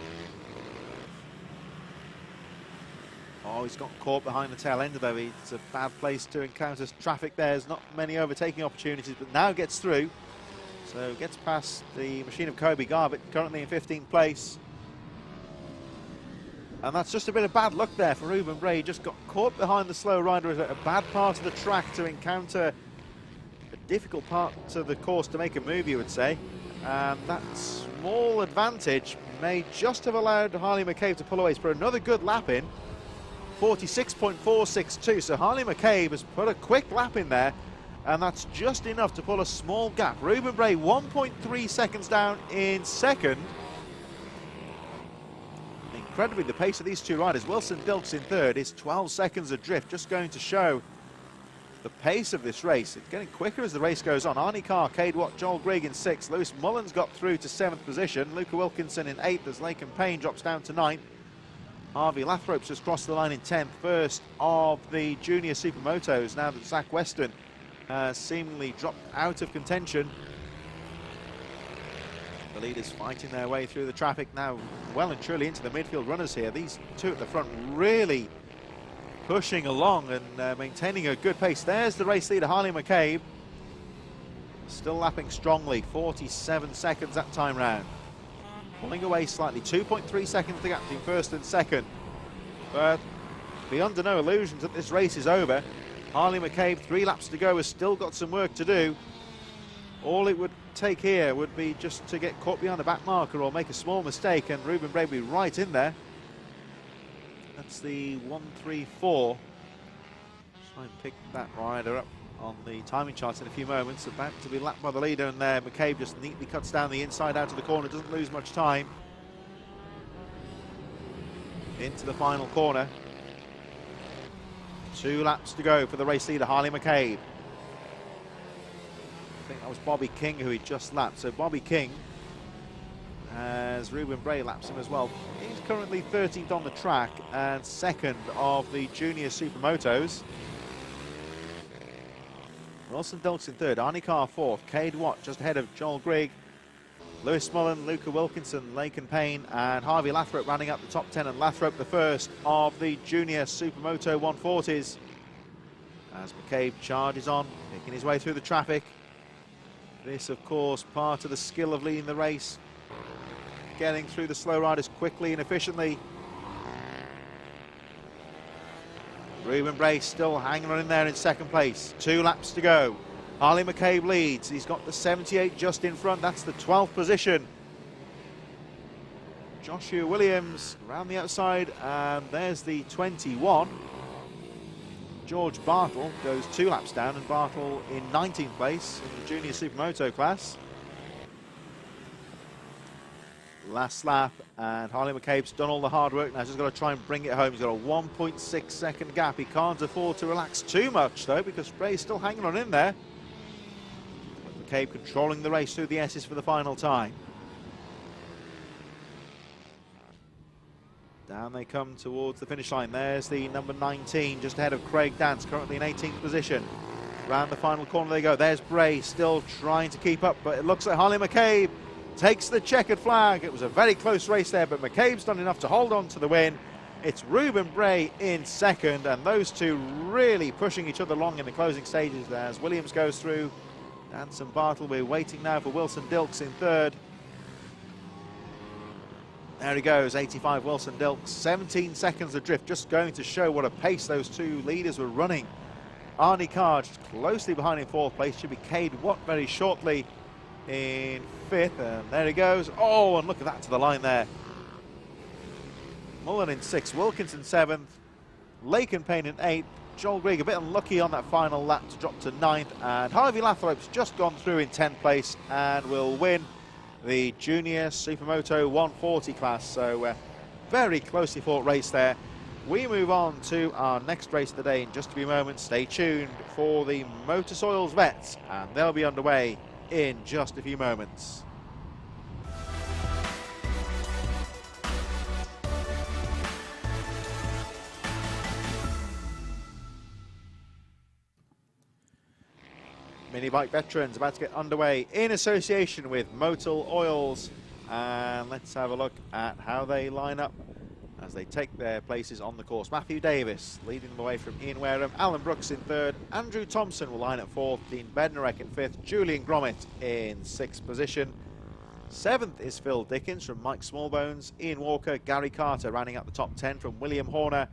Oh, he's got caught behind the tail end though. It's a bad place to encounter traffic there. There's not many overtaking opportunities, but now gets through. So gets past the machine of Kobe Garbutt, currently in 15th place. And that's just a bit of bad luck there for Ruben Bray. Just got caught behind the slow rider at a bad part of the track to encounter a difficult part of the course to make a move, you would say. And that small advantage may just have allowed Harley McCabe to pull away for another good lap in. 46.462, so Harley McCabe has put a quick lap in there, and that's just enough to pull a small gap. Ruben Bray 1.3 seconds down in second. Incredibly, the pace of these two riders, Wilson Dilks in third, is 12 seconds adrift, just going to show the pace of this race. It's getting quicker as the race goes on. Arnie Carr, Cade Watt, Joel Grigg in sixth. Lewis Mullins got through to 7th position. Luca Wilkinson in 8th as Laken Payne drops down to 9th. Harvey Lathropes just crossed the line in 10th, first of the junior supermotos, now that Zach Weston has seemingly dropped out of contention. The leaders fighting their way through the traffic now, well and truly into the midfield runners here. These two at the front really pushing along and maintaining a good pace. There's the race leader, Harley McCabe, still lapping strongly, 47 seconds that time round. Pulling away slightly, 2.3 seconds the gap between first and second. But be under no illusions that this race is over. Harley McCabe, 3 laps to go, has still got some work to do. All it would take here would be just to get caught behind the back marker or make a small mistake, and Ruben Bray will be right in there. That's the 134. Try and pick that rider up on the timing charts in a few moments. About to be lapped by the leader, and there McCabe just neatly cuts down the inside out of the corner, doesn't lose much time. Into the final corner. 2 laps to go for the race leader, Harley McCabe. I think that was Bobby King who he just lapped. So Bobby King, as Ruben Bray laps him as well. He's currently 13th on the track and 2nd of the junior supermotos. Wilson Dilks in 3rd, Arnie Carr 4th, Cade Watt just ahead of Joel Grigg, Lewis Mullen, Luca Wilkinson, Laken Payne and Harvey Lathrop rounding up the top 10, and Lathrop the first of the junior supermoto 140s. As McCabe charges on, picking his way through the traffic. This, of course, part of the skill of leading the race, getting through the slow riders quickly and efficiently. Ruben Bray still hanging on in there in 2nd place. 2 laps to go. Harley McCabe leads. He's got the 78 just in front. That's the 12th position. Joshua Williams around the outside, and there's the 21. George Bartle goes 2 laps down, and Bartle in 19th place in the junior supermoto class. Last lap, and Harley McCabe's done all the hard work now. He's just got to try and bring it home. He's got a 1.6 second gap. He can't afford to relax too much though, because Bray's still hanging on in there. McCabe controlling the race through the S's for the final time. Down they come towards the finish line. There's the number 19 just ahead of Craig Dance, currently in 18th position. Round the final corner they go. There's Bray still trying to keep up, but it looks like Harley McCabe takes the checkered flag. It was a very close race there, but McCabe's done enough to hold on to the win. It's Ruben Bray in second, and those two really pushing each other along in the closing stages as Williams goes through. Dance and Bartle, we're waiting now for Wilson Dilks in third. There he goes, 85 Wilson Dilks, 17 seconds adrift, just going to show what a pace those two leaders were running. Arnie Carr just closely behind in fourth place, should be Cade Watt very shortly in fifth, and there he goes. Oh, and look at that to the line there. Mullen in sixth, Wilkinson seventh, Laken Payne in eighth, Joel Grieg a bit unlucky on that final lap to drop to ninth, and Harvey Lathrope's just gone through in 10th place and will win the Junior Supermoto 140 class. So very closely fought race there. We move on to our next race of the day in just a few moments. Stay tuned for the Motor Soils Vets, and they'll be underway in just a few moments. Minibike Veterans about to get underway in association with Motul Oils, and let's have a look at how they line up as they take their places on the course. Matthew Davis leading them away from Ian Wareham, Alan Brooks in third, Andrew Thompson will line up fourth, Dean Bednarek in fifth, Julian Gromit in sixth position. Seventh is Phil Dickens from Mike Smallbones, Ian Walker, Gary Carter rounding out the top 10 from William Horner,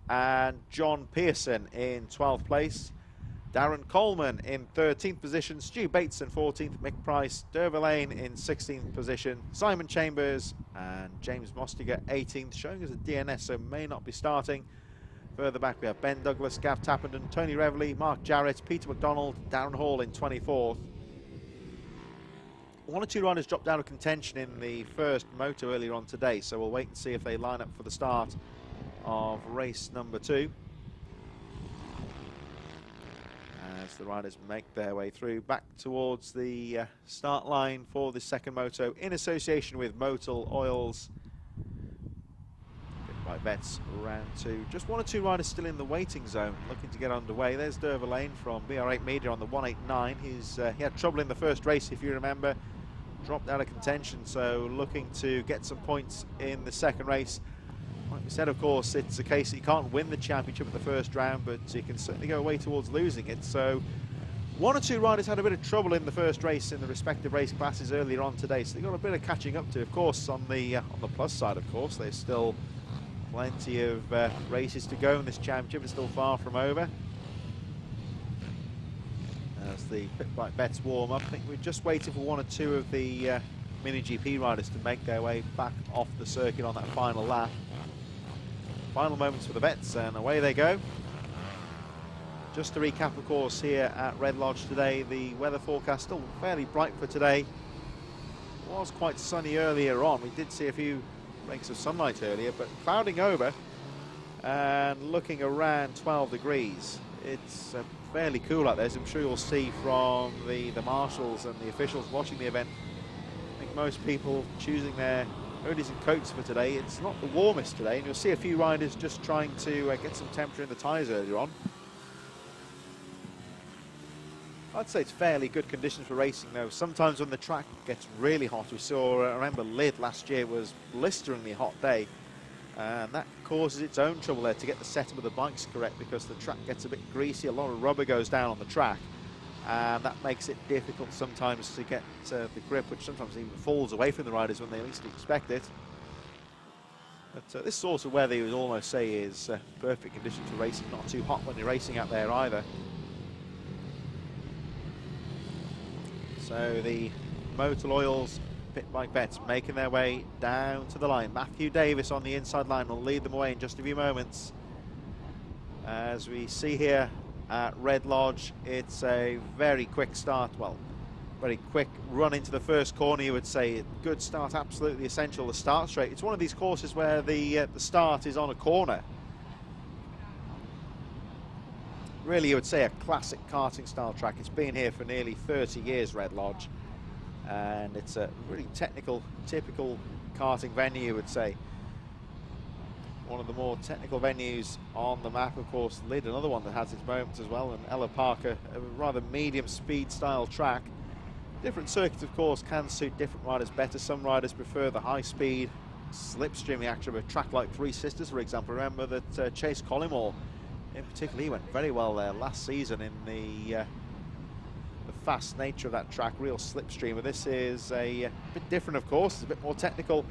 and John Pearson in 12th place. Darren Coleman in 13th position, Stu Bates in 14th, Mick Price, Derva Lane in 16th position, Simon Chambers and James Mostiger 18th, showing us a DNS, so may not be starting. Further back we have Ben Douglas, Gav Tappenden, Tony Reveley, Mark Jarrett, Peter McDonald, Darren Hall in 24th. One or two riders dropped out of contention in the first moto earlier on today, so we'll wait and see if they line up for the start of race number 2. As the riders make their way through back towards the start line for the second moto in association with Motul Oils. Right, Vets round 2. Just one or two riders still in the waiting zone looking to get underway. There's Derva Lane from BR8 Media on the 189. He had trouble in the first race, if you remember, dropped out of contention, so looking to get some points in the second race. Like we said, of course, it's a case that you can't win the championship at the first round, but you can certainly go away towards losing it. So one or two riders had a bit of trouble in the first race in the respective race classes earlier on today, so they've got a bit of catching up to. Of course, on the plus side, of course, there's still plenty of races to go in this championship. It's still far from over. As the pit bike bets warm up, I think we're just waiting for one or two of the Mini GP riders to make their way back off the circuit on that final lap. Final moments for the Vets, and away they go. Just to recap, of course, here at Red Lodge today, the weather forecast still fairly bright for today. It was quite sunny earlier on. We did see a few breaks of sunlight earlier, but clouding over and looking around 12 degrees. It's fairly cool out there, as I'm sure you'll see from the marshals and the officials watching the event. I think most people choosing their hoodies and coats for today. It's not the warmest today, and you'll see a few riders just trying to get some temperature in the tyres earlier on. I'd say it's fairly good conditions for racing, though. Sometimes when the track gets really hot, we saw, I remember Lydd last year was blisteringly hot day, and that causes its own trouble there to get the setup of the bikes correct, because the track gets a bit greasy, a lot of rubber goes down on the track, and that makes it difficult sometimes to get the grip, which sometimes even falls away from the riders when they least expect it. But this sort of weather you would almost say is perfect conditions for racing, not too hot when you're racing out there either. So the Motul Oils pit bike Vets making their way down to the line. Matthew Davis on the inside line will lead them away in just a few moments. As we see here at Red Lodge, it's a very quick start, well, very quick run into the first corner, you would say. Good start, absolutely essential, the start straight. It's one of these courses where the start is on a corner. really, you would say, a classic karting style track. It's been here for nearly 30 years, Red Lodge, and it's a really technical, typical karting venue, you would say. One of the more technical venues on the map, of course. Lyd, another one that has its moments as well, and Ella Parker, a rather medium speed style track. Different circuits, of course, can suit different riders better. Some riders prefer the high speed, slipstream action of a track like Three Sisters, for example. Remember that Chase Collymore, in particular, he went very well there last season in the fast nature of that track, real slipstream. But this is a bit different, of course. It's a bit more technical.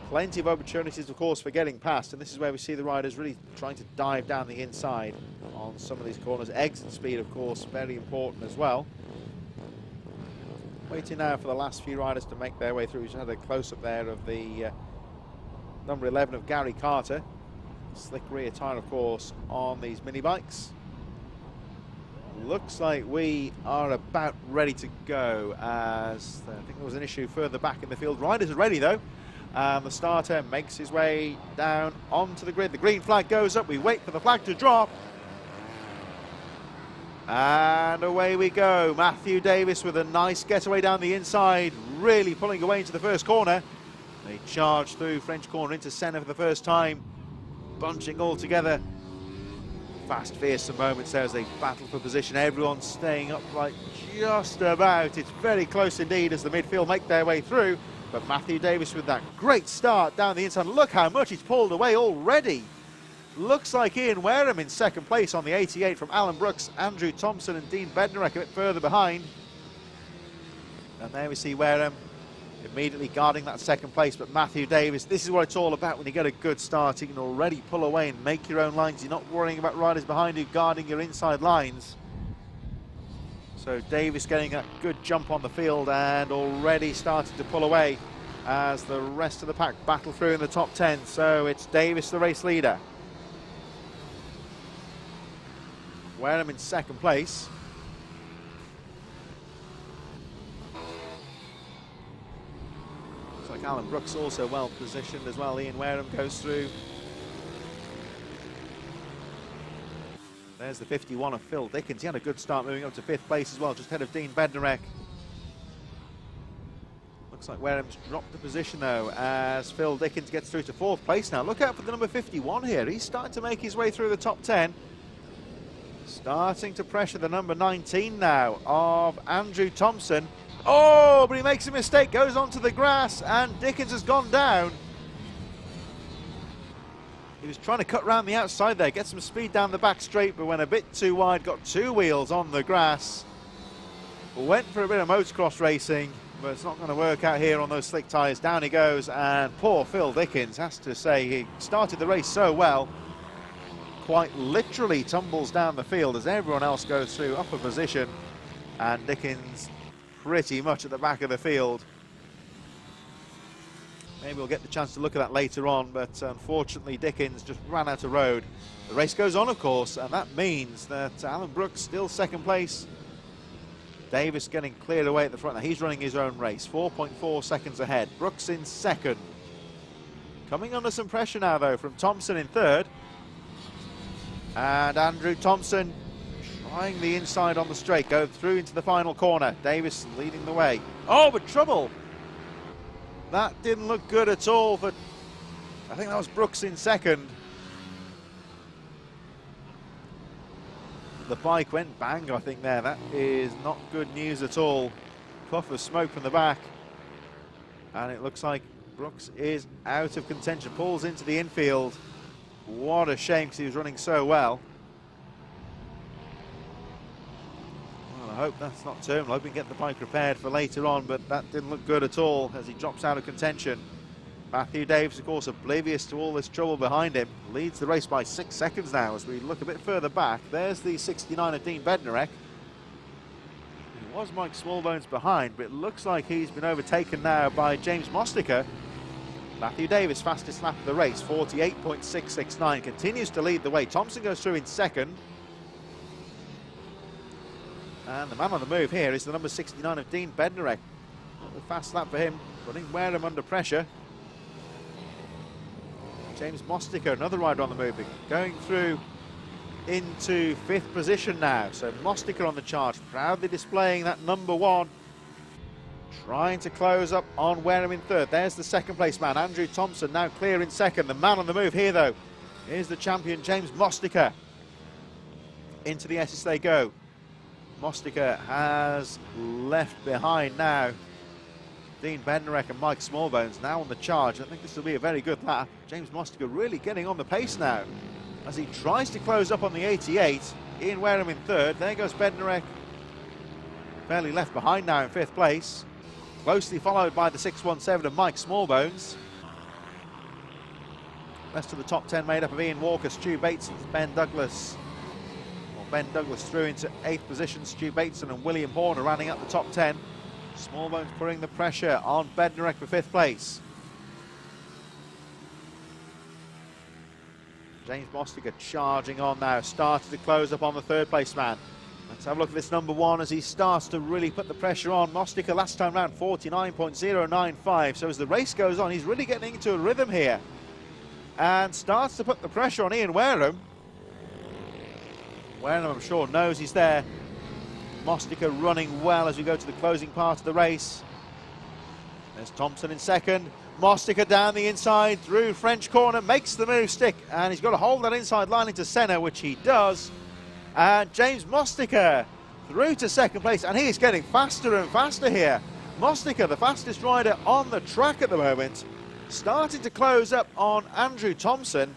Plenty of opportunities, of course, for getting past, and this is where we see the riders really trying to dive down the inside on some of these corners. Exit speed, of course, very important as well. Waiting now for the last few riders to make their way through. We just had a close-up there of the number 11 of Gary Carter. Slick rear tyre, of course, on these mini bikes. Looks like we are about ready to go, as I think there was an issue further back in the field. Riders are ready, though. The starter makes his way down onto the grid. The green flag goes up. We wait for the flag to drop. And away we go. Matthew Davis with a nice getaway down the inside, really pulling away into the first corner. They charge through French corner into centre for the first time, bunching all together. Fast, fearsome moments there as they battle for position. Everyone's staying upright just about. It's very close indeed as the midfield make their way through. But Matthew Davis with that great start down the inside. Look how much he's pulled away already. Looks like Ian Wareham in second place on the 88 from Alan Brooks, Andrew Thompson and Dean Bednarek a bit further behind. And there we see Wareham immediately guarding that second place. But Matthew Davis, this is what it's all about when you get a good start. You can already pull away and make your own lines. You're not worrying about riders behind you guarding your inside lines. So Davis getting a good jump on the field and already started to pull away as the rest of the pack battle through in the top 10. So it's Davis the race leader. Wareham in second place. Looks like Alan Brooks also well positioned as well. Ian Wareham goes through. There's the 51 of Phil Dickens. He had a good start moving up to 5th place as well, just ahead of Dean Bednarek. Looks like Wareham's dropped the position though as Phil Dickens gets through to 4th place now. Look out for the number 51 here. He's starting to make his way through the top 10. Starting to pressure the number 19 now of Andrew Thompson. Oh, but he makes a mistake, goes onto the grass, and Dickens has gone down. He was trying to cut round the outside there, get some speed down the back straight, but went a bit too wide, got 2 wheels on the grass. Went for a bit of motocross racing, but it's not going to work out here on those slick tyres. Down he goes, and poor Phil Dickens, has to say, he started the race so well. Quite literally tumbles down the field as everyone else goes through upper position, and Dickens pretty much at the back of the field. Maybe we'll get the chance to look at that later on, but unfortunately Dickens just ran out of road. The race goes on, of course, and that means that Alan Brooks still second place. Davis getting cleared away at the front. Now he's running his own race, 4.4 seconds ahead. Brooks in second. Coming under some pressure now, though, from Thompson in third. And Andrew Thompson trying the inside on the straight, go through into the final corner. Davis leading the way. Oh, but trouble! That didn't look good at all, but I think that was Brooks in second. The bike went bang, I think, there. That is not good news at all. Puff of smoke from the back. And it looks like Brooks is out of contention, pulls into the infield. What a shame, because he was running so well. Well, I hope that's not terminal. I hope we can get the bike repaired for later on, but that didn't look good at all as he drops out of contention. Matthew Davis, of course, oblivious to all this trouble behind him, leads the race by 6 seconds now as we look a bit further back. There's the 69 of Dean Bednarek. It was Mike Smallbones behind, but it looks like he's been overtaken now by James Mostiker. Matthew Davis, fastest lap of the race, 48.669, continues to lead the way. Thompson goes through in second. And the man on the move here is the number 69 of Dean Bednarek. A fast lap for him, putting Wareham under pressure. James Mostiker, another rider on the move, going through into 5th position now. So Mostica on the charge, proudly displaying that number 1. Trying to close up on Wareham in 3rd. There's the 2nd place man, Andrew Thompson, now clear in 2nd. The man on the move here, though, is the champion, James Mostica. Into the S's they go. Mostica has left behind now Dean Bednarek and Mike Smallbones now on the charge. I think this will be a very good lap. James Mostica really getting on the pace now as he tries to close up on the 88. Ian Wareham in 3rd. There goes Bednarek, fairly left behind now in 5th place. Closely followed by the 617 of Mike Smallbones. Rest of the top 10 made up of Ian Walker, Stu Bateson, Ben Douglas. Well, Ben Douglas through into 8th position. Stu Bateson and William Horner rounding up the top 10. Smallbones putting the pressure on Bednarek for 5th place. James Mostica charging on now, started to close up on the 3rd place man. Let's have a look at this number 1 as he starts to really put the pressure on. Mostica last time round 49.095, so as the race goes on he's really getting into a rhythm here and starts to put the pressure on Ian Wareham. Wareham, I'm sure, knows he's there. Mostica running well as we go to the closing part of the race. There's Thompson in 2nd. Mostica down the inside through French corner, makes the move stick, and he's got to hold that inside line into Senna, which he does. And James Mostica through to 2nd place, and he's getting faster and faster here. Mostica, the fastest rider on the track at the moment, starting to close up on Andrew Thompson.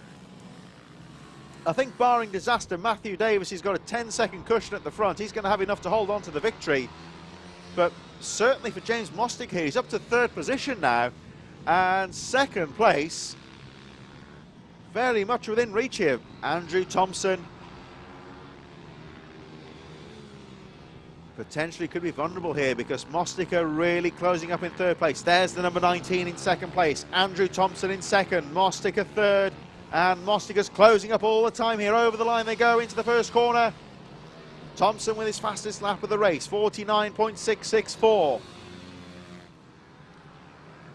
I think barring disaster, Matthew Davis, he's got a 10-second cushion at the front. He's going to have enough to hold on to the victory. But certainly for James Mostica here, he's up to 3rd position now. And 2nd place, very much within reach here. Andrew Thompson potentially could be vulnerable here because Mostica really closing up in 3rd place. There's the number 19 in 2nd place. Andrew Thompson in 2nd, Mostica 3rd. And Mostica's closing up all the time here. Over the line they go into the 1st corner. Thompson with his fastest lap of the race, 49.664.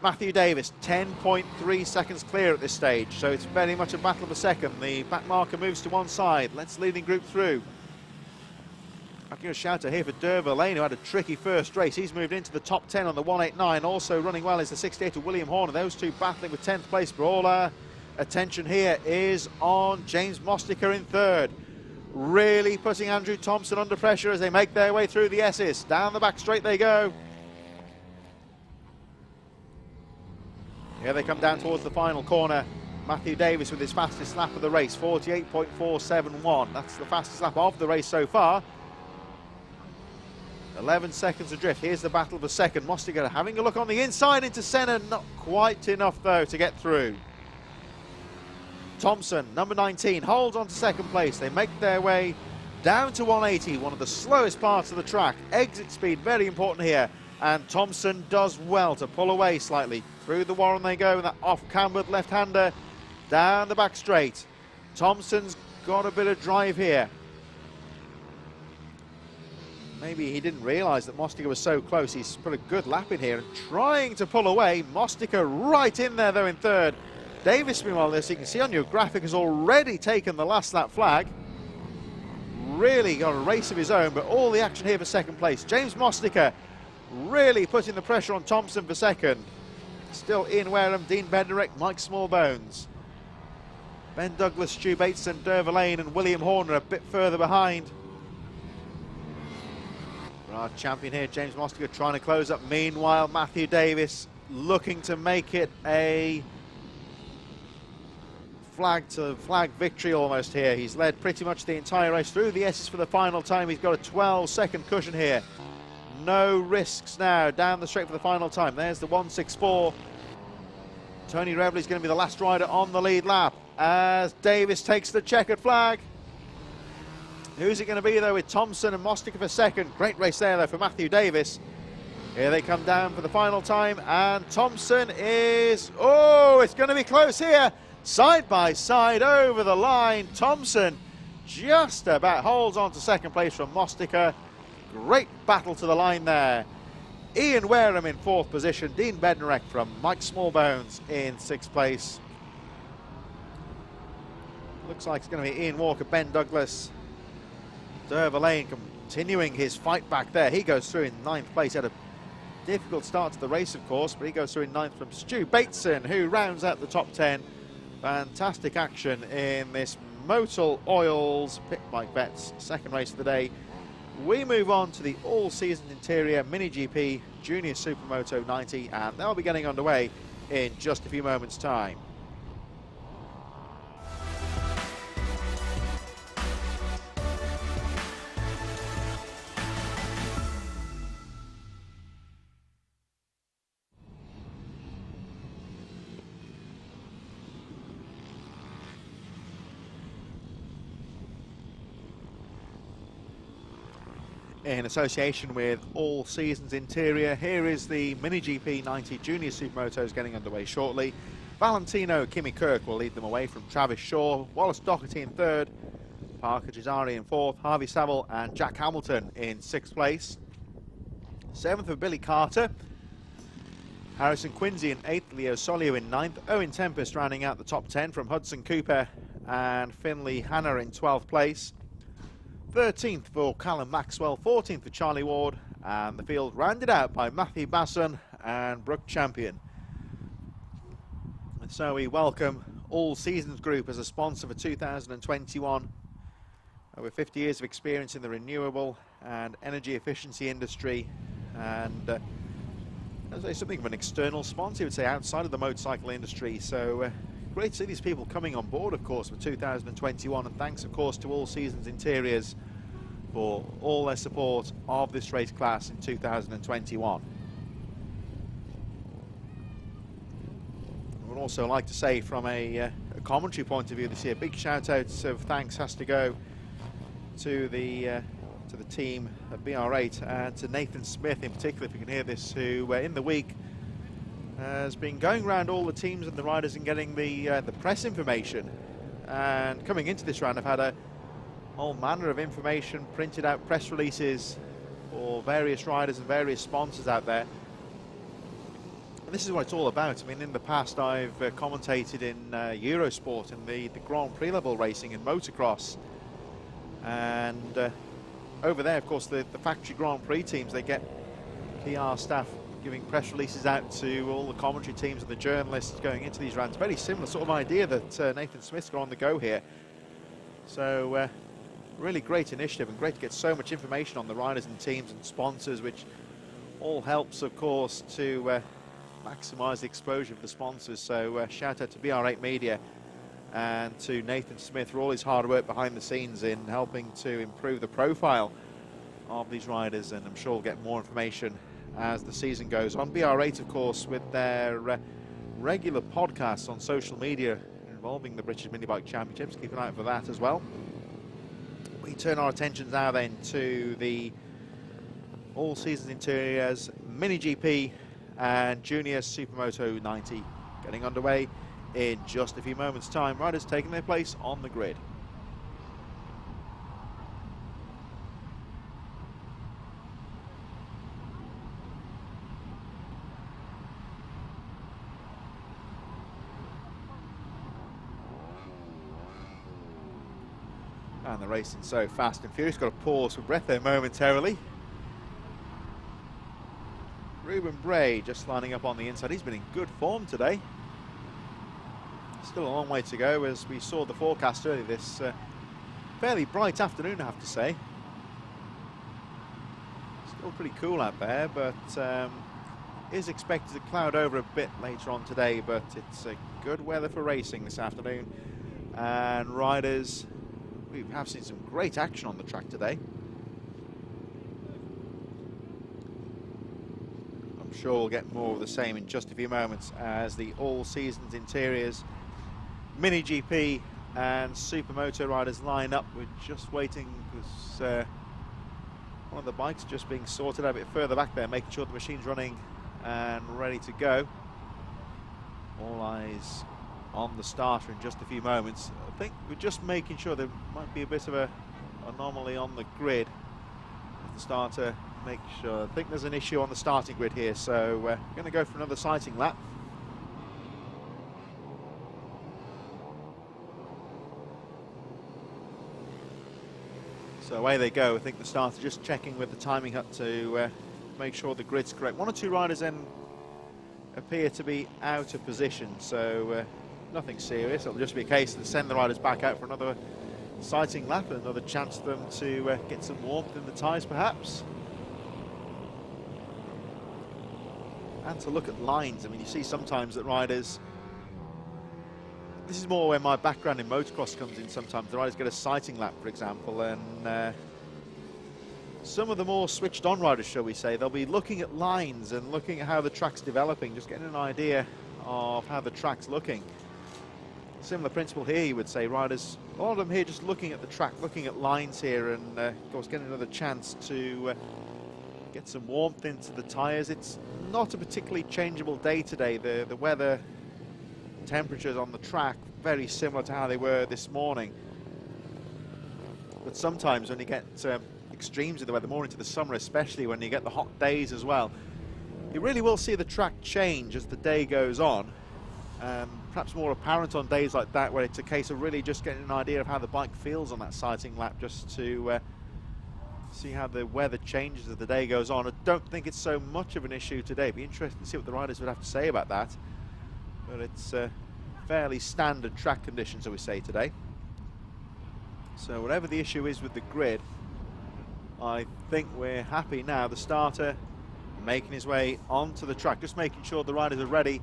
Matthew Davis, 10.3 seconds clear at this stage, so it's very much a battle for 2nd. The back marker moves to one side. Let's leading group through. I'll give a shout out here for Derva Lane, who had a tricky first race. He's moved into the top 10 on the 189. Also running well is the 68 of William Horner. Those two battling with 10th place brawler. Attention here is on James Mostica in 3rd. Really putting Andrew Thompson under pressure as they make their way through the S's. Down the back straight they go. Here they come down towards the final corner. Matthew Davis with his fastest lap of the race, 48.471. That's the fastest lap of the race so far. 11 seconds adrift. Here's the battle for 2nd. Mostica having a look on the inside into Senna. Not quite enough, though, to get through. Thompson, number 19, holds on to 2nd place. They make their way down to 180, one of the slowest parts of the track. Exit speed, very important here. And Thompson does well to pull away slightly. Through the Warren they go, that off-cambered left-hander down the back straight. Thompson's got a bit of drive here. Maybe he didn't realise that Mostica was so close. He's put a good lap in here and trying to pull away. Mostica right in there, though, in 3rd. Davis, meanwhile, this you can see on your graphic, has already taken the last lap flag. Really got a race of his own, but all the action here for 2nd place. James Mostica really putting the pressure on Thompson for 2nd. Still Ian Wareham, Dean Bednarek, Mike Smallbones. Ben Douglas, Stu Bateson, Derva Lane and William Horner a bit further behind. Our champion here, James Mostica, trying to close up. Meanwhile, Matthew Davis looking to make it a flag victory almost here. He's led pretty much the entire race through the S's for the final time. He's got a 12-second cushion here. No risks now down the straight for the final time. There's the 164. Tony Revley's going to be the last rider on the lead lap as Davis takes the checkered flag. Who's it going to be, though, with Thompson and Mostica for 2nd? Great race there, though, for Matthew Davis. Here they come down for the final time, and Thompson is... Oh, it's going to be close here. Side by side over the line. Thompson just about holds on to 2nd place from Mostica. Great battle to the line there. Ian Wareham in 4th position. Dean Bednarek from Mike Smallbones in 6th place. Looks like it's going to be Ian Walker, Ben Douglas, Derva Lane continuing his fight back there. He goes through in 9th place. Had a difficult start to the race, of course, but he goes through in 9th from Stu Bateson, who rounds out the top 10. Fantastic action in this Motul Oils Pit Bike Bets second race of the day. We move on to the all-season interior Mini GP Junior Supermoto 90, and they'll be getting underway in just a few moments' time. In association with All Seasons Interior, here is the Mini GP 90 Junior Supermotos getting underway shortly. Valentino Kimi Kirk will lead them away from Travis Shaw, Wallace Doherty in 3rd, Parker Gisari in 4th, Harvey Saville and Jack Hamilton in 6th place. 7th for Billy Carter, Harrison Quincy in 8th, Leo Solio in 9th, Owen Tempest rounding out the top 10 from Hudson Cooper and Finley Hanna in 12th place. 13th for Callum Maxwell, 14th for Charlie Ward, and the field rounded out by Matthew Basson and Brooke Champion. And so we welcome All Seasons Group as a sponsor for 2021. Over 50 years of experience in the renewable and energy efficiency industry, and I'd say something of an external sponsor, I would say, outside of the motorcycle industry. So great to see these people coming on board, of course, for 2021, and thanks, of course, to All Seasons Interiors for all their support of this race class in 2021. I would also like to say, from a commentary point of view this year, big shout out of thanks has to go to the team at BR8 and to Nathan Smith in particular, if you can hear this, who in the week has been going around all the teams and the riders and getting the press information. And coming into this round, I've had a whole manner of information, printed out press releases for various riders and various sponsors out there. And this is what it's all about. I mean, in the past, I've commentated in Eurosport and the Grand Prix level racing in motocross. And over there, of course, the factory Grand Prix teams, they get PR staff giving press releases out to all the commentary teams and the journalists going into these rounds. Very similar sort of idea that Nathan Smith's got on the go here. So really great initiative, and great to get so much information on the riders and teams and sponsors, which all helps, of course, to maximise the exposure of the sponsors. So shout out to BR8 Media and to Nathan Smith for all his hard work behind the scenes in helping to improve the profile of these riders, and I'm sure we'll get more information as the season goes on. BR8, of course, with their regular podcasts on social media involving the British Minibike Championships. Keep an eye out for that as well. We turn our attentions now then to the All Seasons Interiors Mini GP and Junior Supermoto 90 getting underway in just a few moments' time. Riders taking their place on the grid. And the racing so fast and furious. Got to pause for breath there momentarily. Ruben Bray just lining up on the inside. He's been in good form today. Still a long way to go, as we saw the forecast earlier. This fairly bright afternoon, I have to say. Still pretty cool out there, but is expected to cloud over a bit later on today. But it's good weather for racing this afternoon, and riders. We have seen some great action on the track today. I'm sure we'll get more of the same in just a few moments as the All Seasons Interiors Mini GP and Supermoto riders line up. We're just waiting because one of the bikes just being sorted out a bit further back there, making sure the machine's running and ready to go. All eyes on the starter in just a few moments. I think we're just making sure there might be a bit of a anomaly on the grid. The starter, make sure. I think there's an issue on the starting grid here, so we're going to go for another sighting lap. So away they go. I think the starter just checking with the timing hut to make sure the grid's correct. One or two riders then appear to be out of position, so nothing serious. It'll just be a case to send the riders back out for another sighting lap, and another chance for them to get some warmth in the tyres perhaps. And to look at lines. I mean, you see sometimes that riders, this is more where my background in motocross comes in sometimes, the riders get a sighting lap, for example, and some of the more switched on riders, shall we say, they'll be looking at lines and looking at how the track's developing, just getting an idea of how the track's looking. Similar principle here, you would say. Riders, a lot of them here just looking at the track, looking at lines here, and of course getting another chance to get some warmth into the tyres. It's not a particularly changeable day today. The weather, temperatures on the track, very similar to how they were this morning. But sometimes when you get extremes of the weather, more into the summer especially, when you get the hot days as well, you really will see the track change as the day goes on. Perhaps more apparent on days like that, where it's a case of really just getting an idea of how the bike feels on that sighting lap, just to see how the weather changes as the day goes on. I don't think it's so much of an issue today. It'd be interesting to see what the riders would have to say about that. But it's fairly standard track conditions, I would say, today. So whatever the issue is with the grid, I think we're happy now. The starter making his way onto the track, just making sure the riders are ready.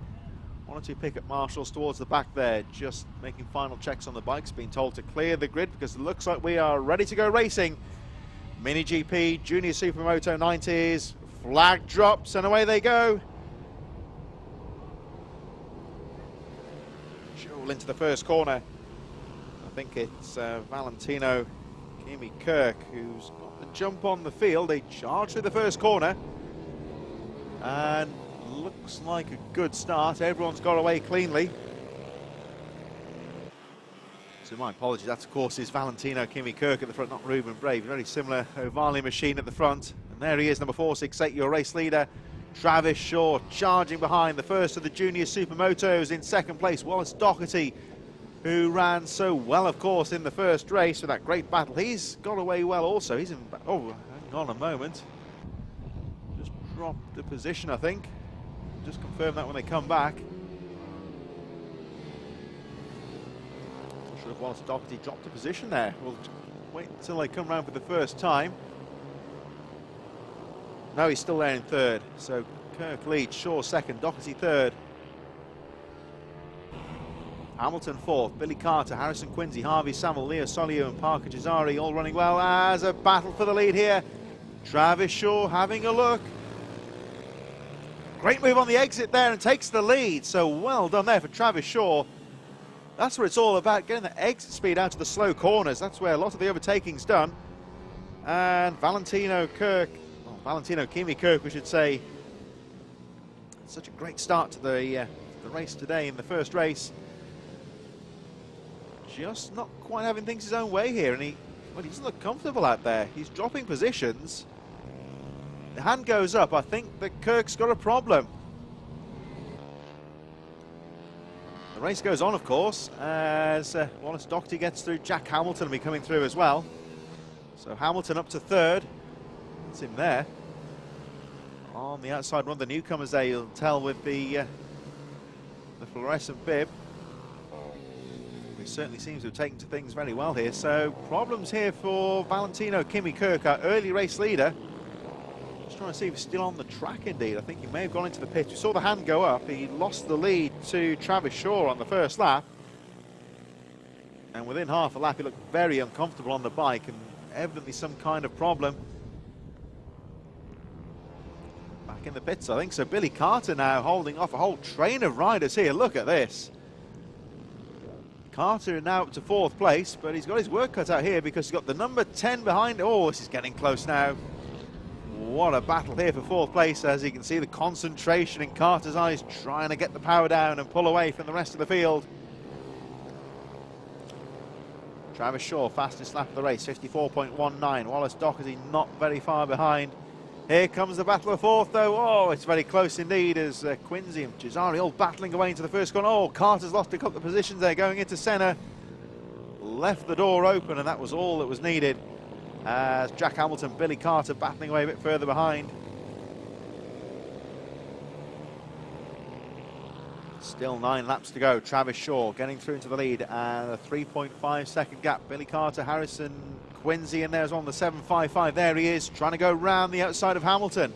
One or two pickup marshals towards the back there, just making final checks on the bikes, being told to clear the grid because it looks like we are ready to go racing. Mini GP, Junior Supermoto 90s, flag drops, and away they go. Joel into the first corner. I think it's Valentino Kimi Kirk who's got the jump on the field. They charge through the first corner, and looks like a good start. Everyone's got away cleanly. So my apologies, that of course is Valentino Kimi Kirk at the front, not Ruben Brave. Very similar Ovali machine at the front. And there he is, number 468, your race leader, Travis Shaw, charging behind the first of the junior supermotos. In second place, Wallace Doherty, who ran so well, of course, in the first race with that great battle. He's got away well also. He's in, oh, hang on a moment. Just dropped the position, I think. Just confirm that when they come back. Not sure if Wallace Doherty dropped a position there. We'll wait until they come round for the first time. No, he's still there in third. So Kirk leads, Shaw second, Doherty third. Hamilton fourth, Billy Carter, Harrison Quincy, Harvey Samuel, Leo Soliu and Parker Cesari all running well as a battle for the lead here. Travis Shaw having a look. Great move on the exit there and takes the lead. So well done there for Travis Shaw. That's what it's all about, getting the exit speed out of the slow corners. That's where a lot of the overtaking's done. And Valentino Kimi Kirk, we should say. Such a great start to the race today in the first race. Just not quite having things his own way here, and he doesn't look comfortable out there. He's dropping positions. The hand goes up. I think that Kirk's got a problem. The race goes on, of course, as Wallace Doherty gets through. Jack Hamilton will be coming through as well. So Hamilton up to third. That's him there. On the outside, one of the newcomers there, you'll tell with the fluorescent bib. He certainly seems to have taken to things very well here. So problems here for Valentino Kimi Kirk, our early race leader. Just trying to see if he's still on the track indeed. I think he may have gone into the pit. We saw the hand go up. He lost the lead to Travis Shaw on the first lap. And within half a lap, he looked very uncomfortable on the bike, and evidently some kind of problem. Back in the pits, I think. So Billy Carter now holding off a whole train of riders here. Look at this. Carter now up to fourth place, but he's got his work cut out here because he's got the number 10 behind. Oh, this is getting close now. What a battle here for fourth place. As you can see, the concentration in Carter's eyes, trying to get the power down and pull away from the rest of the field. Travis Shaw, fastest lap of the race, 54.19. Wallace Doherty not very far behind. Here comes the battle of fourth, though. Oh, it's very close indeed as Quincy and Cesari all battling away into the first corner. Oh, Carter's lost a couple of positions there going into Senna. Left the door open, and that was all that was needed. as Jack Hamilton, Billy Carter battling away a bit further behind. Still 9 laps to go. Travis Shaw getting through into the lead, and a 3.5 second gap. Billy Carter, Harrison, Quincy in there as well on the 7.55. There he is, trying to go round the outside of Hamilton.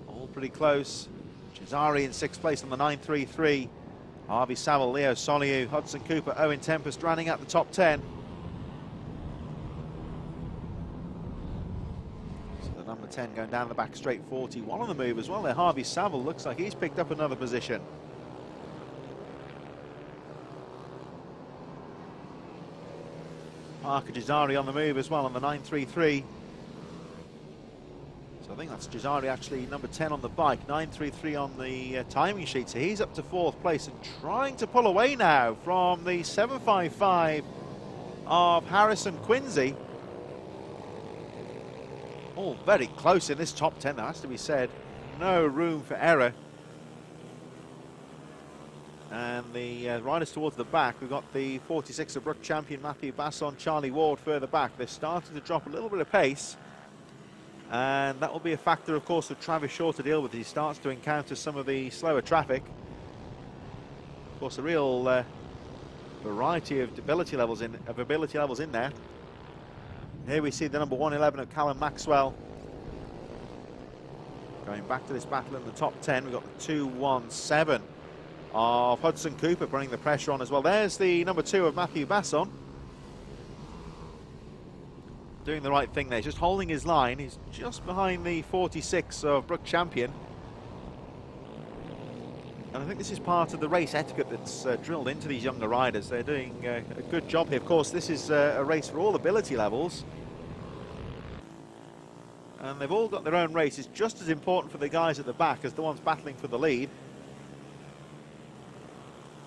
All pretty close. Cesari in 6th place on the 9.33. Harvey Saville, Leo Soliu, Hudson Cooper, Owen Tempest running at the top 10. So the number 10 going down the back straight, 41 on the move as well there. Harvey Saville looks like he's picked up another position. Parker Cesari on the move as well on the 9.33. So I think that's Cesari actually number 10 on the bike, 9.33 on the timing sheet. So he's up to 4th place and trying to pull away now from the 7.55 of Harrison Quincy. All very close in this top 10, that has to be said. No room for error. And the riders towards the back, we've got the 46 of Brook champion Matthew Basson, Charlie Ward further back. They're starting to drop a little bit of pace. And that will be a factor, of course, of Travis Shaw to deal with. He starts to encounter some of the slower traffic. Of course, a real variety of ability levels in there. Here we see the number 111 of Callum Maxwell. Going back to this battle in the top 10, we've got the 2.17 of Hudson Cooper putting the pressure on as well. There's the number 2 of Matthew Basson. Doing the right thing there, just holding his line. He's just behind the 46 of Brook champion. And I think this is part of the race etiquette that's drilled into these younger riders. They're doing a good job here. Of course, this is a race for all ability levels. And they've all got their own race. It's just as important for the guys at the back as the ones battling for the lead.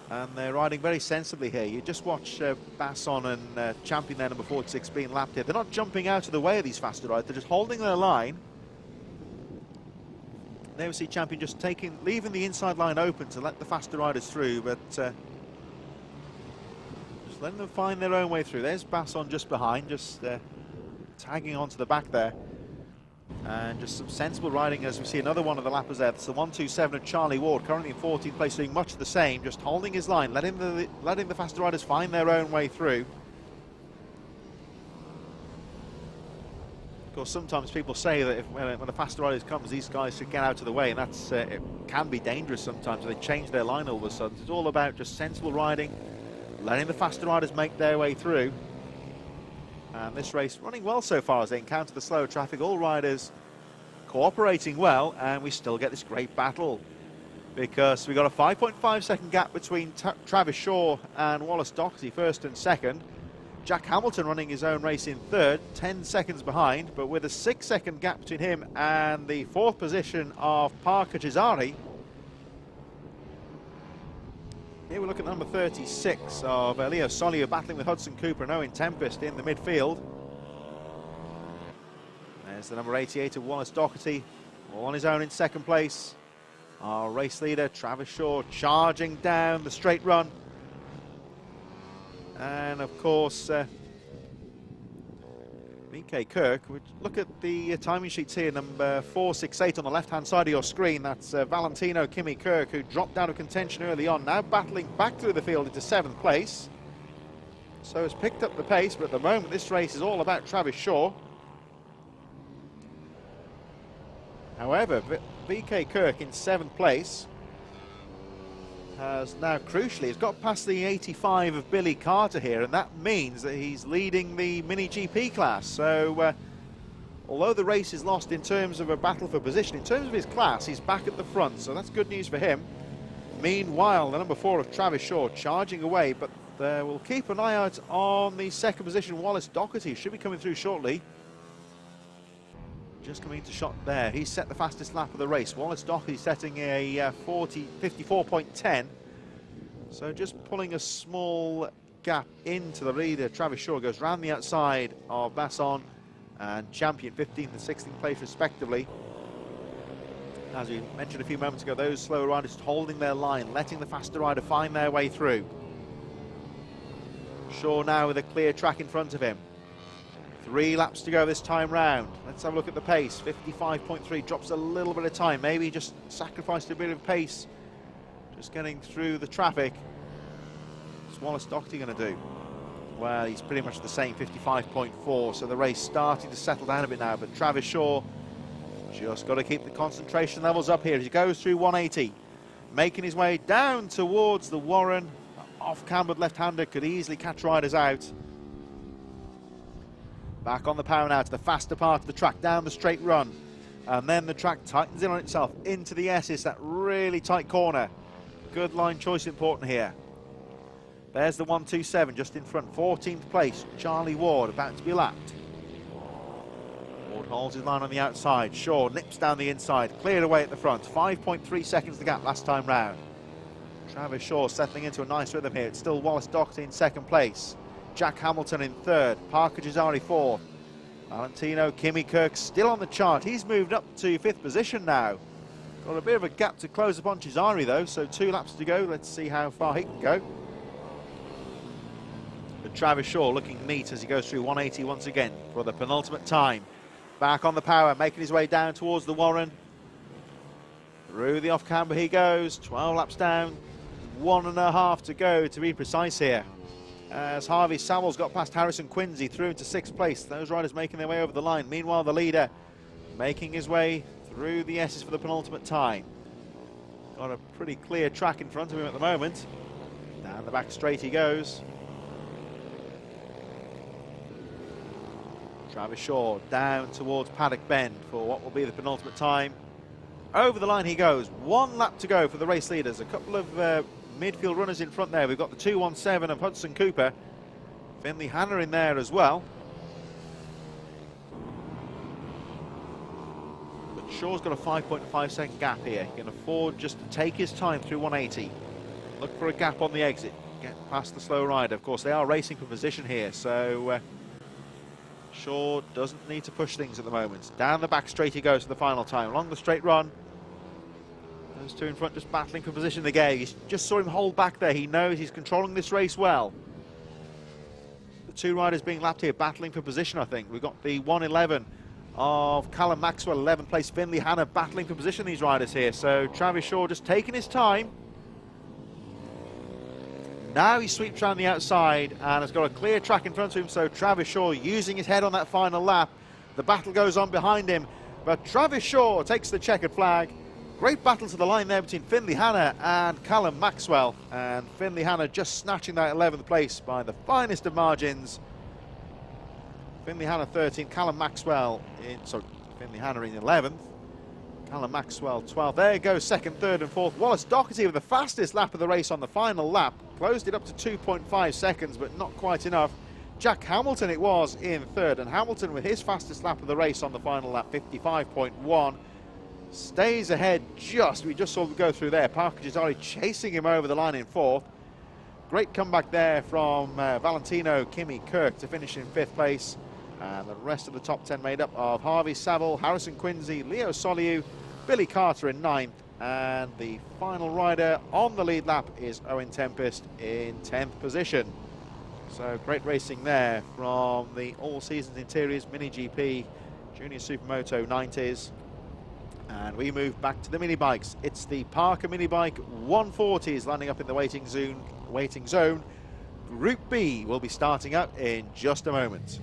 And they're riding very sensibly here. You just watch Basson and Champion there, number 46, being lapped here. They're not jumping out of the way of these faster riders. They're just holding their line. There we see Champion just leaving the inside line open to let the faster riders through, but just letting them find their own way through. There's Basson just behind, just tagging onto the back there. And just some sensible riding as we see another one of the lappers there. It's the 1.27 of Charlie Ward, currently in 14th place, doing much the same, just holding his line, letting the faster riders find their own way through. Of course, sometimes people say that when the faster riders comes, these guys should get out of the way, and that's it can be dangerous sometimes. They change their line all of a sudden. It's all about just sensible riding, letting the faster riders make their way through. And this race running well so far as they encounter the slower traffic. All riders cooperating well, and we still get this great battle because we got a 5.5 second gap between Travis Shaw and Wallace Doherty, 1st and 2nd. Jack Hamilton running his own race in 3rd, 10 seconds behind, but with a 6 second gap between him and the 4th position of Parker Cesari. Here we look at number 36 of Leo Soliu battling with Hudson Cooper and Owen Tempest in the midfield. There's the number 88 of Wallace Doherty, all on his own in 2nd place. Our race leader, Travis Shaw, charging down the straight run. And of course, VK Kirk. Look at the timing sheets here, number 468 on the left-hand side of your screen. That's Valentino Kimi Kirk, who dropped out of contention early on, now battling back through the field into 7th place. So has picked up the pace, but at the moment this race is all about Travis Shaw. However, VK Kirk in 7th place has now crucially, he's got past the 85 of Billy Carter here, and that means that he's leading the Mini GP class. So although the race is lost in terms of a battle for position, in terms of his class, he's back at the front, so that's good news for him. Meanwhile, the number 4 of Travis Shaw charging away, but we'll keep an eye out on the 2nd position. Wallace Doherty should be coming through shortly. Just coming into shot there. He's set the fastest lap of the race. Wallace Doherty setting a 54.10. So just pulling a small gap into the leader. Travis Shaw goes round the outside of Basson and Champion 15th and 16th place respectively. As we mentioned a few moments ago, those slower riders holding their line, letting the faster rider find their way through. Shaw now with a clear track in front of him. 3 laps to go this time round. Let's have a look at the pace. 55.3, drops a little bit of time. Maybe just sacrificed a bit of pace. Just getting through the traffic. What's Wallace Doherty going to do? Well, he's pretty much the same, 55.4. So the race starting to settle down a bit now. But Travis Shaw just got to keep the concentration levels up here as he goes through 180. Making his way down towards the Warren. Off-cambered left-hander could easily catch riders out. Back on the power now to the faster part of the track, down the straight run. And then the track tightens in on itself into the S's, that really tight corner. Good line choice important here. There's the 127 just in front, 14th place, Charlie Ward about to be lapped. Ward holds his line on the outside. Shaw nips down the inside, cleared away at the front. 5.3 seconds the gap last time round. Travis Shaw settling into a nice rhythm here. It's still Wallace Doherty in second place. Jack Hamilton in third. Parker Gisari fourth. Valentino Kimi Kirk still on the chart. He's moved up to 5th position now. Got a bit of a gap to close upon Gisari though, so 2 laps to go. Let's see how far he can go. But Travis Shaw looking neat as he goes through 180 once again for the penultimate time. Back on the power, making his way down towards the Warren. Through the off-camber he goes, 12 laps down, 1.5 to go to be precise here. As Harvey Samuels got past Harrison Quincy through into 6th place. Those riders making their way over the line. Meanwhile, the leader making his way through the S's for the penultimate time. Got a pretty clear track in front of him at the moment. Down the back straight he goes. Travis Shaw down towards Paddock Bend for what will be the penultimate time. Over the line he goes. 1 lap to go for the race leaders. A couple of midfield runners in front there. We've got the 217 of Hudson Cooper. Finley Hanna in there as well. But Shaw's got a 5.5 second gap here. He can afford just to take his time through 180. Look for a gap on the exit. Get past the slow rider. Of course, they are racing for position here, so Shaw doesn't need to push things at the moment. Down the back straight he goes for the final time. Along the straight run. Those 2 in front just battling for position again. You just saw him hold back there. He knows he's controlling this race well. The 2 riders being lapped here, battling for position, I think. We've got the 111 of Callum Maxwell, 11th place. Finley Hanna battling for position, these riders here. So Travis Shaw just taking his time. Now he sweeps around the outside and has got a clear track in front of him. So Travis Shaw using his head on that final lap. The battle goes on behind him. But Travis Shaw takes the checkered flag. Great battle to the line there between Finley Hanna and Callum Maxwell. And Finley Hanna just snatching that 11th place by the finest of margins. Finley Hanna 13th, Callum Maxwell Finley Hanna in 11th. Callum Maxwell 12th. There goes 2nd, 3rd and 4th. Wallace Doherty with the fastest lap of the race on the final lap. Closed it up to 2.5 seconds, but not quite enough. Jack Hamilton it was in 3rd, and Hamilton with his fastest lap of the race on the final lap, 55.1. Stays ahead just, we just saw him go through there. Parker Gisari chasing him over the line in 4th. Great comeback there from Valentino Kimi Kirk to finish in 5th place. And the rest of the top 10 made up of Harvey Saville, Harrison Quincy, Leo Soliu, Billy Carter in 9th. And the final rider on the lead lap is Owen Tempest in 10th position. So great racing there from the All Seasons Interiors Mini GP Junior Supermoto 90s. And we move back to the mini bikes. It's the Parker mini bike 140s lining up in the waiting zone. Group B will be starting up in just a moment.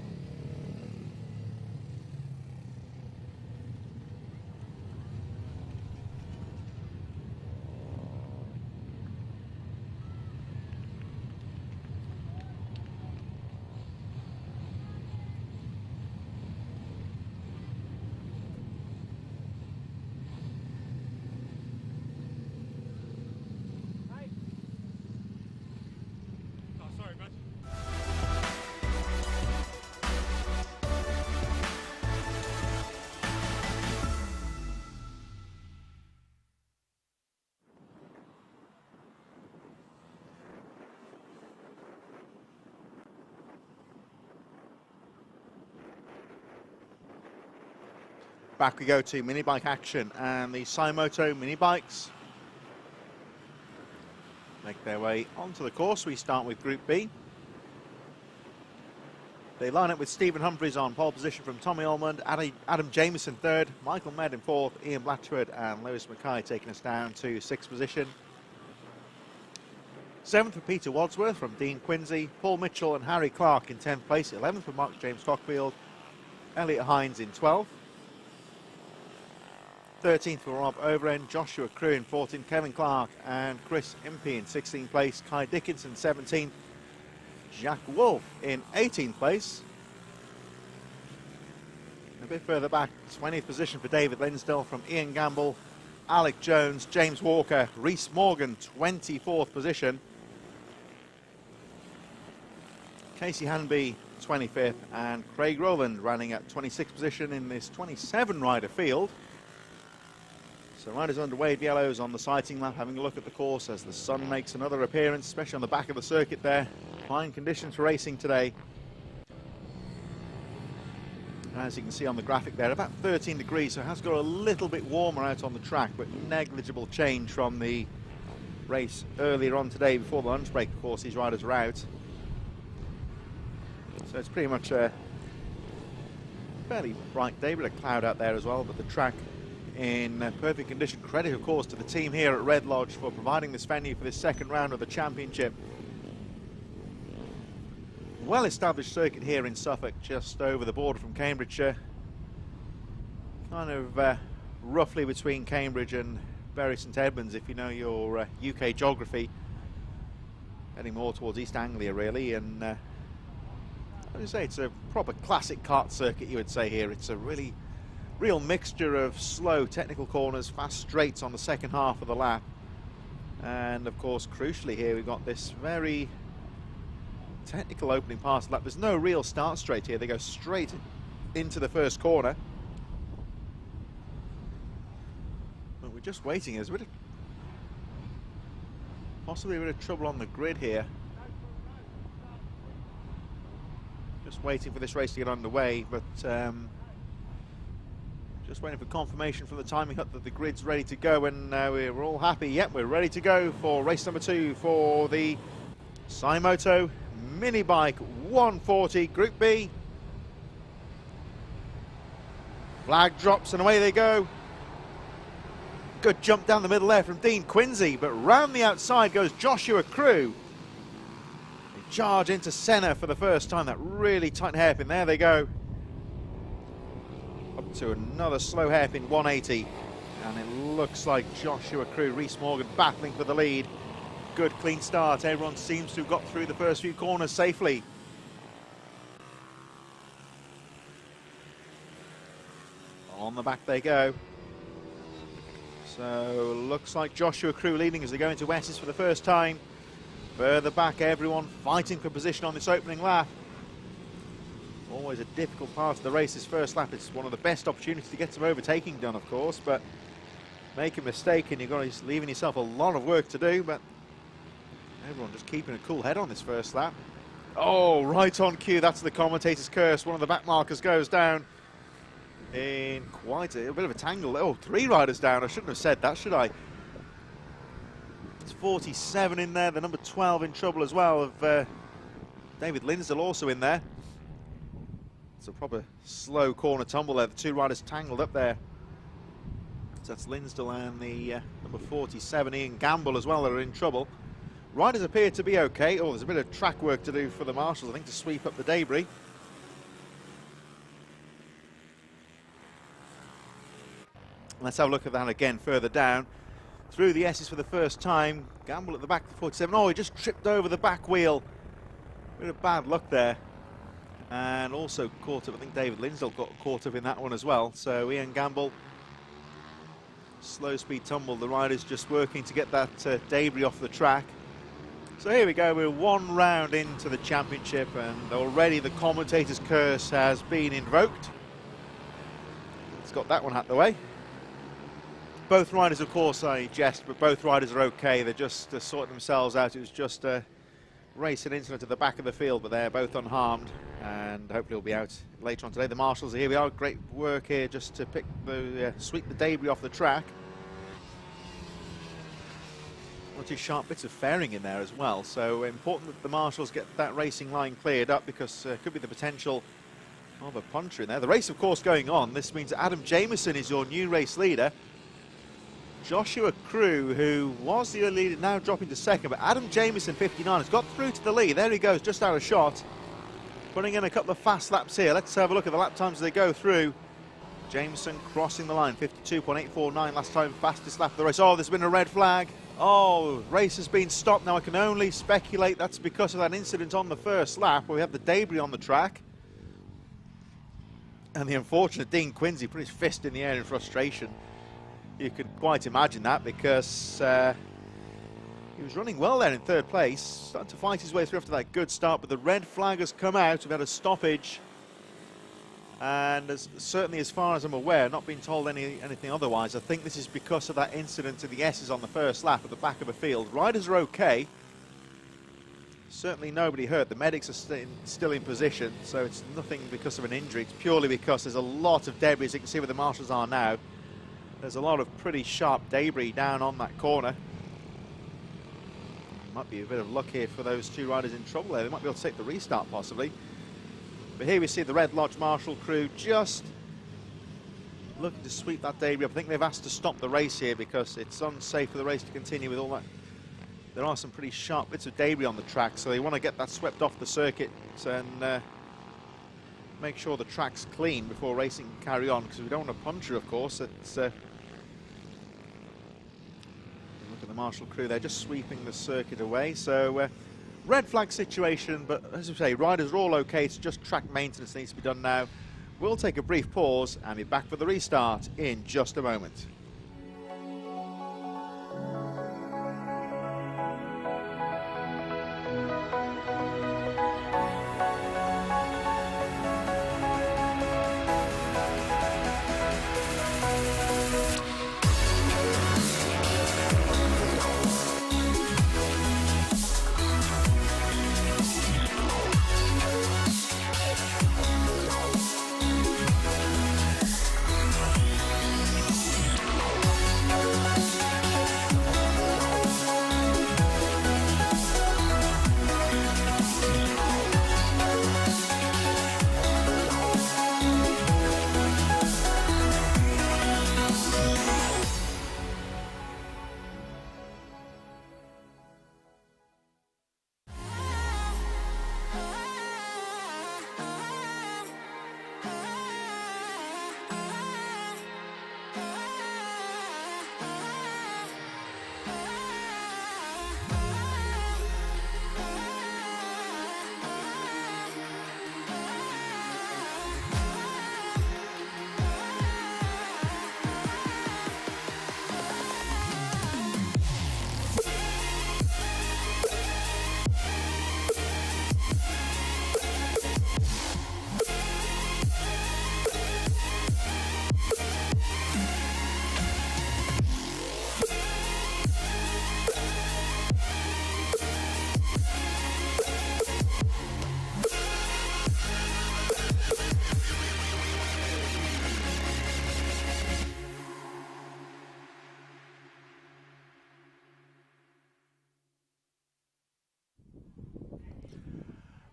Back we go to mini bike action, and the Supermoto mini bikes make their way onto the course. We start with Group B. They line up with Stephen Humphries on pole position from Tommy Almond, Adam Jamieson third, Michael Med in fourth, Ian Blatchford and Lewis Mackay taking us down to sixth position. Seventh for Peter Wadsworth from Dean Quincy, Paul Mitchell and Harry Clark in 10th place, 11th for Mark James Cockfield, Elliot Hines in 12th. 13th for Rob Overend, Joshua Crew in 14th, Kevin Clark and Chris Impey in 16th place, Kai Dickinson 17th, Jack Wolf in 18th place. A bit further back, 20th position for David Linsdell from Ian Gamble, Alec Jones, James Walker, Rhys Morgan, 24th position. Casey Hanby, 25th, and Craig Rowland running at 26th position in this 27 rider field. So riders under wave yellows on the sighting lap, having a look at the course as the sun makes another appearance, especially on the back of the circuit there. Fine conditions for racing today. As you can see on the graphic there, about 13 degrees, so it has got a little bit warmer out on the track, but negligible change from the race earlier on today before the lunch break. Of course, these riders are out. So it's pretty much a fairly bright day, but a cloud out there as well, but the track in perfect condition. Credit, of course, to the team here at Red Lodge for providing this venue for this second round of the championship. Well-established circuit here in Suffolk, just over the border from Cambridgeshire. Kind of roughly between Cambridge and Bury St Edmunds, if you know your UK geography. Heading more towards East Anglia, really, and I would say it's a proper classic kart circuit, you would say here. It's a real mixture of slow technical corners, fast straights on the second half of the lap. And of course, crucially here, we've got this very technical opening part of the lap. There's no real start straight here. They go straight into the first corner. But we're just waiting. There's possibly a bit of trouble on the grid here. Just waiting for this race to get underway, but just waiting for confirmation from the timing hut that the grid's ready to go, and we're all happy. Yep, we're ready to go for race number 2 for the Supermoto Minibike 140 Group B. Flag drops and away they go. Good jump down the middle there from Dean Quincy, but round the outside goes Joshua Crew. They charge into Senna for the first time. That really tight hairpin. There they go. Up to another slow hairpin 180. And it looks like Joshua Crew, Rhys Morgan battling for the lead. Good clean start. Everyone seems to have got through the first few corners safely. On the back they go. So looks like Joshua Crew leading as they go into Esses for the first time. Further back, everyone fighting for position on this opening lap. Always a difficult part of the race, this first lap. It's one of the best opportunities to get some overtaking done, of course, but make a mistake and you're leaving yourself a lot of work to do. But everyone just keeping a cool head on this first lap. Oh, right on cue. That's the commentator's curse. One of the back markers goes down in quite a bit of a tangle. Oh, 3 riders down. I shouldn't have said that, should I? It's 47 in there. The number 12 in trouble as well, of David Linsdell also in there. It's a proper slow corner tumble there. The 2 riders tangled up there. So that's Linsdell and the number 47, Ian Gamble, as well, that are in trouble. Riders appear to be okay. Oh, there's a bit of track work to do for the marshals, I think, to sweep up the debris. Let's have a look at that again further down. Through the S's for the first time. Gamble at the back of the 47. Oh, he just tripped over the back wheel. Bit of bad luck there. And also caught up, I think David Linsdell got caught up in that one as well. So Ian Gamble, slow speed tumble. The riders just working to get that debris off the track. So here we go, we're 1 round into the championship and already the commentator's curse has been invoked. It's got that one out the way. Both riders, of course, I jest, but both riders are okay. They're just sorting themselves out. It was just a racing incident at the back of the field, but they're both unharmed and hopefully will be out later on today. The marshals are here. We are. Great work here just to pick the sweep the debris off the track. Not too sharp bits of fairing in there as well, so important that the marshals get that racing line cleared up, because could be the potential of a puncher in there. The race, of course, going on. This means Adam Jameson is your new race leader. Joshua Crew, who was the early leader, now dropping to second, but Adam Jameson, 59, has got through to the lead. There he goes, just out of shot, putting in a couple of fast laps here. Let's have a look at the lap times as they go through. Jameson crossing the line, 52.849 last time, fastest lap of the race. Oh, there's been a red flag. Oh, race has been stopped. Now I can only speculate that's because of that incident on the first lap where we have the debris on the track. And the unfortunate Dean Quincy put his fist in the air in frustration. You could quite imagine that, because he was running well there in third place, starting to fight his way through after that good start, but the red flag has come out. We've had a stoppage. And certainly, as far as I'm aware, not been told anything otherwise. I think this is because of that incident to the S's on the first lap at the back of the field. Riders are okay. Certainly nobody hurt. The medics are still in position, so it's nothing because of an injury. It's purely because there's a lot of debris. As you can see where the marshals are now, there's a lot of pretty sharp debris down on that corner. Might be a bit of luck here for those two riders in trouble there. They might be able to take the restart possibly. But here we see the Red Lodge Marshal crew just looking to sweep that debris up. I think they've asked to stop the race here because it's unsafe for the race to continue with all that. There are some pretty sharp bits of debris on the track, so they want to get that swept off the circuit and make sure the track's clean before racing can carry on, because we don't want a puncher, of course. It's look at the Marshal crew, they're just sweeping the circuit away. So red flag situation, but as I say, riders are all okay. It's just track maintenance needs to be done now. We'll take a brief pause and be back for the restart in just a moment.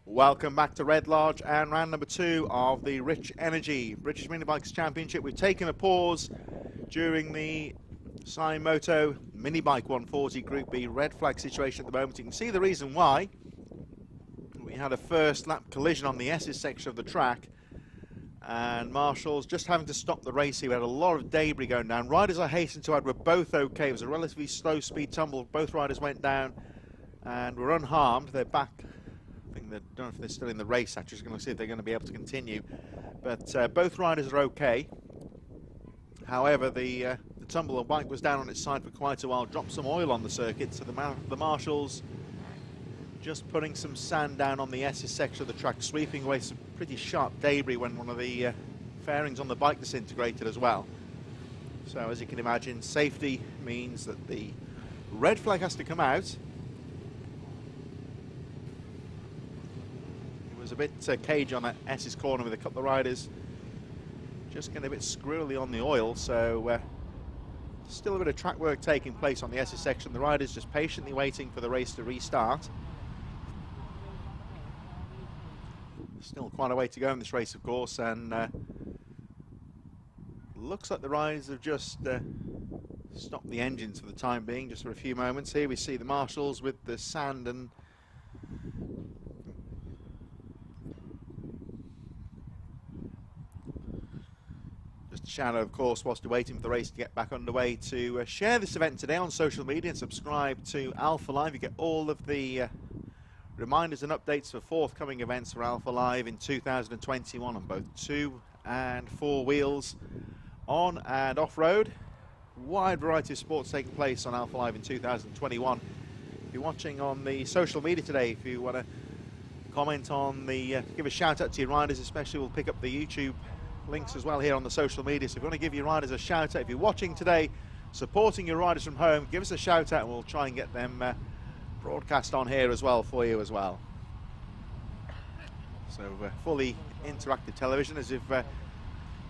Welcome back to Red Lodge and round number 2 of the Rich Energy British Minibikes Championship. We've taken a pause during the Supermoto Minibike 140 Group B red flag situation at the moment. You can see the reason why. We had a first lap collision on the S's section of the track, and marshals just having to stop the race here. We had a lot of debris going down. Riders I hasten to add were both okay. It was a relatively slow speed tumble. Both riders went down and were unharmed. They're back. I don't know if they're still in the race. Actually, just going to see if they're going to be able to continue. But both riders are okay. However, the tumble bike was down on its side for quite a while, dropped some oil on the circuit. So the marshals just putting some sand down on the S's section of the track, sweeping away some pretty sharp debris when one of the fairings on the bike disintegrated as well. So as you can imagine, safety means that the red flag has to come out. Was a bit cage on that S's corner with a couple of riders just getting a bit squirrely on the oil, so Still a bit of track work taking place on the SS section. The riders just patiently waiting for the race to restart. Still quite a way to go in this race, of course, and looks like the riders have just stopped the engines for the time being, just for a few moments. Here we see the marshals with the sand and just a shout out, of course, whilst you're waiting for the race to get back underway, to share this event today on social media and subscribe to Alpha Live. You get all of the reminders and updates for forthcoming events for Alpha Live in 2021 on both 2 and 4 wheels, on and off-road. Wide variety of sports taking place on Alpha Live in 2021. If you're watching on the social media today, if you want to comment on the, give a shout out to your riders especially, we'll pick up the YouTube links as well here on the social media. So if you want to give your riders a shout out, if you're watching today, supporting your riders from home, give us a shout out and we'll try and get them broadcast on here as well for you as well. So fully interactive television, as if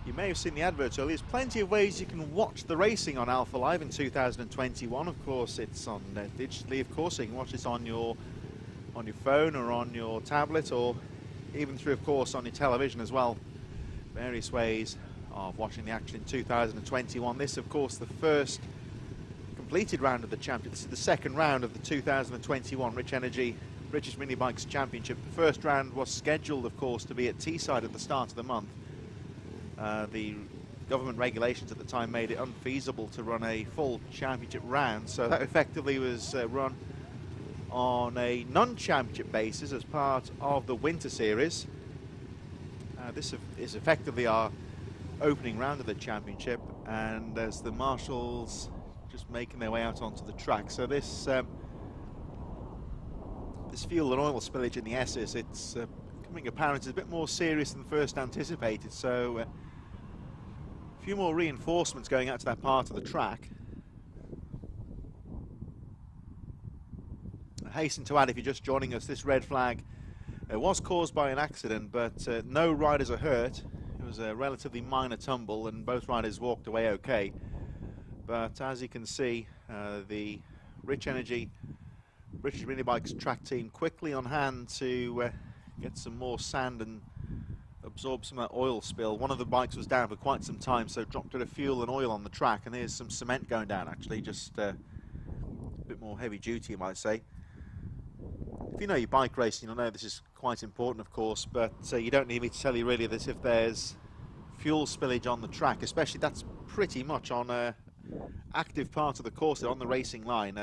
you may have seen the adverts earlier. There's plenty of ways you can watch the racing on Alpha Live in 2021. Of course, it's on digitally, of course, so you can watch this on your phone or on your tablet, or even through, of course, on your television as well. Various ways of watching the action in 2021. This, of course, the first completed round of the championship. This is the second round of the 2021 Rich Energy British Minibikes Championship. The first round was scheduled, of course, to be at Teesside at the start of the month. The government regulations at the time made it unfeasible to run a full championship round, so that effectively was run on a non-championship basis as part of the winter series. This is effectively our opening round of the championship, and as the marshals just making their way out onto the track. So this this fuel and oil spillage in the S's, it's becoming apparent it's a bit more serious than first anticipated. So a few more reinforcements going out to that part of the track. I hasten to add, if you're just joining us, this red flag was caused by an accident, but no riders are hurt. It was a relatively minor tumble and both riders walked away okay. But as you can see, the Rich Energy British Minibikes track team quickly on hand to get some more sand and absorb some of that oil spill. One of the bikes was down for quite some time, so dropped a bit of fuel and oil on the track, and here's some cement going down actually, just a bit more heavy duty, you might say. If you know your bike racing, you'll know this is quite important, of course, but you don't need me to tell you really that if there's fuel spillage on the track, especially that's pretty much on a active part of the course, on the racing line,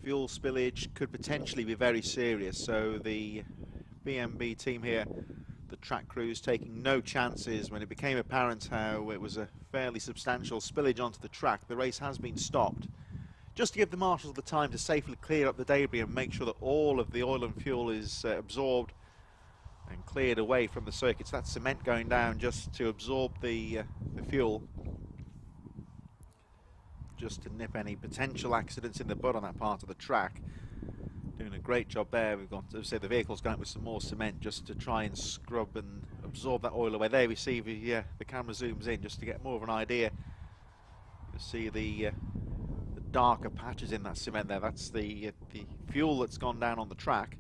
fuel spillage could potentially be very serious. So the BMB team here, the track crews, taking no chances. When it became apparent how it was a fairly substantial spillage onto the track, the race has been stopped, just to give the marshals the time to safely clear up the debris and make sure that all of the oil and fuel is absorbed and cleared away from the circuits. That cement going down just to absorb the fuel, just to nip any potential accidents in the bud on that part of the track. Doing a great job there. We've got to say the vehicle's going with some more cement just to try and scrub and absorb that oil away. There we see the camera zooms in just to get more of an idea. You see the darker patches in that cement there. That's the fuel that's gone down on the track.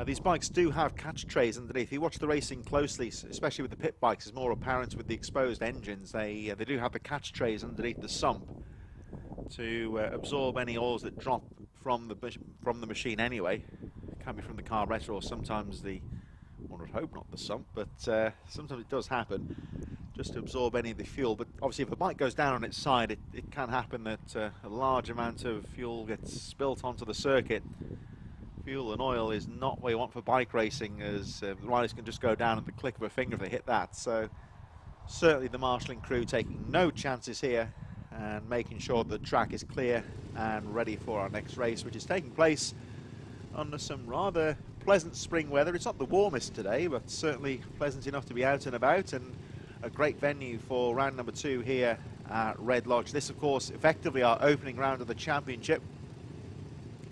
These bikes do have catch trays underneath. If you watch the racing closely, especially with the pit bikes, it's more apparent with the exposed engines. They do have the catch trays underneath the sump to absorb any oils that drop from the machine anyway. It can be from the carburetor, or sometimes one would hope not the sump, but sometimes it does happen, just to absorb any of the fuel. But obviously if a bike goes down on its side, it can happen that a large amount of fuel gets spilt onto the circuit. Fuel and oil is not what you want for bike racing, as the riders can just go down at the click of a finger if they hit that. So certainly the marshalling crew taking no chances here and making sure the track is clear and ready for our next race, which is taking place under some rather pleasant spring weather. It's not the warmest today, but certainly pleasant enough to be out and about, and a great venue for round number 2 here at Red Lodge. This, of course, effectively our opening round of the championship.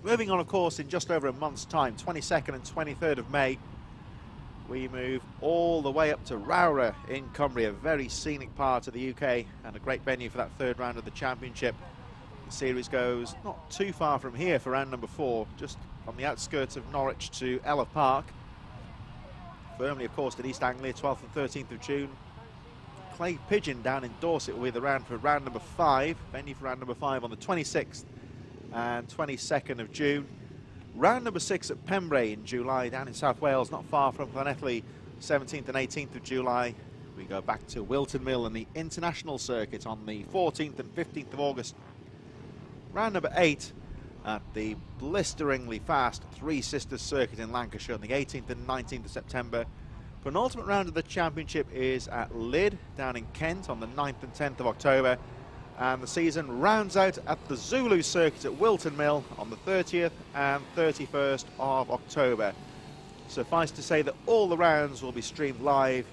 Moving on, of course, in just over a month's time, 22nd and 23rd of May, we move all the way up to Rowra in Cumbria, a very scenic part of the UK and a great venue for that third round of the championship. The series goes not too far from here for round number 4, just on the outskirts of Norwich to Ella Park. Firmly, of course, at East Anglia, 12th and 13th of June. Clay Pigeon down in Dorset will be the round for round number 5. Venue for round number 5 on the 26th and 22nd of June. Round number 6 at Pembrey in July, down in South Wales, not far from Llanelli, 17th and 18th of July. We go back to Wilton Mill and the International Circuit on the 14th and 15th of August. Round number 8 at the blisteringly fast Three Sisters Circuit in Lancashire on the 18th and 19th of September. Penultimate round of the championship is at Lydd down in Kent on the 9th and 10th of October. And the season rounds out at the Zulu Circuit at Wilton Mill on the 30th and 31st of October. Suffice to say that all the rounds will be streamed live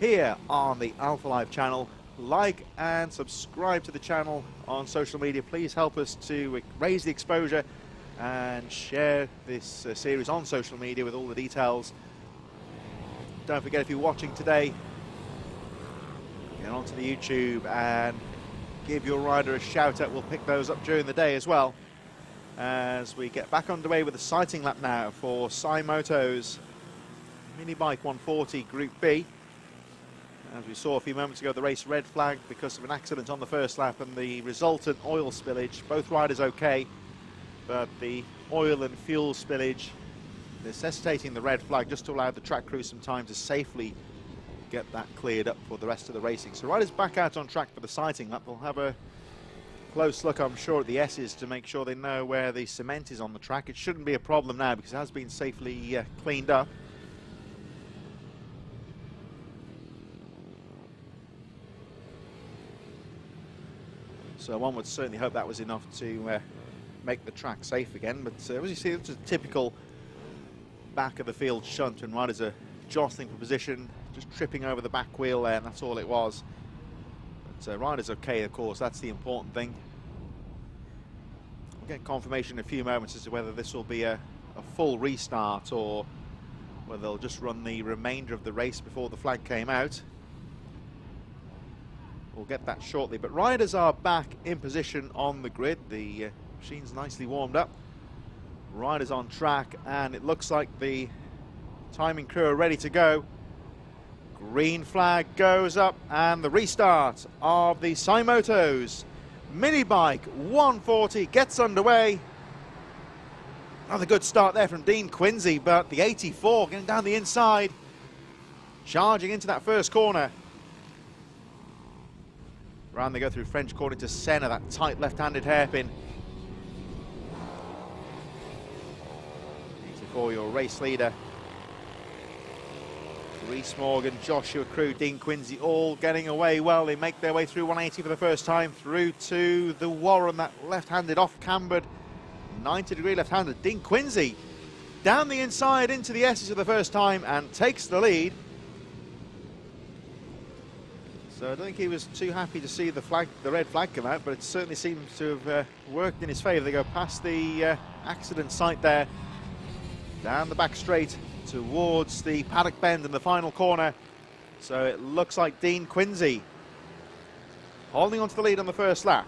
here on the Alpha Live channel. Like and subscribe to the channel on social media. Please help us to raise the exposure and share this series on social media with all the details. Don't forget, if you're watching today, get onto the YouTube and give your rider a shout out. We'll pick those up during the day as well, as we get back underway with the sighting lap now for Supermoto's Minibike 140 Group B. As we saw a few moments ago, the race red flagged because of an accident on the first lap and the resultant oil spillage. Both riders okay, but the oil and fuel spillage necessitating the red flag just to allow the track crew some time to safely get that cleared up for the rest of the racing. So riders back out on track for the sighting lap. They'll have a close look, I'm sure, at the S's to make sure they know where the cement is on the track. It shouldn't be a problem now because it has been safely cleaned up. So one would certainly hope that was enough to make the track safe again. But as you see, it's a typical back of the field shunt when riders are jostling for position, just tripping over the back wheel there, and that's all it was. But riders okay, of course, that's the important thing. We'll get confirmation in a few moments as to whether this will be a full restart or whether they'll just run the remainder of the race before the flag came out. We'll get that shortly, but riders are back in position on the grid. The machine's nicely warmed up. Riders on track, and it looks like the timing crew are ready to go. Green flag goes up, and the restart of the Supermoto's Minibike 140 gets underway. Another good start there from Dean Quincy, but the 84 getting down the inside, charging into that first corner. Round they go through French Quarter to Senna, that tight left-handed hairpin. 84, your race leader. Reese Morgan, Joshua Crew, Dean Quincy, all getting away well. They make their way through 180 for the first time, through to the Warren, that left-handed off-cambered, 90-degree left-handed. Dean Quincy down the inside into the S's for the first time and takes the lead. So I don't think he was too happy to see the red flag come out, but it certainly seems to have worked in his favour. They go past the accident site there, down the back straight towards the paddock bend in the final corner. So it looks like Dean Quincy holding on to the lead on the first lap.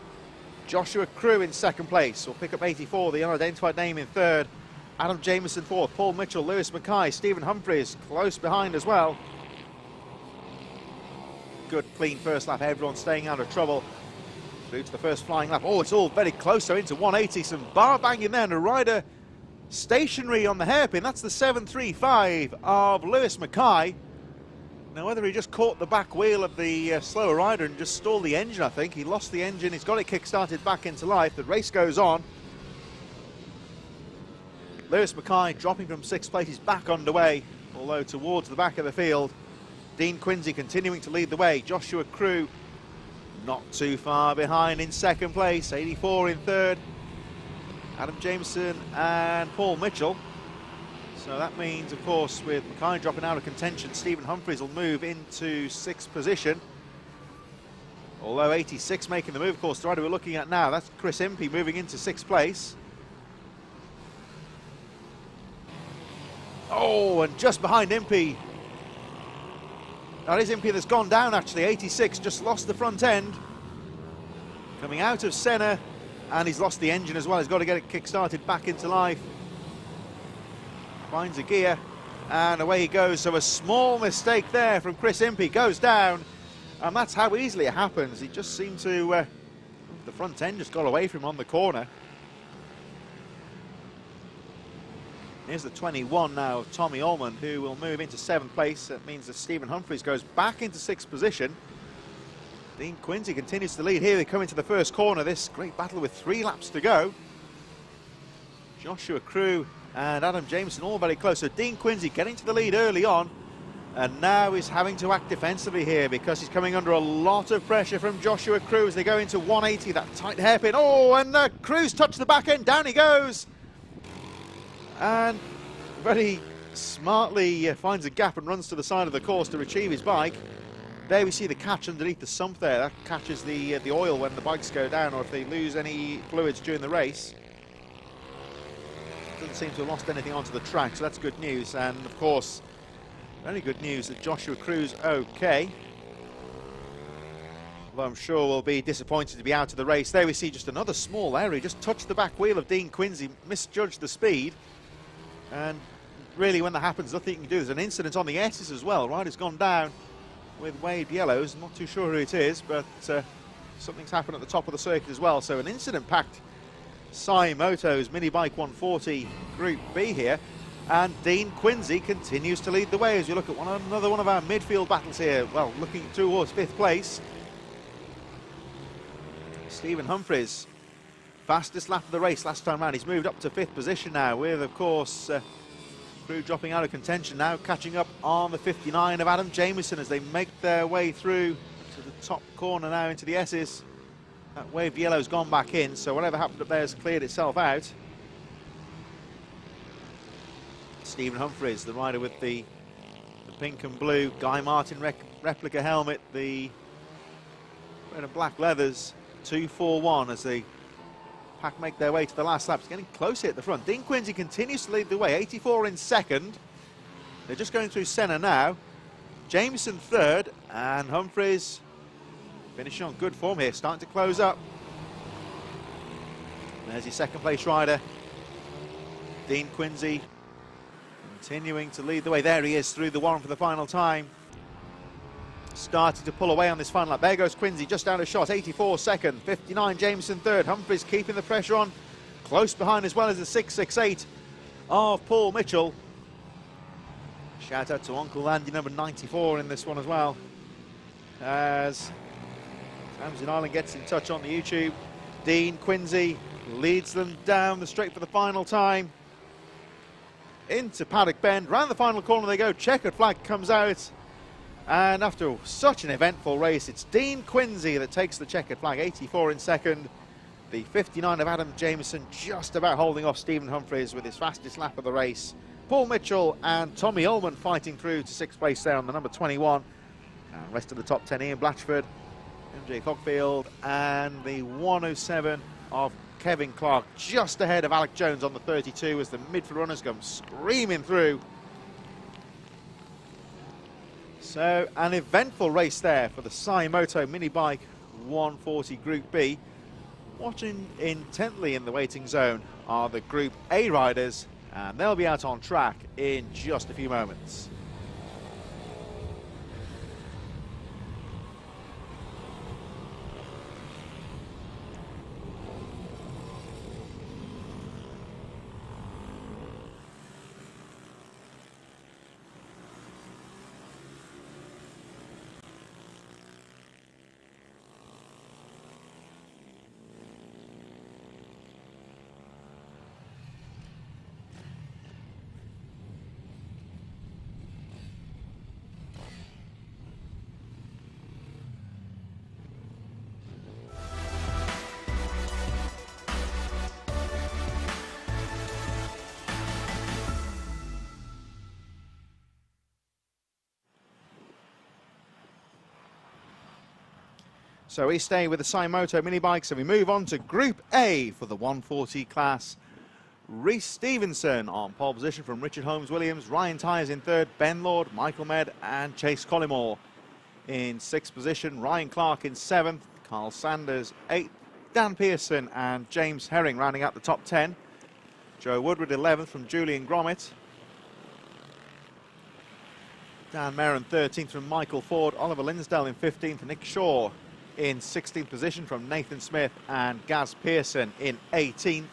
Joshua Crew in second place. Will pick up 84, the unidentified name, in third. Adam Jameson fourth. Paul Mitchell, Lewis Mackay, Stephen Humphreys close behind as well. Good clean first lap, everyone staying out of trouble. Through to the first flying lap. Oh, it's all very close, so into 180, some bar banging there, and a rider stationary on the hairpin. That's the 735 of Lewis Mackay. Now, whether he just caught the back wheel of the slower rider and just stalled the engine, I think. He lost the engine, he's got it kick-started back into life. The race goes on. Lewis Mackay dropping from sixth place, he's back underway, although towards the back of the field. Dean Quincy continuing to lead the way. Joshua Crew not too far behind in second place. 84 in third. Adam Jameson and Paul Mitchell. So that means, of course, with Mackay dropping out of contention, Stephen Humphreys will move into sixth position. Although 86 making the move, of course, the rider we're looking at now, that's Chris Impey moving into sixth place. Oh, and just behind Impey, That is Impey that's gone down actually, 86, just lost the front end. Coming out of Senna, and he's lost the engine as well. He's got to get it kick-started back into life. Finds a gear, and away he goes. So a small mistake there from Chris Impey, goes down, and that's how easily it happens. He just seemed to, the front end just got away from him on the corner. Here's the 21 now, Tommy Ullman, who will move into 7th place. That means that Stephen Humphries goes back into 6th position. Dean Quincy continues to lead here. They come into the first corner. This great battle with 3 laps to go. Joshua Crew and Adam Jameson all very close. So Dean Quincy getting to the lead early on. And now he's having to act defensively here because he's coming under a lot of pressure from Joshua Crew as they go into 180, that tight hairpin. Oh, and Crew's touched the back end. Down he goes. And very smartly finds a gap and runs to the side of the course to retrieve his bike. There we see the catch underneath the sump there. That catches the oil when the bikes go down or if they lose any fluids during the race. Doesn't seem to have lost anything onto the track, so that's good news. And of course, very good news that Joshua Crew's okay. Although I'm sure will be disappointed to be out of the race. There we see just another small error. He just touched the back wheel of Dean Quincy, misjudged the speed. And really, when that happens, nothing you can do. There's an incident on the S's as well. Rider's gone down with waved yellows. I'm not too sure who it is, but something's happened at the top of the circuit as well. So an incident-packed Moto's Minibike 140 Group B here. And Dean Quincy continues to lead the way as you look at another one of our midfield battles here. Well, looking towards 5th place. Stephen Humphries, fastest lap of the race last time round. He's moved up to 5th position now with, of course, Crew dropping out of contention now, catching up on the 59 of Adam Jameson as they make their way through to the top corner now into the S's. That waved yellow's gone back in, so whatever happened up there has cleared itself out. Stephen Humphries, the rider with the pink and blue Guy Martin replica helmet, the red and black leathers, 2-4-1 as they make their way to the last lap. It's getting close here at the front. Dean Quincy continues to lead the way, 84 in 2nd. They're just going through Senna now. Jameson 3rd, and Humphries finishing on good form here, starting to close up. There's your 2nd place rider, Dean Quincy, continuing to lead the way. There he is through the Warren for the final time. Starting to pull away on this final lap. There goes Quincy, just out of shot, 84 2nd, 59 Jameson 3rd. Humphries keeping the pressure on, close behind as well as the 668 of Paul Mitchell. Shout out to Uncle Andy, number 94 in this one as well. As Ramsey Ireland gets in touch on the YouTube. Dean Quincy leads them down the straight for the final time. Into Paddock Bend, round the final corner they go. Checkered flag comes out. And after such an eventful race, it's Dean Quincy that takes the checkered flag, 84 in 2nd. The 59 of Adam Jameson just about holding off Stephen Humphries with his fastest lap of the race. Paul Mitchell and Tommy Ullman fighting through to 6th place there on the number 21. And rest of the top 10, Ian Blatchford, MJ Fogfield, and the 107 of Kevin Clark just ahead of Alec Jones on the 32 as the midfield runners come screaming through. So an eventful race there for the Moto Minibike 140 Group B. Watching intently in the waiting zone are the Group A riders, and they'll be out on track in just a few moments. So we stay with the Moto Minibikes and we move on to Group A for the 140 class. Reece Stevenson on pole position from Richard Holmes Williams, Ryan Tyers in 3rd, Ben Lord, Michael Med and Chase Collymore in 6th position, Ryan Clark in 7th, Carl Sanders 8th, Dan Pearson and James Herring rounding out the top 10. Joe Woodward 11th from Julian Gromit. Dan Merrin 13th from Michael Ford, Oliver Linsdale in 15th, Nick Shaw in 16th position from Nathan Smith and Gaz Pearson in 18th.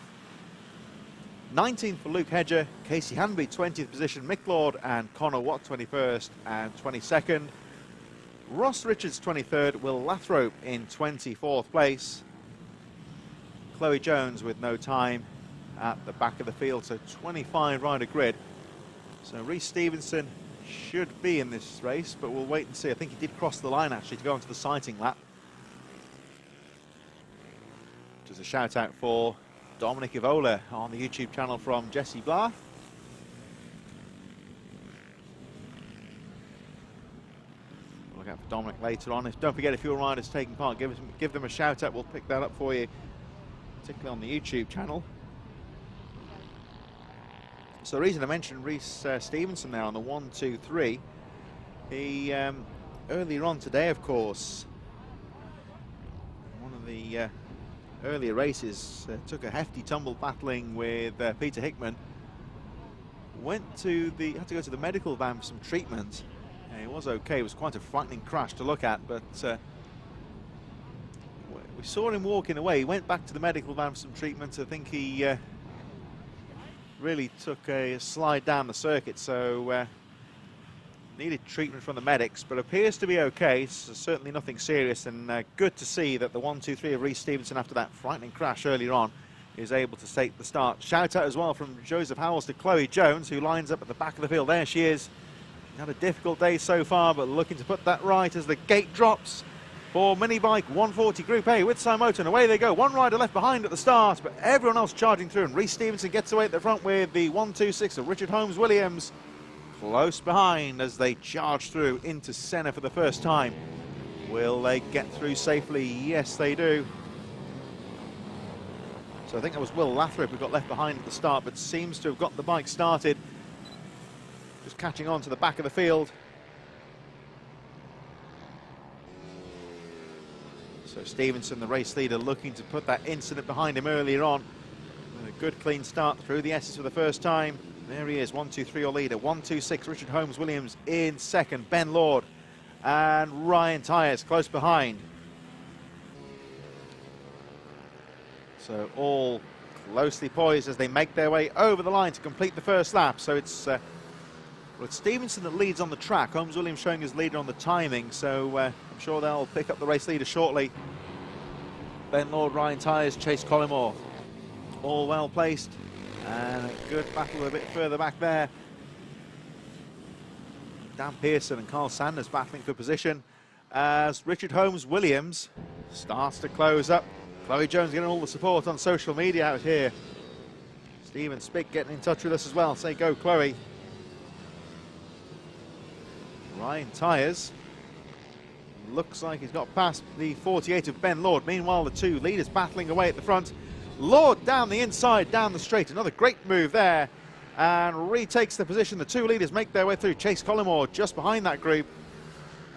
19th for Luke Hedger, Casey Hanby 20th position, Mick Lord and Connor Watt 21st and 22nd. Ross Richards 23rd, Will Lathrop in 24th place. Chloe Jones with no time at the back of the field, so 25 rider grid. So Rhys Stevenson should be in this race, but we'll wait and see. I think he did cross the line actually to go onto the sighting lap. Just a shout out for Dominic Ivola on the YouTube channel from Jesse Blah. Look out for Dominic later on. Don't forget, if your rider's taking part, give them a shout out. We'll pick that up for you, particularly on the YouTube channel. So the reason I mentioned Rhys Stevenson there on the 1, 2, 3, he earlier on today, of course, one of the earlier races, took a hefty tumble battling with Peter Hickman. Had to go to the medical van for some treatment. It was okay. It was quite a frightening crash to look at, but we saw him walking away. He went back to the medical van for some treatment. I think he really took a slide down the circuit, so needed treatment from the medics, but appears to be okay. So certainly nothing serious, and good to see that the 1, 2, 3 of Rhys Stevenson, after that frightening crash earlier on, is able to take the start. Shout out as well from Joseph Howells to Chloe Jones, who lines up at the back of the field. There she is. Had a difficult day so far, but looking to put that right as the gate drops for Minibike 140 Group A with Supermoto, and away they go. One rider left behind at the start, but everyone else charging through, and Rhys Stevenson gets away at the front with the 126 of Richard Holmes Williams close behind as they charge through into Senna for the first time. Will they get through safely? Yes, they do. So I think that was Will Lathrop who got left behind at the start, but seems to have got the bike started. Just catching on to the back of the field. So Stevenson, the race leader, looking to put that incident behind him earlier on. With a good clean start through the S's for the first time. There he is, 1, 2, 3 your leader. 1, 2, 6 Richard Holmes Williams in second. Ben Lord and Ryan Tyers close behind. So all closely poised as they make their way over the line to complete the first lap. So it's Stevenson that leads on the track. Holmes Williams showing his leader on the timing, so I'm sure they'll pick up the race leader shortly. Ben Lord, Ryan Tyers, Chase Collymore, all well placed, and a good battle a bit further back there. Dan Pearson and Carl Sanders battling for position as Richard Holmes Williams starts to close up. Chloe Jones getting all the support on social media out here. Stephen Spick getting in touch with us as well. Say go, Chloe. Ryan Tyers looks like he's got past the 48 of Ben Lord. Meanwhile, the two leaders battling away at the front. Lord down the inside, down the straight. Another great move there, and retakes the position. The two leaders make their way through. Chase Collymore just behind that group.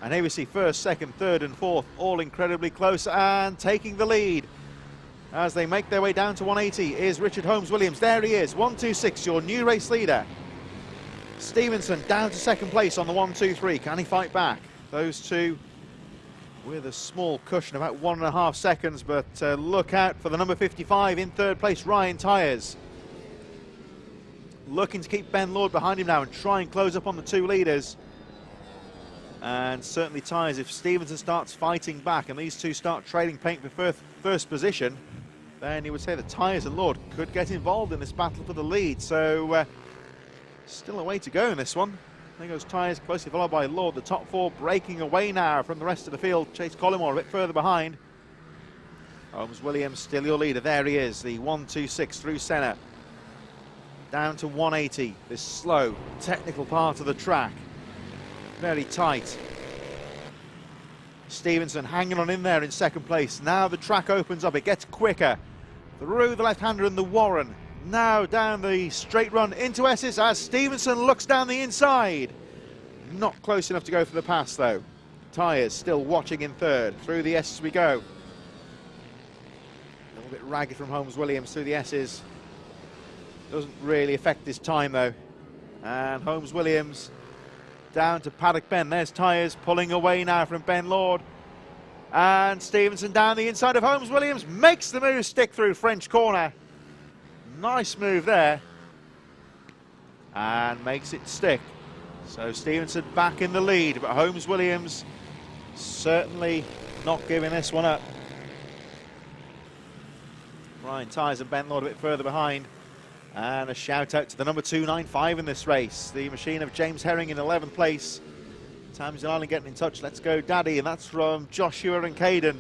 And here we see first, second, third and fourth, all incredibly close and taking the lead. As they make their way down to 180 is Richard Holmes Williams. There he is, 126, your new race leader. Stevenson down to second place on the 1, 2, 3. Can he fight back? Those two with a small cushion, about 1.5 seconds, but look out for the number 55 in third place, Ryan Tyers. Looking to keep Ben Lord behind him now and try and close up on the two leaders. And certainly Tyers, if Stevenson starts fighting back and these two start trading paint for first position, then you would say that Tyers and Lord could get involved in this battle for the lead. So still a way to go in this one. There goes Tyers, closely followed by Lord. The top four breaking away now from the rest of the field. Chase Collymore a bit further behind. Holmes Williams still your leader. There he is, the 1, 2, 6 through Senna. Down to 180, this slow, technical part of the track. Very tight. Stevenson hanging on in there in second place. Now the track opens up, it gets quicker. Through the left-hander and the Warren. Now down the straight run into Essex as Stevenson looks down the inside. Not close enough to go for the pass though. tyres still watching in third. Through the S's we go. A little bit ragged from Holmes Williams through the S's. Doesn't really affect his time though. And Holmes Williams down to Paddock Bend. There's tyres pulling away now from Ben Lord. And Stevenson down the inside of Holmes Williams. Makes the move stick through French corner. Nice move there. And makes it stick. So Stevenson back in the lead, but Holmes Williams certainly not giving this one up. Ryan Tyers and Ben Lord a bit further behind. And a shout out to the number 295 in this race, the machine of James Herring in 11th place. Tamsin Island getting in touch, let's go Daddy, and that's from Joshua and Caden.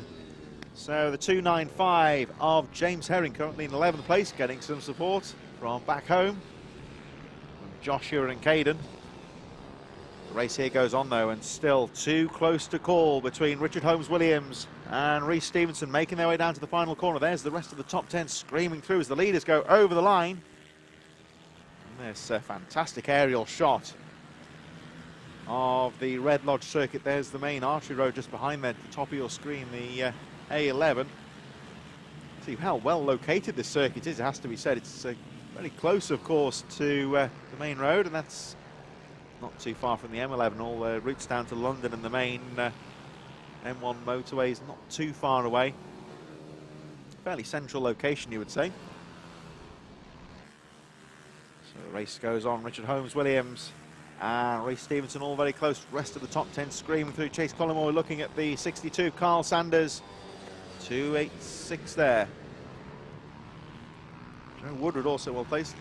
So the 295 of James Herring currently in 11th place, getting some support from back home from Joshua and Caden. The race here goes on though, and still too close to call between Richard Holmes Williams and Rhys Stevenson, making their way down to the final corner. There's the rest of the top 10 screaming through as the leaders go over the line. And there's a fantastic aerial shot of the Red Lodge circuit. There's the main archery road just behind there at the top of your screen, the A11. See how well located this circuit is, it has to be said. It's very close, of course, to the main road, and that's not too far from the M11. All the routes down to London and the main M1 motorway is not too far away. Fairly central location, you would say. So the race goes on. Richard Holmes Williams and Rhys Stevenson all very close. Rest of the top 10 screaming through. Chase Collymore looking at the 62. Carl Sanders, 286 there. Joe Woodward also well placed.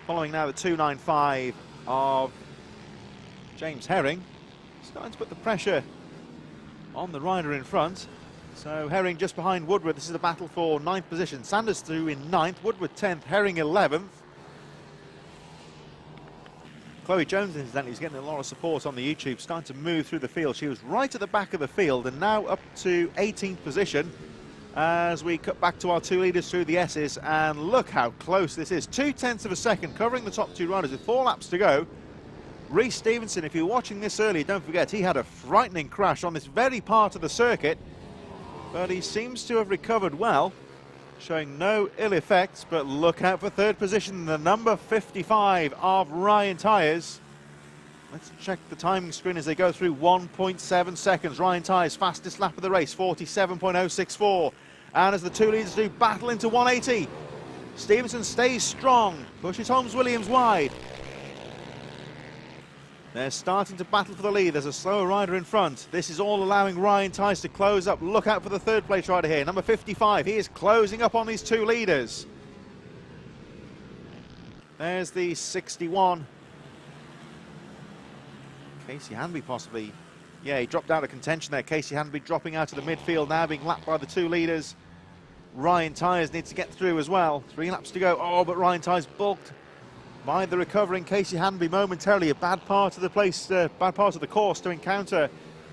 Following now the 295 of James Herring. Starting to put the pressure on the rider in front. So Herring just behind Woodward. This is a battle for 9th position. Sanders through in 9th, Woodward 10th, Herring 11th. Chloe Jones, incidentally, is getting a lot of support on the YouTube, starting to move through the field. She was right at the back of the field and now up to 18th position as we cut back to our two leaders through the S's. And look how close this is. 0.2 of a second covering the top two riders with 4 laps to go. Rhys Stevenson, if you're watching this early, don't forget he had a frightening crash on this very part of the circuit, but he seems to have recovered well, showing no ill effects. But look out for 3rd position, the number 55 of Ryan Tyers. Let's check the timing screen as they go through. 1.7 seconds. Ryan Tyers, fastest lap of the race, 47.064. And as the two leaders do battle into 180, Stevenson stays strong, pushes Holmes Williams wide. They're starting to battle for the lead. There's a slower rider in front. This is all allowing Ryan Tyers to close up. Look out for the 3rd place rider here, number 55. He is closing up on these two leaders. There's the 61. Casey Hanby possibly. Yeah, he dropped out of contention there. Casey Hanby dropping out of the midfield now, being lapped by the two leaders. Ryan Tyers needs to get through as well. 3 laps to go. Oh, but Ryan Tyers bulked by the recovering Casey Hanby momentarily. A bad part of the place, bad part of the course to encounter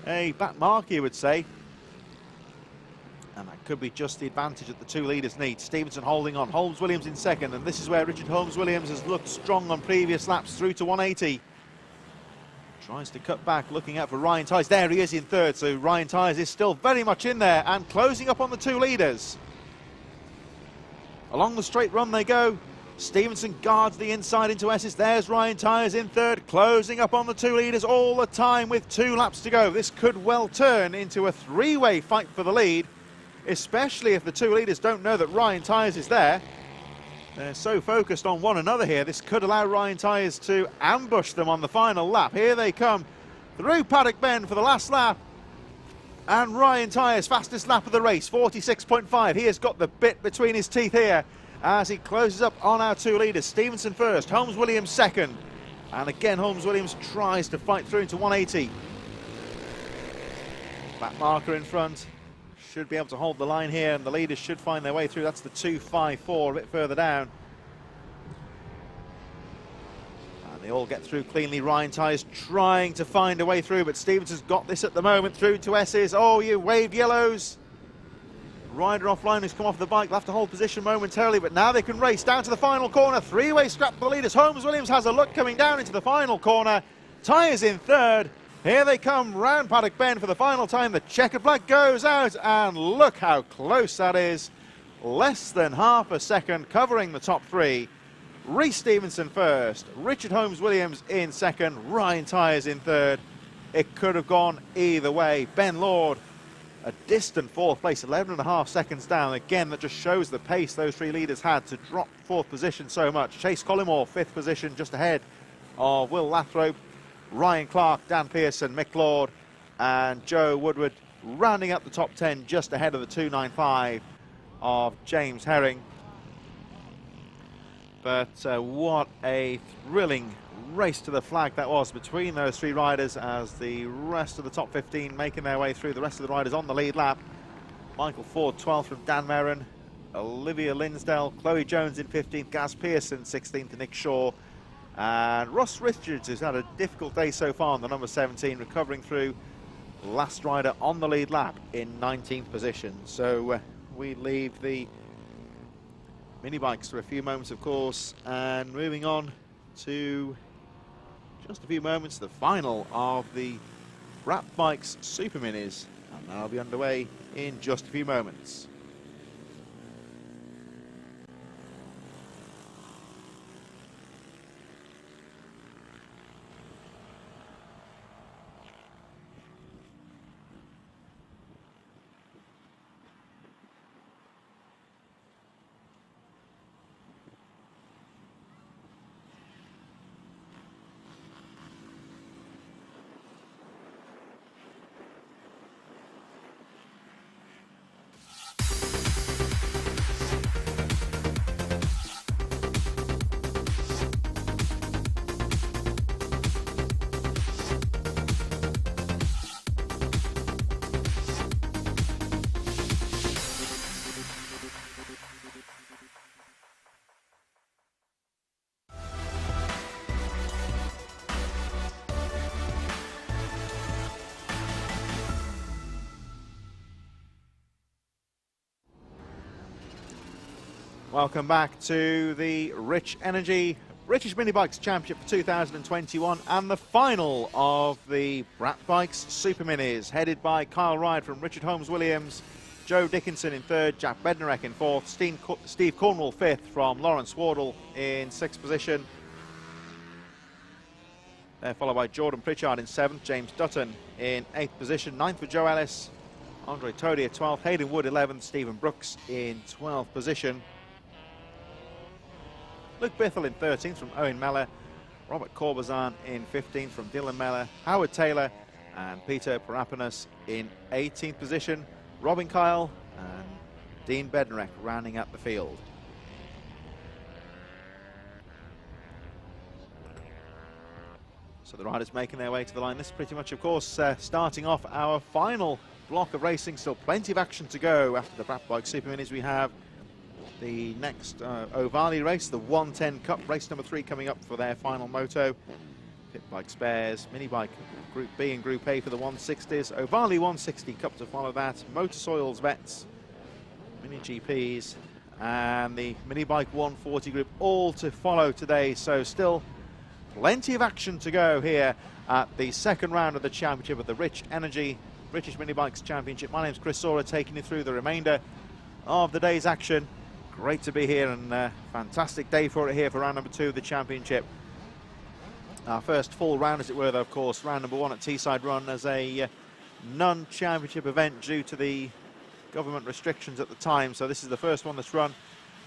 a back mark, you would say. And that could be just the advantage that the two leaders need. Stevenson holding on, Holmes Williams in 2nd, and this is where Richard Holmes Williams has looked strong on previous laps through to 180. Tries to cut back, looking out for Ryan Tyers. There he is in 3rd, so Ryan Tyers is still very much in there and closing up on the two leaders. Along the straight run they go. Stevenson guards the inside into Essex. There's Ryan Tyers in 3rd, closing up on the two leaders all the time with 2 laps to go. This could well turn into a 3-way fight for the lead, especially if the two leaders don't know that Ryan Tyers is there. They're so focused on one another here. This could allow Ryan Tyers to ambush them on the final lap. Here they come through Paddock Bend for the last lap. And Ryan Tyers, fastest lap of the race, 46.5. He has got the bit between his teeth here as he closes up on our two leaders. Stevenson 1st, Holmes Williams 2nd. And again, Holmes Williams tries to fight through into 180. Back marker in front. Should be able to hold the line here, and the leaders should find their way through. That's the 254 a bit further down. And they all get through cleanly. Ryan Tyers trying to find a way through, but Stevenson's got this at the moment through to S's. Oh, you wave yellows. Rider offline who's come off the bike. They'll have to hold position momentarily, but now they can race down to the final corner. 3-way scrap for the leaders. Holmes Williams has a look coming down into the final corner. Tyers in 3rd. Here they come round Paddock Bend for the final time. The checkered flag goes out, and look how close that is. Less than half a second covering the top three. Reece Stevenson first, Richard Holmes-Williams in second, Ryan Tyers in third. It could have gone either way. Ben Lord, a distant fourth place, 11.5 seconds down. Again, that just shows the pace those three leaders had to drop fourth position so much. Chase Collymore, fifth position, just ahead of Will Lathrope, Ryan Clark, Dan Pearson, Mick Lord, and Joe Woodward rounding up the top 10 just ahead of the 295 of James Herring. But what a thrilling race to the flag that was between those three riders, as the rest of the top 15 making their way through. The rest of the riders on the lead lap. Michael Ford 12th from Dan Merrin, Olivia Linsdale, Chloe Jones in 15th, Gaz Pearson 16th, Nick Shaw, and Ross Richards, who's had a difficult day so far on the number 17, recovering through. Last rider on the lead lap in 19th position. So we leave the mini bikes for a few moments, of course, and moving on to just a few moments, the final of the Brap Bikes Super Minis, and that'll be underway in just a few moments. Welcome back to the Rich Energy British Minibikes Championship for 2021 and the final of the Brap Bikes Super Minis, headed by Kyle Ride from Richard Holmes-Williams, Joe Dickinson in third, Jack Bednarek in fourth, Steve Cornwall fifth from Lawrence Wardle in sixth position. They're followed by Jordan Pritchard in seventh, James Dutton in eighth position, ninth for Joe Ellis, Andre Tody at 12th, Hayden Wood 11th, Stephen Brooks in 12th position. Luke Bithell in 13th from Owen Meller, Robert Corbazan in 15th from Dylan Meller, Howard Taylor and Peter Parapanos in 18th position, Robin Kyle and Dean Bednarek rounding up the field. So the riders making their way to the line. This is pretty much, of course, starting off our final block of racing. Still plenty of action to go after the Brap Bike Super Minis. We have the next Ovali race, the 110 Cup, race number 3 coming up for their final moto. Pit Bike Spares, Mini Bike Group B and Group A for the 160s, Ovali 160 Cup to follow that, Motor Soils Vets, Mini GPs, and the Mini Bike 140 Group all to follow today. So still plenty of action to go here at the second round of the championship of the Rich Energy British Minibikes Championship. My name's Chris Czora, taking you through the remainder of the day's action. Great to be here, and fantastic day for it here for round number 2 of the championship. Our first full round, as it were, though, of course, round number 1 at Teesside run as a non-championship event due to the government restrictions at the time. So this is the first one that's run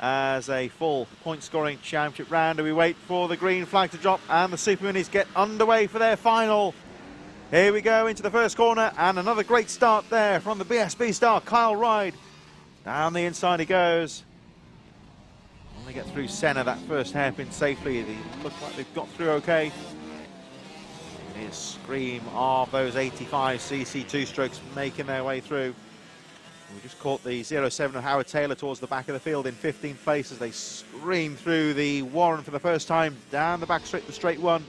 as a full point-scoring championship round, and we wait for the green flag to drop and the Super Minis get underway for their final. Here we go into the first corner, and another great start there from the BSB star Kyle Ride. Down the inside he goes. They get through Senna that first hairpin safely. They look like they've got through okay. Here's scream of those 85cc two-strokes making their way through. We just caught the 07 of Howard Taylor towards the back of the field in 15th place as they scream through the Warren for the first time down the back straight, the straight one.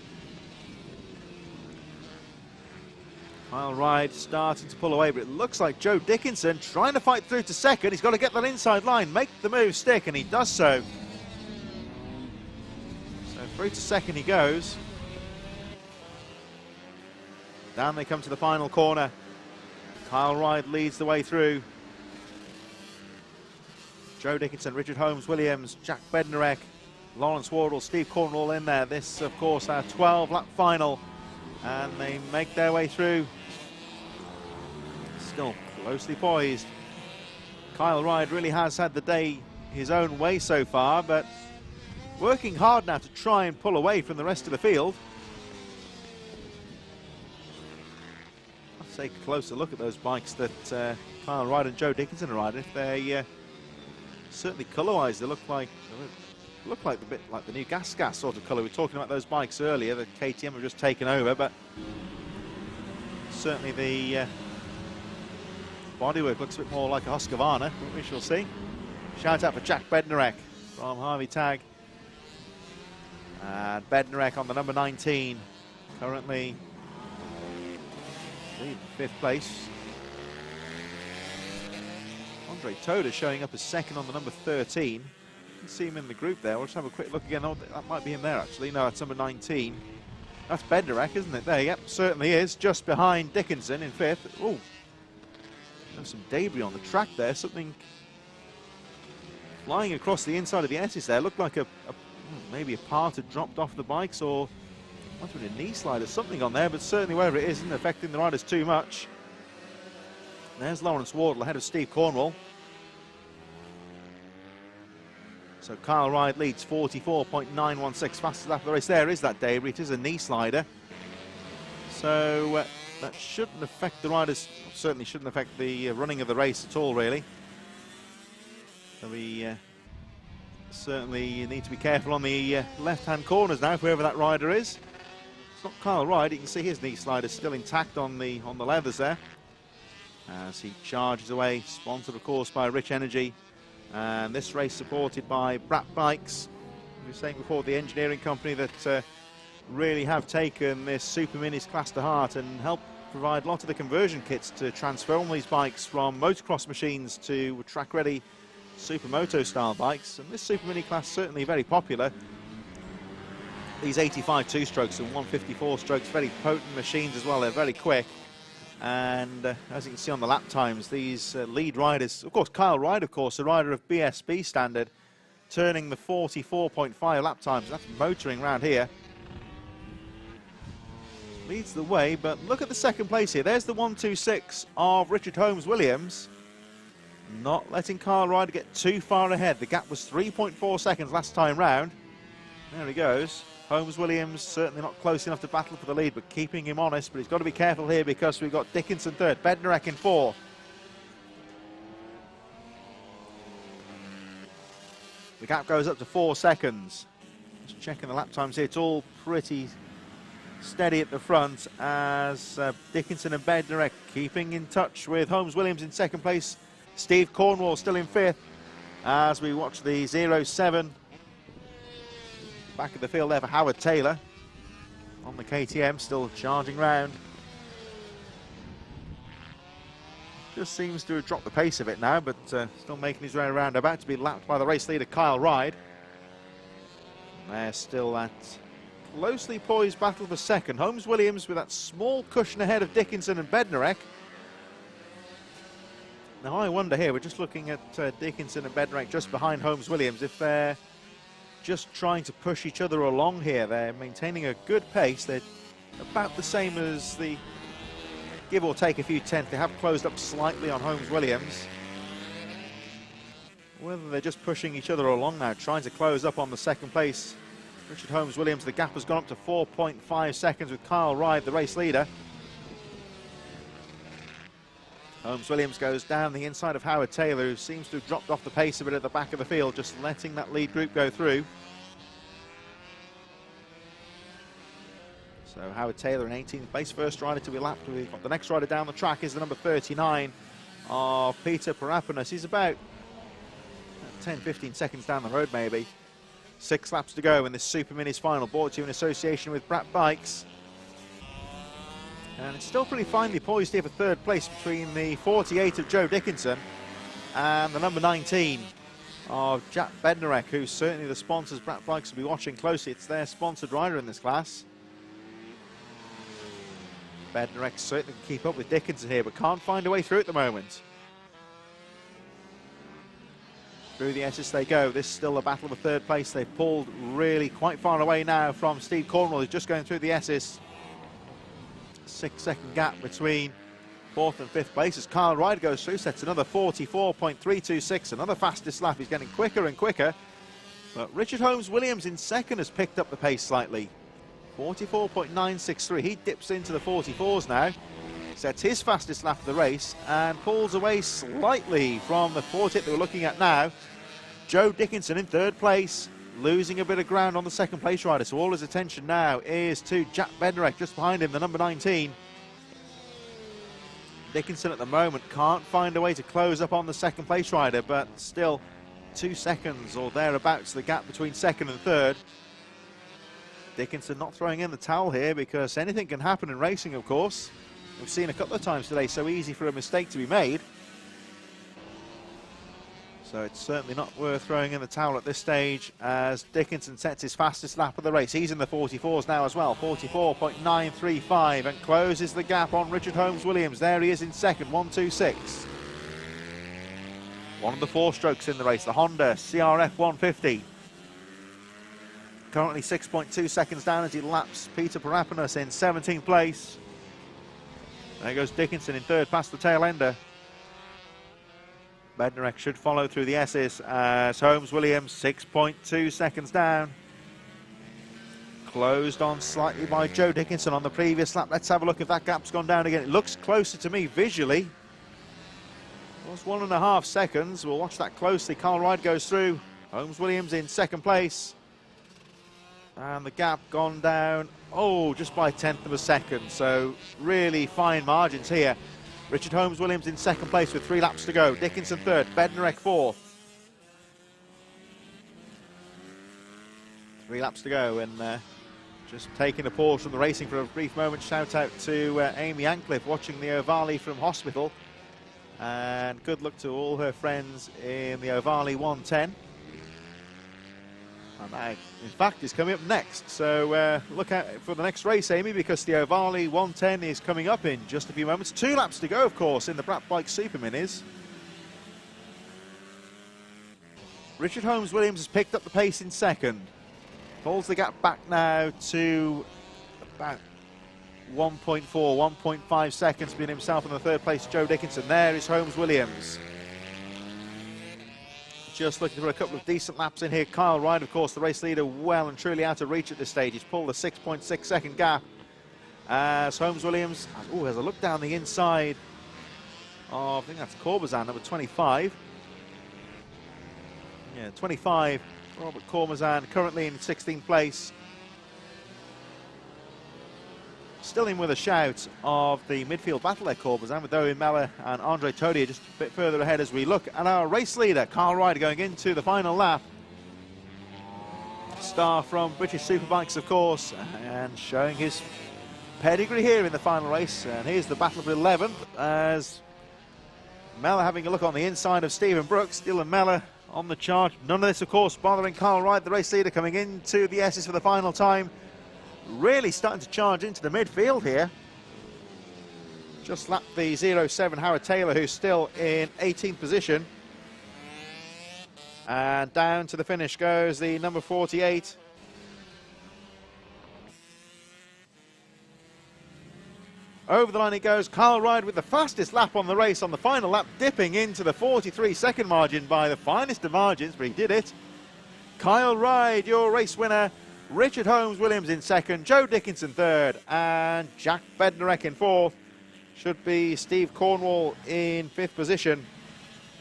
Kyle Ride starting to pull away, but it looks like Joe Dickinson trying to fight through to second. He's got to get that inside line, make the move stick, and he does so. So through to second he goes. Down they come to the final corner. Kyle Ryde leads the way through. Joe Dickinson, Richard Holmes Williams, Jack Bednarek, Lawrence Wardle, Steve Cornwall in there. This, of course, our 12-lap final. And they make their way through. Still closely poised. Kyle Ryde really has had the day his own way so far, but working hard now to try and pull away from the rest of the field. Let's take a closer look at those bikes that Kyle Ryde and Joe Dickinson are riding. If they certainly colour-wise, they look like a bit like the new gas sort of colour. We were talking about those bikes earlier. The KTM have just taken over, but certainly the bodywork looks a bit more like a Husqvarna. We shall see. Shout out for Jack Bednarek from Harvey Tag. And Bednarek on the number 19, currently in 5th place. Andre Toda showing up as second on the number 13. You can see him in the group there. We'll just have a quick look again. Oh, that might be him there, actually. No, it's number 19. That's Bednarek, isn't it? There, yep, certainly is. Just behind Dickinson in 5th. Oh, there's some debris on the track there. Something flying across the inside of the S's there. Looked like maybe a part had dropped off the bikes, or might have been a knee slide or something on there, but certainly wherever it isn't affecting the riders too much. There's Lawrence Wardle ahead of Steve Cornwall. So Kyle Ryde leads 44.916, fastest lap of the race. There is that debris. It is a knee slider. So that shouldn't affect the riders, certainly shouldn't affect the running of the race at all, really. So we certainly need to be careful on the left-hand corners now, whoever that rider is. It's not Kyle Ryde. You can see his knee slider still intact on the leathers there, as he charges away, sponsored of course by Rich Energy, and this race supported by Brat Bikes. We were saying before, the engineering company that really have taken this Super Minis class to heart and helped provide a lot of the conversion kits to transform these bikes from motocross machines to track-ready supermoto style bikes. And this Super Mini class certainly very popular. These 85 two-strokes and 154 strokes, very potent machines as well. They're very quick. And as you can see on the lap times, these lead riders, of course Kyle Ryde, of course, a rider of BSB standard, turning the 44.5 lap times. That's motoring around here. Leads the way, but look at the second place here. There's the 126 of Richard Holmes Williams. Not letting Kyle Ryde get too far ahead. The gap was 3.4 seconds last time round. There he goes. Holmes Williams certainly not close enough to battle for the lead, but keeping him honest. But he's got to be careful here because we've got Dickinson third, Bednarek in 4th. The gap goes up to 4 seconds. Just checking the lap times here. It's all pretty steady at the front as Dickinson and Bednarek keeping in touch with Holmes Williams in 2nd place. Steve Cornwall still in 5th as we watch the 07. Back of the field there for Howard Taylor on the KTM, still charging round. Just seems to have dropped the pace of it now, but still making his way around. About to be lapped by the race leader Kyle Ryde. They're still at closely poised battle for 2nd. Holmes Williams with that small cushion ahead of Dickinson and Bednarek. Now I wonder here, we're just looking at Dickinson and Bednarek just behind Holmes Williams, if they're just trying to push each other along here. They're maintaining a good pace. They're about the same as the, give or take a few tenths. They have closed up slightly on Holmes Williams. Whether they're just pushing each other along now, trying to close up on the 2nd place. Richard Holmes Williams, the gap has gone up to 4.5 seconds with Kyle Ryde, the race leader. Holmes Williams goes down the inside of Howard Taylor, who seems to have dropped off the pace a bit at the back of the field, just letting that lead group go through. So Howard Taylor in 18th place, first rider to be lapped. We've got the next rider down the track is the number 39 of Peter Parapanis. He's about 10-15 seconds down the road maybe. 6 laps to go in this Super Minis final, brought to you in association with Brat Bikes. And it's still pretty finely poised here for 3rd place between the 48 of Joe Dickinson and the number 19 of Jack Bednarek, who's certainly the sponsors Brat Bikes will be watching closely. It's their sponsored rider in this class. Bednarek certainly can keep up with Dickinson here, but can't find a way through at the moment. Through the S's they go. This is still a battle for third place. They've pulled really quite far away now from Steve Cornwall, who's just going through the S's. 6-second gap between fourth and fifth place as Kyle Ryder goes through, sets another 44.326, another fastest lap. He's getting quicker and quicker. But Richard Holmes-Williams in second has picked up the pace slightly. 44.963. He dips into the 44s now. Sets his fastest lap of the race and pulls away slightly from the 40 that we're looking at now. Joe Dickinson in third place, losing a bit of ground on the second place rider. So all his attention now is to Jack Bednarek just behind him, the number 19. Dickinson at the moment can't find a way to close up on the second place rider, but still 2 seconds or thereabouts the gap between second and third. Dickinson not throwing in the towel here because anything can happen in racing, of course. We've seen a couple of times today, so easy for a mistake to be made. So it's certainly not worth throwing in the towel at this stage as Dickinson sets his fastest lap of the race. He's in the 44s now as well, 44.935, and closes the gap on Richard Holmes-Williams. There he is in second, 126. One of the 4 strokes in the race, the Honda CRF 150. Currently 6.2 seconds down as he laps Peter Parapanos in 17th place. There goes Dickinson in third past the tail ender. Bednarek should follow through the S's as Holmes-Williams 6.2 seconds down. Closed on slightly by Joe Dickinson on the previous lap. Let's have a look if that gap's gone down again. It looks closer to me visually. It was 1.5 seconds. We'll watch that closely. Kyle Ryder goes through. Holmes-Williams in second place. And the gap gone down, just by 1/10 of a second. So really fine margins here. Richard Holmes-Williams in second place with 3 laps to go. Dickinson third, Bednarek fourth. 3 laps to go, and just taking a pause from the racing for a brief moment. Shout out to Amy Ancliffe watching the Ovali from hospital. And good luck to all her friends in the Ovali 110. And that, in fact, is coming up next. So look out for the next race, Amy, because the Ovali 110 is coming up in just a few moments. 2 laps to go, of course, in the Brap Bike Super Minis. Richard Holmes-Williams has picked up the pace in second. Pulls the gap back now to about 1.4, 1.5 seconds between himself and the third place, Joe Dickinson. There is Holmes-Williams. Just looking for a couple of decent laps in here. Kyle Ryder, of course, the race leader, well and truly out of reach at this stage. He's pulled a 6.6 second gap as Holmes-Williams has a look down the inside of, I think that's Corbazan, number 25. Yeah, 25, Robert Corbazan, currently in 16th place. Still in with a shout of the midfield battle there, Corbazan, with Owen Mellor and Andre Todia just a bit further ahead as we look at our race leader, Kyle Ryder, going into the final lap. Star from British Superbikes, of course, and showing his pedigree here in the final race. And here's the battle for 11th as Mellor having a look on the inside of Stephen Brooks. Dylan Mellor on the charge. None of this, of course, bothering Kyle Ryder, the race leader, coming into the S's for the final time. Really starting to charge into the midfield here. Just lapped the 07 Howard Taylor, who's still in 18th position. And down to the finish goes the number 48. Over the line he goes. Kyle Ryder with the fastest lap on the race on the final lap, dipping into the 43-second margin by the finest of margins, but he did it. Kyle Ryder, your race winner. Richard Holmes-Williams in second, Joe Dickinson third, and Jack Bednarek in fourth. Should be Steve Cornwall in 5th position.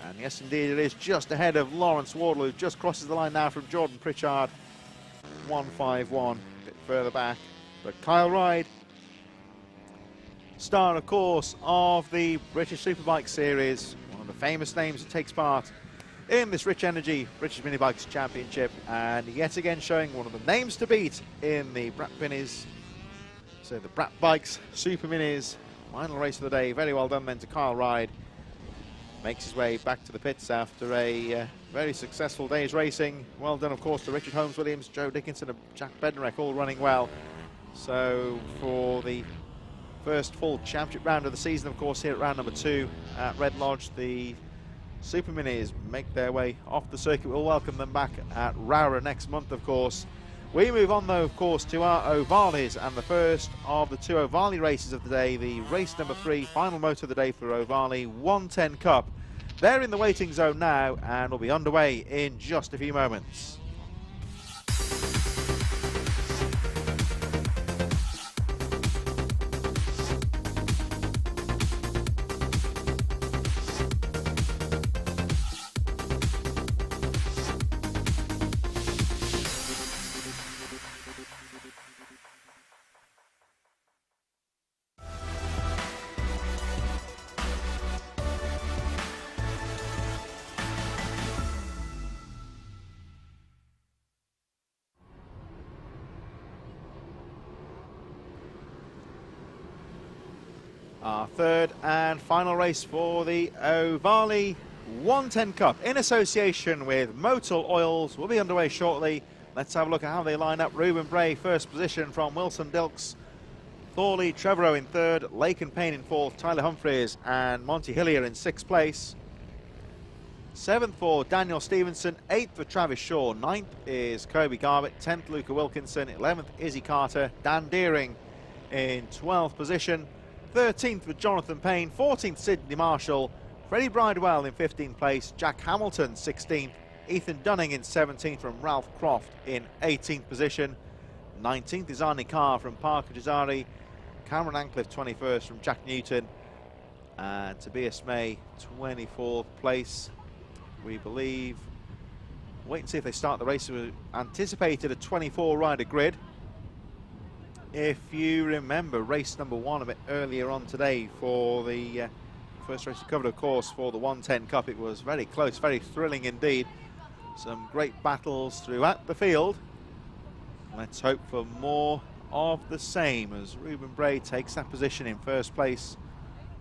And yes, indeed, it is just ahead of Lawrence Wardle, who just crosses the line now from Jordan Pritchard. 151, a bit further back. But Kyle Ryder, star, of course, of the British Superbike Series, one of the famous names that takes part in this Rich Energy British Minibikes Championship, and yet again showing one of the names to beat in the Brap Minis. So the Brap Bikes Super Minis, final race of the day. Very well done then to Kyle Ryder. Makes his way back to the pits after a very successful day's racing. Well done, of course, to Richard Holmes-Williams, Joe Dickinson and Jack Bednarek, all running well. So for the First full championship round of the season, of course, here at round number 2 at Red Lodge. The Super Minis make their way off the circuit. We'll welcome them back at Rowra next month, of course. We move on, though, of course, to our Ovalis, and the first of the 2 Ovali races of the day, the race number 3, final motor of the day for Ovali 110 Cup. They're in the waiting zone now and will be underway in just a few moments. Our third and final race for the Ovali 110 Cup in association with Motul Oils will be underway shortly. Let's have a look at how they line up. Ruben Bray first position from Wilson Dilks, Thorley Trevorrow in third, Lake and Payne in fourth, Tyler Humphreys and Monty Hillier in sixth place. Seventh for Daniel Stevenson, eighth for Travis Shaw, ninth is Kobe Garbutt, 10th Luca Wilkinson, 11th Izzy Carter, Dan Deering in 12th position. 13th for Jonathan Payne, 14th Sidney Marshall, Freddie Bridewell in 15th place, Jack Hamilton 16th, Ethan Dunning in 17th from Ralph Croft in 18th position, 19th is Arnie Carr from Parker Jazari, Cameron Ancliffe 21st from Jack Newton, and Tobias May 24th place. We believe, wait and see if they start the race. We anticipated a 24 rider grid. If you remember race number 1 a bit earlier on today for the first race we covered, of course, for the 110 Cup, it was very close, very thrilling indeed. Some great battles throughout the field. Let's hope for more of the same as Ruben Bray takes that position in first place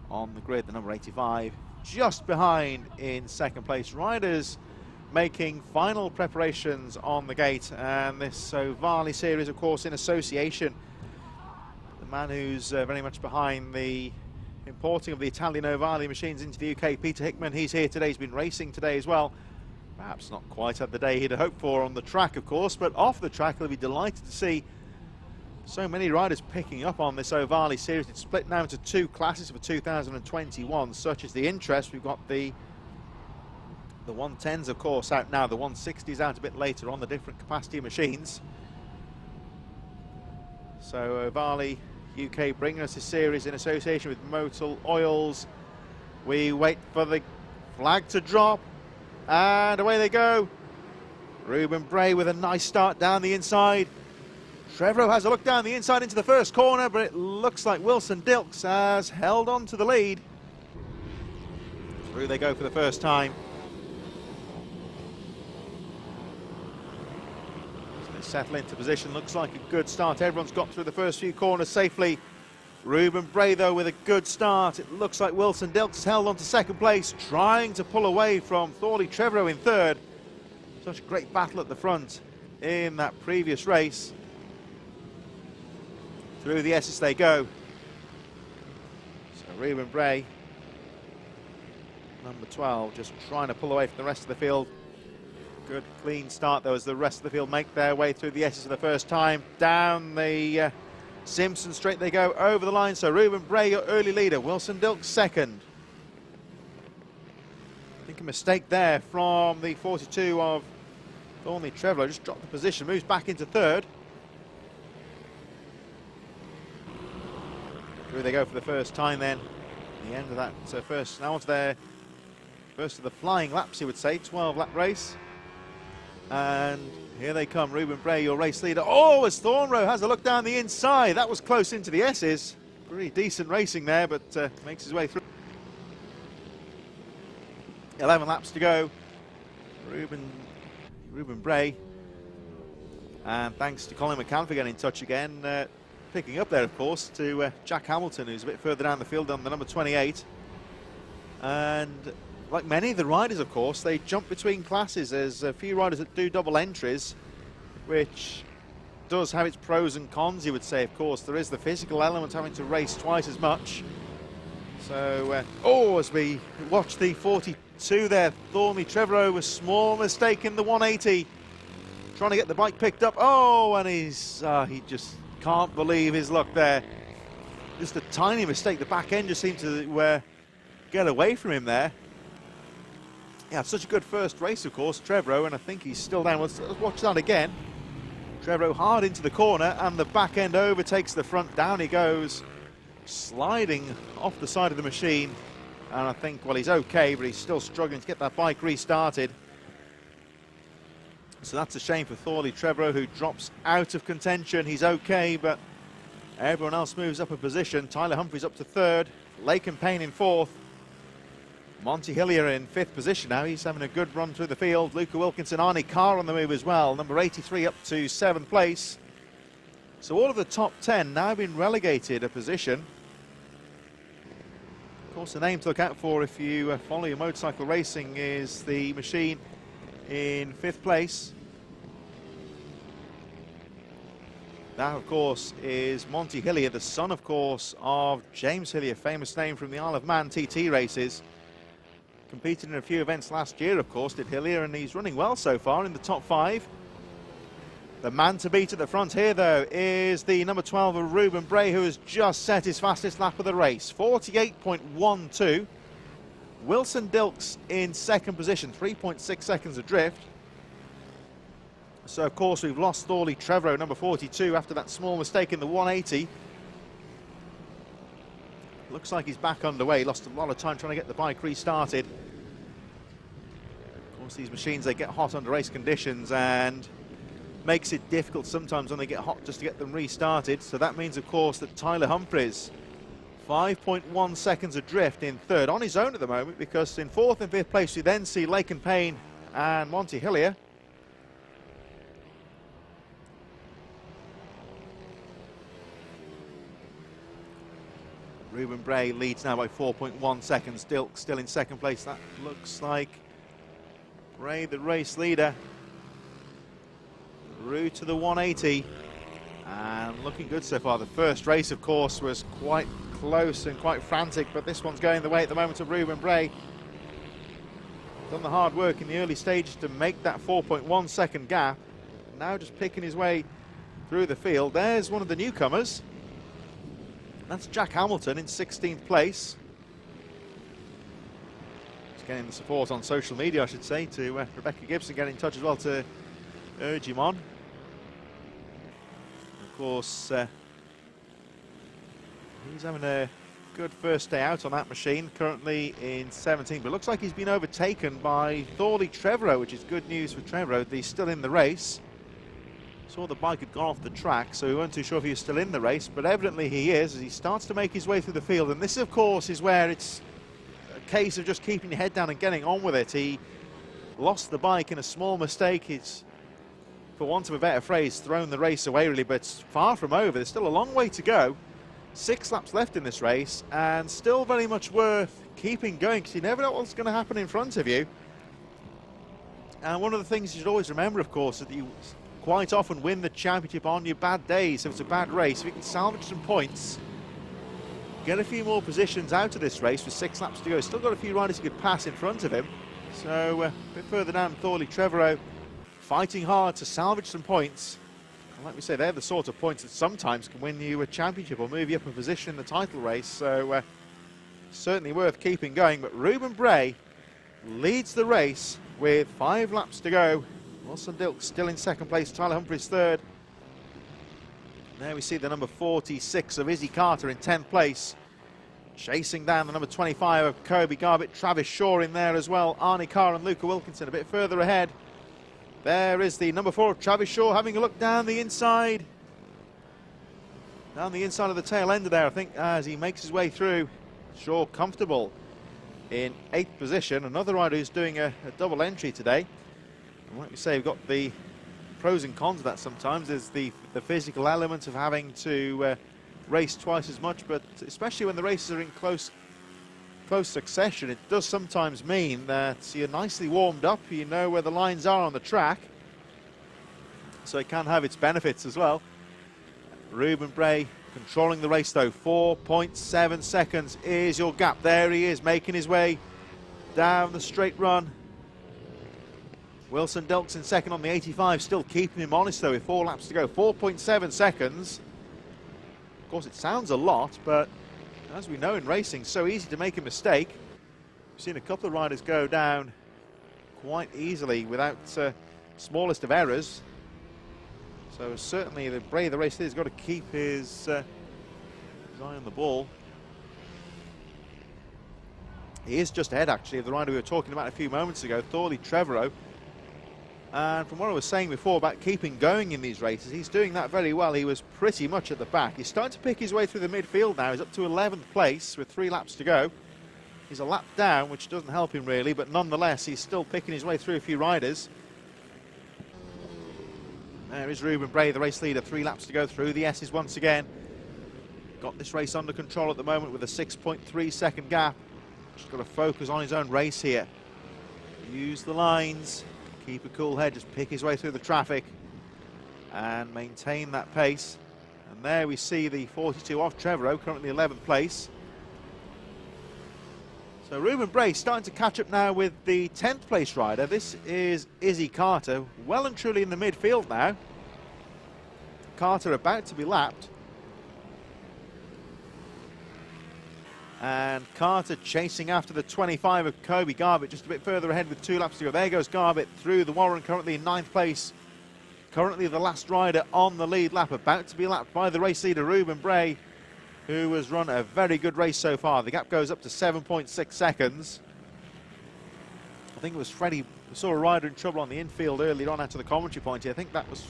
on the grid, the number 85, just behind in second place. Riders making final preparations on the gate, and this Ovali series, of course, in association. The man who's very much behind the importing of the Italian Ovali machines into the UK, Peter Hickman, he's here today. He's been racing today as well. Perhaps not quite had the day he'd hoped for on the track, of course, but off the track he'll be delighted to see so many riders picking up on this Ovali series. It's split now into 2 classes for 2021. Such is the interest. We've got the 110s, of course, out now. The 160s out a bit later on, the different capacity machines. So Ovali UK bringing us a series in association with Motul Oils. We wait for the flag to drop, and away they go. Ruben Bray with a nice start down the inside. Trevorrow has a look down the inside into the first corner, but it looks like Wilson Dilks has held on to the lead. Through they go for the first time. Settle into position, looks like a good start. Everyone's got through the first few corners safely. Ruben Bray, though, with a good start. It looks like Wilson Dilks has held on to second place, trying to pull away from Thorley Trevorrow in third. Such a great battle at the front in that previous race. Through the S's they go. So Ruben Bray, number 12, just trying to pull away from the rest of the field. Good clean start though as the rest of the field make their way through the S's for the first time. Down the Simpson Straight they go over the line. So Ruben Bray, your early leader. Wilson Dilks second. I think a mistake there from the 42 of Thorley Trevorrow. Just dropped the position, moves back into third. Through they go for the first time then. The end of that first, now onto their first of the flying laps, you would say, 12-lap race. And here they come, Ruben Bray, your race leader. Oh, as Thornrow has a look down the inside. That was close into the S's. Pretty decent racing there, but makes his way through. 11 laps to go. Ruben Bray. And thanks to Colin McCann for getting in touch again. Picking up there, of course, to Jack Hamilton, who's a bit further down the field on the number 28. And like many of the riders, of course, they jump between classes. There's a few riders that do double entries, which does have its pros and cons, you would say. Of course, there is the physical element, having to race twice as much. So, as we watch the 42 there, Thornley Trevorrow, a small mistake in the 180. Trying to get the bike picked up. Oh, and he just can't believe his luck there. Just a tiny mistake. The back end just seemed to get away from him there. Yeah, such a good first race, of course, Trevorrow, and I think he's still down. Let's watch that again. Trevorrow hard into the corner, and the back end overtakes the front. Down he goes, sliding off the side of the machine. And I think, well, he's okay, but he's still struggling to get that bike restarted. So that's a shame for Thornley Trevorrow, who drops out of contention. He's okay, but everyone else moves up a position. Tyler Humphries up to third, Laken Payne in fourth. Monty Hillier in fifth position now. He's having a good run through the field. Luca Wilkinson, Arnie Carr on the move as well. Number 83 up to seventh place. So all of the top 10 now been relegated a position. Of course, the name to look out for if you follow your motorcycle racing is the machine in fifth place. That, of course, is Monty Hillier, the son, of course, of James Hillier, famous name from the Isle of Man TT races. Competed in a few events last year, of course, did Hillier, and he's running well so far in the top 5. The man to beat at the front here, though, is the number 12 of Ruben Bray, who has just set his fastest lap of the race, 48.12. Wilson Dilks in second position, 3.6 seconds adrift. So, of course, we've lost Thornley Trevorrow, number 42, after that small mistake in the 180. Looks like he's back underway. He lost a lot of time trying to get the bike restarted. Of course, these machines, they get hot under race conditions and makes it difficult sometimes when they get hot just to get them restarted. So that means, of course, that Tyler Humphries, 5.1 seconds adrift in third, on his own at the moment, because in fourth and fifth place we then see Laken Payne and Monty Hillier. Ruben Bray leads now by 4.1 seconds. Dilk still in second place. That looks like Bray, the race leader, through to the 180. And looking good so far. The first race, of course, was quite close and quite frantic, but this one's going the way at the moment of Ruben Bray. Done the hard work in the early stages to make that 4.1 second gap. Now just picking his way through the field. There's one of the newcomers. That's Jack Hamilton in 16th place. Just getting the support on social media, I should say, to Rebecca Gibson. Get in touch as well to urge him on. Of course, he's having a good first day out on that machine, currently in 17th, but looks like he's been overtaken by Thornley Trevorrow, which is good news for Trevorrow. He's still in the race. Saw the bike had gone off the track, so we weren't too sure if he was still in the race, but evidently he is, as he starts to make his way through the field. And this, of course, is where it's a case of just keeping your head down and getting on with it. He lost the bike in a small mistake. It's, for want of a better phrase, thrown the race away, really, but it's far from over. There's still a long way to go. 6 laps left in this race, and still very much worth keeping going, because you never know what's going to happen in front of you. And one of the things you should always remember, of course, is that you quite often win the championship on your bad days. If it's a bad race, if you can salvage some points, get a few more positions out of this race with 6 laps to go. Still got a few riders you could pass in front of him. So a bit further down, Thornley Trevorrow fighting hard to salvage some points. And like we say, they're the sort of points that sometimes can win you a championship or move you up a position in the title race. So certainly worth keeping going. But Ruben Bray leads the race with 5 laps to go. Wilson Dilk still in second place, Tyler Humphries third. There we see the number 46 of Izzy Carter in 10th place. Chasing down the number 25 of Kobe Garbett, Travis Shaw in there as well. Arnie Carr and Luca Wilkinson a bit further ahead. There is the number 4 of Travis Shaw having a look down the inside. Down the inside of the tail end there, I think, as he makes his way through. Shaw comfortable in 8th position. Another rider who's doing a double entry today. And like we say, we've got the pros and cons of that sometimes. There's the physical element of having to race twice as much, but especially when the races are in close succession, it does sometimes mean that you're nicely warmed up, you know where the lines are on the track, so it can have its benefits as well. Ruben Bray controlling the race though. 4.7 seconds is your gap. There he is, making his way down the straight run. Wilson Dilks in second on the 85, still keeping him honest though with 4 laps to go. 4.7 seconds. Of course it sounds a lot, but as we know in racing, so easy to make a mistake. We've seen a couple of riders go down quite easily without smallest of errors. So certainly the Bray, the race leader, has got to keep his eye on the ball. He is just ahead actually of the rider we were talking about a few moments ago, Thorley Trevorrow. And from what I was saying before about keeping going in these races, he's doing that very well. He was pretty much at the back. He's starting to pick his way through the midfield now. He's up to 11th place with 3 laps to go. He's a lap down, which doesn't help him really, but nonetheless, he's still picking his way through a few riders. There is Ruben Bray, the race leader, 3 laps to go through the S's once again. Got this race under control at the moment with a 6.3 second gap. Just got to focus on his own race here. Use the lines. Keep a cool head, just pick his way through the traffic and maintain that pace. And there we see the 42 off Trevorrow, currently 11th place. So Ruben Bray starting to catch up now with the 10th place rider. This is Izzy Carter, well and truly in the midfield now. Carter about to be lapped. And Carter chasing after the 25 of Kobe Garbutt, just a bit further ahead with 2 laps to go. There goes Garbutt through the Warren, currently in 9th place. Currently the last rider on the lead lap, about to be lapped by the race leader, Ruben Bray, who has run a very good race so far. The gap goes up to 7.6 seconds. I think it was Freddie, we saw a rider in trouble on the infield earlier on after the commentary point here. I think that was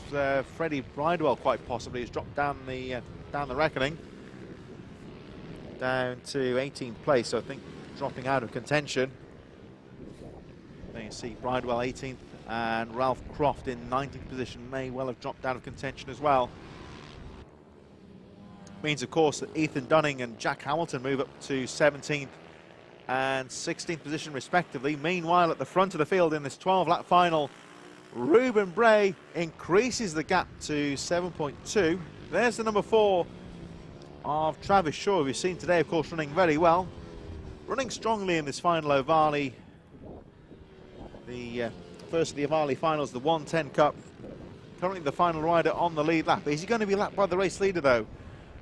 Freddie Bridewell, quite possibly. He's dropped down the reckoning. Down to 18th place, so I think dropping out of contention. There you see Bridewell 18th and Ralph Croft in 19th position may well have dropped out of contention as well. Means, of course, that Ethan Dunning and Jack Hamilton move up to 17th and 16th position respectively. Meanwhile, at the front of the field in this 12-lap final, Ruben Bray increases the gap to 7.2. There's the number 4 of Travis Shaw, we've seen today, of course, running very well. Running strongly in this final Ovali. The first of the Ovali finals, the 110 Cup. Currently the final rider on the lead lap. Is he going to be lapped by the race leader, though?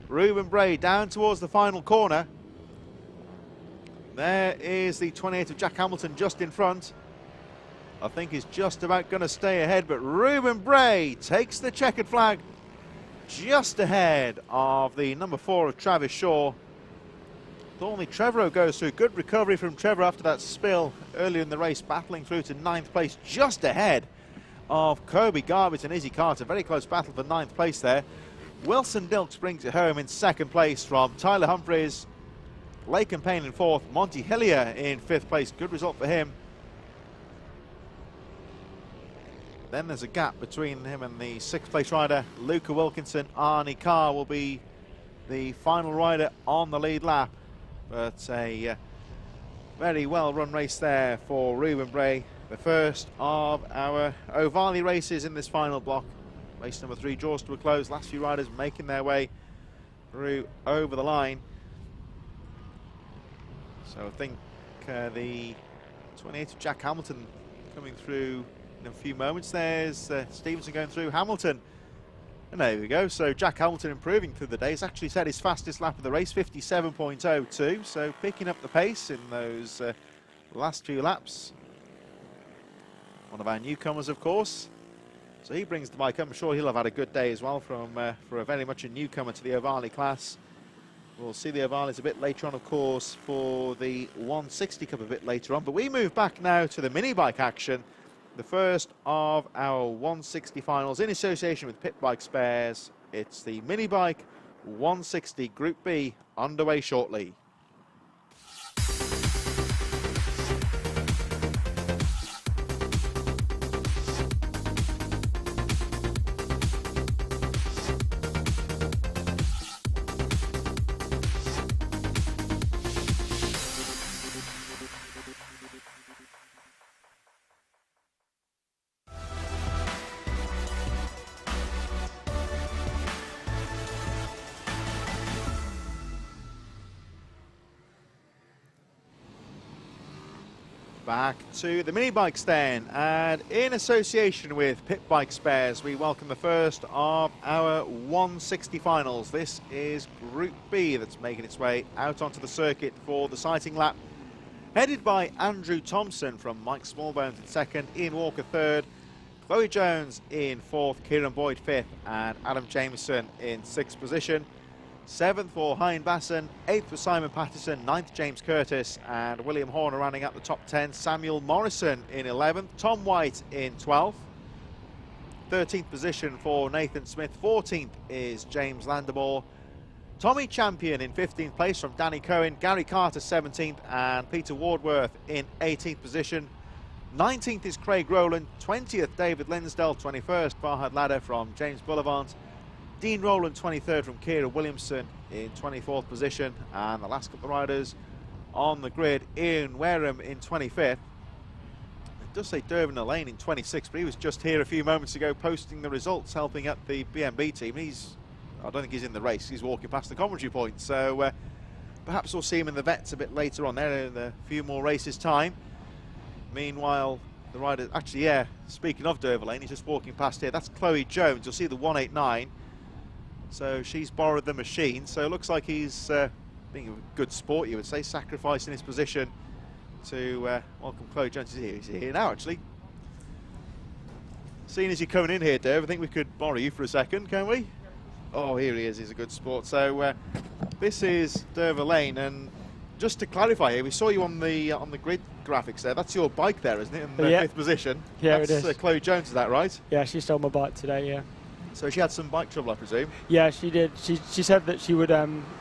Ruben Bray down towards the final corner. There is the 28 of Jack Hamilton just in front. I think he's just about going to stay ahead, but Ruben Bray takes the checkered flag just ahead of the number 4 of Travis Shaw. Thorley Trevorrow goes through. Good recovery from Trevor after that spill earlier in the race, battling through to 9th place, just ahead of Kobe Garbutt and Izzy Carter. Very close battle for 9th place there. Wilson Dilks brings it home in 2nd place from Tyler Humphries. Laken Payne in 4th. Monty Hillier in 5th place. Good result for him. Then there's a gap between him and the 6th place rider, Luca Wilkinson. Arnie Carr will be the final rider on the lead lap. But a very well run race there for Ruben Bray. The first of our Ovali races in this final block. Race number 3 draws to a close. Last few riders making their way through over the line. So I think the 28 of Jack Hamilton coming through in a few moments. There's Stevenson going through, Hamilton, and there we go. So Jack Hamilton improving through the day. He's actually set his fastest lap of the race, 57.02, so picking up the pace in those last few laps. One of our newcomers, of course. So he brings the bike up. I'm sure he'll have had a good day as well from for a very much a newcomer to the Ovali class. We'll see the Ovalis a bit later on, of course, for the 160 Cup a bit later on. But we move back now to the mini bike action. The first of our 160 finals in association with Pit Bike Spares. It's the Mini Bike 160 Group B underway shortly. Back to the mini bikes then, and in association with Pit Bike Spares, we welcome the first of our 160 finals. This is Group B that's making its way out onto the circuit for the sighting lap, headed by Andrew Thompson from Mike Smallbones in second, Ian Walker third, Chloe Jones in fourth, Kieran Boyd fifth, and Adam Jameson in sixth position. Seventh for Hein Basson, eighth for Simon Patterson, ninth James Curtis, and William Horner rounding out the top 10. Samuel Morrison in 11th, Tom White in 12th. 13th position for Nathan Smith, 14th is James Landemore. Tommy Champion in 15th place from Danny Cohen, Gary Carter 17th, and Peter Wardworth in 18th position. 19th is Craig Rowland, 20th David Linsdell, 21st Farhad Ladder from James Bullivant. Dean Rowland 23rd from Kira Williamson in 24th position, and the last couple of riders on the grid, Ian Wareham in 25th. It does say Dervin Elaine in 26th, but he was just here a few moments ago posting the results, helping out the BMB team. I don't think he's in the race, he's walking past the commentary point, so perhaps we'll see him in the vets a bit later on there in a few more races time. Meanwhile, the rider, actually, yeah, speaking of Dervin Elaine, he's just walking past here. That's Chloe Jones, you'll see the 189. So she's borrowed the machine, so it looks like he's being a good sport, you would say, sacrificing his position to welcome Chloe Jones. He's here now, actually. Seeing as you're coming in here, Dave, I think we could borrow you for a second, can we? Oh, here he is, he's a good sport. So this is Derva Lane, and just to clarify here, we saw you on the grid graphics there. That's your bike there, isn't it, in the fifth position? Yeah, that's, it is. Chloe Jones, is that right? Yeah, she stole my bike today, yeah. So she had some bike trouble, I presume? Yeah, she did. She said that she would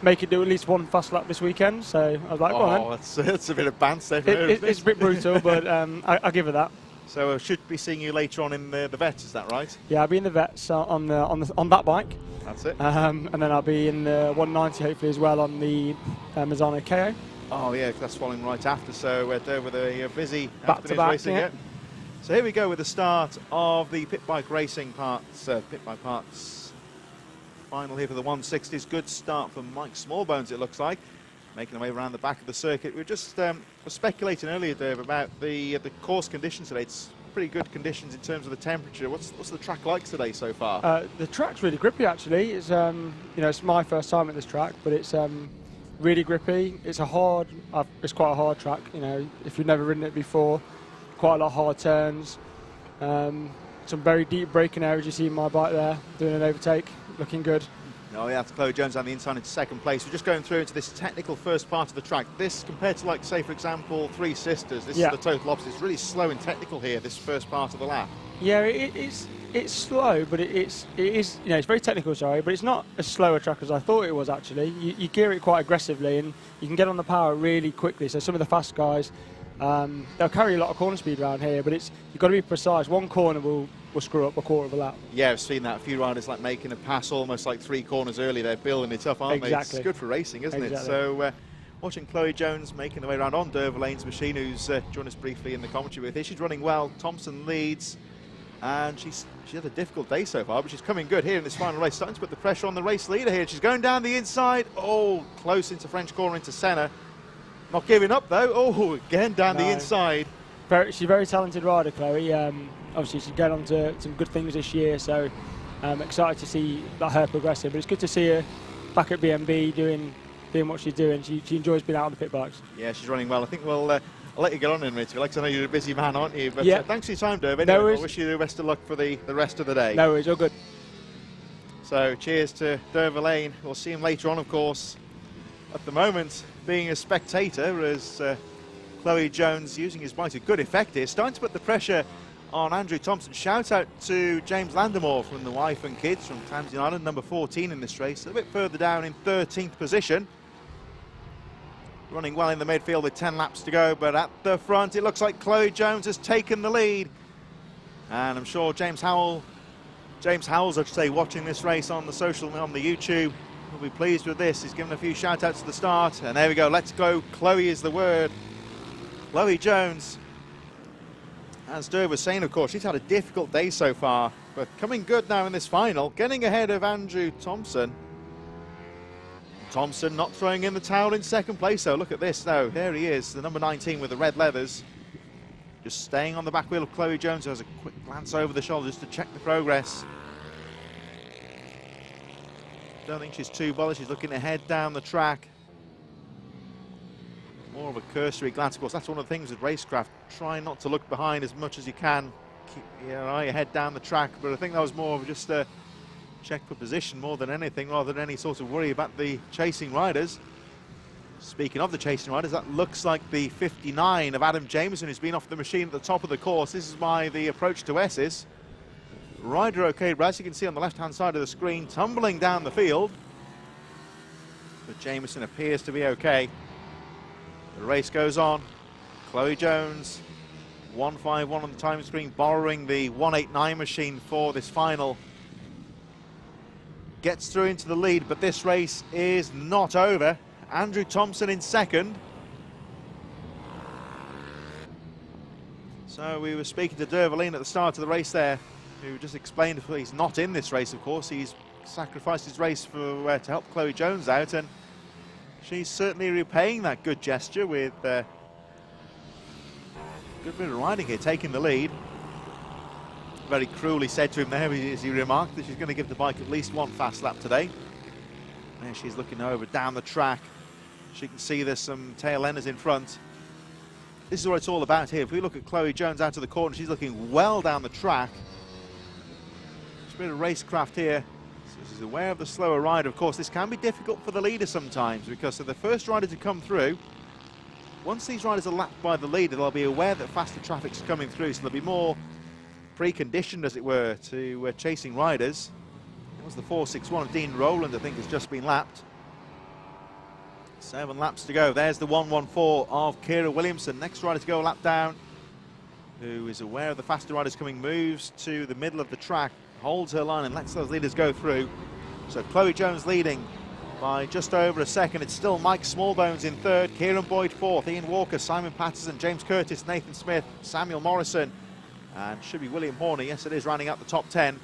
make it do at least one fast lap this weekend, so I was like, well then. That's a bit of banter there from her, isn't it? It's a bit brutal, but I'll give her that. So I should be seeing you later on in the vets, is that right? Yeah, I'll be in the vets on that bike. That's it. And then I'll be in the 190 hopefully as well on the Mazzano KO. Oh yeah, that's following right after, so we're there with a busy Back-to-back racing. yeah. So here we go with the start of the Pit Bike Racing parts, Pit Bike Parts final here for the 160s. Good start from Mike Smallbones, it looks like, making their way around the back of the circuit. We were just speculating earlier, Dave, about the course conditions today. It's pretty good conditions in terms of the temperature. What's the track like today so far? The track's really grippy actually. It's it's my first time at this track, but it's really grippy. It's it's quite a hard track. You know, if you've never ridden it before, quite a lot of hard turns. Some very deep braking areas. You see my bike there doing an overtake, looking good. Oh yeah, that's Chloe Jones on the inside into second place. We're just going through into this technical first part of the track. This, compared to, like, say, for example, Three Sisters, this is the total opposite. It's really slow and technical here, this first part of the lap. Yeah, it's slow, but it is, it's very technical, sorry, but it's not as slow a track as I thought it was, actually. You gear it quite aggressively, and you can get on the power really quickly. So some of the fast guys, they'll carry a lot of corner speed around here, but you've got to be precise. One corner will screw up a quarter of a lap. Yeah, I've seen that. A few riders like making a pass almost like 3 corners early. They're building it up, aren't they? It's good for racing, isn't it? So watching Chloe Jones making the way around on Derva Lane's machine, who's joined us briefly in the commentary with here. She's running well. Thompson leads, and she had a difficult day so far, but she's coming good here in this final race. Starting to put the pressure on the race leader here. She's going down the inside. Oh, close into French corner into Senna. Not giving up though. Oh, again down the inside. She's a very talented rider, Chloe. Obviously, she's going on to some good things this year, so I'm excited to see her progressing. But it's good to see her back at BMB doing what she's doing. She enjoys being out on the pit bikes. Yeah, she's running well. I think I'll let you get on in a minute, Alex. I know you're a busy man, aren't you? But thanks for your time, Derv. No worries. I wish you the best of luck for the rest of the day. No worries, all good. So cheers to Derva Lane. We'll see him later on, of course. At the moment, being a spectator, as Chloe Jones using his bike to good effect here, starting to put the pressure on Andrew Thompson. Shout out to James Landemore from the wife and kids from Tamsin Island, number 14 in this race, a bit further down in 13th position. Running well in the midfield with 10 laps to go, but at the front it looks like Chloe Jones has taken the lead. And I'm sure James Howells, I should say, watching this race on the YouTube, will be pleased with this. He's given a few shout outs at the start, and there we go. Let's go. Chloe is the word. Chloe Jones. As Derv was saying, of course, she's had a difficult day so far, but coming good now in this final, getting ahead of Andrew Thompson. Thompson not throwing in the towel in second place, though. Look at this, though. There he is, the number 19 with the red leathers. just staying on the back wheel of Chloe Jones, who has a quick glance over the shoulder just to check the progress. Don't think she's too bothered. She's looking ahead down the track. More of a cursory glance. Of course, that's one of the things with racecraft. Try not to look behind as much as you can. Keep your eye ahead down the track. But I think that was more of just a check for position more than anything, rather than any sort of worry about the chasing riders. Speaking of the chasing riders, that looks like the 59 of Adam Jameson, who's been off the machine at the top of the course. This is the approach to Esses. Rider okay, as you can see on the left-hand side of the screen, tumbling down the field. But Jameson appears to be okay. The race goes on. Chloe Jones, 151 on the time screen, borrowing the 189 machine for this final. Gets through into the lead, but this race is not over. Andrew Thompson in second. So we were speaking to Dervaline at the start of the race there, who just explained he's not in this race, of course. He's sacrificed his race for to help Chloe Jones out, and she's certainly repaying that good gesture with good bit of riding here, taking the lead. Very cruelly said to him there, as he remarked, that she's going to give the bike at least one fast lap today. There she's looking over down the track. She can see there's some tail enders in front. This is what it's all about here. If we look at Chloe Jones out of the corner, she's looking well down the track. There's a bit of racecraft here. So she's aware of the slower rider. Of course, this can be difficult for the leader sometimes, because they're the first rider to come through. Once these riders are lapped by the leader, they'll be aware that faster traffic's coming through, so they'll be more preconditioned, as it were, to chasing riders. It was the 461 of Dean Rowland, I think, has just been lapped. 7 laps to go. There's the 114 of Kira Williamson. Next rider to go a lap down, who is aware of the faster riders coming, moves to the middle of the track, holds her line and lets those leaders go through. So Chloe Jones leading by just over a second. It's still Mike Smallbones in third, Kieran Boyd fourth, Ian Walker, Simon Patterson, James Curtis, Nathan Smith, Samuel Morrison, and should be William Horner. Yes, it is, rounding out the top 10.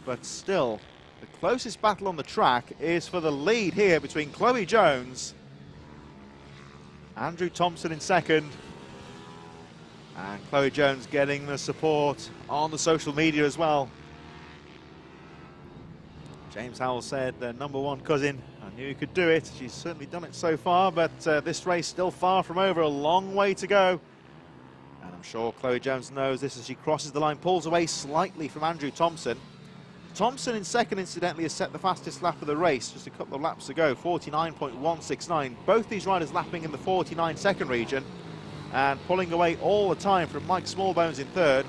But still, the closest battle on the track is for the lead here between Chloe Jones, Andrew Thompson in second, and Chloe Jones getting the support on the social media as well. James Howell said, number one cousin, I knew he could do it. She's certainly done it so far, but this race still far from over, a long way to go. And I'm sure Chloe Jones knows this as she crosses the line, pulls away slightly from Andrew Thompson. Thompson in second, incidentally, has set the fastest lap of the race, just a couple of laps to go, 49.169. Both these riders lapping in the 49-second region and pulling away all the time from Mike Smallbones in third.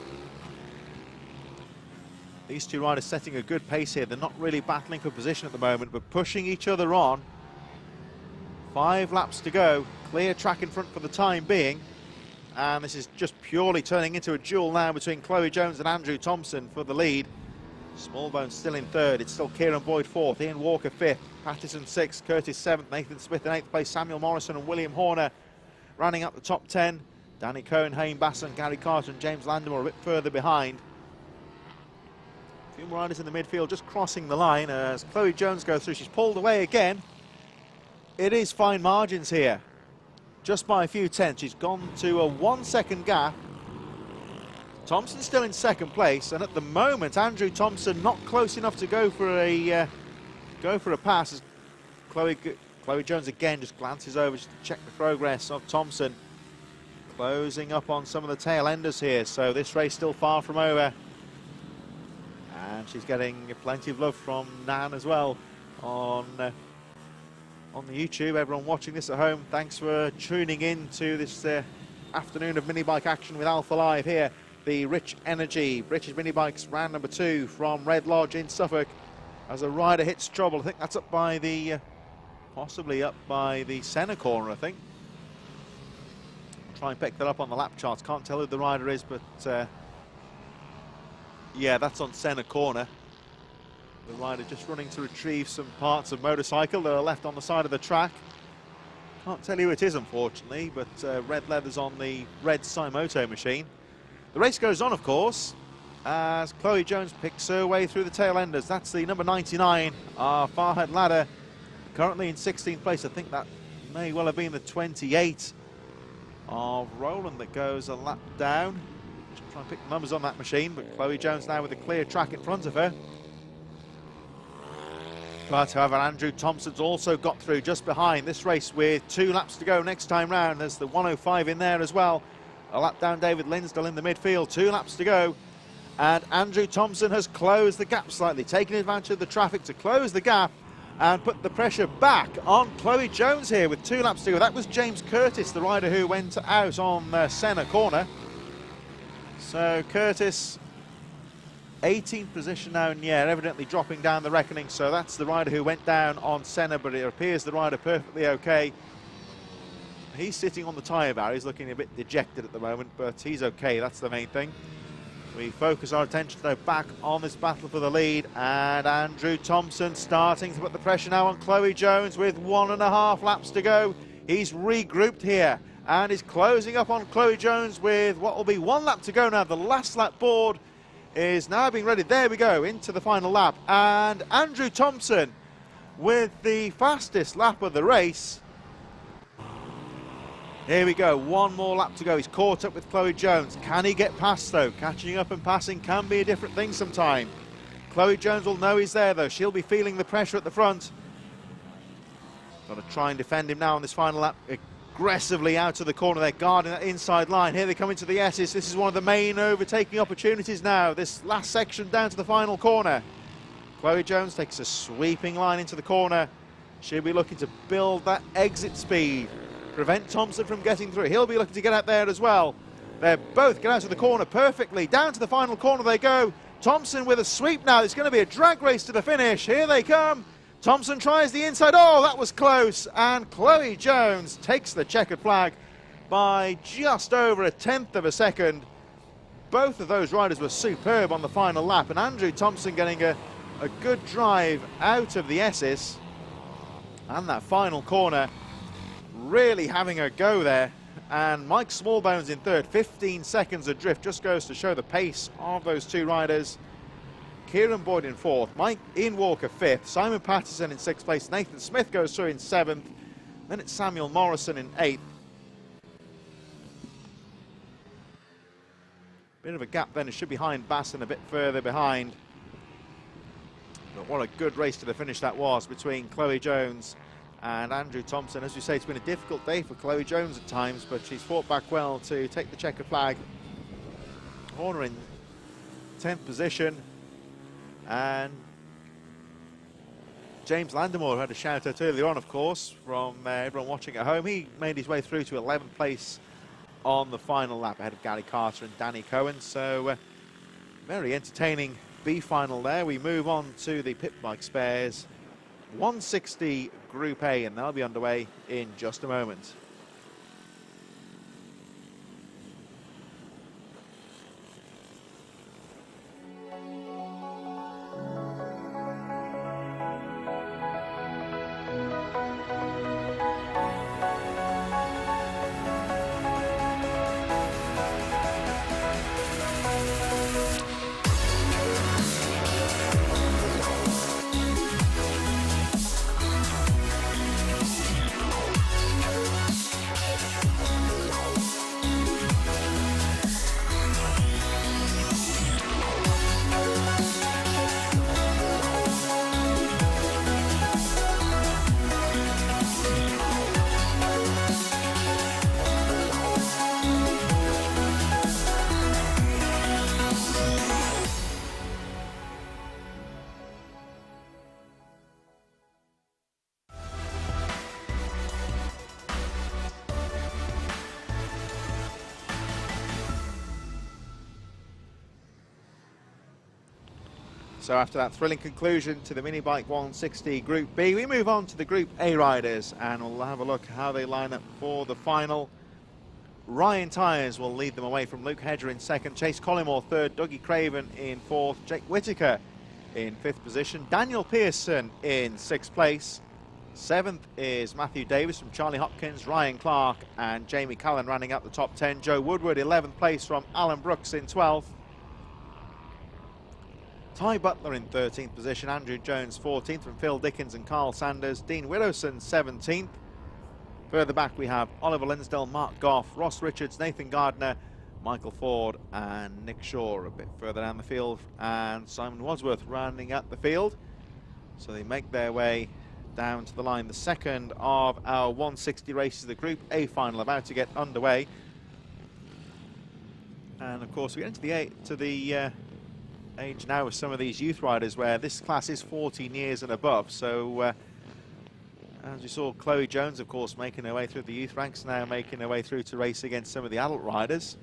These two riders setting a good pace here. They're not really battling for position at the moment, but pushing each other on. 5 laps to go, clear track in front for the time being. And this is just purely turning into a duel now between Chloe Jones and Andrew Thompson for the lead. Smallbones still in third. It's still Kieran Boyd fourth, Ian Walker fifth, Patterson sixth, Curtis seventh, Nathan Smith in eighth place, Samuel Morrison and William Horner rounding up the top 10. Danny Cohen, Hayne Basson, Gary Carter and James Landemore a bit further behind. A few more riders in the midfield just crossing the line as Chloe Jones goes through. She's pulled away again. It is fine margins here, just by a few tenths. She's gone to a 1 second gap. Thompson still in second place, and at the moment Andrew Thompson not close enough to go for a pass. As Chloe Jones again just glances over just to check the progress of Thompson, closing up on some of the tail enders here. So this race still far from over, and she's getting plenty of love from Nan as well on the YouTube. Everyone watching this at home, thanks for tuning in to this afternoon of mini bike action with Alpha Live here. The Rich Energy British Mini Bikes round number 2 from Red Lodge in Suffolk as a rider hits trouble. I think that's up by the possibly up by the centre corner, I think. I'll try and pick that up on the lap charts. Can't tell who the rider is, but yeah, that's on centre corner. The rider just running to retrieve some parts of motorcycle that are left on the side of the track. Can't tell you who it is, unfortunately, but red leathers on the red Supermoto machine. The race goes on, of course, as Chloe Jones picks her way through the tail enders. That's the number 99, Farhad Ladder, currently in 16th place. I think that may well have been the 28 of Roland that goes a lap down. Just trying to pick the numbers on that machine, but Chloe Jones now with a clear track in front of her. But however, Andrew Thompson's also got through just behind this race with 2 laps to go next time round. There's the 105 in there as well. A lap down David Linsdell in the midfield, 2 laps to go. And Andrew Thompson has closed the gap slightly, taking advantage of the traffic to close the gap and put the pressure back on Chloe Jones here with 2 laps to go. That was James Curtis, the rider who went out on Senna corner. So Curtis, 18th position now, and yeah, evidently dropping down the reckoning. So that's the rider who went down on Senna, but it appears the rider perfectly okay. He's sitting on the tyre bar. He's looking a bit dejected at the moment, but he's okay. That's the main thing. We focus our attention though back on this battle for the lead, and Andrew Thompson starting to put the pressure now on Chloe Jones with 1.5 laps to go. He's regrouped here and is closing up on Chloe Jones with what will be 1 lap to go now. The last lap board is now being ready. There we go, into the final lap. And Andrew Thompson with the fastest lap of the race. Here we go, 1 more lap to go. He's caught up with Chloe Jones. Can he get past though? Catching up and passing can be a different thing sometime. Chloe Jones will know he's there though. She'll be feeling the pressure at the front. Got to try and defend him now on this final lap. Aggressively out of the corner there, guarding that inside line. Here they come into the S's. This is one of the main overtaking opportunities now. This last section down to the final corner. Chloe Jones takes a sweeping line into the corner. She'll be looking to build that exit speed, prevent Thompson from getting through. He'll be looking to get out there as well. They both get out of the corner perfectly. Down to the final corner they go. Thompson with a sweep now. It's going to be a drag race to the finish. Here they come. Thompson tries the inside. Oh, that was close. And Chloe Jones takes the checkered flag by just over 1/10 of a second. Both of those riders were superb on the final lap. And Andrew Thompson getting a good drive out of the S's. And that final corner, really having a go there. And Mike Smallbones in third, 15 seconds adrift. Just goes to show the pace of those 2 riders. Kieran Boyd in 4th, Ian Walker 5th, Simon Patterson in 6th place, Nathan Smith goes through in 7th, then it's Samuel Morrison in 8th. Bit of a gap then, it should be behind Basson, a bit further behind. But what a good race to the finish that was between Chloe Jones and Andrew Thompson. As you say, it's been a difficult day for Chloe Jones at times, but she's fought back well to take the checkered flag. Horner in 10th position. And James Landemore had a shout out earlier on, of course, from everyone watching at home. He made his way through to 11th place on the final lap ahead of Gary Carter and Danny Cohen. So very entertaining B final there. We move on to the pit bike spares 160 Group A, and they'll be underway in just a moment. So after that thrilling conclusion to the Minibike 160 Group B, we move on to the Group A riders, and we'll have a look how they line up for the final. Ryan Tyres will lead them away from Luke Hedger in 2nd, Chase Collymore 3rd, Dougie Craven in 4th, Jake Whittaker in 5th position, Daniel Pearson in 6th place. 7th is Matthew Davis from Charlie Hopkins, Ryan Clark and Jamie Callan running out the top 10. Joe Woodward 11th place from Alan Brooks in 12th. Ty Butler in 13th position, Andrew Jones 14th from Phil Dickens and Carl Sanders, Dean Widdowson 17th, Further back we have Oliver Linsdell, Mark Goff, Ross Richards, Nathan Gardner, Michael Ford and Nick Shaw a bit further down the field, and Simon Wadsworth rounding out the field. So they make their way down to the line. The second of our 160 races, the Group A final about to get underway. And of course we get into the age now with some of these youth riders where this class is 14 years and above. So as you saw, Chloe Jones, of course, making her way through the youth ranks, now making her way through to race against some of the adult riders.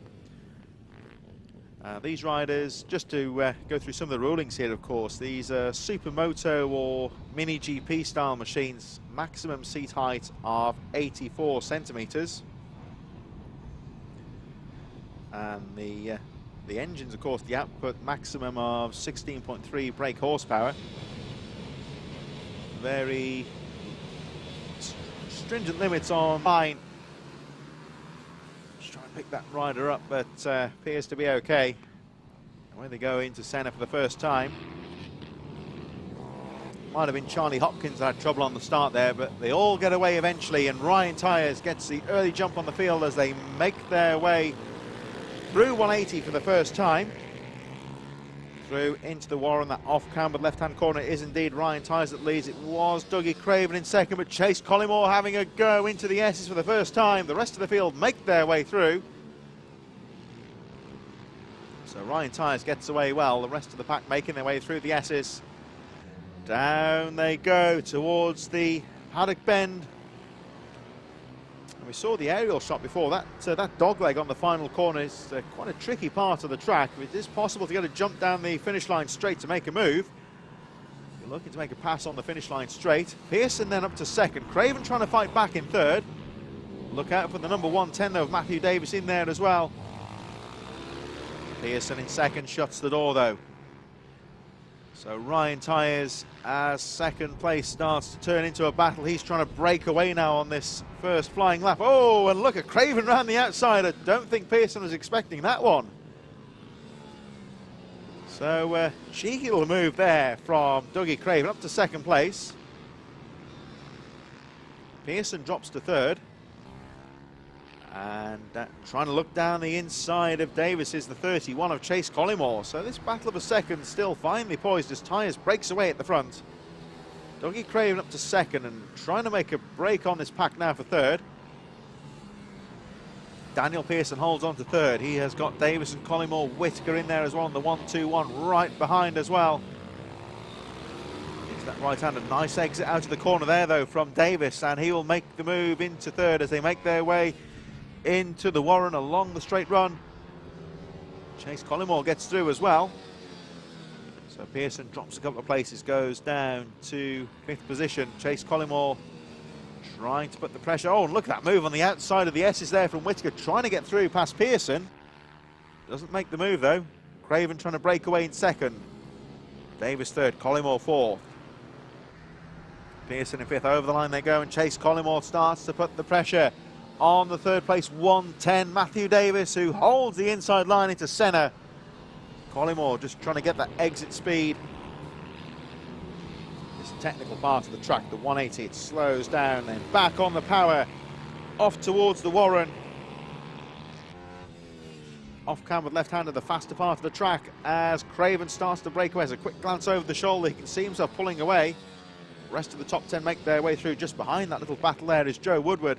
These riders, just to go through some of the rulings here, of course, these are supermoto or mini GP style machines, maximum seat height of 84 centimetres. And the engines, of course, the output maximum of 16.3 brake horsepower. Very stringent limits on line. Just try and pick that rider up, but appears to be okay. When they go into Senna for the first time. Might have been Charlie Hopkins that had trouble on the start there, but they all get away eventually, and Ryan Tyres gets the early jump on the field as they make their way through 180 for the first time. Through into the Warren, that off-cambered left-hand corner is indeed Ryan Tyres that leads. It was Dougie Craven in second, but Chase Collymore having a go into the S's for the first time. The rest of the field make their way through. So Ryan Tyres gets away well, the rest of the pack making their way through the S's. Down they go towards the paddock bend. And we saw the aerial shot before, that dog leg on the final corner is quite a tricky part of the track. It is possible to get a jump down the finish line straight to make a move. You're looking to make a pass on the finish line straight. Pearson then up to second, Craven trying to fight back in third. Look out for the number 110 though, Matthew Davis in there as well. Pearson in second, shuts the door though. So Ryan Tyres, as second place starts to turn into a battle. He's trying to break away now on this first flying lap. Oh, and look at Craven round the outside. I don't think Pearson was expecting that one. So cheeky little move there from Dougie Craven up to second place. Pearson drops to third. And trying to look down the inside of Davis is the 31 of Chase Collymore. So this battle of a second still finely poised as Tyres breaks away at the front. Dougie Craven up to second and trying to make a break on this pack now for third. Daniel Pearson holds on to third. He has got Davis and Collymore, Whittaker in there as well, and the 1-2-1 right behind as well. Into that right-hander, nice exit out of the corner there though from Davis, and he will make the move into third as they make their way into the Warren along the straight run. Chase Collymore gets through as well. So Pearson drops a couple of places, goes down to 5th position. Chase Collymore trying to put the pressure. Oh, and look at that move on the outside of the S's there from Whittaker, trying to get through past Pearson. Doesn't make the move though. Craven trying to break away in second. Davis third, Collymore fourth. Pearson in 5th, over the line they go, and Chase Collymore starts to put the pressure on the third place 110, Matthew Davis, who holds the inside line into Senna. Collymore just trying to get that exit speed. This technical part of the track, the 180, it slows down, then back on the power, off towards the Warren. Off cambered left-hander, the faster part of the track as Craven starts to break away. As a quick glance over the shoulder, he can see himself pulling away. The rest of the top 10 make their way through. Just behind that little battle there is Joe Woodward.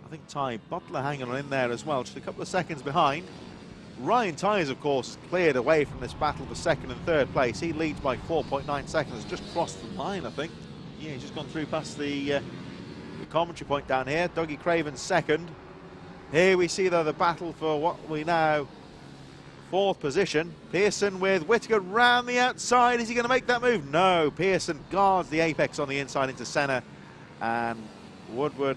I think Ty Butler hanging on in there as well, just a couple of seconds behind. Ryan Tyres, of course, cleared away from this battle for second and third place. He leads by 4.9 seconds, just crossed the line, I think. Yeah, he's just gone through past the commentary point down here. Dougie Craven second. Here we see, though, the battle for what we now 4th position. Pearson with Whittaker round the outside. Is he going to make that move? No. Pearson guards the apex on the inside into Senna, and Woodward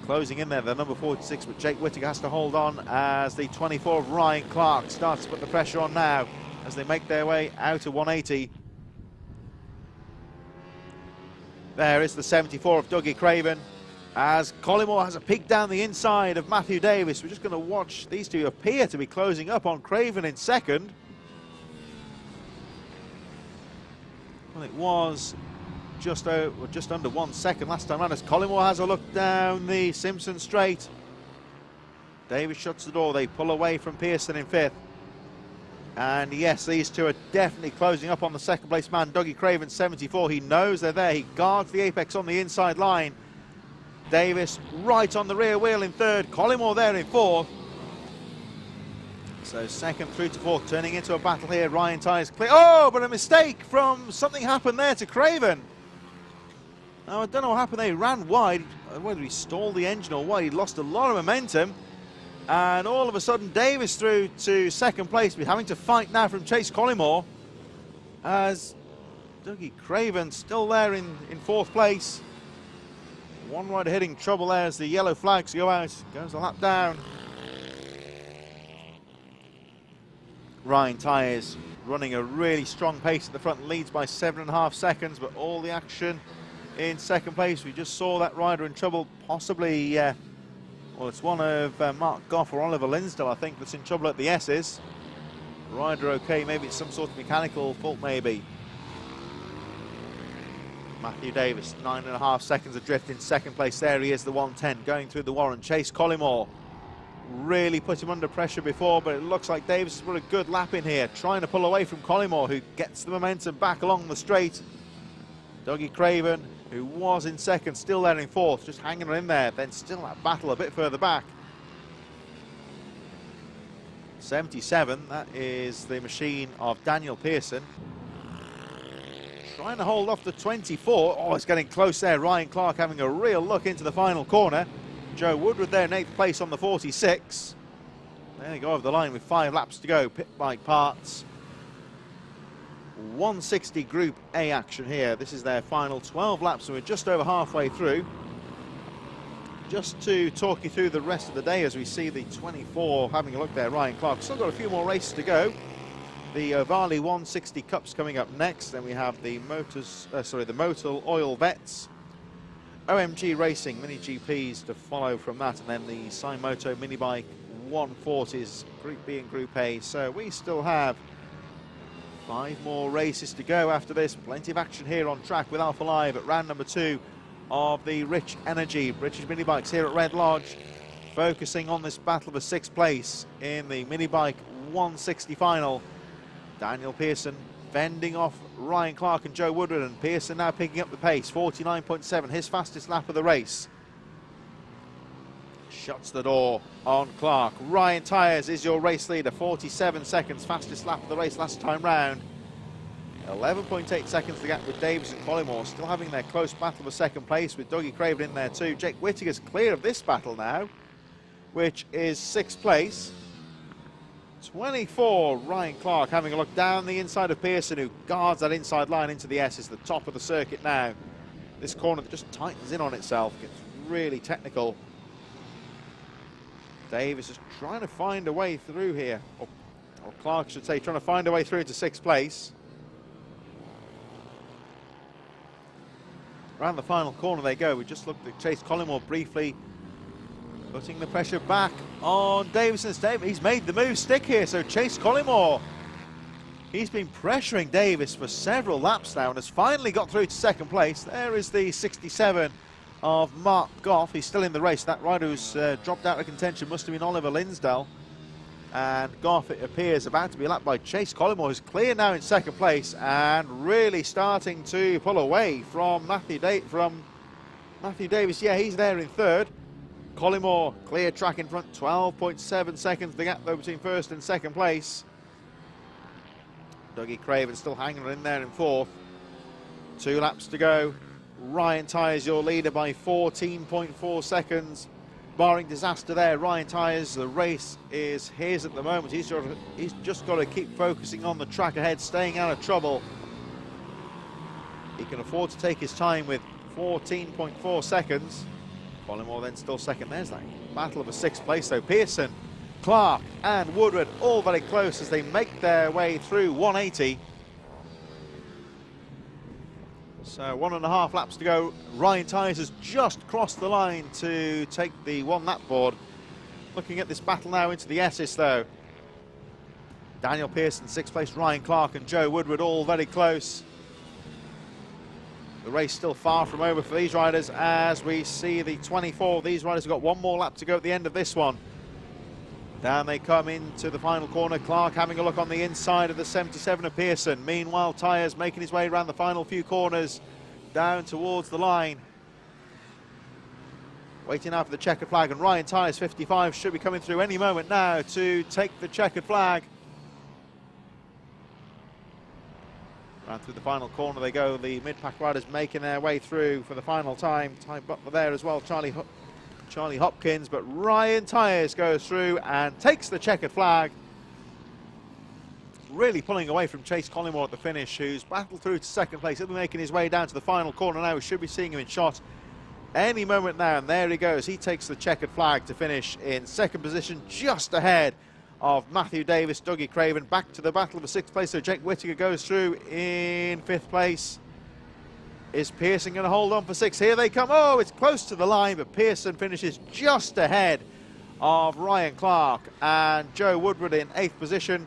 closing in there, the number 46, but Jake Whittaker has to hold on as the 24 of Ryan Clark starts to put the pressure on now as they make their way out of 180. There is the 74 of Dougie Craven as Collymore has a peek down the inside of Matthew Davis. We're just going to watch these two appear to be closing up on Craven in second. Well, it was just under 1 second last time around as Collymore has a look down the Simpson Straight. Davis shuts the door. They pull away from Pearson in 5th. And yes, these two are definitely closing up on the second place man, Dougie Craven, 74. He knows they're there. He guards the apex on the inside line. Davis right on the rear wheel in 3rd. Collymore there in 4th. So 2nd through to 4th, turning into a battle here. Ryan Tyres clear. Oh, but a mistake from something happened there to Craven. Now, I don't know what happened there. He ran wide. Whether he stalled the engine or what, he lost a lot of momentum. And all of a sudden, Davis through to 2nd place. We're having to fight now from Chase Collymore as Dougie Craven still there in 4th place. One rider hitting trouble there as the yellow flags go out. Goes a lap down. Ryan Tyres running a really strong pace at the front, leads by 7.5 seconds, but all the action in 2nd place. We just saw that rider in trouble, possibly, well, it's one of Mark Goff or Oliver Linsdale, I think, that's in trouble at the S's. Rider okay, maybe it's some sort of mechanical fault, maybe. Matthew Davis, 9.5 seconds adrift in 2nd place. There he is, the 110, going through the Warren. Chase Collymore really put him under pressure before, but it looks like Davis has put a good lap in here, trying to pull away from Collymore, who gets the momentum back along the straight. Dougie Craven, who was in 2nd, still there in 4th, just hanging in there, then still that battle a bit further back. 77, that is the machine of Daniel Pearson. Trying to hold off the 24. Oh, it's getting close there. Ryan Clark having a real look into the final corner. Joe Woodward there in 8th place on the 46. There they go over the line with 5 laps to go. Pit bike parts. 160 Group A action here. This is their final 12 laps, and we're just over halfway through. Just to talk you through the rest of the day as we see the 24 having a look there. Ryan Clark still got a few more races to go. The Ovali 160 Cups coming up next. Then we have the the Motul Oil Vets. OMG Racing Mini GPs to follow from that, and then the Supermoto Minibike 140s, Group B and Group A. So we still have 5 more races to go after this. Plenty of action here on track with Alpha Live at round number 2 of the Rich Energy British Minibikes here at Red Lodge, focusing on this battle for 6th place in the Minibike 160 final. Daniel Pearson fending off Ryan Clark and Joe Woodward, and Pearson now picking up the pace, 49.7, his fastest lap of the race. Shuts the door on Clark. Ryan Tyres is your race leader, 47 seconds, fastest lap of the race last time round. 11.8 seconds the gap with Davis and Collymore, still having their close battle for 2nd place with Dougie Craven in there too. Jake Whittaker's clear of this battle now, which is 6th place. 24, Ryan Clark having a look down the inside of Pearson, who guards that inside line into the S. It's the top of the circuit now. This corner that just tightens in on itself, gets really technical. Davis is trying to find a way through here, or Clark should say, trying to find a way through into 6th place. Around the final corner they go. We just looked at Chase Collymore briefly, putting the pressure back on Davison's. He's made the move stick here, so Chase Collymore, he's been pressuring Davis for several laps now and has finally got through to 2nd place. There is the 67 of Mark Goff. He's still in the race. That rider who's dropped out of contention must have been Oliver Linsdale. And Goff, it appears, about to be lapped by Chase Collymore, who's clear now in 2nd place and really starting to pull away from Matthew Davis. Yeah, he's there in 3rd. Collymore, clear track in front, 12.7 seconds the gap though between 1st and 2nd place. Dougie Craven still hanging in there in 4th. 2 laps to go. Ryan Tyres your leader by 14.4 seconds. Barring disaster there, Ryan Tyres, the race is his at the moment. He's just got to keep focusing on the track ahead, staying out of trouble. He can afford to take his time with 14.4 seconds. Collymore then still 2nd. There's that battle of a 6th place though. Pearson, Clark and Woodward all very close as they make their way through 180. So 1.5 laps to go. Ryan Tyres has just crossed the line to take the 1 lap board. Looking at this battle now into the S's though. Daniel Pearson 6th place, Ryan Clark and Joe Woodward all very close. The race still far from over for these riders as we see the 24. These riders have got one more lap to go at the end of this one. Down they come into the final corner. Clark having a look on the inside of the 77 of Pearson. Meanwhile, Tyres making his way around the final few corners down towards the line. Waiting now for the checkered flag, and Ryan Tyres 55 should be coming through any moment now to take the checkered flag. Round through the final corner they go. The mid-pack riders making their way through for the final time. Ty Butler there as well, Charlie Hopkins, but Ryan Tyres goes through and takes the checkered flag. Really pulling away from Chase Collymore at the finish, who's battled through to second place. He'll be making his way down to the final corner now. We should be seeing him in shot any moment now, and there he goes. He takes the checkered flag to finish in second position, just ahead of Matthew Davis, Dougie Craven. Back to the battle of the sixth place, so Jake Whittaker goes through in fifth place. Is Pearson going to hold on for six? Here they come. Oh, it's close to the line, but Pearson finishes just ahead of Ryan Clark and Joe Woodward in eighth position.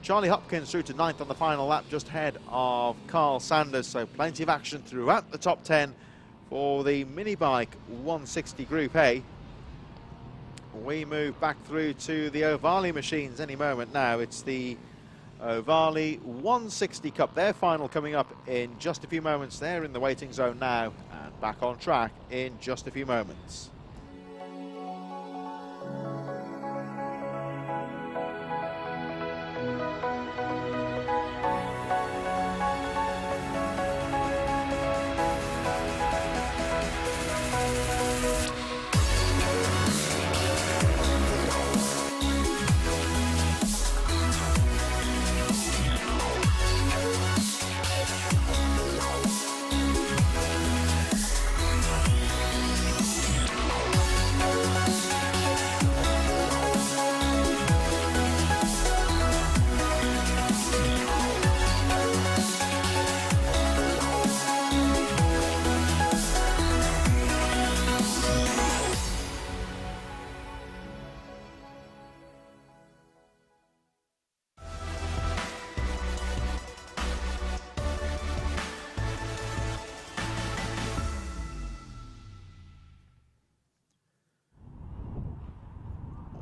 Charlie Hopkins through to ninth on the final lap, just ahead of Carl Sanders. So plenty of action throughout the top 10 for the Minibike 160 Group A. We move back through to the Ovali machines any moment now. It's the Ovali 160 Cup, their final coming up in just a few moments. They're in the waiting zone now and back on track in just a few moments.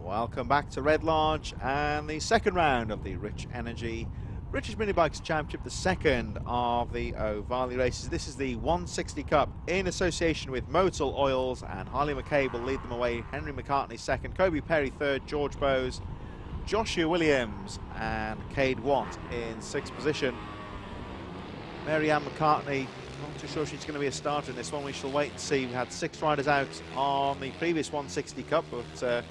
Welcome back to Red Lodge and the second round of the Rich Energy British Minibikes Championship, the second of the Ovali races. This is the 160 Cup in association with Motul Oils, and Harley McCabe will lead them away. Henry McCartney second, Kobe Perry third, George Bowes, Joshua Williams and Cade Watt in sixth position. Mary Ann McCartney, not too sure she's going to be a starter in this one. We shall wait and see. We had 6 riders out on the previous 160 Cup, but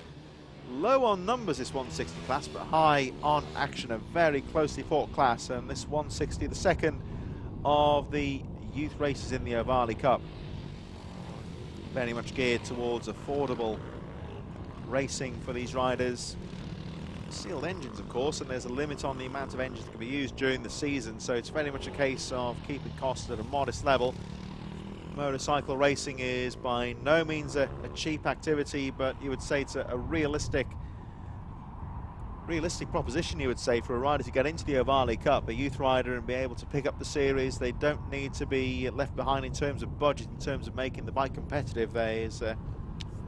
low on numbers this 160 class, but high on action. A very closely fought class, and this 160, the second of the youth races in the Ovali Cup. Very much geared towards affordable racing for these riders. Sealed engines, of course, and there's a limit on the amount of engines that can be used during the season, so it's very much a case of keeping costs at a modest level. Motorcycle racing is by no means a cheap activity, but you would say it's a realistic proposition, you would say, for a rider to get into the Ovali Cup, a youth rider, and be able to pick up the series. They don't need to be left behind in terms of budget, in terms of making the bike competitive. There's,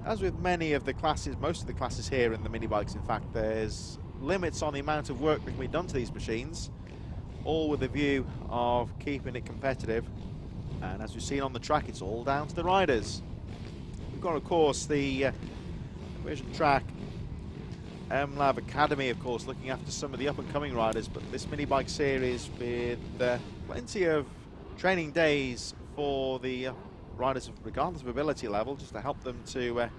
as with many of the classes, most of the classes here in the minibikes, in fact, there's limits on the amount of work that can be done to these machines, all with the view of keeping it competitive. And as we've seen on the track, it's all down to the riders. We've got, of course, the Vision Track MLab Academy, of course, looking after some of the up-and-coming riders. But this minibike series, with plenty of training days for the riders, regardless of ability level, just to help them to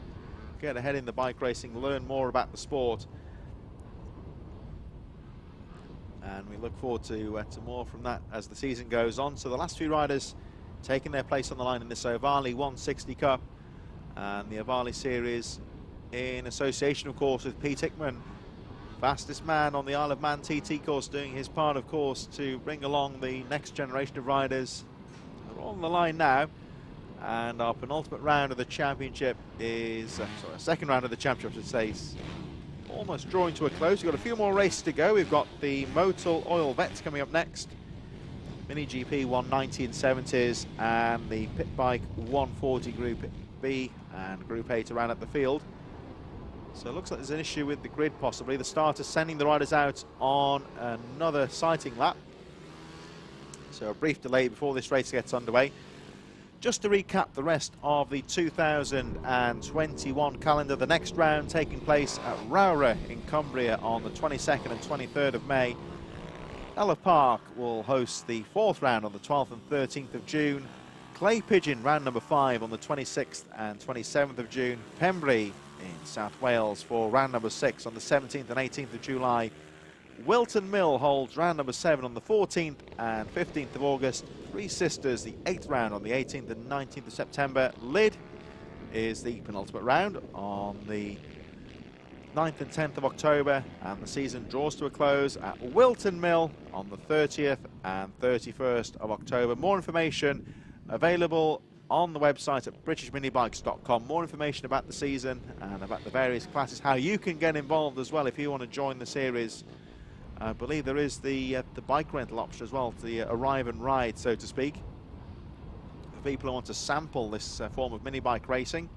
get ahead in the bike racing, learn more about the sport. And we look forward to more from that as the season goes on. So the last few riders taking their place on the line in this Ovali 160 Cup, and the Ovali series in association, of course, with Pete Hickman, fastest man on the Isle of Man TT course, doing his part, of course, to bring along the next generation of riders. We're on the line now, and our penultimate round of the championship is, sorry, second round of the championship, I should say, is almost drawing to a close. We've got a few more races to go. We've got the Motul Oil Vets coming up next. Mini GP 190 in 70s, and the Pit Bike 140 Group B and Group A to round up the field. So it looks like there's an issue with the grid possibly. The starter sending the riders out on another sighting lap. So a brief delay before this race gets underway. Just to recap the rest of the 2021 calendar, the next round taking place at Rowra in Cumbria on the 22nd and 23rd of May. Ella Park will host the 4th round on the 12th and 13th of June. Clay Pigeon round number 5 on the 26th and 27th of June. Pembrey in South Wales for round number 6 on the 17th and 18th of July. Wilton Mill holds round number 7 on the 14th and 15th of August. Three Sisters, the 8th round on the 18th and 19th of September. Lydd is the penultimate round on the 9th and 10th of October, and the season draws to a close at Wilton Mill on the 30th and 31st of October. More information available on the website at britishminibikes.com. More information about the season and about the various classes, how you can get involved as well if you want to join the series. I believe there is the bike rental option as well, the arrive and ride, so to speak, for people who want to sample this form of mini bike racing.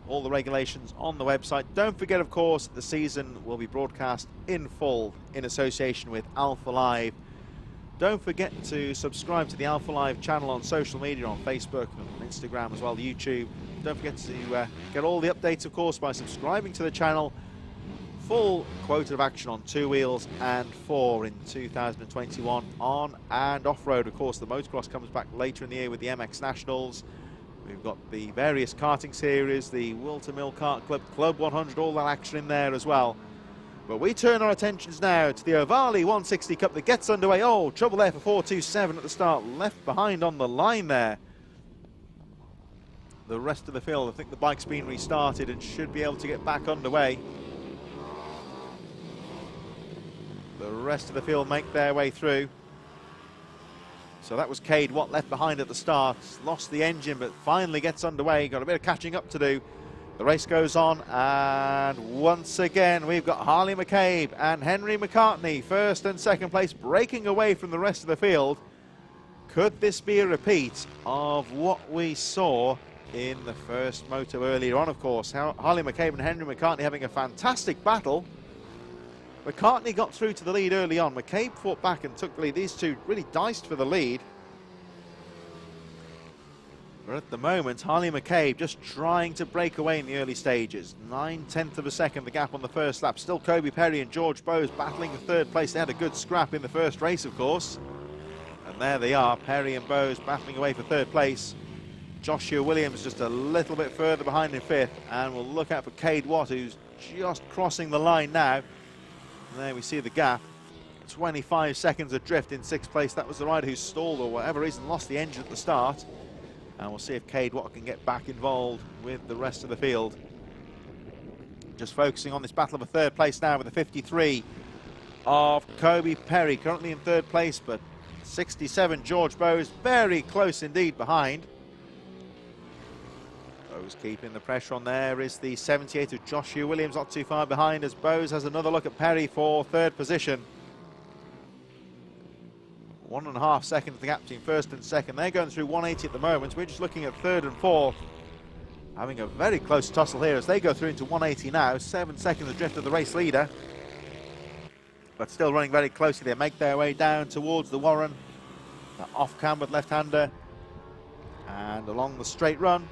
All the regulations on the website. Don't forget, of course, the season will be broadcast in full in association with Alpha Live. Don't forget to subscribe to the Alpha Live channel on social media, on Facebook, on Instagram as well, YouTube. Don't forget to get all the updates, of course, by subscribing to the channel. Full quota of action on 2 wheels and 4 in 2021 on and off-road. Of course, the motocross comes back later in the year with the MX Nationals. We've got the various karting series, the Wilton Mill Kart Club, Club 100, all that action in there as well. But we turn our attentions now to the Ovali 160 Cup that gets underway. Oh, trouble there for 427 at the start, left behind on the line there. The rest of the field, I think the bike's been restarted and should be able to get back underway. The rest of the field make their way through. So that was Cade Watt left behind at the start. Lost the engine, but finally gets underway. Got a bit of catching up to do. The race goes on, and once again, we've got Harley McCabe and Henry McCartney, first and second place, breaking away from the rest of the field. Could this be a repeat of what we saw in the first moto earlier on, of course? Harley McCabe and Henry McCartney having a fantastic battle. McCartney got through to the lead early on. McCabe fought back and took the lead. These two really diced for the lead. But at the moment, Harley McCabe just trying to break away in the early stages. 9/10 of a second, the gap on the first lap. Still Kobe Perry and George Bowes battling for third place. They had a good scrap in the first race, of course. And there they are, Perry and Bowes battling away for third place. Joshua Williams just a little bit further behind in fifth. And we'll look out for Cade Watt, who's just crossing the line now. And there we see the gap. 25 seconds adrift in sixth place. That was the rider who stalled or whatever reason lost the engine at the start. And we'll see if Cade Watt can get back involved with the rest of the field. Just focusing on this battle of a third place now with the 53 of Kobe Perry, currently in third place, but 67 George Bowes, very close indeed behind. Bowes keeping the pressure on. There is the 78 of Joshua Williams, not too far behind, as Bowes has another look at Perry for third position. 1.5 seconds the gap between first and second. They're going through 180 at the moment. We're just looking at third and fourth, having a very close tussle here as they go through into 180 now. 7 seconds adrift of the race leader, but still running very closely. They make their way down towards the Warren, off cambered left-hander, and along the straight run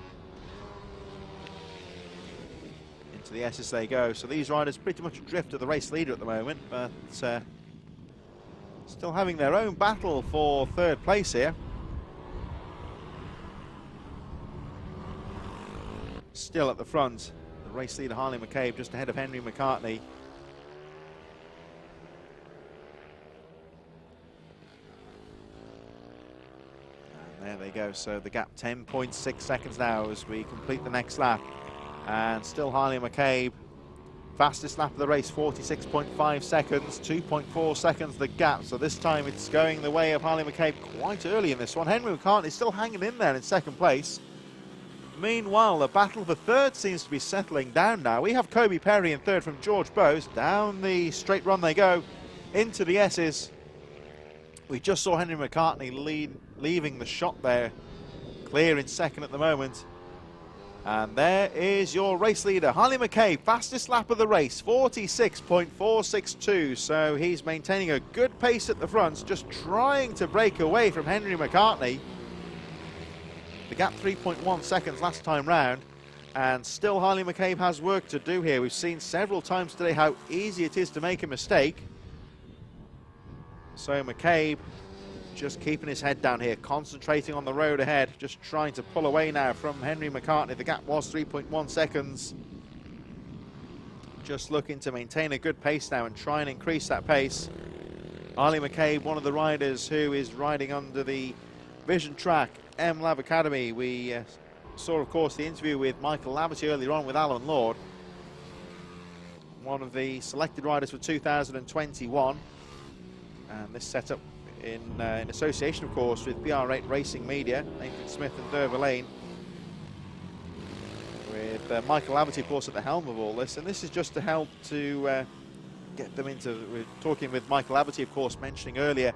into the S's they go. So these riders pretty much adrift of the race leader at the moment, but still having their own battle for third place here. Still at the front, the race leader Harley McCabe just ahead of Henry McCartney. And there they go, so the gap 10.6 seconds now as we complete the next lap. And still Harley McCabe. Fastest lap of the race, 46.5 seconds, 2.4 seconds the gap. So this time it's going the way of Harley McCabe quite early in this one. Henry McCartney still hanging in there in second place. Meanwhile, the battle for third seems to be settling down now. We have Kobe Perry in third from George Bowes. Down the straight run they go into the S's. We just saw Henry McCartney leaving the shot there, clear in second at the moment. And there is your race leader, Harley McCabe, fastest lap of the race, 46.462. So he's maintaining a good pace at the front, just trying to break away from Henry McCartney. The gap 3.1 seconds last time round, and still Harley McCabe has work to do here. We've seen several times today how easy it is to make a mistake. So McCabe just keeping his head down here, concentrating on the road ahead, just trying to pull away now from Henry McCartney. The gap was 3.1 seconds. Just looking to maintain a good pace now and try and increase that pace. Harley McCabe, one of the riders who is riding under the Vision Track M-Lab Academy. We saw, of course, the interview with Michael Laverty earlier on with Alan Lord, one of the selected riders for 2021. And this setup in association, of course, with BR8 Racing Media, Nathan Smith and Derva Lane, with Michael Laverty, of course, at the helm of all this. And this is just to help to get them into, we're talking with Michael Laverty, of course, mentioning earlier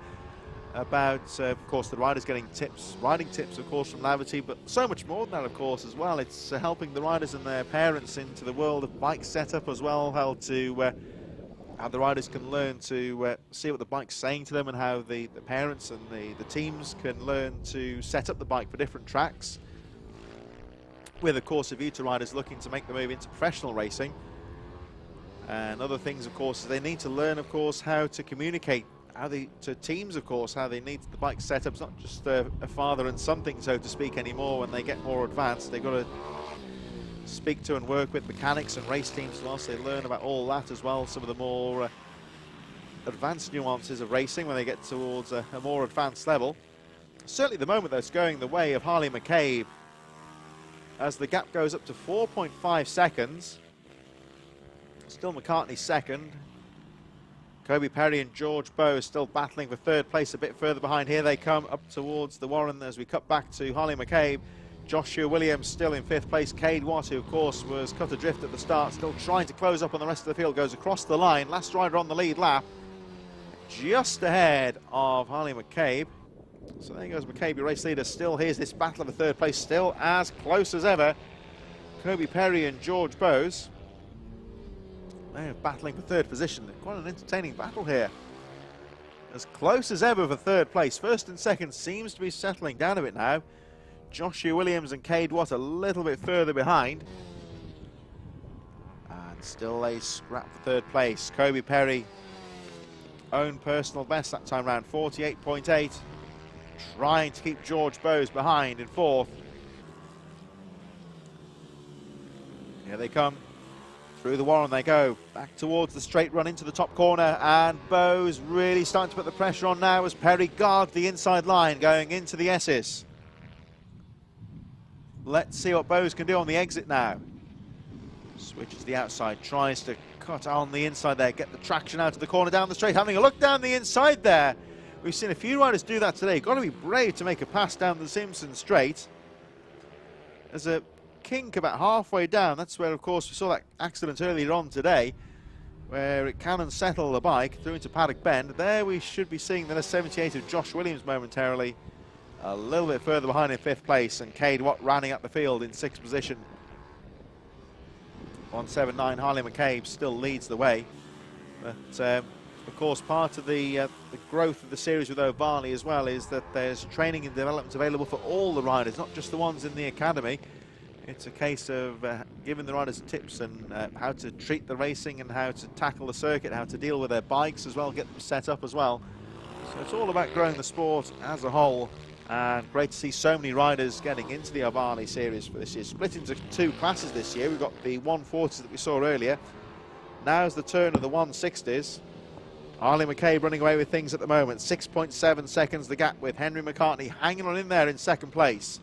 about, of course, the riders getting tips, riding tips, of course, from Laverty, but so much more than that, of course, as well. It's helping the riders and their parents into the world of bike setup as well, how the riders can learn to see what the bike's saying to them, and how the parents and the teams can learn to set up the bike for different tracks, with, of course, a view to riders looking to make the move into professional racing. And other things, of course, they need to learn, of course, how to communicate to teams, of course, how they need the bike set up. It's not just a father and son thing, so to speak, anymore. When they get more advanced, they've got to speak to and work with mechanics and race teams whilst they learn about all that as well, some of the more advanced nuances of racing when they get towards a more advanced level. Certainly at the moment, though, it's going the way of Harley McCabe as the gap goes up to 4.5 seconds. Still McCartney second. Kobe Perry and George Bowe still battling for third place a bit further behind. Here they come up towards the Warren as we cut back to Harley McCabe. Joshua Williams still in fifth place. Cade Watt, who of course was cut adrift at the start, still trying to close up on the rest of the field, goes across the line. Last rider on the lead lap, just ahead of Harley McCabe. So there goes McCabe, your race leader. Still, here's this battle of a third place, still as close as ever. Kobe Perry and George Bowes, they're battling for third position. Quite an entertaining battle here. As close as ever for third place. First and second seems to be settling down a bit now. Joshua Williams and Cade Watt a little bit further behind. And still a scrap for third place. Kobe Perry, own personal best that time round, 48.8. Trying to keep George Bowes behind in fourth. Here they come. Through the Warren they go, back towards the straight run into the top corner, and Bowes really starting to put the pressure on now as Perry guards the inside line going into the S's. Let's see what Bowes can do on the exit now. Switches the outside, tries to cut on the inside there, get the traction out of the corner down the straight, having a look down the inside there. We've seen a few riders do that today. Got to be brave to make a pass down the Simpson straight. There's a kink about halfway down. That's where, of course, we saw that accident earlier on today, where it can unsettle the bike through into Paddock Bend. There we should be seeing the 78 of Josh Williams momentarily, a little bit further behind in fifth place, and Cade Watt running up the field in sixth position. 179 Harley McCabe still leads the way, but of course part of the growth of the series with Ovali as well is that there's training and development available for all the riders, not just the ones in the academy. It's a case of giving the riders tips and how to treat the racing and how to tackle the circuit, how to deal with their bikes as well, get them set up as well. So it's all about growing the sport as a whole, and great to see so many riders getting into the Ovali series for this year. Split into two classes this year. We've got the 140s that we saw earlier. Now's the turn of the 160s. Harley McCabe running away with things at the moment. 6.7 seconds the gap, with Henry McCartney hanging on in there in second place.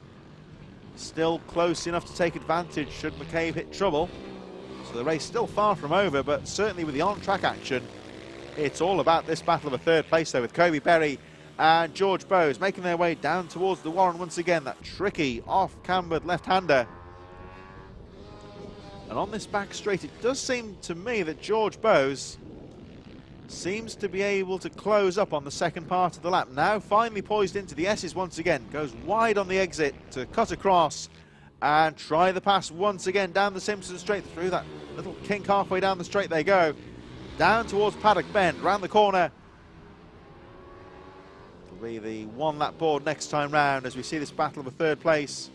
Still close enough to take advantage should McCabe hit trouble. So the race still far from over, but certainly with the on-track action, it's all about this battle of a third place though, with Kobe Perry and George Bowes making their way down towards the Warren once again. That tricky off-cambered left-hander. And on this back straight, it does seem to me that George Bowes seems to be able to close up on the second part of the lap. Now finally poised into the S's once again, goes wide on the exit to cut across and try the pass once again down the Simpson straight. Through that little kink halfway down the straight they go, down towards Paddock Bend, round the corner. It'll be the one lap board next time round as we see this battle of a third place.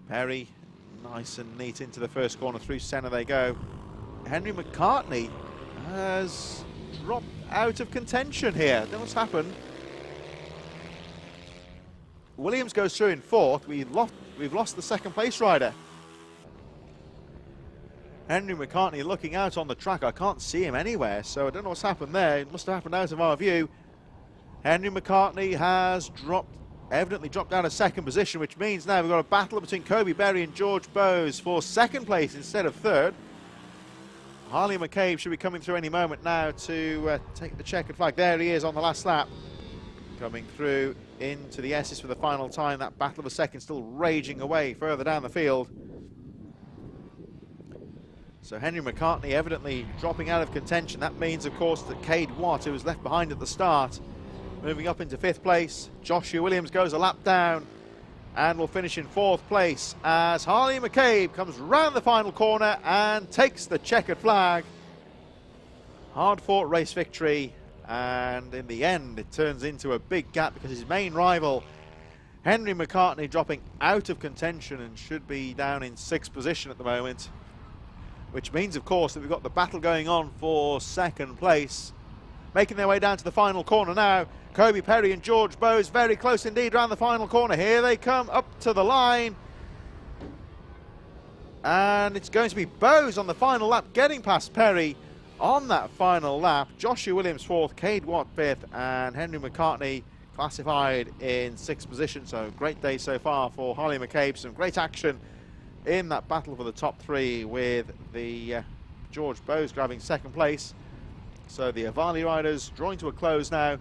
Perry nice and neat into the first corner, through centre they go. Henry McCartney has dropped out of contention here. Don't know what's happened. Williams goes through in fourth. We've lost the second place rider. Henry McCartney looking out on the track. I can't see him anywhere, so I don't know what's happened there. It must have happened out of our view. Henry McCartney has evidently dropped down a second position, which means now we've got a battle between Kobe Berry and George Bowes for second place instead of third. Harley McCabe should be coming through any moment now to take the checkered flag. There he is on the last lap, coming through into the S's for the final time. That battle of a second still raging away further down the field. So Henry McCartney evidently dropping out of contention. That means, of course, that Cade Watt, who was left behind at the start, moving up into fifth place. Joshua Williams goes a lap down and will finish in fourth place as Harley McCabe comes round the final corner and takes the checkered flag. Hard-fought race victory, and in the end it turns into a big gap because his main rival, Henry McCartney, dropping out of contention and should be down in sixth position at the moment, which means, of course, that we've got the battle going on for second place. Making their way down to the final corner now, Kobe Perry and George Bowes, very close indeed around the final corner. Here they come up to the line. And it's going to be Bowes on the final lap, getting past Perry on that final lap. Joshua Williams fourth, Cade Watt fifth, and Henry McCartney classified in sixth position. So great day so far for Harley McCabe. Some great action in that battle for the top three, with the George Bowes grabbing second place. So the Ovali riders drawing to a close now,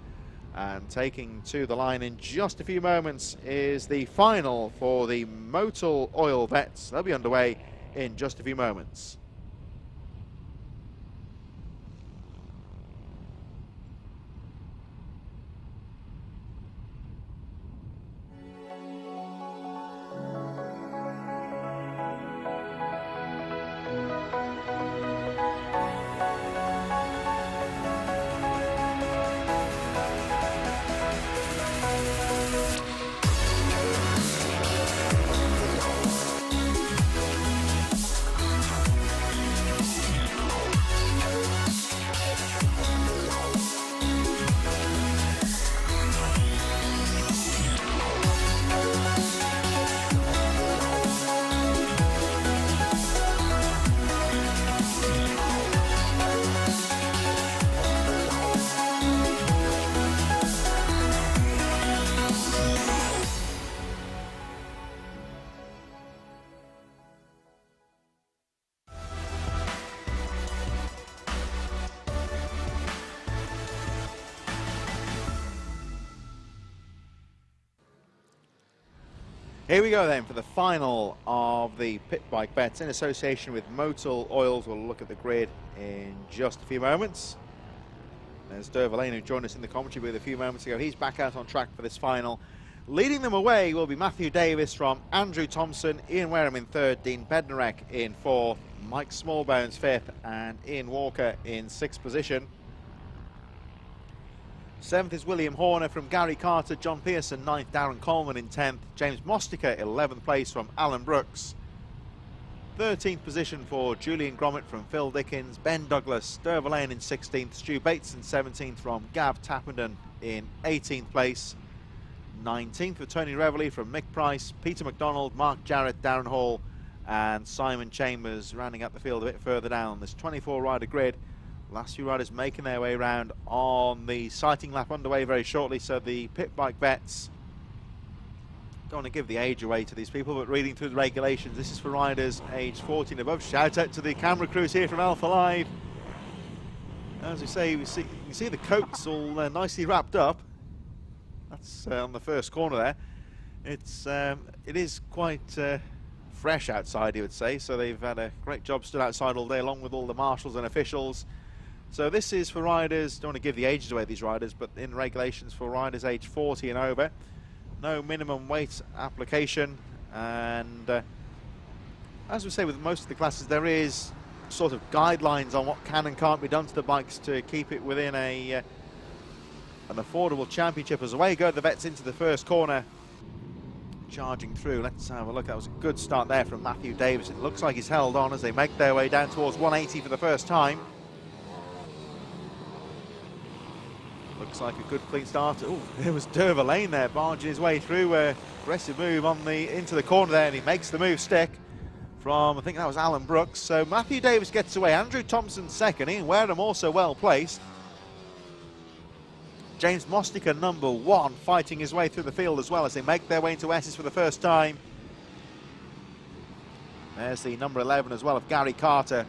and taking to the line in just a few moments is the final for the Motul Oil Vets. They'll be underway in just a few moments. Here we go then for the final of the pit bike bets in association with Motul Oils. We'll look at the grid in just a few moments. There's Dervalane, who joined us in the commentary booth a few moments ago. He's back out on track for this final. Leading them away will be Matthew Davis from Andrew Thompson, Ian Wareham in third, Dean Bednarek in fourth, Mike Smallbones fifth, and Ian Walker in sixth position. Seventh is William Horner from Gary Carter, John Pearson ninth, Darren Coleman in 10th, James Mostica 11th place from Alan Brooks. 13th position for Julian Gromit from Phil Dickens, Ben Douglas, Dervalane in 16th, Stu Bates in 17th from Gav Tappenden in 18th place. 19th for Tony Reveley from Mick Price, Peter McDonald, Mark Jarrett, Darren Hall, and Simon Chambers rounding up the field a bit further down this 24 rider grid. Last few riders making their way around on the sighting lap underway very shortly. So the pit bike bets, don't want to give the age away to these people, but reading through the regulations, this is for riders aged 14 above. Shout out to the camera crews here from Alpha Live. As we say, you can see the coats all nicely wrapped up. That's on the first corner there. It is quite fresh outside, you would say, so they've had a great job stood outside all day along with all the marshals and officials. So this is for riders, don't want to give the ages away, these riders, but in regulations for riders age 40 and over. No minimum weight application, and as we say with most of the classes, there is sort of guidelines on what can and can't be done to the bikes to keep it within an affordable championship. As away go the vets into the first corner, charging through. Let's have a look. That was a good start there from Matthew Davis. It looks like he's held on as they make their way down towards 180 for the first time. Looks like a good clean start. Oh, there was Derva Lane there, barging his way through. Aggressive move on into the corner there, and he makes the move stick from, I think that was Alan Brooks. So Matthew Davis gets away. Andrew Thompson second. Ian Wareham also well placed. James Mostica number 1, fighting his way through the field as well as they make their way into Essex for the first time. There's the number 11 as well of Gary Carter.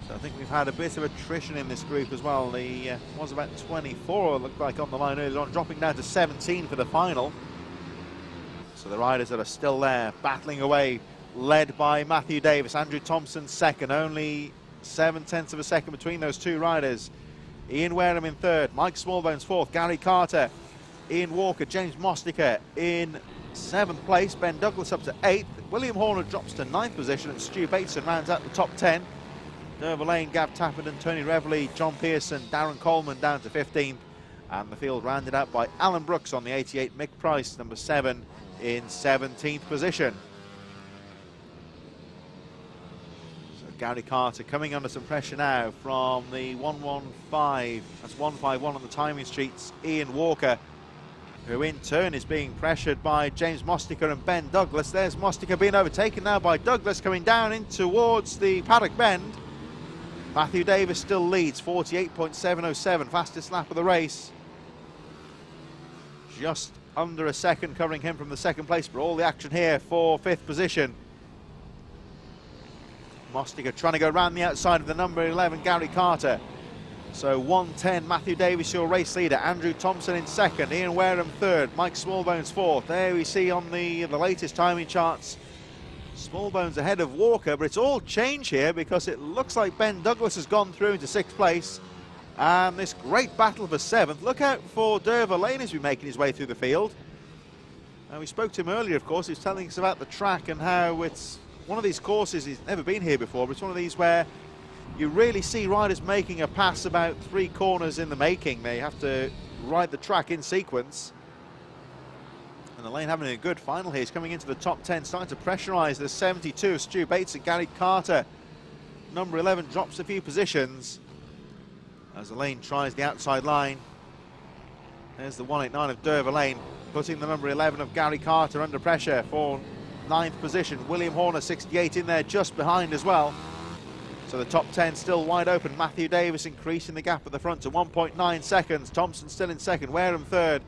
So I think we've had a bit of attrition in this group as well. The was about 24, it looked like, on the line earlier on, dropping down to 17 for the final. So the riders that are still there, battling away, led by Matthew Davis. Andrew Thompson second, only 0.7 of a second between those two riders. Ian Wareham in third, Mike Smallbones fourth, Gary Carter, Ian Walker, James Mostica in 7th place, Ben Douglas up to 8th, William Horner drops to 9th position, and Stu Bateson rounds out the top 10. Derva Lane, Gav Tappenden, Tony Reveley, John Pearson, Darren Coleman down to 15th, and the field rounded out by Alan Brooks on the 88, Mick Price, number 7, in 17th position. Gary Carter coming under some pressure now from the 115, that's 151 on the timing streets, Ian Walker, who in turn is being pressured by James Mostica and Ben Douglas. There's Mostica being overtaken now by Douglas, coming down in towards the paddock bend. Matthew Davis still leads, 48.707, fastest lap of the race. Just under a second covering him from the second place, but all the action here for 5th position. Mostica trying to go around the outside of the number 11, Gary Carter. So 110, Matthew Davis, your race leader. Andrew Thompson in second, Ian Wareham third, Mike Smallbones fourth. There we see on the latest timing charts, Smallbones ahead of Walker, but it's all change here because it looks like Ben Douglas has gone through into 6th place. And this great battle for 7th. Look out for Derva Lane as we're making his way through the field. We spoke to him earlier, of course. He was telling us about the track and how it's one of these courses, he's never been here before, but it's one of these where you really see riders making a pass about 3 corners in the making. They have to ride the track in sequence. And the Lane having a good final here. He's coming into the top 10, starting to pressurise the 72 of Stu Bates and Gary Carter. Number 11 drops a few positions as the Lane tries the outside line. There's the 189 of Derva Lane, putting the number 11 of Gary Carter under pressure for 9th position. William Horner 68 in there just behind as well. So the top 10 still wide open. Matthew Davis increasing the gap at the front to 1.9 seconds. Thompson still in second, Wareham third.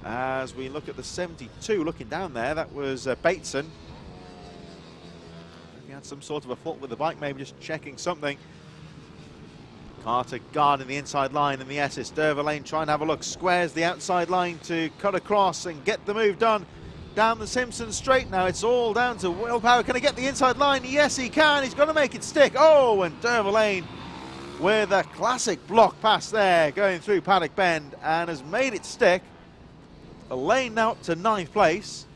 As we look at the 72, looking down there, that was Bateson. He had some sort of a fault with the bike, maybe just checking something. Carter guarding the inside line in the Essex. Derva Lane trying to have a look, squares the outside line to cut across and get the move done. Down the Simpson straight now, it's all down to willpower. Can he get the inside line? Yes, he can. He's going to make it stick. Oh, and Derva Lane with a classic block pass there, going through Paddock Bend, and has made it stick. The Lane now up to 9th place.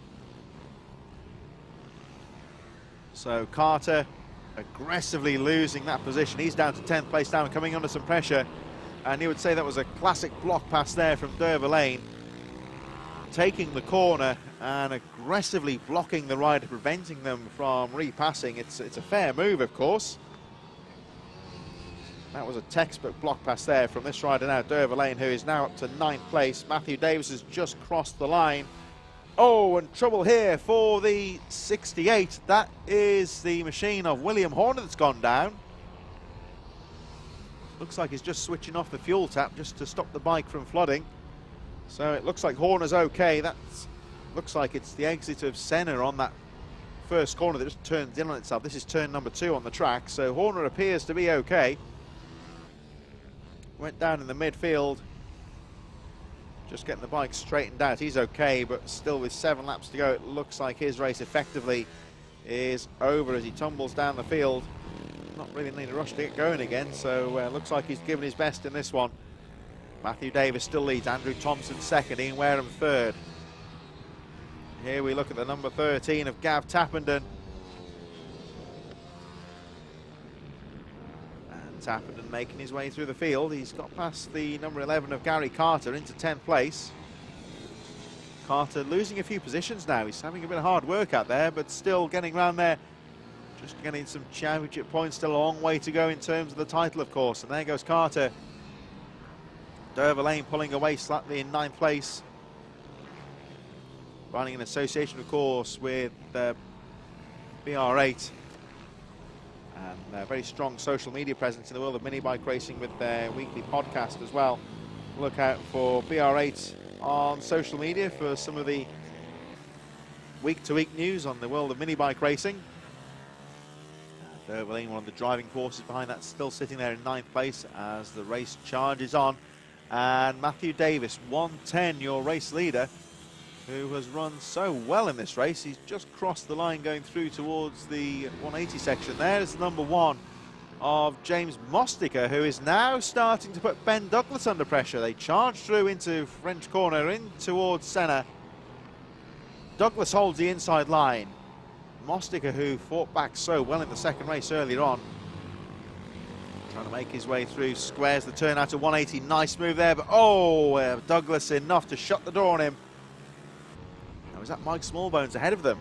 So Carter aggressively losing that position. He's down to 10th place now and coming under some pressure. And he would say that was a classic block pass there from Derva Lane, taking the corner and aggressively blocking the rider, preventing them from repassing. It's a fair move, of course. That was a textbook block pass there from this rider now, Derva Lane, who is now up to 9th place. Matthew Davis has just crossed the line. Oh, and trouble here for the 68. That is the machine of William Horner that's gone down. Looks like he's just switching off the fuel tap just to stop the bike from flooding. So it looks like Horner's okay. That looks like it's the exit of Senna on that first corner that just turns in on itself. This is turn number 2 on the track, so Horner appears to be okay. Went down in the midfield, just getting the bike straightened out. He's okay, but still with 7 laps to go, it looks like his race effectively is over as he tumbles down the field. not really in any rush to get going again, so looks like he's given his best in this one. Matthew Davis still leads, Andrew Thompson second, Ian Wareham third. Here we look at the number 13 of Gav Tappenden. And Tappenden making his way through the field. He's got past the number 11 of Gary Carter into 10th place. Carter losing a few positions now. He's having a bit of hard work out there, but still getting around there. Just getting some championship points. Still a long way to go in terms of the title, of course. And there goes Carter. Dover Lane pulling away slightly in 9th place. Running an association, of course, with BR8. And a very strong social media presence in the world of mini bike racing with their weekly podcast as well. Look out for BR8 on social media for some of the week-to-week news on the world of mini bike racing. Dover Lane, one of the driving forces behind that, still sitting there in 9th place as the race charges on. And Matthew Davis, 110, your race leader, who has run so well in this race. He's just crossed the line going through towards the 180 section. There's number 1 of James Mostica, who is now starting to put Ben Douglas under pressure. They charge through into French corner, in towards Senna. Douglas holds the inside line. Mostica, who fought back so well in the second race earlier on, trying to make his way through, squares the turn out to 180. Nice move there, but Douglas enough to shut the door on him. Now, is that Mike Smallbones ahead of them?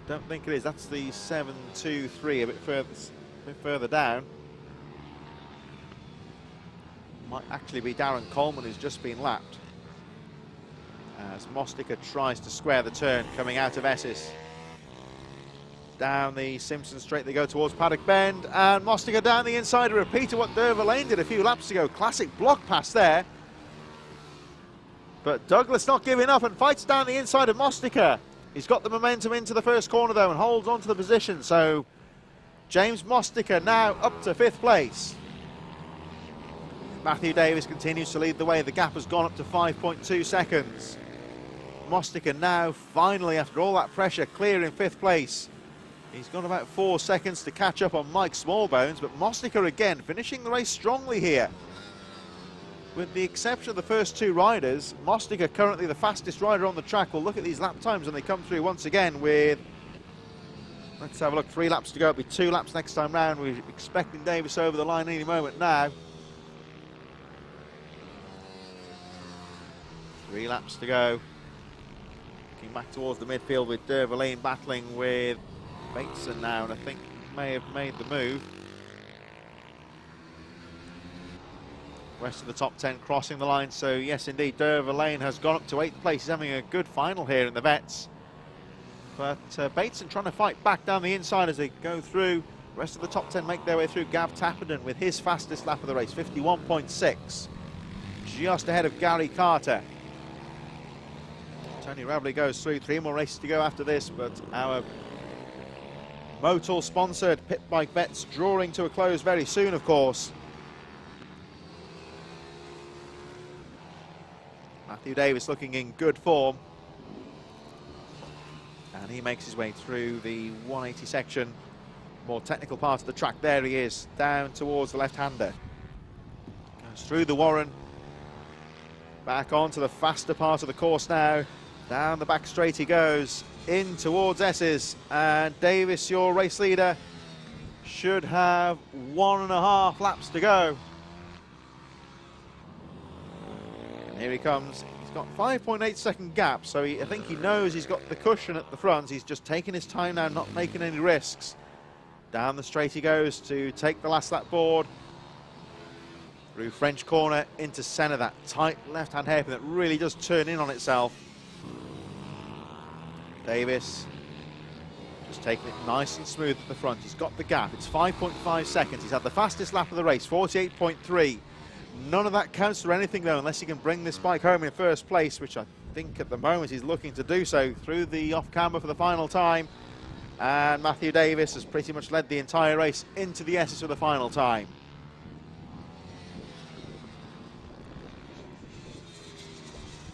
Don't think it is. That's the 7-2-3, a bit further down. Might actually be Darren Coleman, who's just been lapped, as Mostica tries to square the turn coming out of Esses. Down the Simpson Straight they go towards Paddock Bend, and Mostica down the inside, a repeat of what Dover Lane did a few laps ago. Classic block pass there. But Douglas not giving up and fights down the inside of Mostica. He's got the momentum into the first corner though and holds on to the position. So James Mostica now up to 5th place. Matthew Davis continues to lead the way. The gap has gone up to 5.2 seconds. Mostica now finally, after all that pressure, clear in 5th place. He's got about 4 seconds to catch up on Mike Smallbones, but Mostica again finishing the race strongly here. With the exception of the first 2 riders, Mostica currently the fastest rider on the track. We'll look at these lap times when they come through once again with, let's have a look, 3 laps to go. It'll be 2 laps next time round. We're expecting Davis over the line any moment now. 3 laps to go. Looking back towards the midfield with Dover Lane battling with Bateson now, and I think may have made the move. Rest of the top 10 crossing the line, so yes indeed, Dover Lane has gone up to 8th place. He's having a good final here in the Vets. But Bateson trying to fight back down the inside as they go through. Rest of the top 10 make their way through. Gav Tappenden with his fastest lap of the race, 51.6. Just ahead of Gary Carter. Tony Rabley goes through. 3 more races to go after this, but our Motul sponsored Pit Bike Vets drawing to a close very soon, of course. Matthew Davis looking in good form. And he makes his way through the 180 section. More technical part of the track. There he is, down towards the left-hander. Goes through the Warren. Back onto the faster part of the course now. Down the back straight he goes. In towards Esses, and Davis, your race leader, should have 1.5 laps to go. And here he comes. He's got 5.8 second gap, so I think he knows he's got the cushion at the front. He's just taking his time now, not making any risks. Down the straight he goes to take the last lap board. Through French corner into Senna, that tight left-hand hairpin that really does turn in on itself. Davis just taking it nice and smooth at the front. He's got the gap. It's 5.5 seconds. He's had the fastest lap of the race, 48.3. None of that counts for anything, though, unless he can bring this bike home in 1st place, which I think at the moment he's looking to do so through the off-camber for the final time. And Matthew Davis has pretty much led the entire race into the Esses for the final time.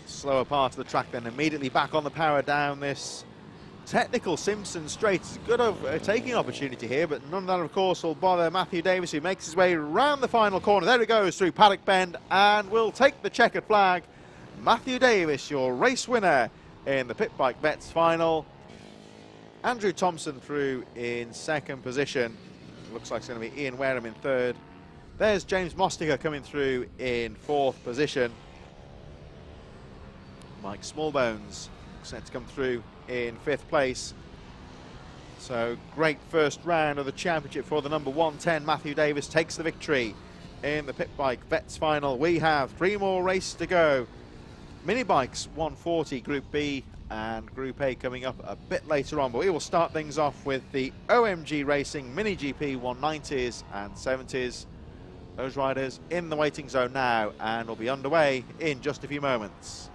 Slower part of the track then, immediately back on the power down this technical Simpson straight. It's a good overtaking opportunity here, but none of that, of course, will bother Matthew Davis, who makes his way round the final corner. There he goes through Paddock Bend and will take the checkered flag. Matthew Davis, your race winner in the Pit Bike Vets final. Andrew Thompson through in second position. Looks like it's going to be Ian Wareham in third. There's James Mostiger coming through in fourth position. Mike Smallbones set to come through in fifth place. So great first round of the championship for the number 110. Matthew Davis takes the victory in the Pit Bike Vets final. We have 3 more races to go. Minibikes 140 Group B and Group A coming up a bit later on, but we will start things off with the OMG Racing Mini GP 190s and 70s. Those riders in the waiting zone now and will be underway in just a few moments.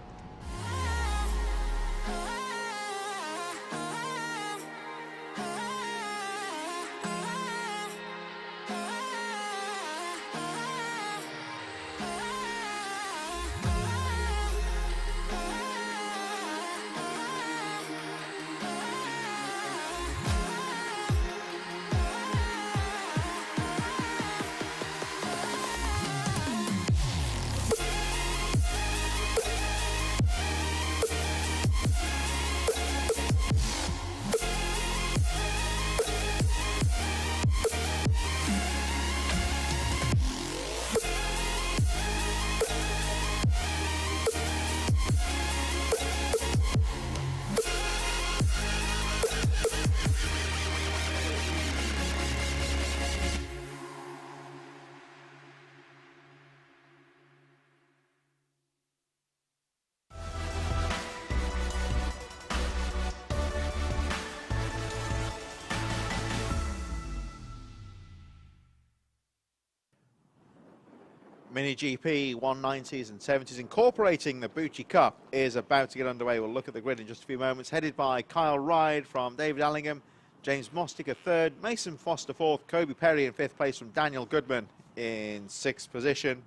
Mini GP 190s and 70s incorporating the Bucci Cup is about to get underway. We'll look at the grid in just a few moments. Headed by Kyle Ride from David Allingham, James Mostiger third, Mason Foster fourth, Kobe Perry in fifth place from Daniel Goodman in sixth position.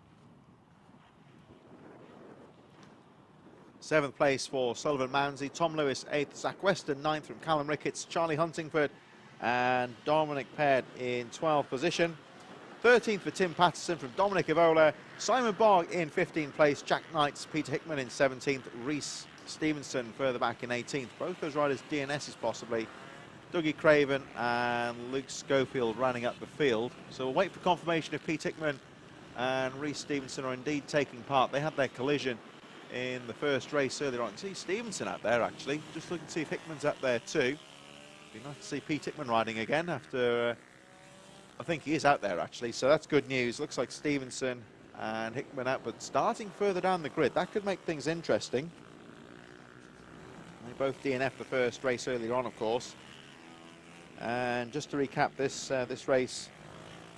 Seventh place for Sullivan Mounsey, Tom Lewis eighth, Zach Weston ninth from Callum Ricketts, Charlie Huntingford and Dominic Ped in 12th position. 13th for Tim Patterson from Dominic Evola, Simon Bogg in 15th place, Jack Knights, Peter Hickman in 17th, Reese Stevenson further back in 18th. Both those riders DNSs possibly. Dougie Craven and Luke Schofield running up the field. So we'll wait for confirmation if Pete Hickman and Reese Stevenson are indeed taking part. They had their collision in the first race earlier on. See Stevenson out there actually. Just looking to see if Hickman's up there too. Be nice to see Pete Hickman riding again after... I think he is out there actually, so that's good news. Looks like Stevenson and Hickman out, but starting further down the grid, that could make things interesting. They both DNF'd the first race earlier on, of course. And just to recap this this race,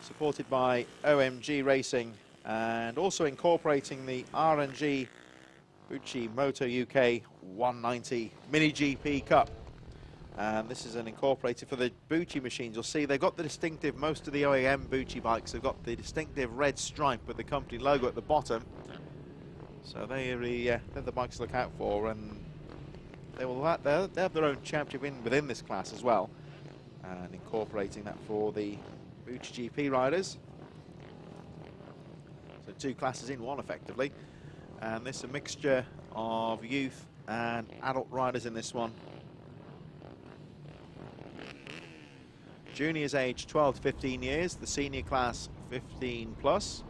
supported by OMG Racing and also incorporating the RNG Bucci Moto UK 190 Mini GP Cup. And this is an incorporated for the Bucci machines. You'll see they've got the distinctive, most of the OEM Bucci bikes have got the distinctive red stripe with the company logo at the bottom. So they're the bikes to look out for, and they have their own championship within this class as well. And incorporating that for the Bucci GP riders. So 2 classes in one effectively. And this is a mixture of youth and adult riders in this one. Juniors aged 12 to 15 years, the senior class 15 plus.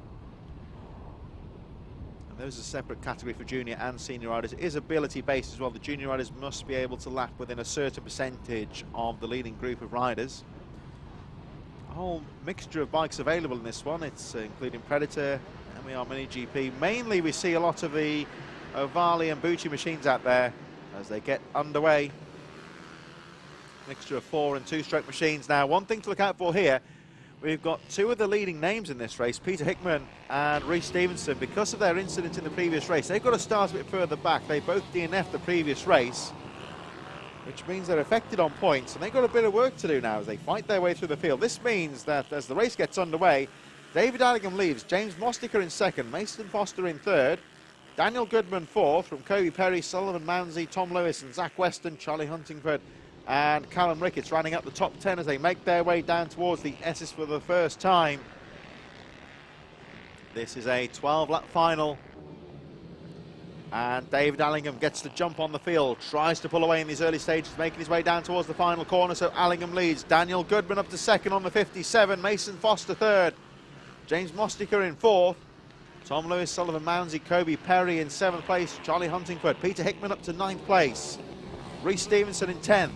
And there's a separate category for junior and senior riders. It is ability based as well. The junior riders must be able to lap within a certain percentage of the leading group of riders. A whole mixture of bikes available in this one. It's including Predator, MER Mini GP. Mainly we see a lot of the Ovali and Bucci machines out there as they get underway. Mixture of 4- and 2-stroke machines. Now, one thing to look out for here, we've got 2 of the leading names in this race, Peter Hickman and Reese Stevenson. Because of their incident in the previous race, they've got to start a bit further back. They both DNF'd the previous race, which means they're affected on points, and they've got a bit of work to do now as they fight their way through the field. This means that as the race gets underway, David Allingham leads, James Mostiger in second, Mason Foster in third, Daniel Goodman fourth, from Kobe Perry, Sullivan Mounsey, Tom Lewis and Zach Weston, Charlie Huntingford and Callum Ricketts running up the top 10 as they make their way down towards the S's for the first time. This is a 12-lap final, and David Allingham gets the jump on the field, tries to pull away in these early stages, making his way down towards the final corner, so Allingham leads. Daniel Goodman up to second on the 57, Mason Foster third, James Mostica in fourth, Tom Lewis, Sullivan Mounsey, Kobe Perry in 7th place, Charlie Huntingford, Peter Hickman up to 9th place, Reece Stevenson in 10th.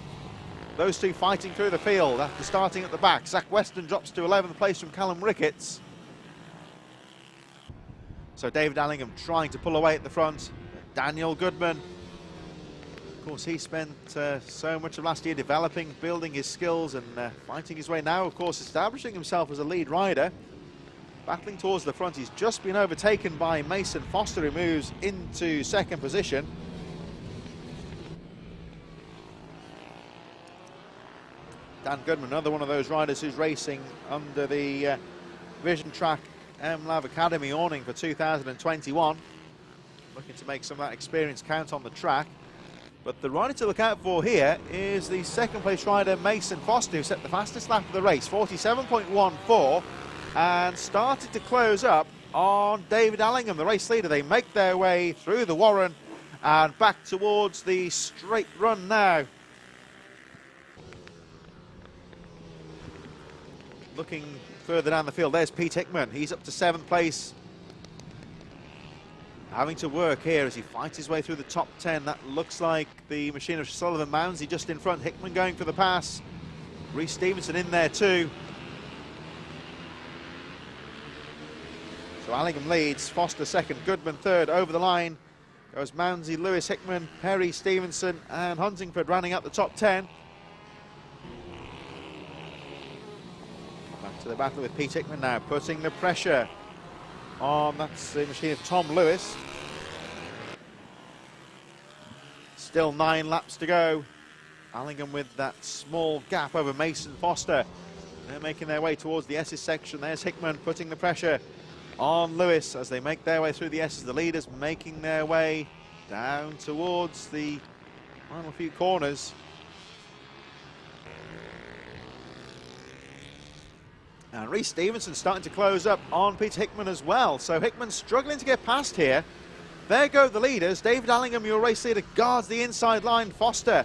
Those two fighting through the field after starting at the back. Zach Weston drops to 11th place from Callum Ricketts. So David Allingham trying to pull away at the front. Daniel Goodman, of course, he spent so much of last year developing, building his skills and fighting his way now, of course, establishing himself as a lead rider. Battling towards the front, he's just been overtaken by Mason Foster, who moves into 2nd position. Dan Goodman, another one of those riders who's racing under the Vision Track MLAV Academy awning for 2021. Looking to make some of that experience count on the track. But the rider to look out for here is the 2nd place rider Mason Foster, who set the fastest lap of the race, 47.14, and started to close up on David Allingham, the race leader. They make their way through the Warren and back towards the straight run now. Looking further down the field, there's Pete Hickman. He's up to 7th place. Having to work here as he fights his way through the top 10. That looks like the machine of Sullivan Mounsey just in front. Hickman going for the pass. Reece Stevenson in there too. So Allingham leads, Foster 2nd, Goodman 3rd. Over the line goes Mounsey, Lewis, Hickman, Perry, Stevenson and Huntingford running up the top 10. To the battle with Pete Hickman now, putting the pressure on, that's the machine of Tom Lewis. Still 9 laps to go. Allingham with that small gap over Mason Foster. They're making their way towards the S's section. There's Hickman putting the pressure on Lewis as they make their way through the S's. The leaders making their way down towards the final few corners. And Reece Stevenson starting to close up on Peter Hickman as well. So Hickman struggling to get past here. There go the leaders. David Allingham, your race leader, guards the inside line. Foster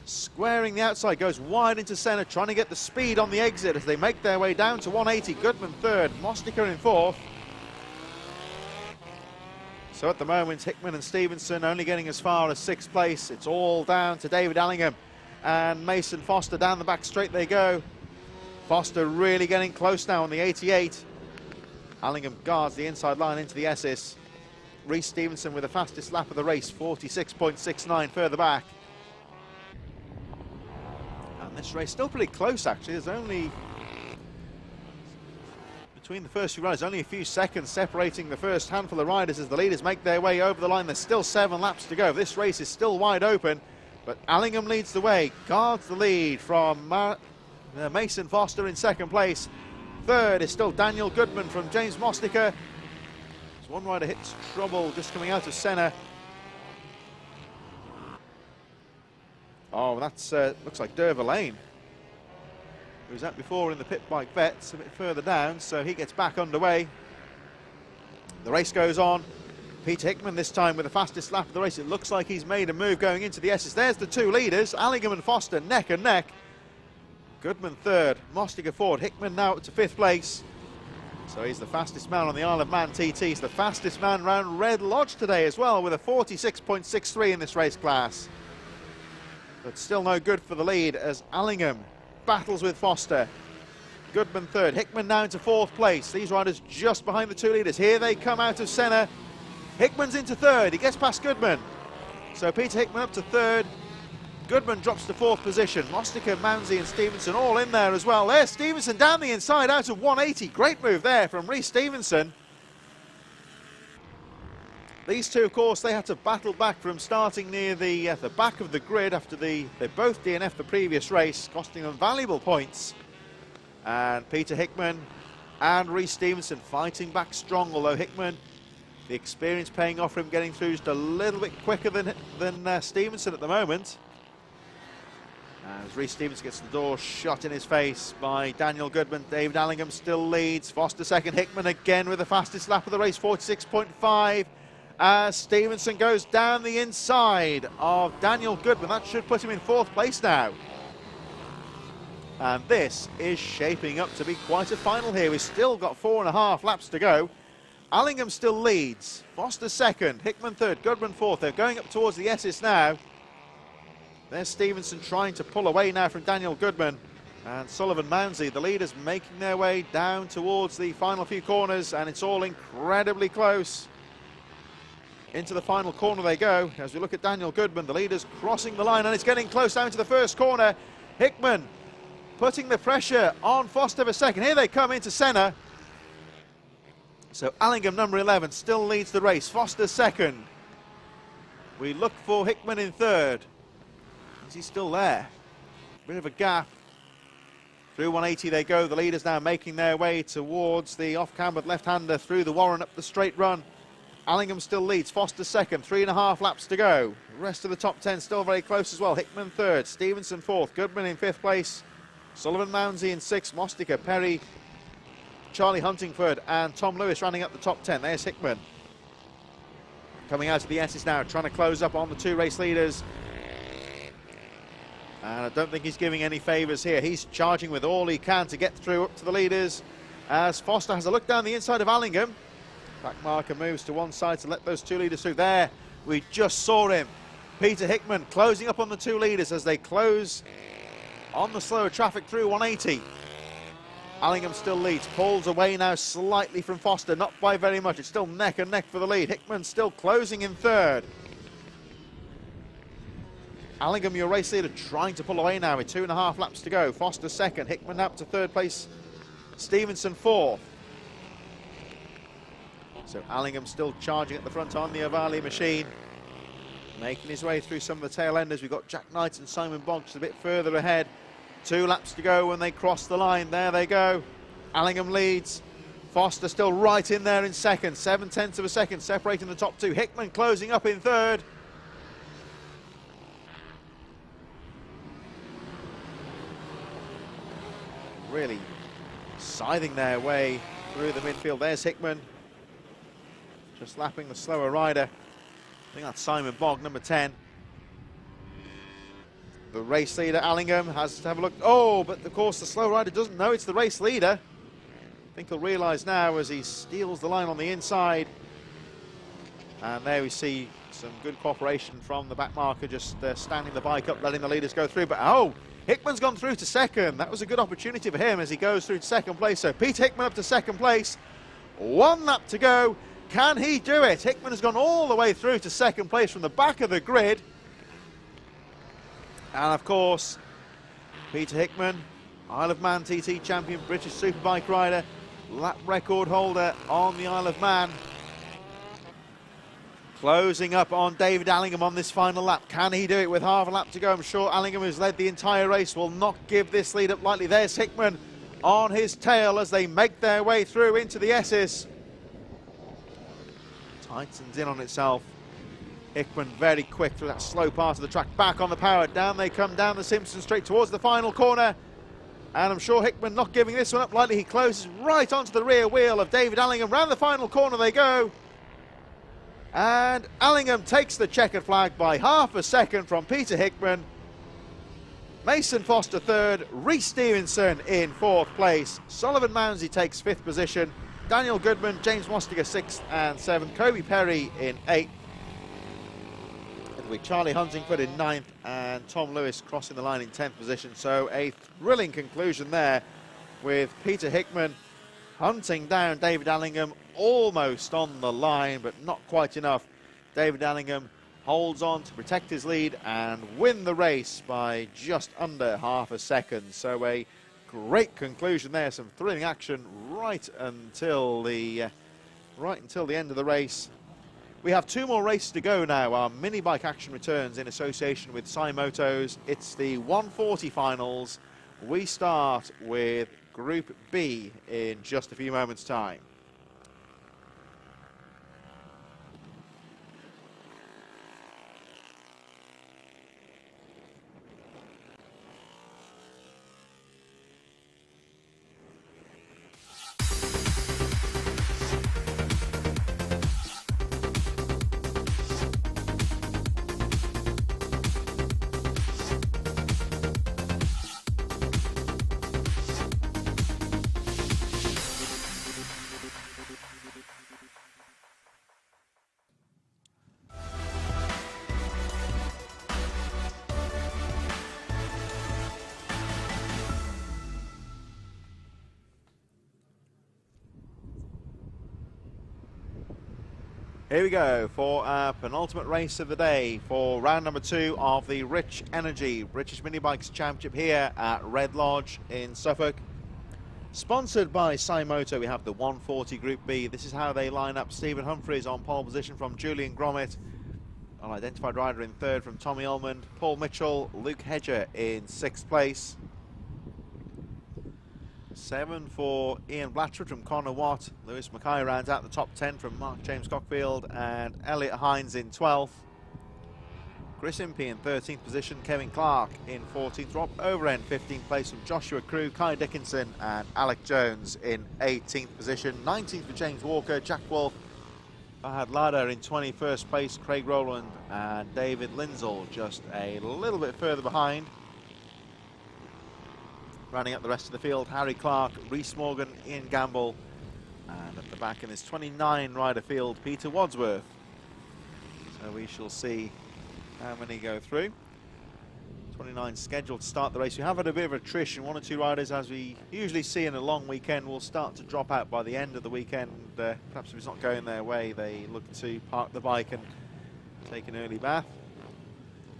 squaring the outside, goes wide into centre, trying to get the speed on the exit as they make their way down to 180. Goodman 3rd, Mostica in 4th. So at the moment, Hickman and Stevenson only getting as far as 6th place. It's all down to David Allingham and Mason Foster. Down the back straight they go. Foster really getting close now on the 88. Allingham guards the inside line into the S's. Reece Stevenson with the fastest lap of the race, 46.69 further back. And this race still pretty close actually. There's only, between the first few riders, only a few seconds separating the first handful of riders as the leaders make their way over the line. There's still 7 laps to go. This race is still wide open, but Allingham leads the way, guards the lead from Mason Foster in 2nd place. 3rd is still Daniel Goodman from James Mostica. As one rider hits trouble just coming out of centre. Oh, that's looks like Derva Lane, who was out before in the pit bike vets, a bit further down, so he gets back underway. The race goes on. Peter Hickman this time with the fastest lap of the race. It looks like he's made a move going into the S's. There's the 2 leaders, Allingham and Foster neck and neck. Goodman 3rd, Mostica 4th, Hickman now up to 5th place. So he's the fastest man on the Isle of Man TT. He's the fastest man round Red Lodge today as well, with a 46.63 in this race class. But still no good for the lead as Allingham battles with Foster. Goodman 3rd, Hickman now into 4th place. These riders just behind the 2 leaders. Here they come out of centre. Hickman's into 3rd, he gets past Goodman. So Peter Hickman up to 3rd. Goodman drops to 4th position. Mostica, Mounsey and Stevenson all in there as well. There's Stevenson down the inside out of 180. Great move there from Reece Stevenson. These two, of course, they had to battle back from starting near the back of the grid after they both DNF'd the previous race, costing them valuable points. And Peter Hickman and Reece Stevenson fighting back strong, although Hickman, the experience paying off for him, getting through just a little bit quicker than Stevenson at the moment. As Reece Stevenson gets the door shot in his face by Daniel Goodman, David Allingham still leads. Foster second, Hickman again with the fastest lap of the race, 46.5. As Stevenson goes down the inside of Daniel Goodman. That should put him in 4th place now. And this is shaping up to be quite a final here. We've still got 4.5 laps to go. Allingham still leads. Foster second, Hickman third, Goodman 4th. They're going up towards the S's now. There's Stevenson trying to pull away now from Daniel Goodman. And Sullivan Mounsey, the leaders, making their way down towards the final few corners. And it's all incredibly close. Into the final corner they go. As we look at Daniel Goodman, the leaders crossing the line. And it's getting close down to the first corner. Hickman putting the pressure on Foster for second. Here they come into centre. So Allingham, number 11, still leads the race. Foster second. We look for Hickman in third. Is he still there? Bit of a gap. Through 180 they go. The leaders now making their way towards the off-cambered left-hander through the Warren up the straight run. Allingham still leads. Foster second. 3.5 laps to go. The rest of the top 10 still very close as well. Hickman third. Stevenson 4th. Goodman in 5th place. Sullivan Mounsey in 6th. Mostica, Perry, Charlie Huntingford and Tom Lewis rounding up the top 10. There's Hickman. Coming out of the S's now, trying to close up on the 2 race leaders. And I don't think he's giving any favours here. He's charging with all he can to get through up to the leaders. As Foster has a look down the inside of Allingham. Back marker moves to one side to let those 2 leaders through. There, we just saw him. Peter Hickman closing up on the 2 leaders as they close on the slower traffic through 180. Allingham still leads, pulls away now slightly from Foster, not by very much. It's still neck and neck for the lead. Hickman still closing in third. Allingham, your race leader, trying to pull away now with 2.5 laps to go. Foster second, Hickman up to 3rd place, Stevenson 4th. So Allingham still charging at the front on the Ovali machine, making his way through some of the tail enders. We've got Jack Knight and Simon Boggs a bit further ahead. 2 laps to go when they cross the line. There they go. Allingham leads. Foster still right in there in second. 0.7 of a second separating the top 2. Hickman closing up in third. Really scything their way through the midfield. There's Hickman. Just lapping the slower rider. I think that's Simon Bogg, number 10. The race leader, Allingham, has to have a look. Oh, but of course the slow rider doesn't know it's the race leader. I think he'll realise now as he steals the line on the inside. And there we see some good cooperation from the back marker, just standing the bike up, letting the leaders go through. But oh, Hickman's gone through to second. That was a good opportunity for him as he goes through to second place. So Pete Hickman up to second place. 1 lap to go. Can he do it? Hickman has gone all the way through to second place from the back of the grid. And of course, Peter Hickman, Isle of Man TT champion, British Superbike rider, lap record holder on the Isle of Man. Closing up on David Allingham on this final lap. Can he do it with half a lap to go? I'm sure Allingham, who's led the entire race, will not give this lead up lightly. There's Hickman on his tail as they make their way through into the S's. Tightens in on itself. Hickman very quick through that slow part of the track, back on the power. Down they come down the Simpson straight towards the final corner. And I'm sure Hickman not giving this one up lightly. He closes right onto the rear wheel of David Allingham. Round the final corner they go. And Allingham takes the checkered flag by half a second from Peter Hickman. Mason Foster third, Reece Stevenson in 4th place. Sullivan Mounsey takes 5th position. Daniel Goodman, James Mostiger 6th and 7th. Kobe Perry in 8th. With Charlie Huntingford in 9th and Tom Lewis crossing the line in 10th position. So a thrilling conclusion there with Peter Hickman hunting down David Allingham almost on the line, but not quite enough. David Allingham holds on to protect his lead and win the race by just under half a second. So a great conclusion there, some thrilling action right until the end of the race. We have 2 more races to go now. Our mini bike action returns in association with Motos. It's the 140 finals. We start with Group B in just a few moments' time. Here we go for our penultimate race of the day for round number 2 of the Rich Energy British Minibikes Championship here at Red Lodge in Suffolk. Sponsored by Supermoto, we have the 140 Group B. This is how they line up. Stephen Humphries on pole position from Julian Gromit. Unidentified rider in 3rd from Tommy Ullman. Paul Mitchell, Luke Hedger in 6th place. 7 for Ian Blatchford from Connor Watt. Lewis Mackay rounds out the top 10 from Mark James Cockfield, and Elliot Hines in 12th. Chris Impey in 13th position. Kevin Clark in 14th. Rob Overend 15th place from Joshua Crew. Kai Dickinson and Alec Jones in 18th position. 19th for James Walker. Jack Wolf, Fahad Lada in 21st place. Craig Rowland and David Lindsell just a little bit further behind. Running up the rest of the field, Harry Clark, Rhys Morgan, Ian Gamble, and at the back in this 29 rider field, Peter Wadsworth. So we shall see how many go through. 29 scheduled to start the race. We have had a bit of attrition. 1 or 2 riders, as we usually see in a long weekend, will start to drop out by the end of the weekend. Perhaps if it's not going their way, they look to park the bike and take an early bath.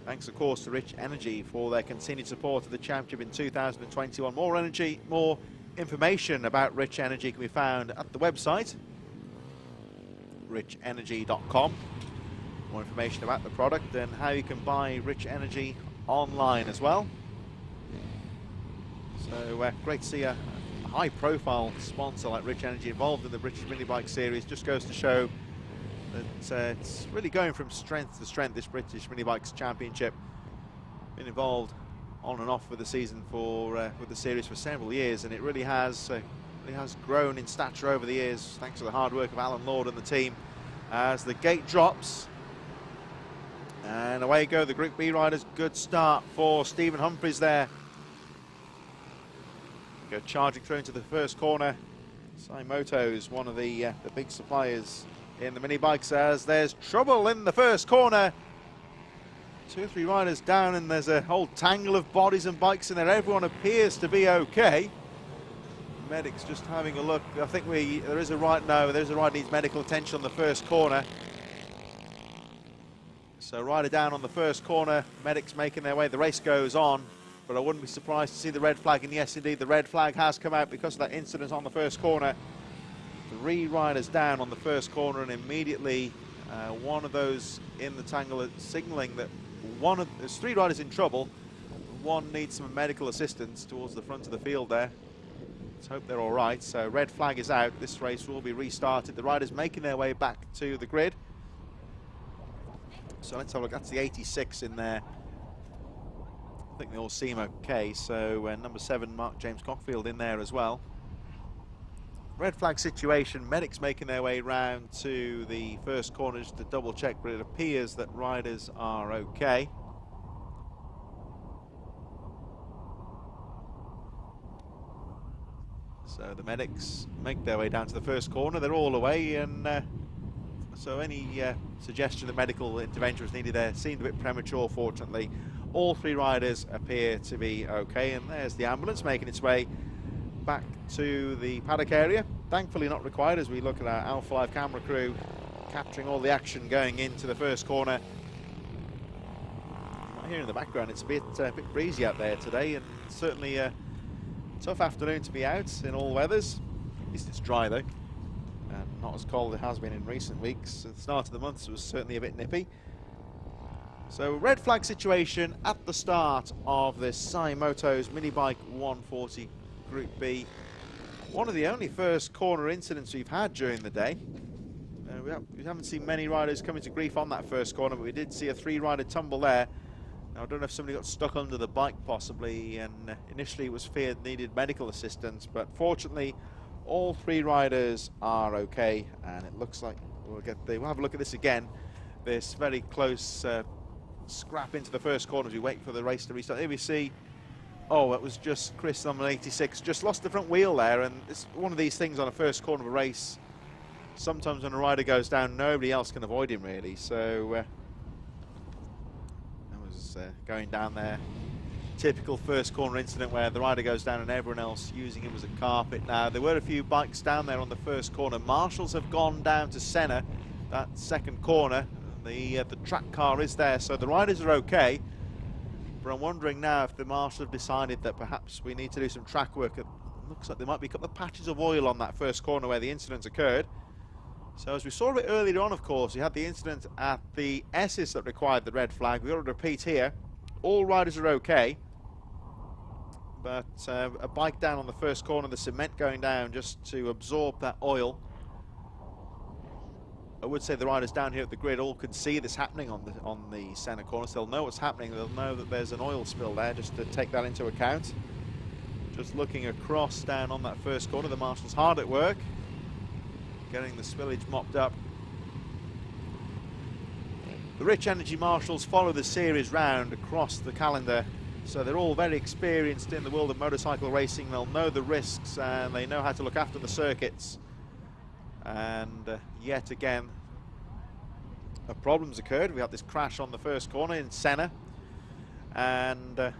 Thanks, of course, to Rich Energy for their continued support of the championship in 2021. More energy, more information about Rich Energy can be found at the website, richenergy.com. More information about the product and how you can buy Rich Energy online as well. So great to see a high-profile sponsor like Rich Energy involved in the British Minibike Series. Just goes to show that it's really going from strength to strength, this British Minibikes Championship. Been involved on and off with the season with the series for several years, and it really has grown in stature over the years thanks to the hard work of Alan Lord and the team. As the gate drops, and away go the Group B riders. Good start for Stephen Humphries there. Go charging through into the first corner. Supermoto's one of the big suppliers in the mini bikes, as there's trouble in the first corner. 2 or 3 riders down, and there's a whole tangle of bodies and bikes in there. Everyone appears to be okay. Medics just having a look. I think there's a rider needs medical attention on the first corner. So rider down on the first corner, medics making their way. The race goes on, but I wouldn't be surprised to see the red flag, and yes indeed the red flag has come out because of that incident on the first corner. 3 riders down on the first corner, and immediately one of those in the tangle signalling that there's 3 riders in trouble. One needs some medical assistance towards the front of the field there. Let's hope they're all right. So red flag is out. This race will be restarted. The riders making their way back to the grid. So let's have a look. That's the 86 in there. I think they all seem okay. So number 7, Mark James Cockfield, in there as well. Red flag situation, medics making their way round to the first corner just to double check, but it appears that riders are okay. So the medics make their way down to the first corner. They're all away, and so any suggestion that medical intervention was needed there seemed a bit premature, fortunately. All 3 riders appear to be okay, and there's the ambulance making its way back to the paddock area. Thankfully not required, as we look at our Alpha Live camera crew capturing all the action going into the first corner. Here in the background, it's a bit breezy out there today, and certainly a tough afternoon to be out in all weathers. At least it's dry though, and not as cold as it has been in recent weeks. At the start of the month was certainly a bit nippy. So red flag situation at the start of this Supermoto's Minibike 140 Group B. One of the only first corner incidents we've had during the day. We haven't seen many riders coming to grief on that first corner, but we did see a 3-rider tumble there. Now, I don't know if somebody got stuck under the bike possibly, and initially it was feared needed medical assistance, but fortunately all 3 riders are okay, and it looks like we'll have a look at this again. This very close scrap into the first corner as we wait for the race to restart. Here we see, oh, it was just Chris on 86, just lost the front wheel there, and it's one of these things on a first corner of a race. Sometimes when a rider goes down, nobody else can avoid him really, so that was going down there. Typical first corner incident where the rider goes down and everyone else using him as a carpet. Now, there were a few bikes down there on the first corner. Marshals have gone down to Senna. that second corner. The track car is there, so the riders are okay. But I'm wondering now if the marshals have decided that perhaps we need to do some track work. It looks like there might be a couple of patches of oil on that first corner where the incident occurred. So as we saw a bit earlier on, of course, you had the incident at the S's that required the red flag. We've got to repeat here. All riders are okay. But a bike down on the first corner, the cement going down just to absorb that oil. I would say the riders down here at the grid all can see this happening on the centre corner, so they'll know what's happening. They'll know that there's an oil spill there, just to take that into account. Just looking across down on that first corner, the marshals hard at work, getting the spillage mopped up. The Rich Energy marshals follow the series round across the calendar, so they're all very experienced in the world of motorcycle racing. They'll know the risks and they know how to look after the circuits. And yet again, a problem's occurred. We had this crash on the first corner in Senna, and a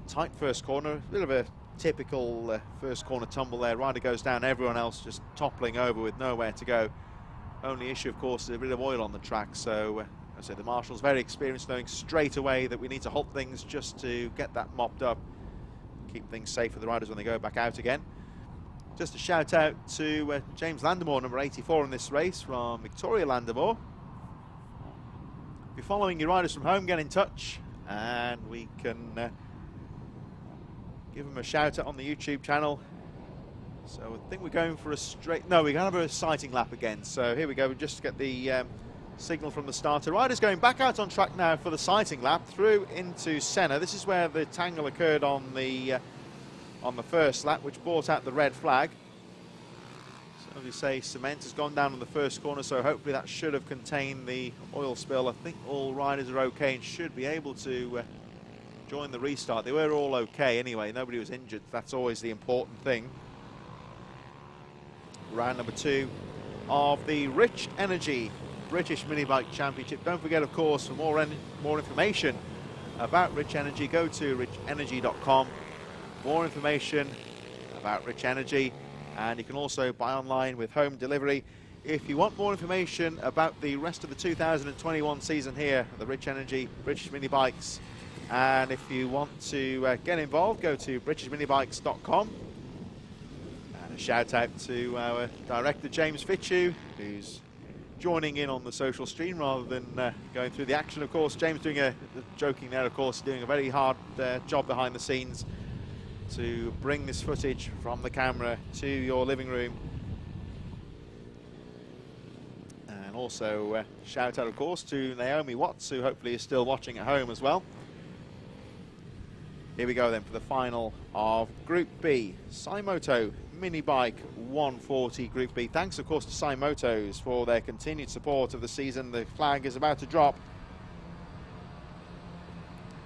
tight first corner, a bit of a typical first corner tumble there. Rider goes down, everyone else just toppling over with nowhere to go. Only issue, of course, is a bit of oil on the track. So I say the marshals very experienced, knowing straight away that we need to halt things just to get that mopped up, keep things safe for the riders when they go back out again. Just a shout out to James Landemore, number 84 in this race from Victoria Landemore. If you're following your riders from home, get in touch and we can give them a shout out on the YouTube channel. So I think we're going for a straight, no, we're going to have a sighting lap again. So here we go, we just get the signal from the starter. Riders going back out on track now for the sighting lap through into Senna. This is where the tangle occurred on the first lap, which brought out the red flag. So as you say, cement has gone down on the first corner, so hopefully that should have contained the oil spill. I think all riders are okay and should be able to join the restart. They were all okay anyway, nobody was injured. That's always the important thing. Round number 2 of the Rich Energy British Minibike Championship. Don't forget, of course, for more information about Rich Energy, go to richenergy.com. More information about Rich Energy, and you can also buy online with home delivery. If you want more information about the rest of the 2021 season here at the Rich Energy British Minibikes, and if you want to get involved, go to britishminibikes.com. And a shout out to our director James Fitchew, who's joining in on the social stream rather than going through the action. Of course, James doing joking there, of course, doing a very hard job behind the scenes to bring this footage from the camera to your living room. And also shout out, of course, to Naomi Watts, who hopefully is still watching at home as well. Here we go then for the final of Group B, Cymoto Minibike 140 Group B. Thanks, of course, to Cymotos for their continued support of the season. The flag is about to drop.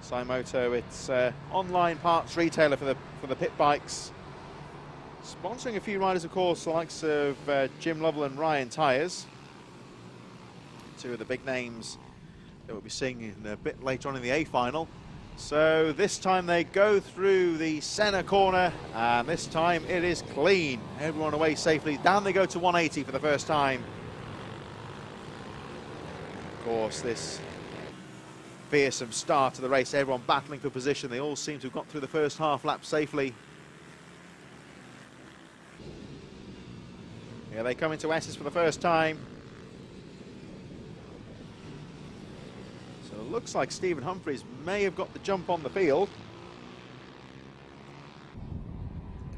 Cymoto, it's online parts retailer for the pit bikes, sponsoring a few riders, of course, the likes of Jim Lovell and Ryan Tyres, 2 of the big names that we'll be seeing in a bit later on in the A final. So this time they go through the Senna corner, and this time it is clean. Everyone away safely. Down they go to 180 for the first time. Of course, this fearsome start to the race, everyone battling for position. They all seem to have got through the first half lap safely. Here they come into S's for the first time. So it looks like Stephen Humphries may have got the jump on the field.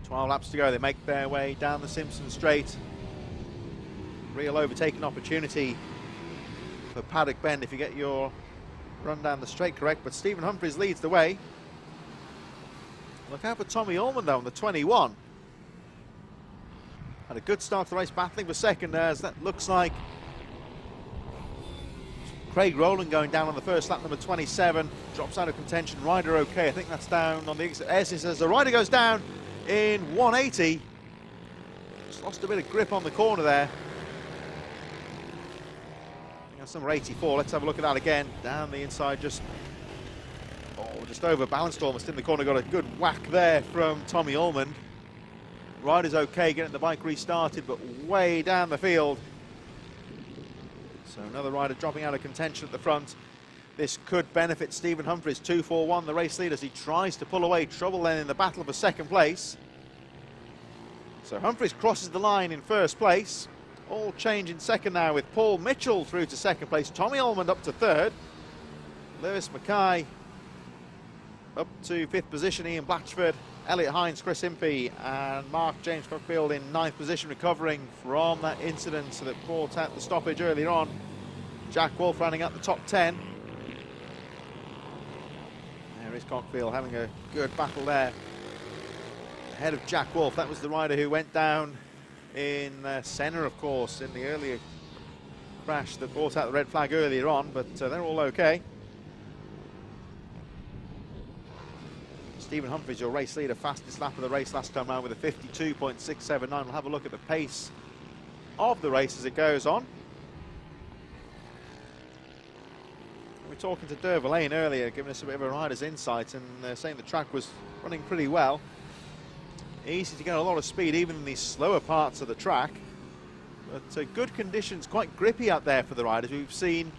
12 laps to go, they make their way down the Simpson Straight. Real overtaking opportunity for Paddock Bend if you get your run down the straight correct, but Stephen Humphries leads the way. Look out for Tommy Allman though on the 21. Had a good start to the race, battling for second, as that looks like Craig Rowland going down on the first lap, number 27, drops out of contention. Rider okay, I think that's down on the exit. S's as the rider goes down in 180. Just lost a bit of grip on the corner there. That's number 84. Let's have a look at that again. Down the inside, just overbalanced almost in the corner. Got a good whack there from Tommy Allman. Rider's okay, getting the bike restarted, but way down the field. So another rider dropping out of contention at the front. This could benefit Stephen Humphries, 2-4-1, the race lead, as he tries to pull away trouble then in the battle for second place. So Humphries crosses the line in first place. All change in second now with Paul Mitchell through to second place. Tommy Almond up to third. Lewis Mackay up to fifth position. Ian Blatchford, Elliot Hines, Chris Impey and Mark James Cockfield in ninth position, recovering from that incident that brought out the stoppage earlier on. Jack Wolf running up the top 10. There is Cockfield having a good battle there. Ahead of Jack Wolf, that was the rider who went down in Senna, of course, in the earlier crash that brought out the red flag earlier on, but they're all okay. Stephen Humphries, your race leader, fastest lap of the race last time around with a 52.679. We'll have a look at the pace of the race as it goes on. We were talking to Derva Lane earlier, giving us a bit of a rider's insight and saying the track was running pretty well. Easy to get a lot of speed even in these slower parts of the track. But good conditions, quite grippy out there for the riders. We've seen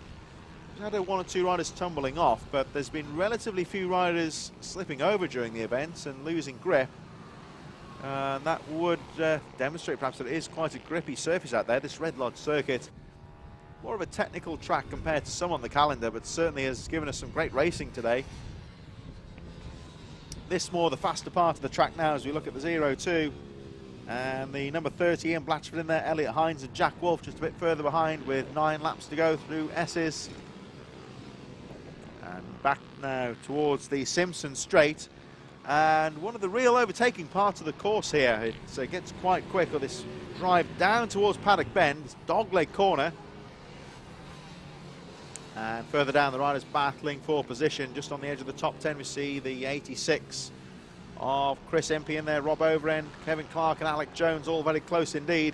we've had one or two riders tumbling off, but there's been relatively few riders slipping over during the event and losing grip. And that would demonstrate perhaps that it is quite a grippy surface out there, this Red Lodge circuit. More of a technical track compared to some on the calendar, but certainly has given us some great racing today. This more the faster part of the track now as we look at the 0-2. And the number 30, Ian Blatchford in there, Elliot Hines and Jack Wolf just a bit further behind with 9 laps to go through S's. And back now towards the Simpson Straight. And one of the real overtaking parts of the course here. It gets quite quick on this drive down towards Paddock Bend, this dogleg corner. And further down, the riders battling for position. Just on the edge of the top 10, we see the 86 of Chris Impey in there, Rob Overend, Kevin Clark and Alec Jones, all very close indeed.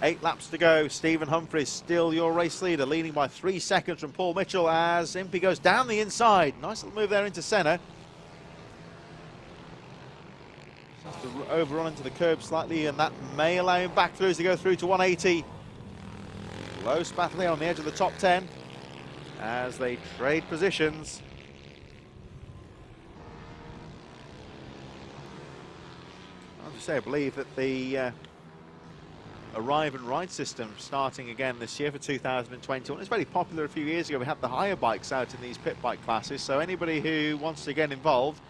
8 laps to go. Stephen Humphries still your race leader, leading by 3 seconds from Paul Mitchell as Impey goes down the inside. Nice little move there into Senna. Has to overrun into the curb slightly, and that may allow him back through as they go through to 180. Close battle here on the edge of the top 10 as they trade positions. I'll just say I believe that the Arrive and Ride system starting again this year for 2021. It's very popular. A few years ago we had the higher bikes out in these pit bike classes, so anybody who wants to get involved,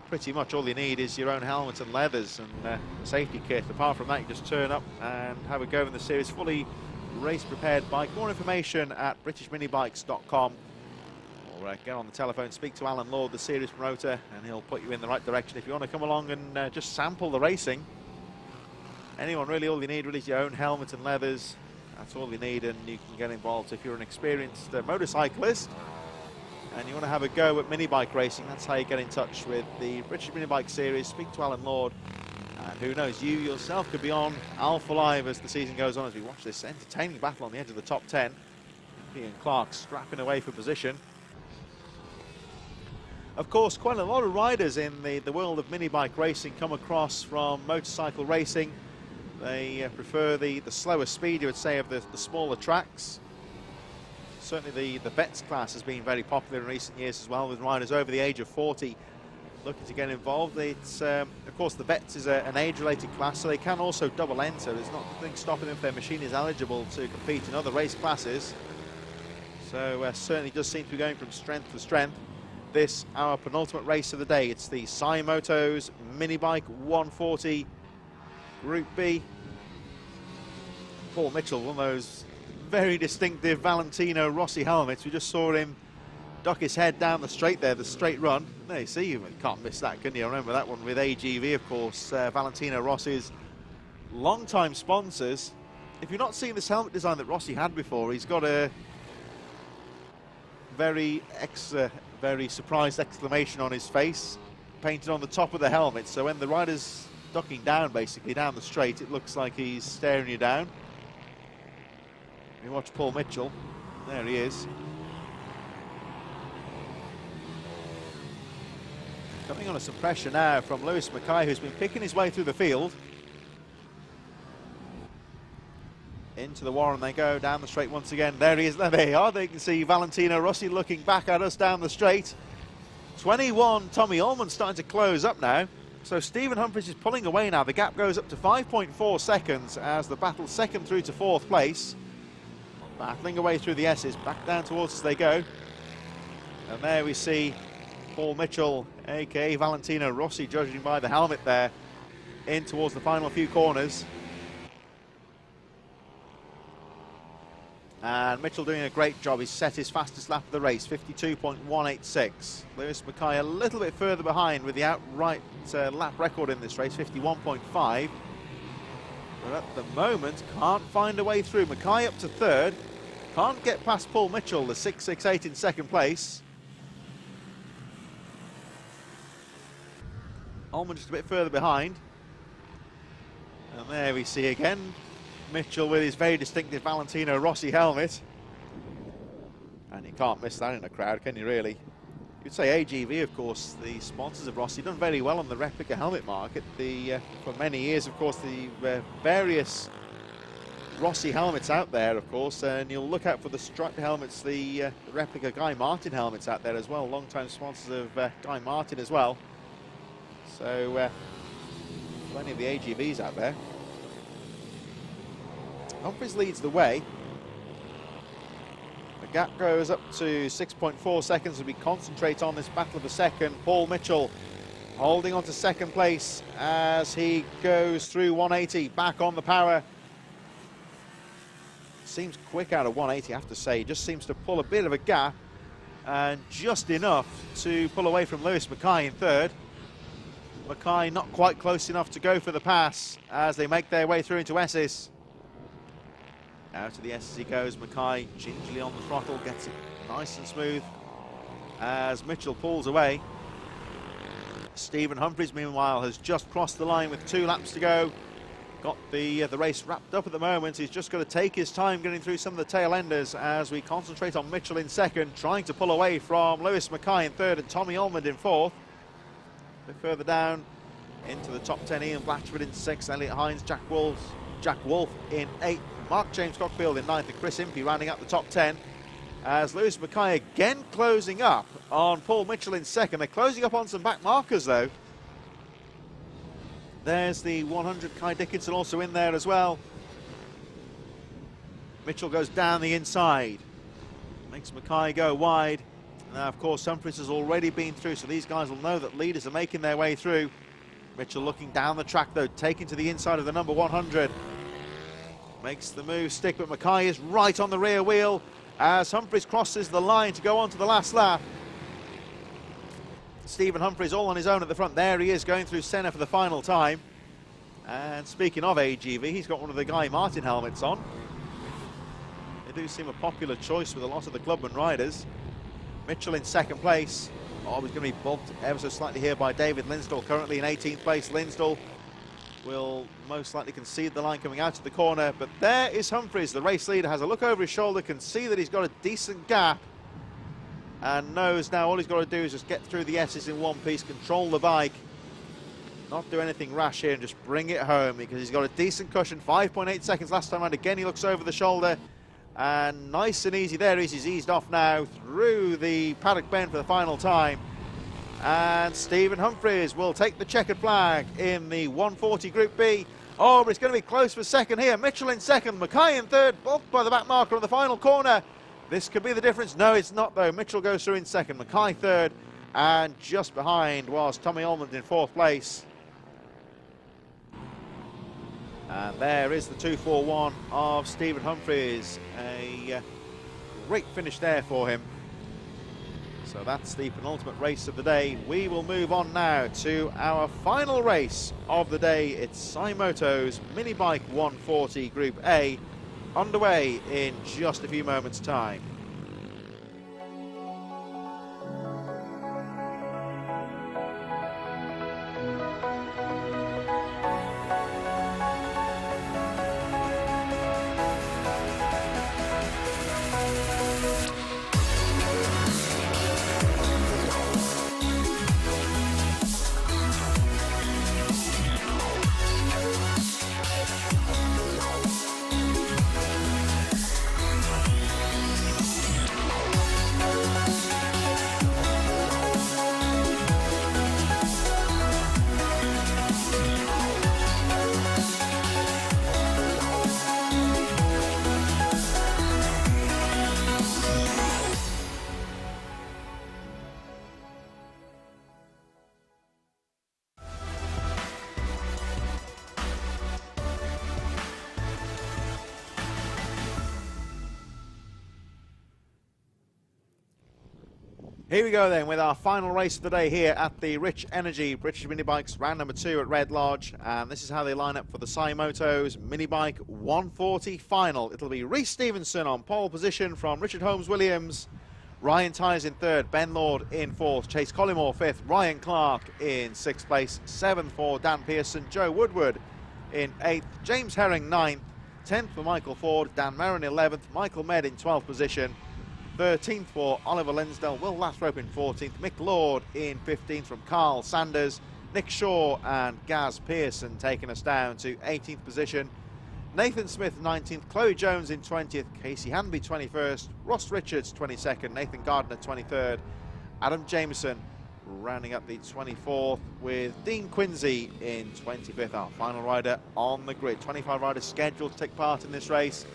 pretty much all you need is your own helmet and leathers and a safety kit. Apart from that, you just turn up and have a go in the series. Fully race prepared bike. More information at britishminibikes.com, or get on the telephone, speak to Alan Lord, the series promoter, and he'll put you in the right direction if you want to come along and just sample the racing. Anyone really, all you need really is your own helmet and leathers. That's all you need, and you can get involved. If you're an experienced motorcyclist and you want to have a go at mini bike racing, that's how you get in touch with the British Minibike Series. Speak to Alan Lord, and who knows, you yourself could be on Alpha Live as the season goes on, as we watch this entertaining battle on the edge of the top 10. Ian Clark strapping away for position. Of course, quite a lot of riders in the world of mini bike racing come across from motorcycle racing. They prefer the slower speed, you would say, of the smaller tracks. Certainly the vets class has been very popular in recent years as well, with riders over the age of 40 looking to get involved. It's of course the vets is an age-related class, so they can also double enter. There's nothing stopping them if their machine is eligible to compete in other race classes. So certainly does seem to be going from strength to strength. This, our penultimate race of the day. It's the Moto's Mini Bike 140 Group B. Paul Mitchell, one of those very distinctive Valentino Rossi helmets. We just saw him duck his head down the straight there, the straight run. There you see, you can't miss that, can you? I remember that one with AGV, of course, Valentino Rossi's long-time sponsors. If you've not seen this helmet design that Rossi had before, he's got a very surprised exclamation on his face, painted on the top of the helmet. So when the rider's ducking down, basically down the straight, it looks like he's staring you down. You watch Paul Mitchell, there he is. Coming under some pressure now from Lewis Mackay, who's been picking his way through the field. Into the Warren they go, down the straight once again. There he is, there they are. They can see Valentino Rossi looking back at us down the straight. 21, Tommy Ullman starting to close up now. So Stephen Humphries is pulling away now. The gap goes up to 5.4 seconds as the battle second through to fourth place. Battling away through the S's, back down towards us they go. And there we see Paul Mitchell, aka Valentino Rossi, judging by the helmet there, in towards the final few corners. And Mitchell doing a great job. He's set his fastest lap of the race, 52.186. Lewis Mackay a little bit further behind with the outright lap record in this race, 51.5. But at the moment, can't find a way through. Mackay up to third. Can't get past Paul Mitchell, the 6.68 in second place. Ullman just a bit further behind. And there we see again Mitchell with his very distinctive Valentino Rossi helmet. And you can't miss that in a crowd, can you really? You'd say AGV, of course, the sponsors of Rossi, done very well on the replica helmet market. For many years, of course, the various Rossi helmets out there, of course, and you'll look out for the striped helmets, the replica Guy Martin helmets out there as well, long-time sponsors of Guy Martin as well. So, plenty of the AGVs out there. Humphries leads the way. The gap goes up to 6.4 seconds as we concentrate on this battle of the second. Paul Mitchell holding on to second place as he goes through 180, back on the power. Seems quick out of 180, I have to say. Just seems to pull a bit of a gap and just enough to pull away from Lewis Mackay in third. Mackay not quite close enough to go for the pass as they make their way through into Esses. Out to the Esses he goes. Mackay gingerly on the throttle, gets it nice and smooth as Mitchell pulls away. Stephen Humphries, meanwhile, has just crossed the line with 2 laps to go. Got the race wrapped up at the moment. He's just got to take his time getting through some of the tail enders as we concentrate on Mitchell in second, trying to pull away from Lewis Mackay in third and Tommy Ullman in fourth. A bit further down into the top 10, Ian Blatchford in 6th, Elliot Hines, Jack Wolf in 8th, Mark James Cockfield in 9th, and Chris Impey rounding out the top 10. As Lewis Mackay again closing up on Paul Mitchell in second. They're closing up on some back markers though. There's the 100, Kai Dickinson also in there as well. Mitchell goes down the inside, makes Mackay go wide. Now, of course, Humphries has already been through, so these guys will know that leaders are making their way through. Mitchell looking down the track, though, taking to the inside of the number 100. Makes the move stick, but Mackay is right on the rear wheel as Humphries crosses the line to go on to the last lap. Stephen Humphries all on his own at the front. There he is, going through Senna for the final time. And speaking of AGV, he's got one of the Guy Martin helmets on. They do seem a popular choice with a lot of the clubman riders. Mitchell in second place. Oh, he's going to be bumped ever so slightly here by David Linsdell, currently in 18th place. Linsdell will most likely concede the line coming out of the corner, but there is Humphries, the race leader, has a look over his shoulder, can see that he's got a decent gap, and knows now all he's got to do is just get through the S's in one piece, control the bike, not do anything rash here, and just bring it home, because he's got a decent cushion. 5.8 seconds last time around. Again, he looks over the shoulder, and nice and easy there. He's eased off now through the paddock bend for the final time. And Stephen Humphries will take the checkered flag in the 140 Group B. Oh, but it's going to be close for second here. Mitchell in second, Mackay in third, balked by the back marker on the final corner. This could be the difference. No, it's not, though. Mitchell goes through in second, Mackay third, and just behind was Tommy Ullman in fourth place. And there is the 2-4-1 of Stephen Humphries. A great finish there for him. So that's the penultimate race of the day. We will move on now to our final race of the day. It's Supermoto's Minibike 140 Group A, underway in just a few moments' time. Here we go then with our final race of the day here at the Rich Energy British Minibikes round number 2 at Red Lodge, and this is how they line up for the Supermoto's Minibike 140 final. It'll be Rhys Stevenson on pole position from Richard Holmes Williams, Ryan Tyers in 3rd, Ben Lord in 4th, Chase Collymore 5th, Ryan Clark in 6th place, 7th for Dan Pearson, Joe Woodward in 8th, James Herring 9th, 10th for Michael Ford, Dan Merrin 11th, Michael Med in 12th position, 13th for Oliver Lensdale, Will Lathrop in 14th, Mick Lord in 15th from Carl Sanders, Nick Shaw and Gaz Pearson taking us down to 18th position, Nathan Smith 19th, Chloe Jones in 20th, Casey Hanby 21st, Ross Richards 22nd, Nathan Gardner 23rd, Adam Jameson rounding up the 24th with Dean Quincy in 25th, our final rider on the grid. 25 riders scheduled to take part in this race.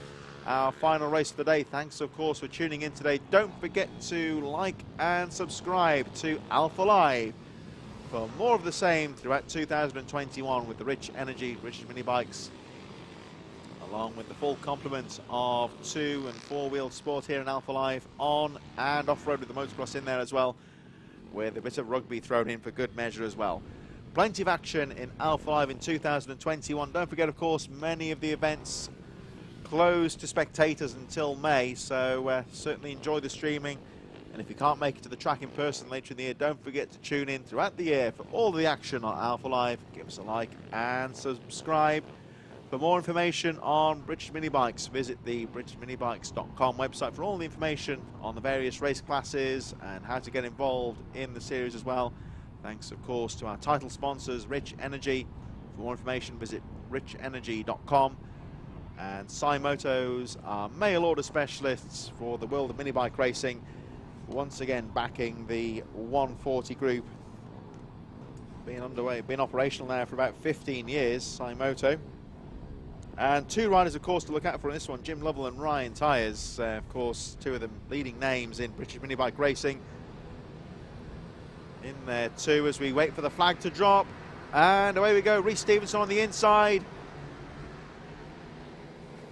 Our final race of the day. Thanks, of course, for tuning in today. Don't forget to like and subscribe to Alpha Live for more of the same throughout 2021 with the Rich Energy British Minibikes, along with the full complement of 2- and 4-wheeled sport here in Alpha Live, on and off-road with the motocross in there as well, with a bit of rugby thrown in for good measure as well. Plenty of action in Alpha Live in 2021. Don't forget, of course, many of the events closed to spectators until May, so certainly enjoy the streaming, and if you can't make it to the track in person later in the year, don't forget to tune in throughout the year for all the action on Alpha Live. Give us a like and subscribe. For more information on British Minibikes, visit the BritishMinibikes.com website for all the information on the various race classes and how to get involved in the series as well. Thanks, of course, to our title sponsors, Rich Energy. For more information, visit richenergy.com. And Supermotos are mail order specialists for the world of minibike racing. Once again, backing the 140 group. Been underway, been operational now for about 15 years, Supermoto. And 2 riders, of course, to look out for in this one, Jim Lovell and Ryan Tyers. Of course, 2 of them leading names in British minibike racing. In there too as we wait for the flag to drop. And away we go, Rhys Stevenson on the inside.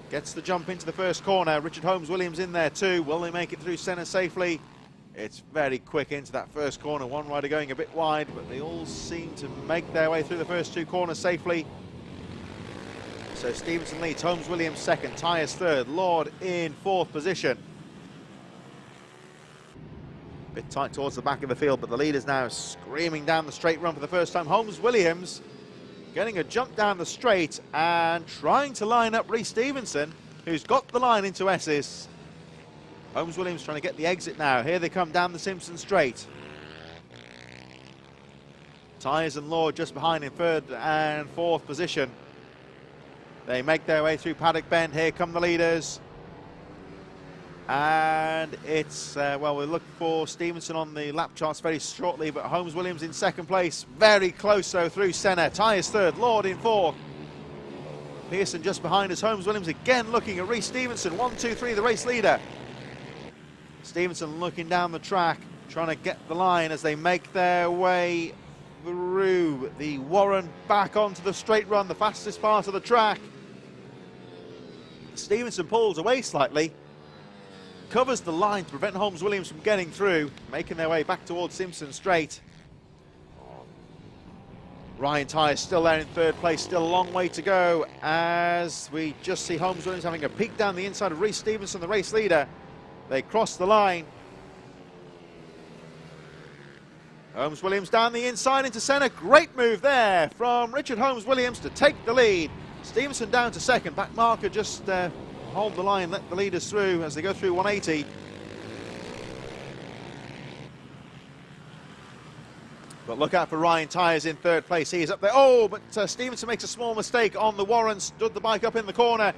Gets the jump into the first corner. Richard Holmes Williams in there too. Will they make it through centre safely? It's very quick into that first corner. One rider going a bit wide, but they all seem to make their way through the first 2 corners safely. So Stevenson leads, Holmes Williams 2nd, Tyers 3rd, Lord in 4th position. Bit tight towards the back of the field, but the leader's now screaming down the straight run for the first time. Holmes Williams getting a jump down the straight and trying to line up Rhys Stevenson, who's got the line into S's. Holmes Williams trying to get the exit now. Here they come down the Simpson straight. Tyers and Lord just behind in 3rd and 4th position. They make their way through Paddock Bend. Here come the leaders. And it's, well, we'll look for Stevenson on the lap charts very shortly, but Holmes Williams in 2nd place. Very close, though, through centre. Tyers 3rd, Lord in 4th. Pearson just behind us. Holmes Williams again looking at Rhys Stevenson. 1, 2, 3, the race leader. Stevenson looking down the track, trying to get the line as they make their way through the Warren back onto the straight run, the fastest part of the track. Stevenson pulls away slightly, covers the line to prevent Holmes Williams from getting through, making their way back towards Simpson Straight. Ryan Tyers still there in 3rd place, still a long way to go as we just see Holmes Williams having a peek down the inside of Rhys Stevenson, the race leader. They cross the line. Holmes Williams down the inside into centre. Great move there from Richard Holmes Williams to take the lead. Stevenson down to 2nd. Back marker just hold the line, let the leaders through as they go through 180. But look out for Ryan Tyers in 3rd place. He is up there. Oh, but Stevenson makes a small mistake on the Warren. Stood the bike up in the corner.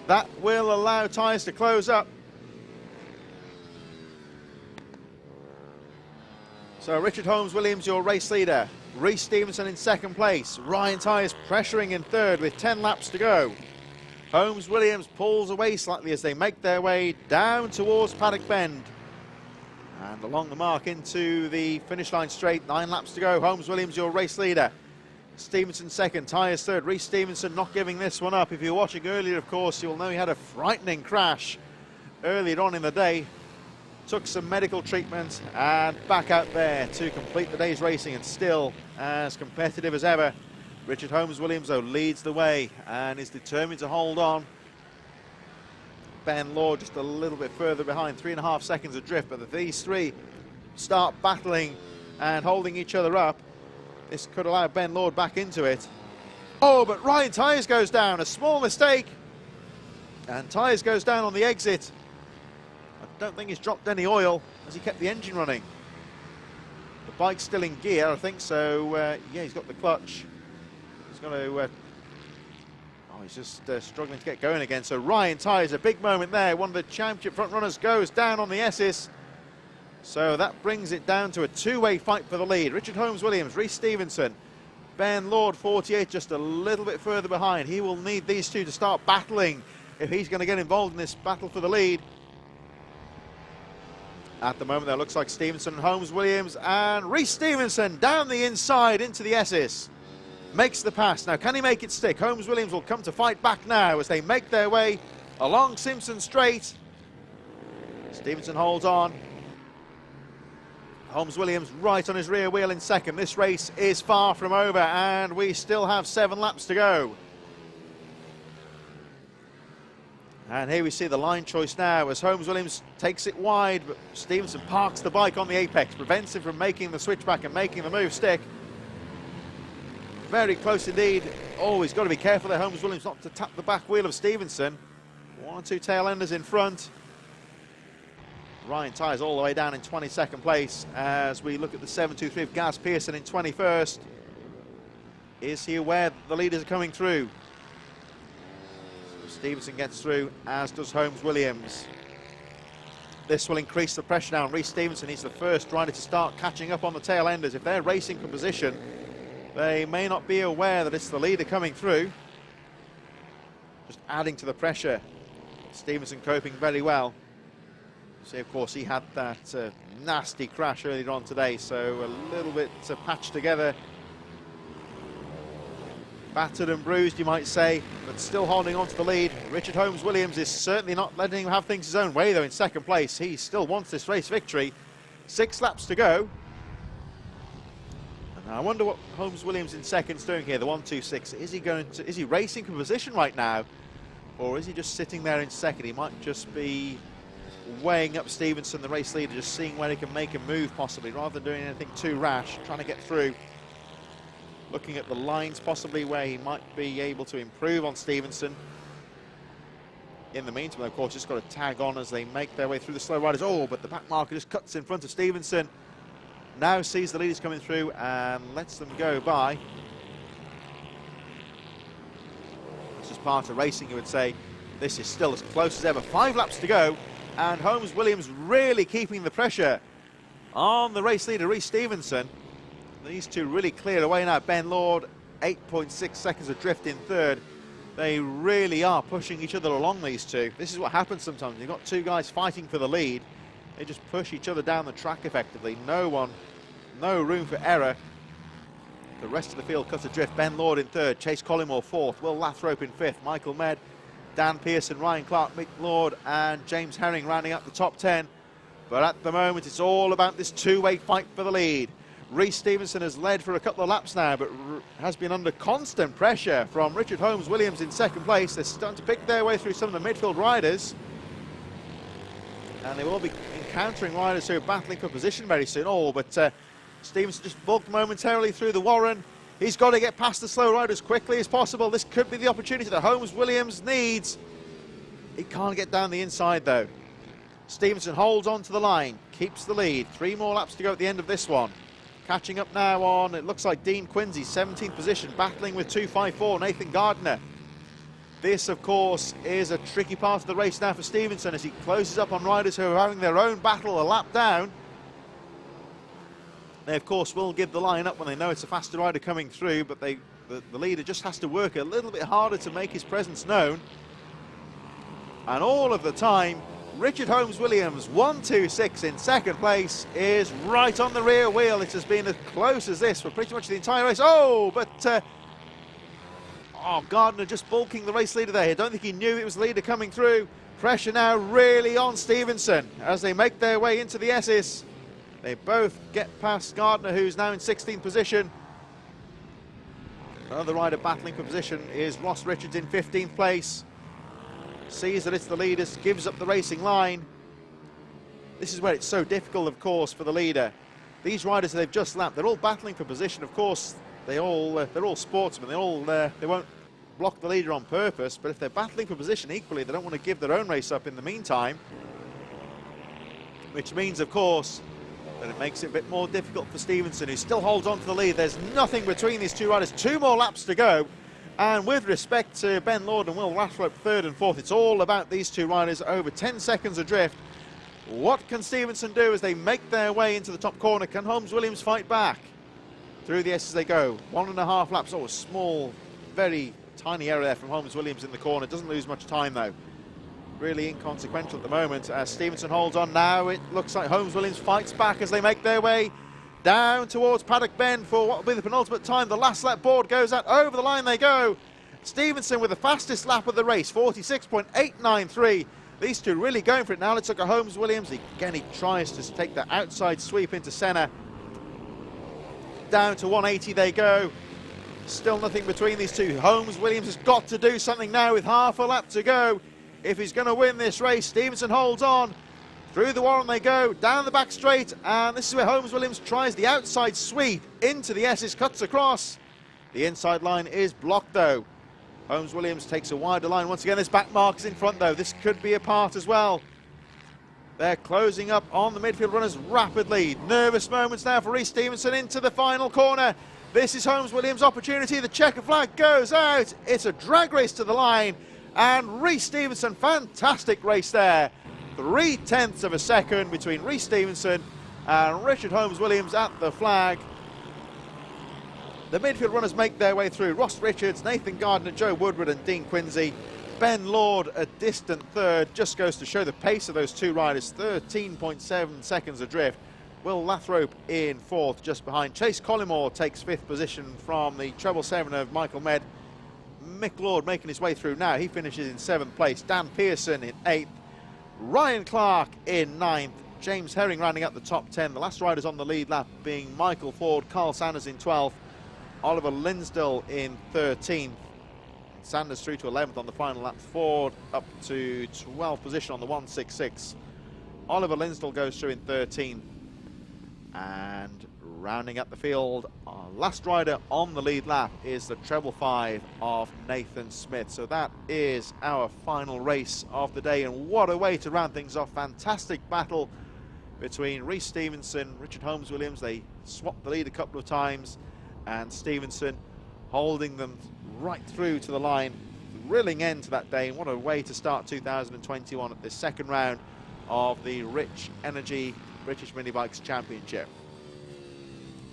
That will allow Tyers to close up. So Richard Holmes Williams, your race leader. Rhys Stevenson in 2nd place. Ryan Tyers pressuring in 3rd with 10 laps to go. Holmes Williams pulls away slightly as they make their way down towards Paddock Bend. And along the mark into the finish line straight. 9 laps to go. Holmes Williams, your race leader. Stevenson 2nd, Tyers 3rd. Rhys Stevenson not giving this one up. If you're watching earlier, of course, you'll know he had a frightening crash earlier on in the day. took some medical treatment, and back out there to complete the day's racing, and still as competitive as ever. Richard Holmes-Williams, though, leads the way and is determined to hold on. Ben Lord just a little bit further behind, 3.5 seconds adrift, but if these three start battling and holding each other up, this could allow Ben Lord back into it. Oh, but Ryan Tyers goes down, a small mistake, and Tyers goes down on the exit. I don't think he's dropped any oil as he kept the engine running. The bike's still in gear, I think, so yeah, he's got the clutch. He's going to, he's just struggling to get going again. So Ryan Tyers, a big moment there. One of the championship front runners goes down on the S's. So that brings it down to a two-way fight for the lead. Richard Holmes-Williams, Rhys Stevenson, Ben Lord, 48, just a little bit further behind. He will need these two to start battling if he's going to get involved in this battle for the lead. At the moment, that looks like Stevenson and Holmes-Williams, and Rhys Stevenson down the inside into the S's. Makes the pass. Now, can he make it stick? Holmes-Williams will come to fight back now as they make their way along Simpson Straight. Stevenson holds on. Holmes-Williams right on his rear wheel in second. This race is far from over, and we still have 7 laps to go. And here we see the line choice now as Holmes-Williams takes it wide, but Stevenson parks the bike on the apex, prevents him from making the switchback and making the move stick. Very close indeed. Oh, he's got to be careful there, Holmes-Williams, not to tap the back wheel of Stevenson. 1 or 2 tail enders in front. Ryan Tyers all the way down in 22nd place as we look at the 723 of Gaz Pearson in 21st. Is he aware that the leaders are coming through? So Stevenson gets through, as does Holmes-Williams. This will increase the pressure now. Rhys Stevenson is the first rider to start catching up on the tail enders. If they're racing for position, they may not be aware that it's the leader coming through. Just adding to the pressure. Stevenson coping very well. See, of course, he had that nasty crash earlier on today, so a little bit patched together. Battered and bruised, you might say, but still holding on to the lead. Richard Holmes-Williams is certainly not letting him have things his own way, though, in second place. He still wants this race victory. 6 laps to go. And I wonder what Holmes-Williams in second's doing here, the 1-2-6. Is he racing for position right now, or is he just sitting there in second? He might just be weighing up Stevenson, the race leader, just seeing where he can make a move possibly, rather than doing anything too rash, trying to get through. Looking at the lines possibly where he might be able to improve on Stevenson. In the meantime, of course, just got to tag on as they make their way through the slow riders. Oh, but the back marker just cuts in front of Stevenson. Now sees the leaders coming through and lets them go by. This is part of racing, you would say. This is still as close as ever. 5 laps to go. And Holmes-Williams really keeping the pressure on the race leader, Rhys Stevenson. These two really clear away now. Ben Lord, 8.6 seconds adrift in third. They really are pushing each other along, these two. This is what happens sometimes. You've got 2 guys fighting for the lead. They just push each other down the track effectively. No room for error. The rest of the field cuts adrift. Ben Lord in third, Chase Collymore fourth, Will Lathrope in fifth, Michael Med, Dan Pearson, Ryan Clark, Mick Lord and James Herring rounding up the top 10. But at the moment, it's all about this 2-way fight for the lead. Rhys Stevenson has led for a couple of laps now, but has been under constant pressure from Richard Holmes-Williams in second place. They're starting to pick their way through some of the midfield riders. And they will be encountering riders who are battling for position very soon. Oh, but Stevenson just bulked momentarily through the Warren. He's got to get past the slow riders as quickly as possible. This could be the opportunity that Holmes-Williams needs. He can't get down the inside, though. Stevenson holds on to the line, keeps the lead. 3 more laps to go at the end of this one. Catching up now on, it looks like Dean Quincy, 17th position, battling with 254, Nathan Gardner. This, of course, is a tricky part of the race now for Stevenson as he closes up on riders who are having their own battle a lap down. They, of course, will give the line up when they know it's a faster rider coming through, but the leader just has to work a little bit harder to make his presence known. And all of the time, Richard Holmes-Williams, 1-2-6 in second place, is right on the rear wheel. It has been as close as this for pretty much the entire race. Oh, but Gardner just bulking the race leader there. I don't think he knew it was the leader coming through. Pressure now really on Stevenson as they make their way into the S's. They both get past Gardner, who's now in 16th position. Another rider battling for position is Ross Richards in 15th place. Sees that it's the leaders, gives up the racing line. This is where it's so difficult, of course, for the leader. These riders they've just lapped, they're all battling for position. Of course, they're all sportsmen. They won't block the leader on purpose, but if they're battling for position equally, they don't want to give their own race up in the meantime. Which means, of course, that it makes it a bit more difficult for Stevenson, who still holds on to the lead. There's nothing between these two riders. 2 more laps to go. And with respect to Ben Lord and Will Lathrop, 3rd and 4th, it's all about these two riders over 10 seconds adrift. What can Stevenson do as they make their way into the top corner? Can Holmes-Williams fight back? Through the S as they go. 1.5 laps. Oh, a small, very tiny error there from Holmes-Williams in the corner. Doesn't lose much time, though. Really inconsequential at the moment as Stevenson holds on now. It looks like Holmes-Williams fights back as they make their way down towards Paddock Bend for what will be the penultimate time. The last lap board goes out. Over the line they go. Stevenson with the fastest lap of the race, 46.893. These two really going for it now. Let's look at Holmes-Williams. Again, he tries to take the outside sweep into Senna. Down to 180 they go. Still nothing between these two. Holmes-Williams has got to do something now with half a lap to go. If he's going to win this race, Stevenson holds on. Through the Warren they go, down the back straight, and this is where Holmes-Williams tries the outside sweep into the S's, cuts across. The inside line is blocked, though. Holmes-Williams takes a wider line. Once again, this back mark is in front, though. This could be a part as well. They're closing up on the midfield runners rapidly. Nervous moments now for Reece Stevenson into the final corner. This is Holmes-Williams' opportunity. The checker flag goes out. It's a drag race to the line. And Reece Stevenson, fantastic race there. 0.3 of a second between Reece Stevenson and Richard Holmes-Williams at the flag. The midfield runners make their way through. Ross Richards, Nathan Gardner, Joe Woodward and Dean Quincy. Ben Lord, a distant third, just goes to show the pace of those two riders. 13.7 seconds adrift. Will Lathrop in 4th, just behind. Chase Collymore takes 5th position from the treble 7 of Michael Med. Mick Lord making his way through now. He finishes in 7th place. Dan Pearson in 8th. Ryan Clark in 9th. James Herring rounding up the top 10. The last riders on the lead lap being Michael Ford, Carl Sanders in 12th. Oliver Linsdell in 13th. Sanders through to 11th on the final lap. Ford up to 12th position on the 166. Oliver Linsdell goes through in 13th. And rounding up the field, our last rider on the lead lap is the treble 5 of Nathan Smith. So that is our final race of the day, and what a way to round things off. Fantastic battle between Reece Stevenson, Richard Holmes-Williams. They swapped the lead a couple of times, and Stevenson holding them right through to the line. Thrilling end to that day, and what a way to start 2021 at this second round of the Rich Energy British Minibikes Championship.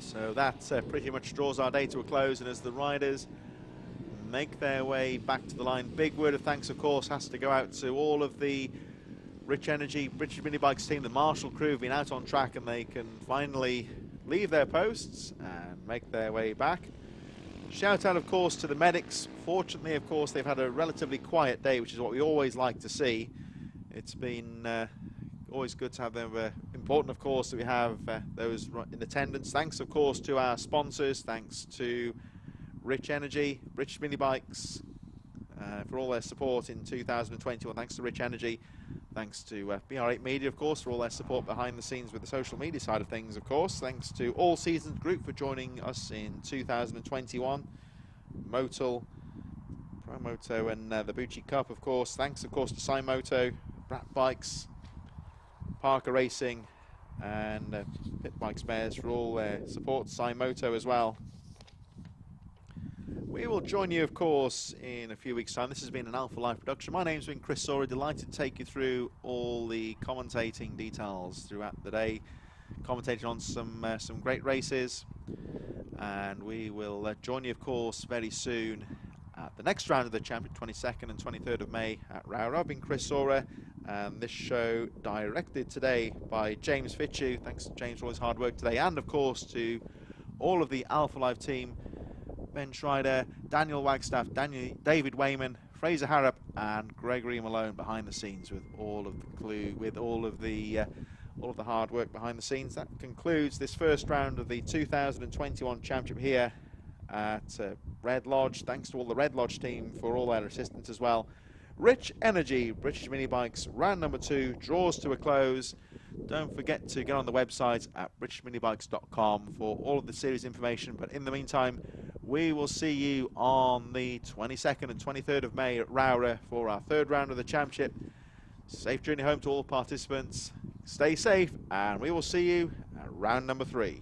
So that pretty much draws our day to a close, and as the riders make their way back to the line, big word of thanks, of course, has to go out to all of the Rich Energy British Minibikes team. The Marshall crew have been out on track, and they can finally leave their posts and make their way back. Shout out, of course, to the medics. Fortunately, of course, they've had a relatively quiet day, which is what we always like to see. It's been always good to have them. Important, of course, that we have those in attendance. Thanks, of course, to our sponsors. Thanks to Rich Energy, British Minibikes, for all their support in 2021. Thanks to Rich Energy. Thanks to BR8 Media, of course, for all their support behind the scenes with the social media side of things, of course. Thanks to All Seasons Group for joining us in 2021. Motul, Promoto, and the Bucci Cup, of course. Thanks, of course, to Cymoto, Brat Bikes, Parker Racing, and Pit Bike Spares for all their support. Cymoto as well. We will join you, of course, in a few weeks' time. This has been an Alpha Live production. My name's been Chris Czora. Delighted to take you through all the commentating details throughout the day, commentating on some great races, and we will join you, of course, very soon at the next round of the Championship, 22nd and 23rd of May at Rower. I've been Chris Czora, and this show directed today by James Fitchew. Thanks to James for all his hard work today, and of course to all of the Alpha Live team, Ben Schreider, Daniel Wagstaff, David Wayman Fraser Harrop and Gregory Malone behind the scenes with all of the hard work behind the scenes. That concludes this first round of the 2021 championship here at Red Lodge. Thanks to all the Red Lodge team for all their assistance as well. Rich Energy, British Minibikes, round number 2 draws to a close. Don't forget to get on the website at britishminibikes.com for all of the series information. But in the meantime, we will see you on the 22nd and 23rd of May at Rowrah for our 3rd round of the championship. Safe journey home to all participants. Stay safe, and we will see you at round number 3.